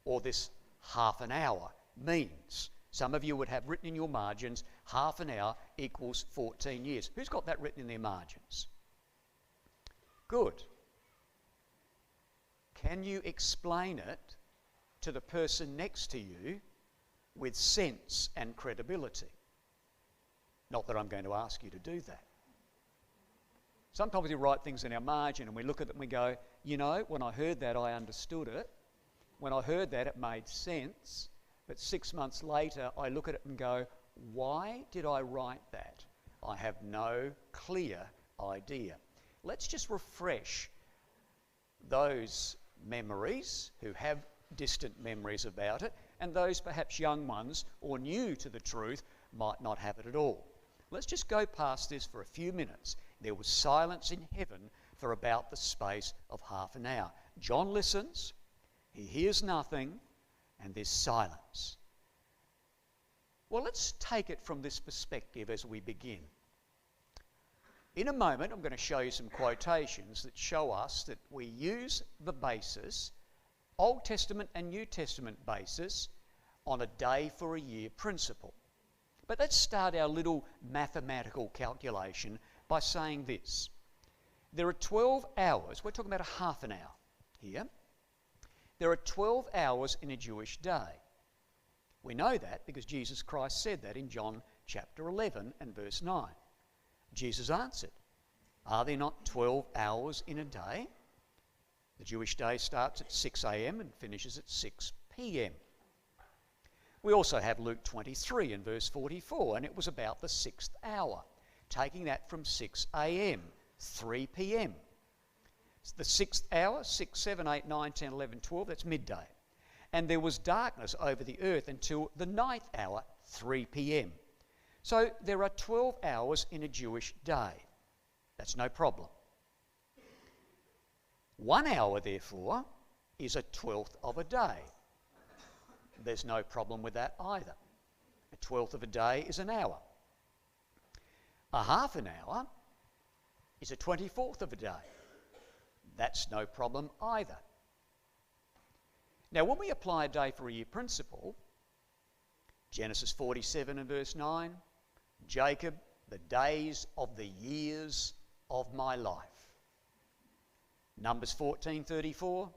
or this half an hour means. Some of you would have written in your margins, half an hour equals 14 years. Who's got that written in their margins? Good. Can you explain it to the person next to you with sense and credibility? Not that I'm going to ask you to do that. Sometimes we write things in our margin and we look at it and we go, you know, when I heard that, I understood it. When I heard that, it made sense. But 6 months later, I look at it and go, why did I write that? I have no clear idea. Let's just refresh those memories who have distant memories about it, and those perhaps young ones or new to the truth might not have it at all. Let's just go past this for a few minutes. There was silence in heaven for about the space of half an hour. John listens, he hears nothing, and there's silence. Well, let's take it from this perspective as we begin. In a moment, I'm going to show you some quotations that show us that we use the basis, Old Testament and New Testament basis, on a day for a year principle. But let's start our little mathematical calculation by saying this. There are 12 hours, we're talking about a half an hour here. There are 12 hours in a Jewish day. We know that because Jesus Christ said that in John chapter 11 and verse 9. Jesus answered, "Are there not 12 hours in a day?" The Jewish day starts at 6 a.m. and finishes at 6 p.m. We also have Luke 23 and verse 44, and it was about the 6th hour, taking that from 6 a.m., 3 p.m. The 6th hour, 6, 7, 8, 9, 10, 11, 12, that's midday. And there was darkness over the earth until the 9th hour, 3 p.m. So there are 12 hours in a Jewish day. That's no problem. 1 hour, therefore, is a 12th of a day. There's no problem with that either. A 12th of a day is an hour. A half an hour is a 24th of a day. That's no problem either. Now, when we apply a day for a year principle, Genesis 47 and verse 9, Jacob, the days of the years of my life. Numbers 14:34,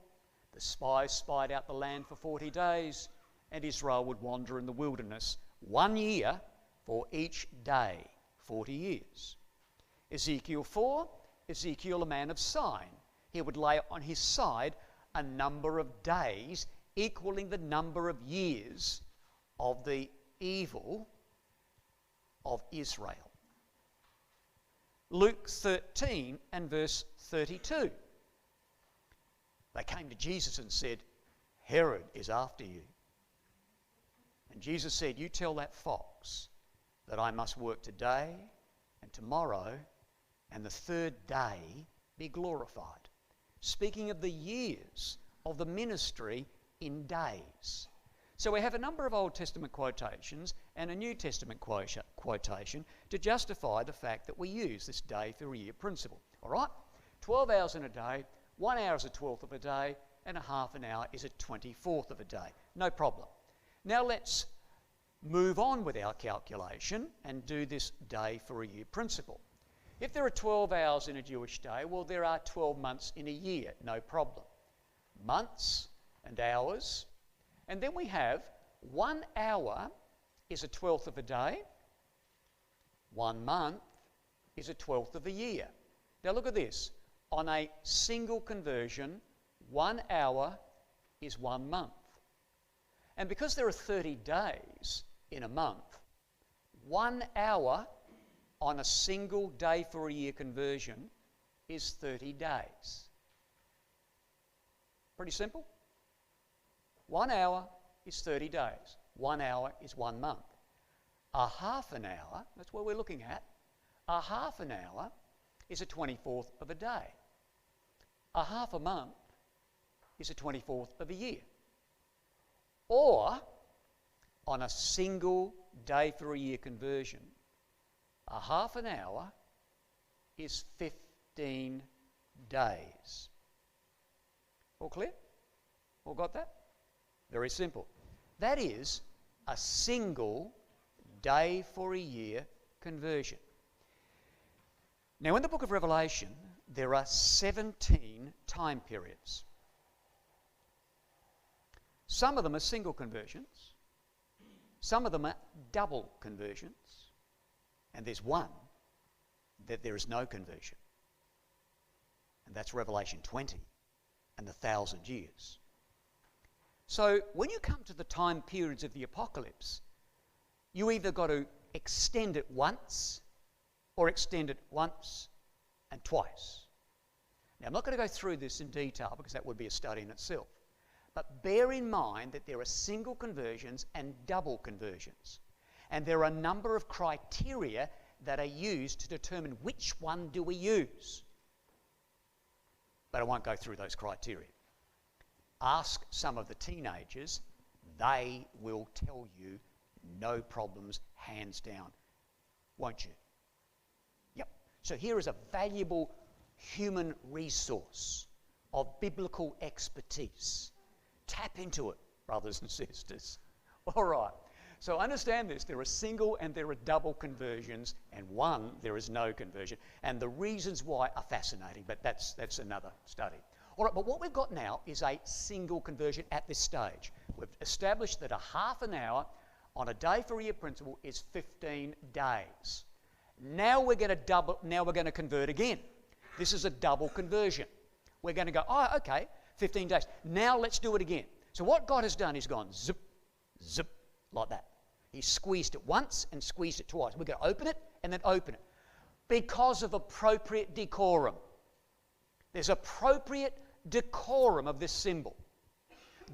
the spies spied out the land for 40 days, and Israel would wander in the wilderness 1 year for each day, 40 years. Ezekiel 4, Ezekiel, a man of sign. He would lay on his side a number of days equaling the number of years of the evil of Israel. Luke 13 and verse 32. They came to Jesus and said, "Herod is after you." And Jesus said, "You tell that fox that I must work today and tomorrow and the third day be glorified." Speaking of the years of the ministry in days. So we have a number of Old Testament quotations and a New Testament quotation to justify the fact that we use this day for a year principle. All right? 12 hours in a day, 1 hour is a 12th of a day, and a half an hour is a 24th of a day. No problem. Now let's move on with our calculation and do this day for a year principle. If there are 12 hours in a Jewish day, well, there are 12 months in a year, no problem. Months and hours. And then we have 1 hour is a 12th of a day. 1 month is a 12th of a year. Now look at this. On a single conversion, 1 hour is 1 month. And because there are 30 days in a month, 1 hour on a single day for a year conversion is 30 days. Pretty simple. 1 hour is 30 days. 1 hour is 1 month. A half an hour, that's what we're looking at, a half an hour is a 24th of a day. A half a month is a 24th of a year. Or, on a single day for a year conversion, a half an hour is 15 days. All clear? All got that? Very simple. That is a single day for a year conversion. Now, in the book of Revelation, there are 17 time periods. Some of them are single conversions. Some of them are double conversions. And there's one that there is no conversion. And that's Revelation 20 and the 1,000 years. So when you come to the time periods of the apocalypse, you either got to extend it once or extend it once and twice. Now, I'm not going to go through this in detail because that would be a study in itself. But bear in mind that there are single conversions and double conversions. And there are a number of criteria that are used to determine which one do we use. But I won't go through those criteria. Ask some of the teenagers, they will tell you no problems, hands down. Won't you? Yep. So here is a valuable human resource of biblical expertise. Tap into it, brothers and sisters. All right. So understand this. There are single and there are double conversions, and one, there is no conversion. And the reasons why are fascinating, but that's another study. All right, but what we've got now is a single conversion at this stage. We've established that a half an hour on a day for year principle is 15 days. Now we're going to convert again. This is a double conversion. We're going to go, oh, okay, 15 days. Now let's do it again. So what God has done is gone zip, zip, like that. He squeezed it once and squeezed it twice. We're going to open it and then open it. Because of appropriate decorum. There's appropriate decorum of this symbol.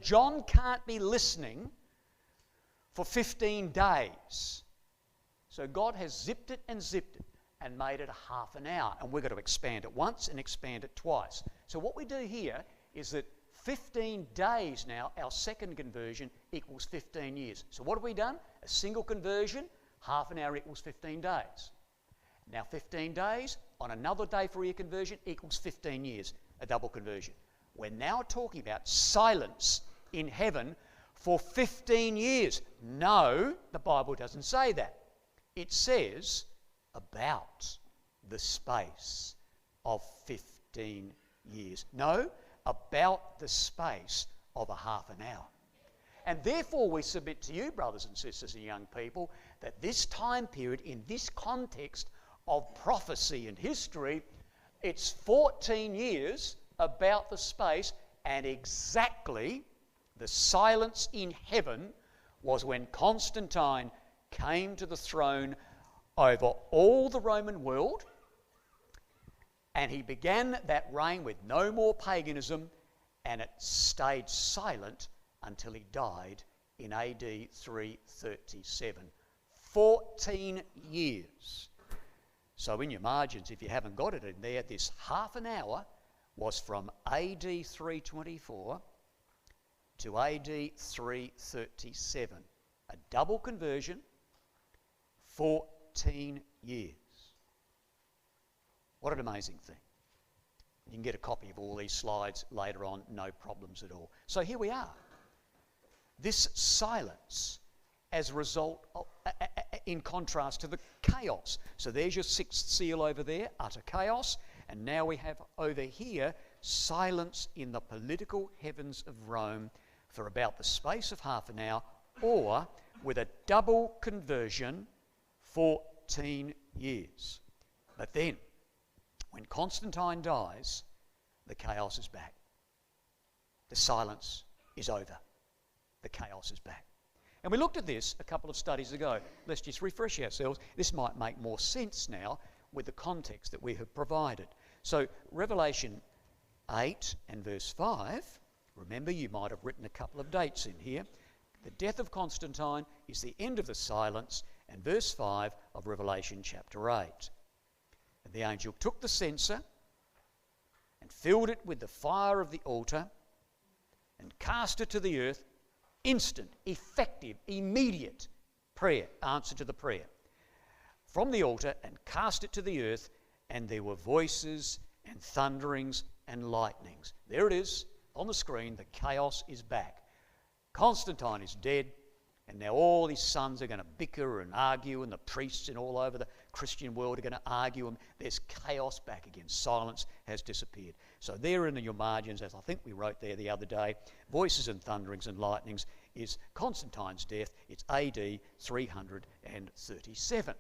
John can't be listening for 15 days. So God has zipped it and made it a half an hour. And we're going to expand it once and expand it twice. So what we do here is that 15 days now, our second conversion equals 15 years. So what have we done? A single conversion, half an hour equals 15 days. Now 15 days on another day for a year conversion equals 15 years, a double conversion. We're now talking about silence in heaven for 15 years. No, the Bible doesn't say that. It says about the space of 15 years. No, about the space of a half an hour. And therefore we submit to you, brothers and sisters and young people, that this time period in this context of prophecy and history, it's 14 years about the space, and exactly the silence in heaven was when Constantine came to the throne over all the Roman world, and he began that reign with no more paganism, and it stayed silent until he died in AD 337. 14 years. So in your margins, if you haven't got it in there, this half an hour was from AD 324 to AD 337. A double conversion, 14 years. What an amazing thing. You can get a copy of all these slides later on, no problems at all. So here we are. This silence as a result of, in contrast to the chaos. So there's your sixth seal over there, utter chaos. And now we have over here silence in the political heavens of Rome for about the space of half an hour, or with a double conversion, 14 years. But then, when Constantine dies, the chaos is back. The silence is over. The chaos is back. And we looked at this a couple of studies ago. Let's just refresh ourselves. This might make more sense now with the context that we have provided. So Revelation 8 and verse 5, remember you might have written a couple of dates in here. The death of Constantine is the end of the silence, and verse 5 of Revelation chapter 8. And the angel took the censer and filled it with the fire of the altar and cast it to the earth. Instant, effective, immediate prayer, answer to the prayer from the altar, and cast it to the earth, and there were voices and thunderings and lightnings. There it is on the screen. The chaos is back. Constantine is dead, and now all his sons are going to bicker and argue, and the priests and all over the Christian world are going to argue, and there's chaos back again. Silence has disappeared. So there in your margins, as I think we wrote there the other day, voices and thunderings and lightnings is Constantine's death. It's AD 337.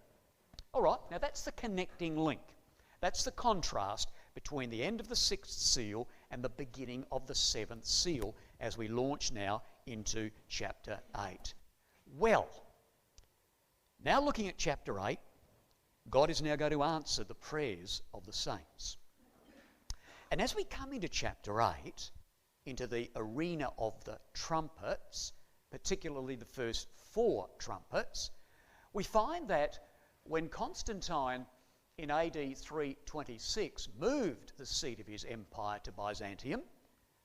All right, now that's the connecting link. That's the contrast between the end of the sixth seal and the beginning of the seventh seal as we launch now into chapter 8. Well, now looking at chapter 8, God is now going to answer the prayers of the saints. And as we come into chapter 8, into the arena of the trumpets, particularly the first 4 trumpets, we find that when Constantine in AD 326 moved the seat of his empire to Byzantium,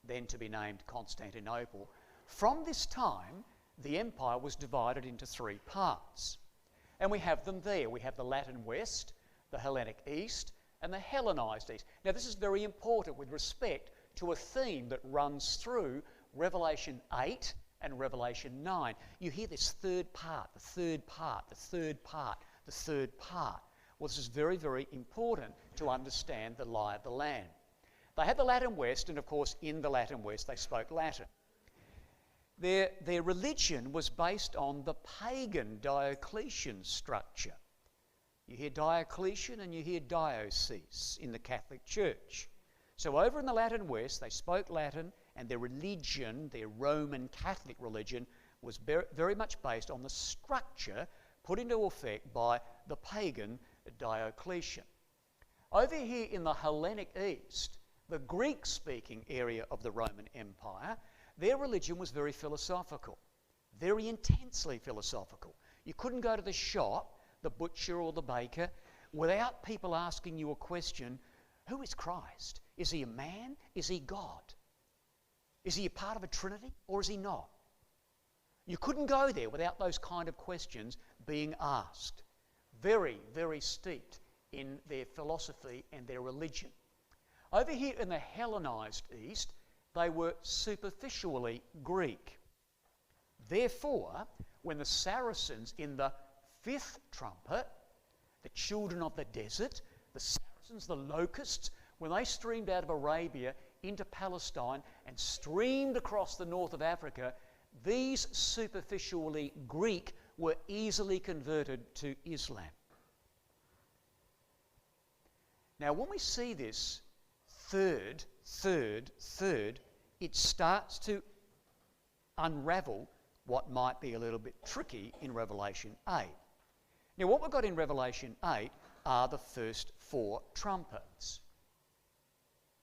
then to be named Constantinople, from this time the empire was divided into 3 parts. And we have them there. We have the Latin West, the Hellenic East, and the Hellenized East. Now this is very important with respect to a theme that runs through Revelation 8 and Revelation 9. You hear this third part, the third part, the third part, the third part. Well, this is very, very important to understand the lie of the land. they had the Latin West, and of course in the Latin West they spoke Latin. Their religion was based on the pagan Diocletian structure. You hear Diocletian and you hear diocese in the Catholic Church. So over in the Latin West they spoke Latin, and their religion, their Roman Catholic religion, was very much based on the structure put into effect by the pagan Diocletian. Over here in the Hellenic East, the Greek-speaking area of the Roman Empire, their religion was very philosophical, very intensely philosophical. You couldn't go to the shop, the butcher or the baker, without people asking you a question: who is Christ? Is he a man? Is he God? Is he a part of a trinity or is he not? You couldn't go there without those kind of questions being asked. Very, very steeped in their philosophy and their religion. Over here in the Hellenized East, they were superficially Greek. Therefore, when the Saracens in the fifth trumpet, the children of the desert, the Saracens, the locusts, when they streamed out of Arabia into Palestine and streamed across the north of Africa, these superficially Greek were easily converted to Islam. Now, when we see this third, it starts to unravel what might be a little bit tricky in Revelation 8. Now, what we've got in Revelation 8 are the first four trumpets.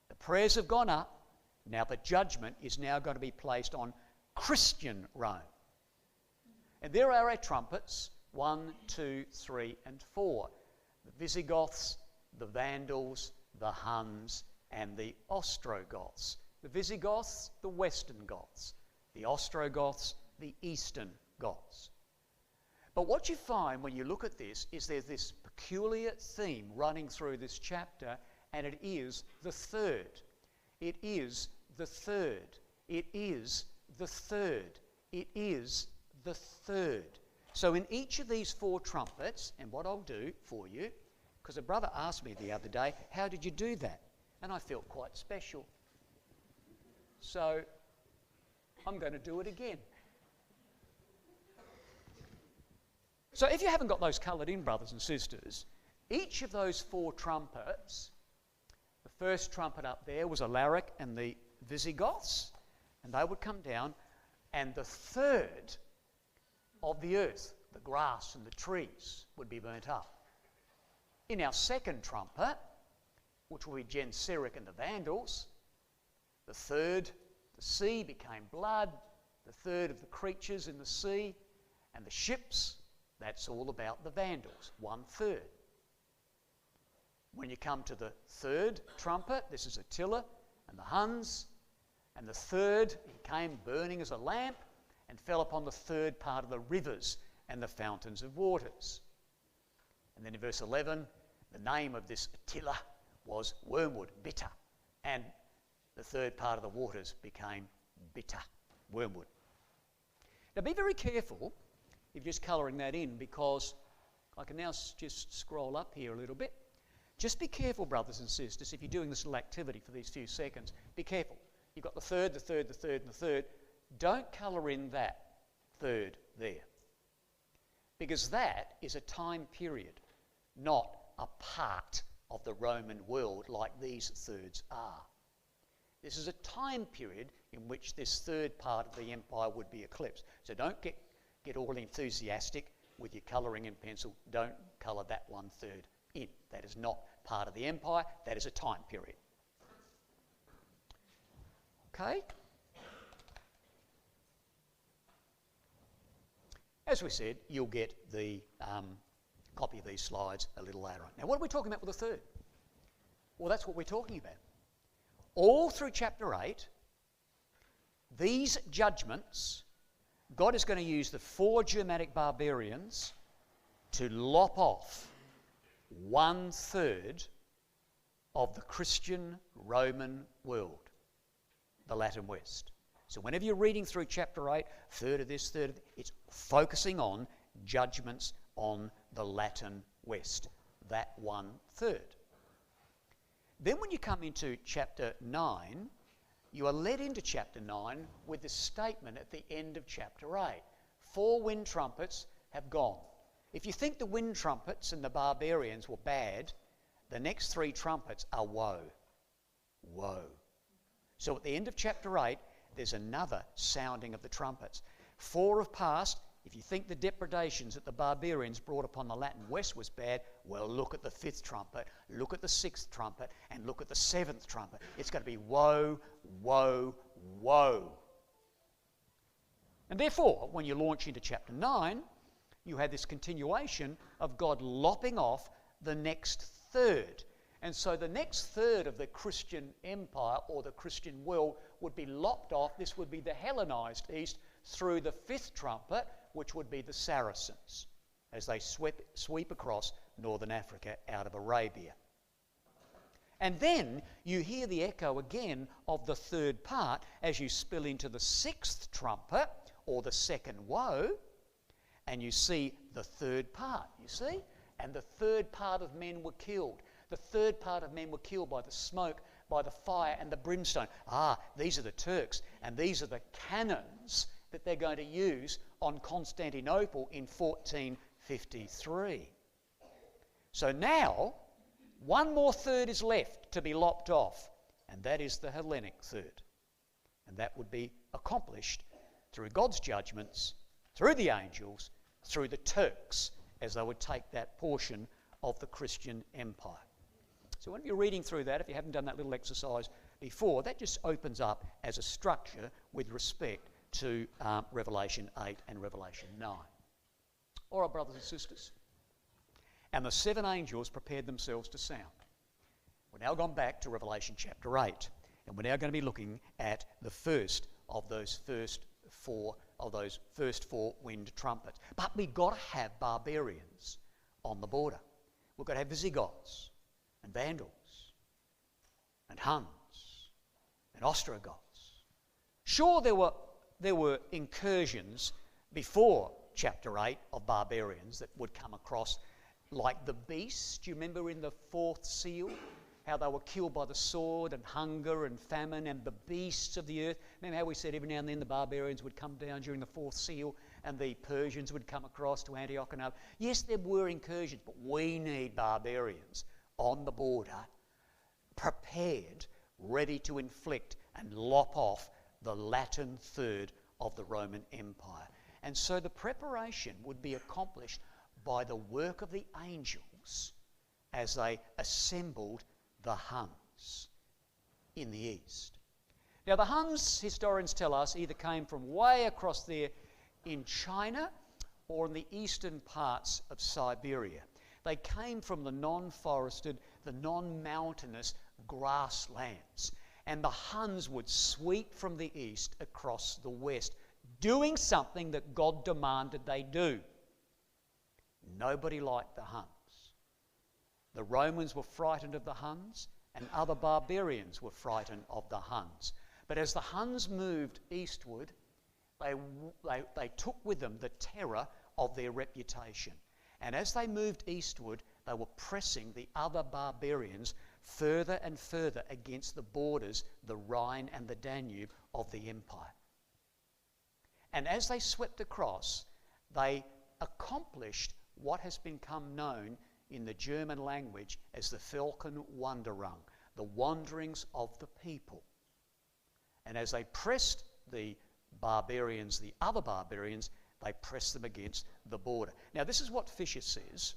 The prayers have gone up. Now the judgment is now going to be placed on Christian Rome. And there are our trumpets, 1, 2, 3, and 4. The Visigoths, the Vandals, the Huns, and the Ostrogoths. The Visigoths, the Western Goths. The Ostrogoths, the Eastern Goths. But what you find when you look at this is there's this peculiar theme running through this chapter, and it is the third. It is the third. It is the third. It is the third. So in each of these four trumpets, and what I'll do for you, because a brother asked me the other day, how did you do that? And I felt quite special. So I'm going to do it again. So if you haven't got those coloured in, brothers and sisters, each of those four trumpets, the first trumpet up there was Alaric and the Visigoths, and they would come down, and the third of the earth, the grass and the trees, would be burnt up. In our second trumpet, which will be Genseric and the Vandals, the third, the sea became blood, the third of the creatures in the sea, and the ships, that's all about the Vandals, 1/3. When you come to the third trumpet, this is Attila and the Huns, and the third, he came burning as a lamp and fell upon the third part of the rivers and the fountains of waters. And then in verse 11, the name of this Attila was wormwood, bitter, and the third part of the waters became bitter, wormwood. Now be very careful if you're just colouring that in, because I can now just scroll up here a little bit. Just be careful, brothers and sisters, if you're doing this little activity for these few seconds, be careful. You've got the third, the third, the third, and the third. Don't colour in that third there, because that is a time period, not a part of the Roman world like these thirds are. This is a time period in which this third part of the empire would be eclipsed. So don't get all enthusiastic with your colouring in pencil. Don't colour that 1/3 in. That is not part of the empire. That is a time period. Okay? As we said, you'll get the copy of these slides a little later on. Now, what are we talking about with the third? Well, that's what we're talking about. All through chapter 8, these judgments, God is going to use the 4 Germanic barbarians to lop off 1/3 of the Christian Roman world, the Latin West. So whenever you're reading through chapter 8, third of this, third of that, it's focusing on judgments on the Latin West, that 1/3. Then when you come into chapter 9, you are led into chapter 9 with the statement at the end of chapter 8. 4 wind trumpets have gone. If you think the wind trumpets and the barbarians were bad, the next 3 trumpets are woe. Woe. So at the end of chapter 8, there's another sounding of the trumpets. 4 have passed. If you think the depredations that the barbarians brought upon the Latin West was bad, well, look at the 5th trumpet, look at the 6th trumpet, and look at the 7th trumpet. It's going to be woe, woe, woe. And therefore, when you launch into chapter 9, you have this continuation of God lopping off the next third. And so the next third of the Christian empire or the Christian world would be lopped off. This would be the Hellenized East through the 5th trumpet, which would be the Saracens, as they sweep across northern Africa out of Arabia. And then you hear the echo again of the third part as you spill into the 6th trumpet, or the second woe, and you see the third part, you see? And the third part of men were killed. The third part of men were killed by the smoke, by the fire and the brimstone. These are the Turks, and these are the cannons that they're going to use on Constantinople in 1453. So now, one more third is left to be lopped off, and that is the Hellenic third. And that would be accomplished through God's judgments, through the angels, through the Turks, as they would take that portion of the Christian empire. So when you're reading through that, if you haven't done that little exercise before, that just opens up as a structure with respect to Revelation 8 and Revelation 9. All right, brothers and sisters. And the 7 angels prepared themselves to sound. We're now gone back to Revelation chapter 8, and we're now going to be looking at the first of those first four wind trumpets. But we've got to have barbarians on the border. We've got to have Visigoths and Vandals and Huns and Ostrogoths. Sure, there were incursions before chapter 8 of barbarians that would come across, like the beasts. Do you remember in the 4th seal how they were killed by the sword and hunger and famine and the beasts of the earth? Remember how we said every now and then the barbarians would come down during the 4th seal and the Persians would come across to Antioch and other. Yes, there were incursions, but we need barbarians on the border, prepared, ready to inflict and lop off the Latin third of the Roman Empire. And so the preparation would be accomplished by the work of the angels as they assembled the Huns in the east. Now the Huns, historians tell us, either came from way across there in China or in the eastern parts of Siberia. They came from the non-forested, the non-mountainous grasslands. And the Huns would sweep from the east across the west, doing something that God demanded they do. Nobody liked the Huns. The Romans were frightened of the Huns, and other barbarians were frightened of the Huns. But as the Huns moved eastward, they took with them the terror of their reputation. And as they moved eastward, they were pressing the other barbarians further and further against the borders, the Rhine and the Danube of the empire. And as they swept across, they accomplished what has become known in the German language as the Völkerwanderung, the wanderings of the people. And as they pressed the barbarians, the other barbarians, they pressed them against the border. Now, this is what Fisher says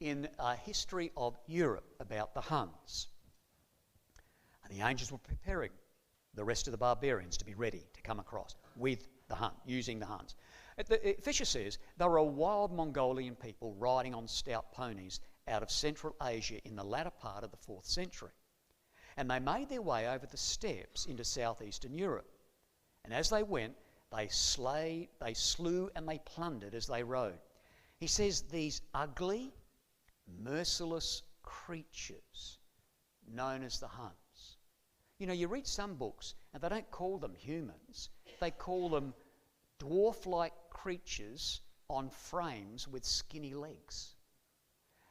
in a history of Europe about the Huns. And the angels were preparing the rest of the barbarians to be ready to come across with the Hun, using the Huns. Fisher says they were a wild Mongolian people riding on stout ponies out of Central Asia in the latter part of the 4th century. And they made their way over the steppes into southeastern Europe. And as they went, they slew and they plundered as they rode. He says these ugly, merciless creatures known as the Huns. You know, you read some books and they don't call them humans. They call them dwarf-like creatures on frames with skinny legs.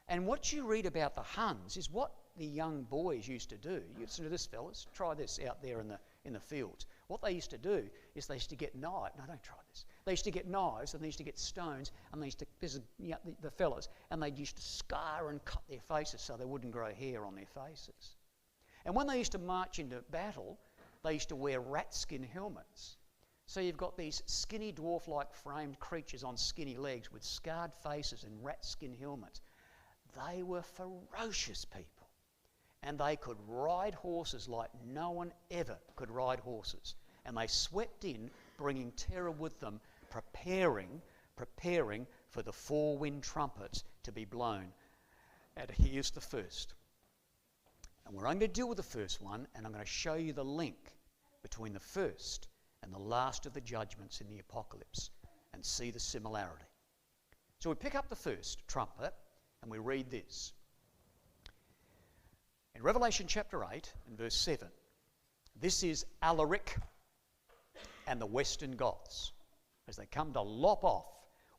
And what you read about the Huns is what the young boys used to do, you listen to this, fellas, try this out there in the fields. What they used to do is they used to get knives. No, don't try this. They used to get knives and they used to get stones and they used to, this is the fellas, and they used to scar and cut their faces so they wouldn't grow hair on their faces. And when they used to march into battle, they used to wear rat skin helmets. So you've got these skinny dwarf-like framed creatures on skinny legs with scarred faces and rat skin helmets. They were ferocious people, and they could ride horses like no one ever could ride horses. And they swept in, bringing terror with them, preparing for the four-wind trumpets to be blown. And here's the first. And we're only going to deal with the first one, and I'm going to show you the link between the first and the last of the judgments in the apocalypse and see the similarity. So we pick up the first trumpet and we read this. In Revelation chapter 8 and verse 7, this is Alaric and the Western Goths as they come to lop off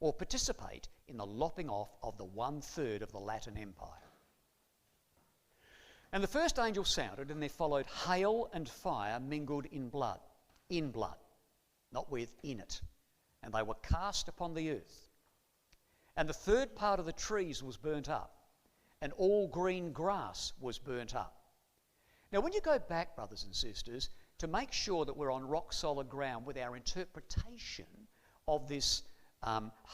or participate in the lopping off of the 1/3 of the Latin Empire. And the first angel sounded, and there followed hail and fire mingled in blood, not with, in it. And they were cast upon the earth. And the third part of the trees was burnt up, and all green grass was burnt up. Now, when you go back, brothers and sisters, to make sure that we're on rock-solid ground with our interpretation of this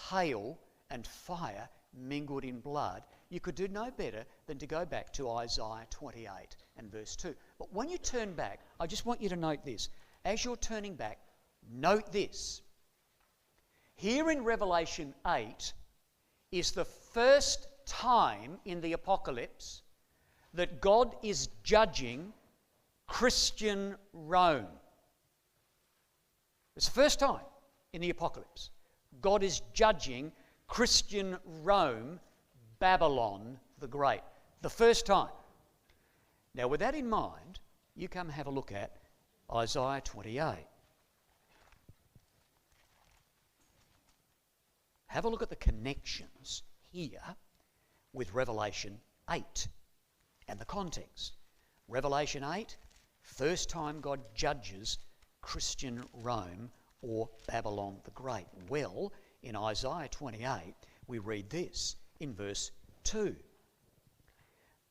hail and fire mingled in blood, you could do no better than to go back to Isaiah 28 and verse 2. But when you turn back, I just want you to note this. As you're turning back, note this. Here in Revelation 8 is the first time in the apocalypse that God is judging Christian Rome. It's the first time in the apocalypse. God is judging Christian Rome, Babylon the Great. The first time. Now, with that in mind, you come have a look at Isaiah 28. Have a look at the connections here with Revelation 8 and the context. Revelation 8, first time God judges Christian Rome or Babylon the Great. Well, in Isaiah 28, we read this in verse 2.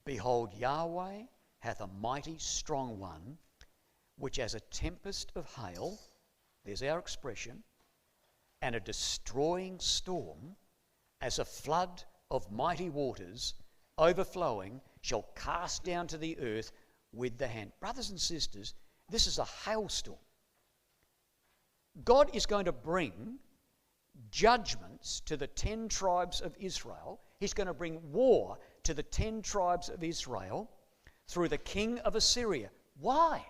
Behold, Yahweh hath a mighty strong one, which as a tempest of hail, there's our expression, and a destroying storm, as a flood of mighty waters overflowing, shall cast down to the earth with the hand. Brothers and sisters, this is a hailstorm. God is going to bring judgments to the 10 tribes of Israel. He's going to bring war to the 10 tribes of Israel through the king of Assyria. Why?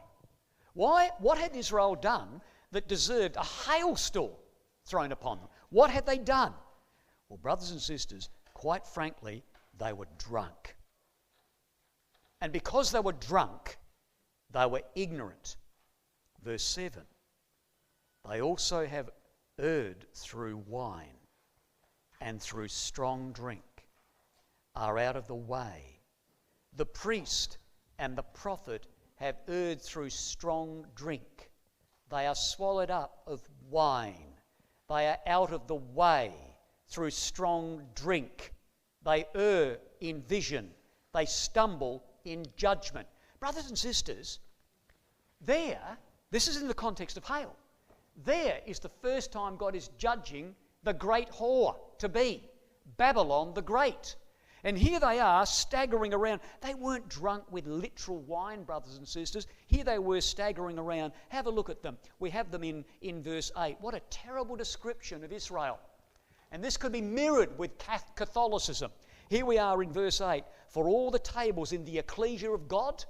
What had Israel done that deserved a hailstorm thrown upon them? What had they done? Well, brothers and sisters, quite frankly, they were drunk. And because they were drunk, they were ignorant. Verse 7, they also have erred through wine and through strong drink, are out of the way. The priest and the prophet have erred through strong drink. They are swallowed up of wine. They are out of the way through strong drink. They err in vision. They stumble in judgment. Brothers and sisters, this is in the context of hail. There is the first time God is judging the great whore to be, Babylon the Great. And here they are staggering around. They weren't drunk with literal wine, brothers and sisters. Here they were staggering around. Have a look at them. We have them in verse 8. What a terrible description of Israel. And this could be mirrored with Catholicism. Here we are in verse 8. For all the tables in the ecclesia of God,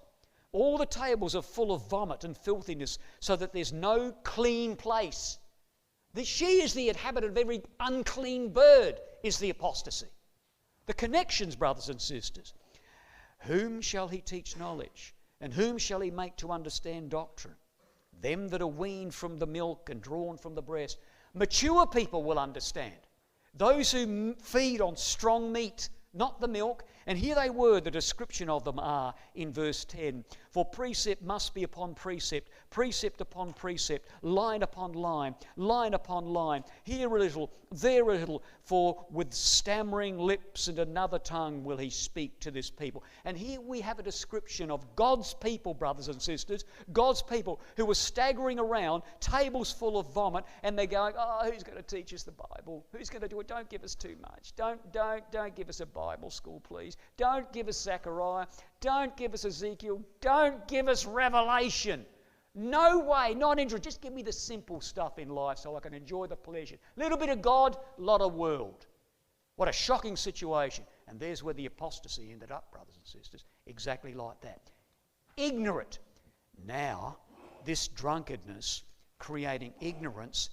all the tables are full of vomit and filthiness, so that there's no clean place. She is the inhabitant of every unclean bird, is the apostasy. The connections, brothers and sisters. Whom shall he teach knowledge? And whom shall he make to understand doctrine? Them that are weaned from the milk and drawn from the breast. Mature people will understand. Those who feed on strong meat, not the milk, And here they were, the description of them are in verse 10. For precept must be upon precept, precept upon precept, line upon line, line upon line, here a little, there a little, for with stammering lips and another tongue will he speak to this people. And here we have a description of God's people, brothers and sisters, God's people who were staggering around, tables full of vomit, and they're going, oh, who's going to teach us the Bible? Who's going to do it? Don't give us too much. Don't give us a Bible school, please. Don't give us Zechariah. Don't give us Ezekiel. Don't give us Revelation. No way, not interested. Just give me the simple stuff in life so I can enjoy the pleasure. Little bit of God, lot of world. What a shocking situation. And there's where the apostasy ended up, brothers and sisters. Exactly like that. Ignorant. Now, this drunkenness creating ignorance,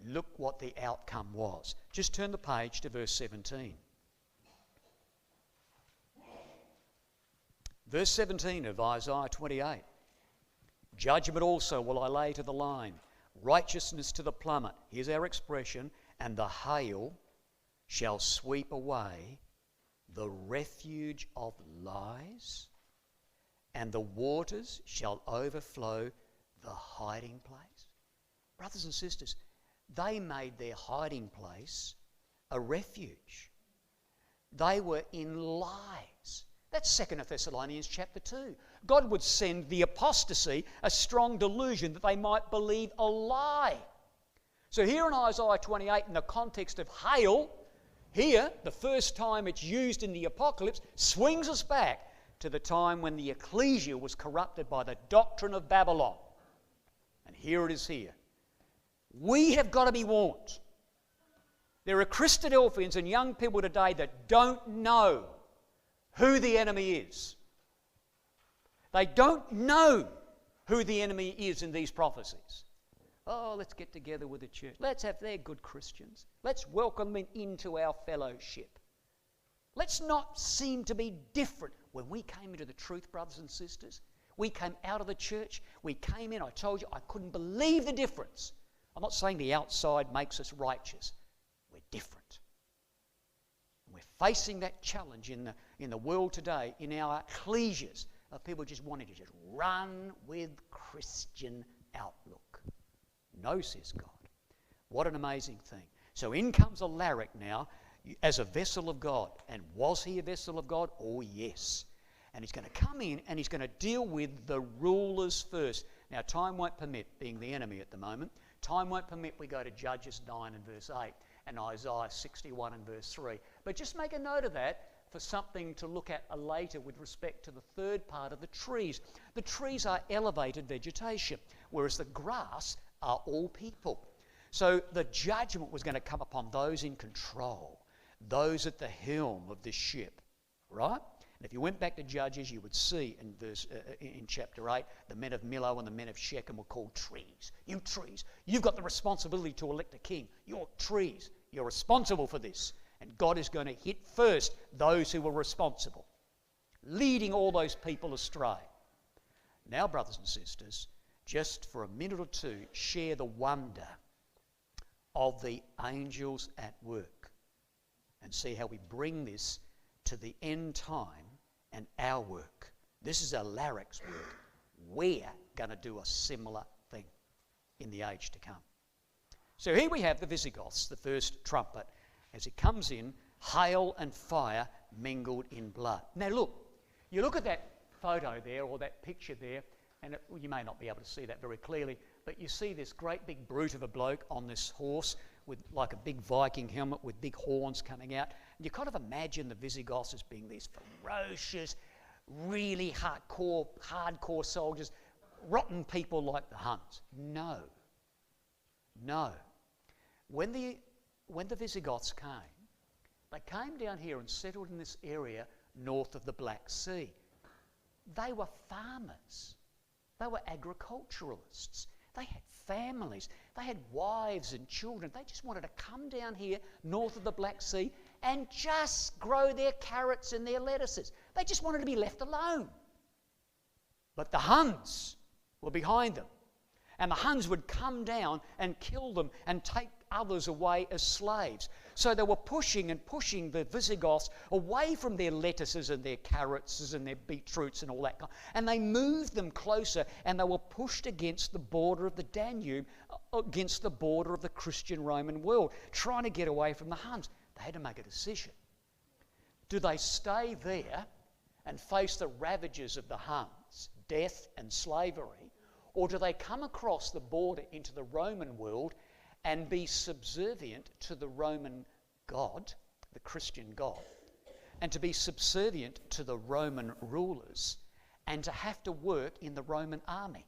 look what the outcome was. Just turn the page to verse 17. Verse 17 of Isaiah 28. Judgment also will I lay to the line, righteousness to the plummet. Here's our expression. And the hail shall sweep away the refuge of lies, and the waters shall overflow the hiding place. Brothers and sisters, they made their hiding place a refuge. They were in lies. That's 2 Thessalonians chapter 2. God would send the apostasy a strong delusion that they might believe a lie. So here in Isaiah 28, in the context of hail, here, the first time it's used in the apocalypse, swings us back to the time when the ecclesia was corrupted by the doctrine of Babylon. And here it is here. We have got to be warned. There are Christadelphians and young people today that don't know who the enemy is. They don't know who the enemy is in these prophecies. Oh, let's get together with the church. They're good Christians. Let's welcome them into our fellowship. Let's not seem to be different. When we came into the truth, brothers and sisters, we came out of the church, we came in, I told you, I couldn't believe the difference. I'm not saying the outside makes us righteous. We're different. We're facing that challenge in the world today, in our ecclesias, of people just wanting to just run with Christian outlook. No, says God. What an amazing thing. So in comes Alaric now as a vessel of God. And was he a vessel of God? Oh, yes. And he's going to come in and he's going to deal with the rulers first. Now, time won't permit, being the enemy at the moment, time won't permit we go to Judges 9 and verse 8 and Isaiah 61 and verse 3. But just make a note of that for something to look at later with respect to the third part of the trees. The trees are elevated vegetation, whereas the grass are all people. So the judgment was going to come upon those in control, those at the helm of this ship, right? And if you went back to Judges, you would see in chapter 8, the men of Millo and the men of Shechem were called trees. You trees, you've got the responsibility to elect a king. You're trees. You're responsible for this. And God is going to hit first those who were responsible, leading all those people astray. Now, brothers and sisters, just for a minute or two, share the wonder of the angels at work and see how we bring this to the end time and our work. This is Alaric's work. We're going to do a similar thing in the age to come. So here we have the Visigoths, the first trumpet, as it comes in, hail and fire mingled in blood. Now look, you look at that photo there, or that picture there, and you may not be able to see that very clearly, but you see this great big brute of a bloke on this horse with like a big Viking helmet with big horns coming out. And you kind of imagine the Visigoths as being these ferocious, really hardcore soldiers, rotten people like the Huns. No. When the Visigoths came, they came down here and settled in this area north of the Black Sea. They were farmers. They were agriculturalists. They had families. They had wives and children. They just wanted to come down here north of the Black Sea and just grow their carrots and their lettuces. They just wanted to be left alone. But the Huns were behind them. And the Huns would come down and kill them and take others away as slaves. So they were pushing and pushing the Visigoths away from their lettuces and their carrots and their beetroots and all that kind. And they moved them closer, and they were pushed against the border of the Danube, against the border of the Christian Roman world, trying to get away from the Huns. They had to make a decision. Do they stay there and face the ravages of the Huns, death and slavery, or do they come across the border into the Roman world and be subservient to the Roman God, the Christian God, and to be subservient to the Roman rulers, and to have to work in the Roman army?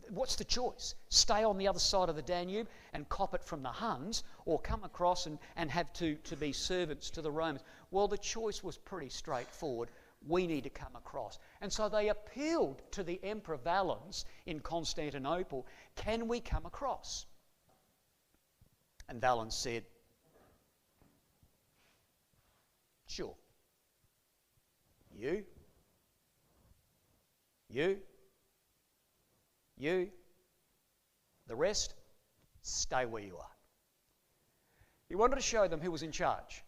What's the choice? Stay on the other side of the Danube and cop it from the Huns, or come across and have to be servants to the Romans? Well, the choice was pretty straightforward. We need to come across. And so they appealed to the Emperor Valens in Constantinople, can we come across? And Valens said, sure. You, the rest, stay where you are. He wanted to show them who was in charge.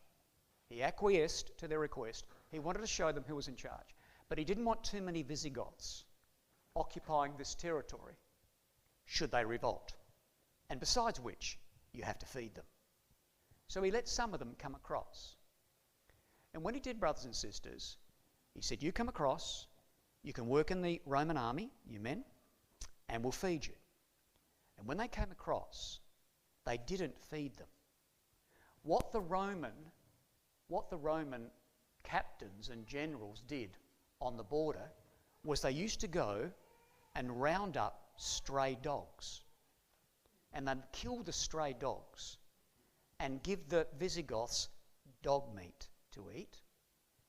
He acquiesced to their request. He wanted to show them who was in charge. But he didn't want too many Visigoths occupying this territory should they revolt. And besides which, you have to feed them. So he let some of them come across. And when he did, brothers and sisters, he said, you come across, you can work in the Roman army, you men, and we'll feed you. And when they came across, they didn't feed them. What the Roman captains and generals did on the border was they used to go and round up stray dogs. And they'd kill the stray dogs and give the Visigoths dog meat to eat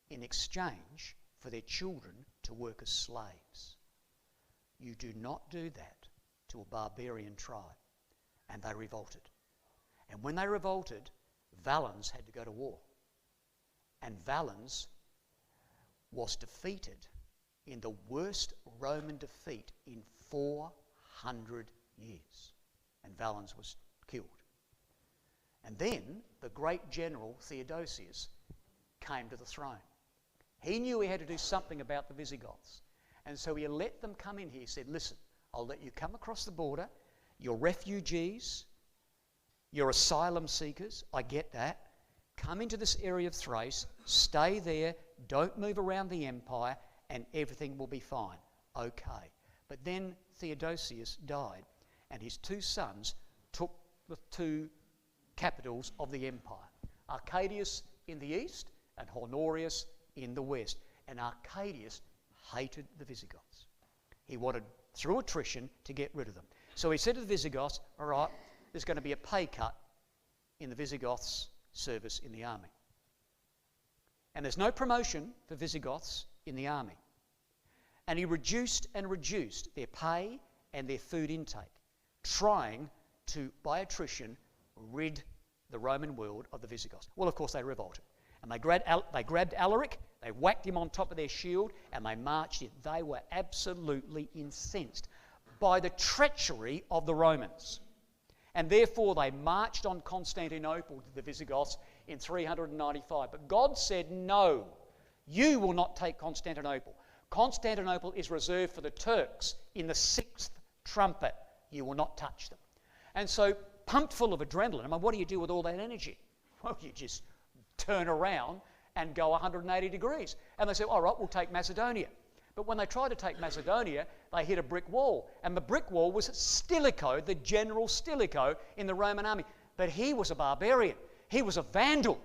in exchange for their children to work as slaves. You do not do that to a barbarian tribe. And they revolted. And when they revolted, Valens had to go to war. And Valens was defeated in the worst Roman defeat in 400 years. And Valens was killed. And then the great general Theodosius came to the throne. He knew he had to do something about the Visigoths. And so he let them come in here. He said, listen, I'll let you come across the border. You're refugees. You're asylum seekers. I get that. Come into this area of Thrace. Stay there. Don't move around the empire, and everything will be fine. Okay. But then Theodosius died, and his two sons took the two capitals of the empire, Arcadius in the east and Honorius in the west. And Arcadius hated the Visigoths. He wanted, through attrition, to get rid of them. So he said to the Visigoths, all right, there's going to be a pay cut in the Visigoths' service in the army. And there's no promotion for Visigoths in the army. And he reduced their pay and their food intake, trying to, by attrition, rid the Roman world of the Visigoths. Well, of course, they revolted. And they grabbed Alaric, they whacked him on top of their shield, and they marched in. They were absolutely incensed by the treachery of the Romans. And therefore they marched on Constantinople to the Visigoths in 395. But God said, no, you will not take Constantinople. Constantinople is reserved for the Turks in the 6th trumpet. You will not touch them. And so, pumped full of adrenaline, I mean, what do you do with all that energy? Well, you just turn around and go 180 degrees. And they said, all right, we'll take Macedonia. But when they tried to take Macedonia, they hit a brick wall. And the brick wall was Stilicho, the general Stilicho in the Roman army. But he was a barbarian. He was a vandal.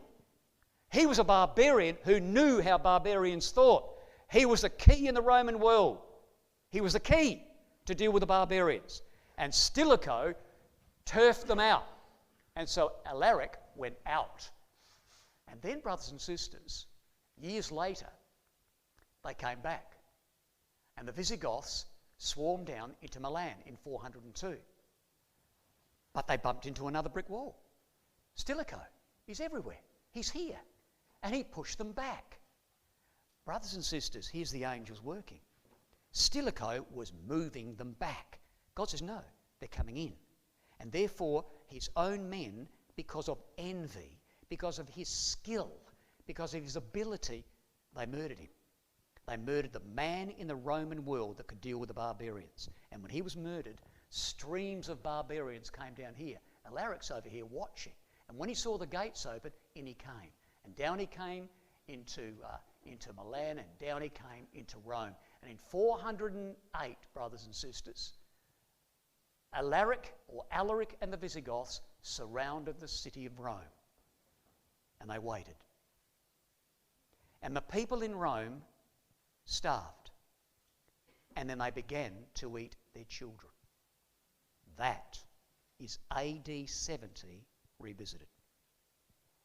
He was a barbarian who knew how barbarians thought. He was the key in the Roman world. He was the key to deal with the barbarians. And Stilicho turfed them out. And so Alaric went out. And then, brothers and sisters, years later, they came back. And the Visigoths swarmed down into Milan in 402. But they bumped into another brick wall. Stilicho, he's everywhere. He's here. And he pushed them back. Brothers and sisters, here's the angels working. Stilicho was moving them back. God says, no, they're coming in. And therefore, his own men because of envy, because of his skill, because of his ability. They murdered him. They murdered the man in the Roman world that could deal with the barbarians. And when he was murdered, streams of barbarians came down here. Alaric's over here watching. And when he saw the gates open, in he came. And down he came into Milan, and down he came into Rome. And in 408, brothers and sisters, Alaric and the Visigoths surrounded the city of Rome. And they waited. And the people in Rome starved. And then they began to eat their children. That is AD 70 revisited.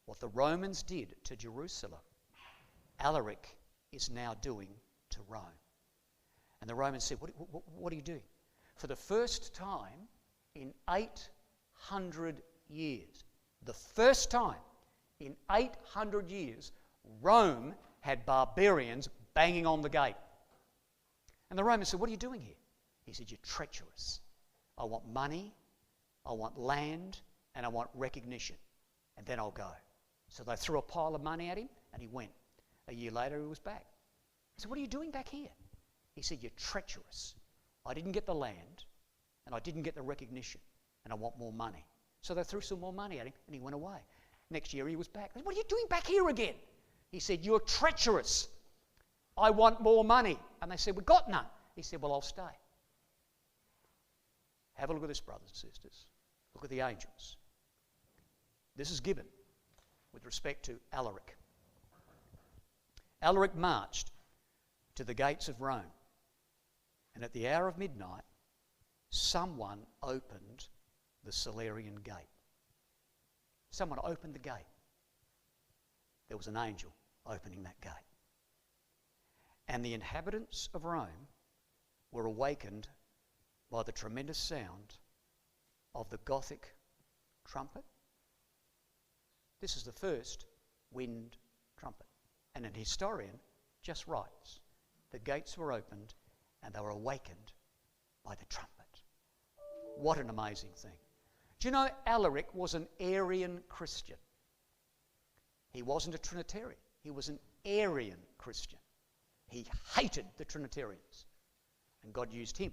What the Romans did to Jerusalem, Alaric is now doing to Rome. And the Romans said, what are you doing? For the first time in 800 years, the first time in 800 years, Rome had barbarians banging on the gate. And the Romans said, what are you doing here? He said, you're treacherous. I want money, I want land, and I want recognition. And then I'll go. So they threw a pile of money at him, and he went. A year later, he was back. I said, what are you doing back here? He said, you're treacherous. I didn't get the land, and I didn't get the recognition, and I want more money. So they threw some more money at him, and he went away. Next year, he was back. I said, what are you doing back here again? He said, you're treacherous. I want more money. And they said, we've got none. He said, well, I'll stay. Have a look at this, brothers and sisters. Look at the angels. This is given with respect to Alaric. Alaric marched to the gates of Rome, and at the hour of midnight, someone opened the Salarian gate. Someone opened the gate. There was an angel opening that gate. And the inhabitants of Rome were awakened by the tremendous sound of the Gothic trumpet. This is the first wind trumpet. And an historian just writes, the gates were opened and they were awakened by the trumpet. What an amazing thing. Do you know Alaric was an Arian Christian? He wasn't a Trinitarian. He was an Arian Christian. He hated the Trinitarians. And God used him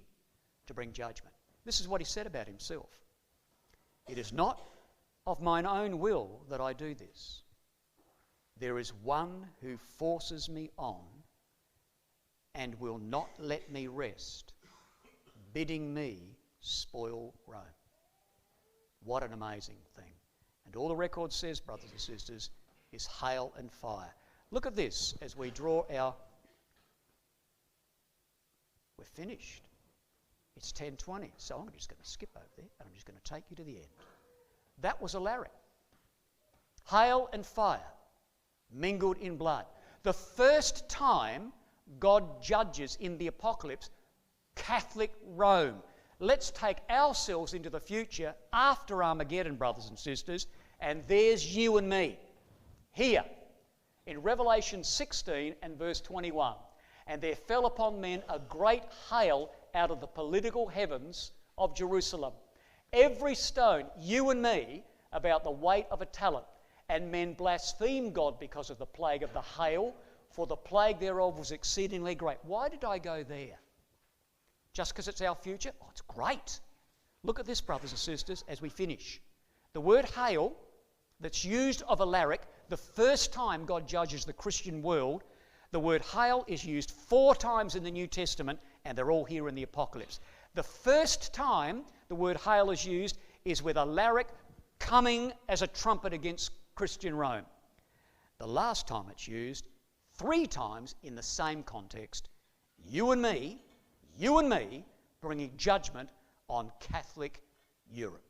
to bring judgment. This is what he said about himself. It is not of mine own will that I do this. There is one who forces me on and will not let me rest, bidding me spoil Rome. What an amazing thing. And all the record says, brothers and sisters, is hail and fire. Look at this as we draw our... We're finished. It's 10:20, so I'm just going to skip over there and I'm just going to take you to the end. That was Alaric. Hail and fire mingled in blood. The first time God judges in the apocalypse Catholic Rome. Let's take ourselves into the future after Armageddon, brothers and sisters, and there's you and me here in Revelation 16 and verse 21. And there fell upon men a great hail out of the political heavens of Jerusalem. Every stone, you and me, about the weight of a talent. And men blasphemed God because of the plague of the hail, for the plague thereof was exceedingly great. Why did I go there? Just because it's our future? Oh, it's great. Look at this, brothers and sisters, as we finish. The word hail that's used of Alaric, the first time God judges the Christian world, the word hail is used 4 times in the New Testament, and they're all here in the Apocalypse. The first time the word hail is used is with Alaric coming as a trumpet against Christian Rome. The last time it's used, 3 times in the same context, you and me, bringing judgment on Catholic Europe.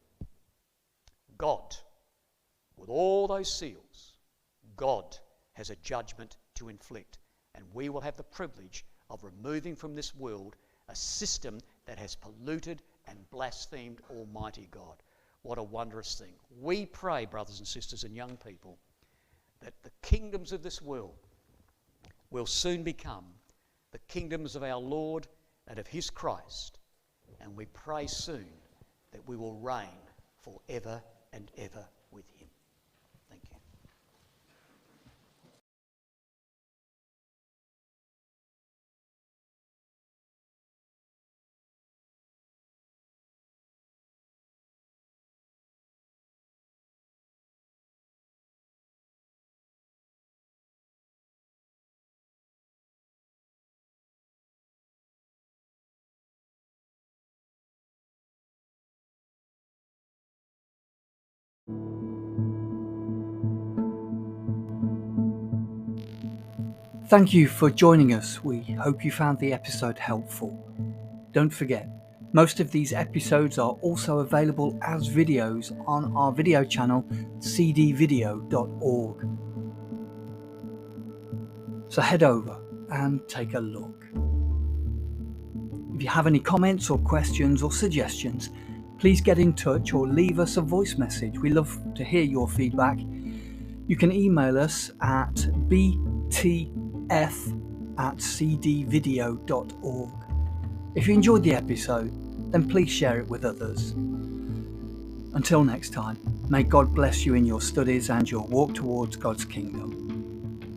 God, with all those seals, God has a judgment to inflict, and we will have the privilege of removing from this world a system that has polluted and blasphemed Almighty God. What a wondrous thing. We pray, brothers and sisters and young people, that the kingdoms of this world will soon become the kingdoms of our Lord and of his Christ. And we pray soon that we will reign forever and ever with him. Thank you. Thank you for joining us. We hope you found the episode helpful. Don't forget, most of these episodes are also available as videos on our video channel, cdvideo.org. So head over and take a look. If you have any comments or questions or suggestions, please get in touch or leave us a voice message. We love to hear your feedback. You can email us at btf@cdvideo.org. If you enjoyed the episode, then please share it with others. Until next time, may God bless you in your studies and your walk towards God's kingdom.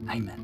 Amen.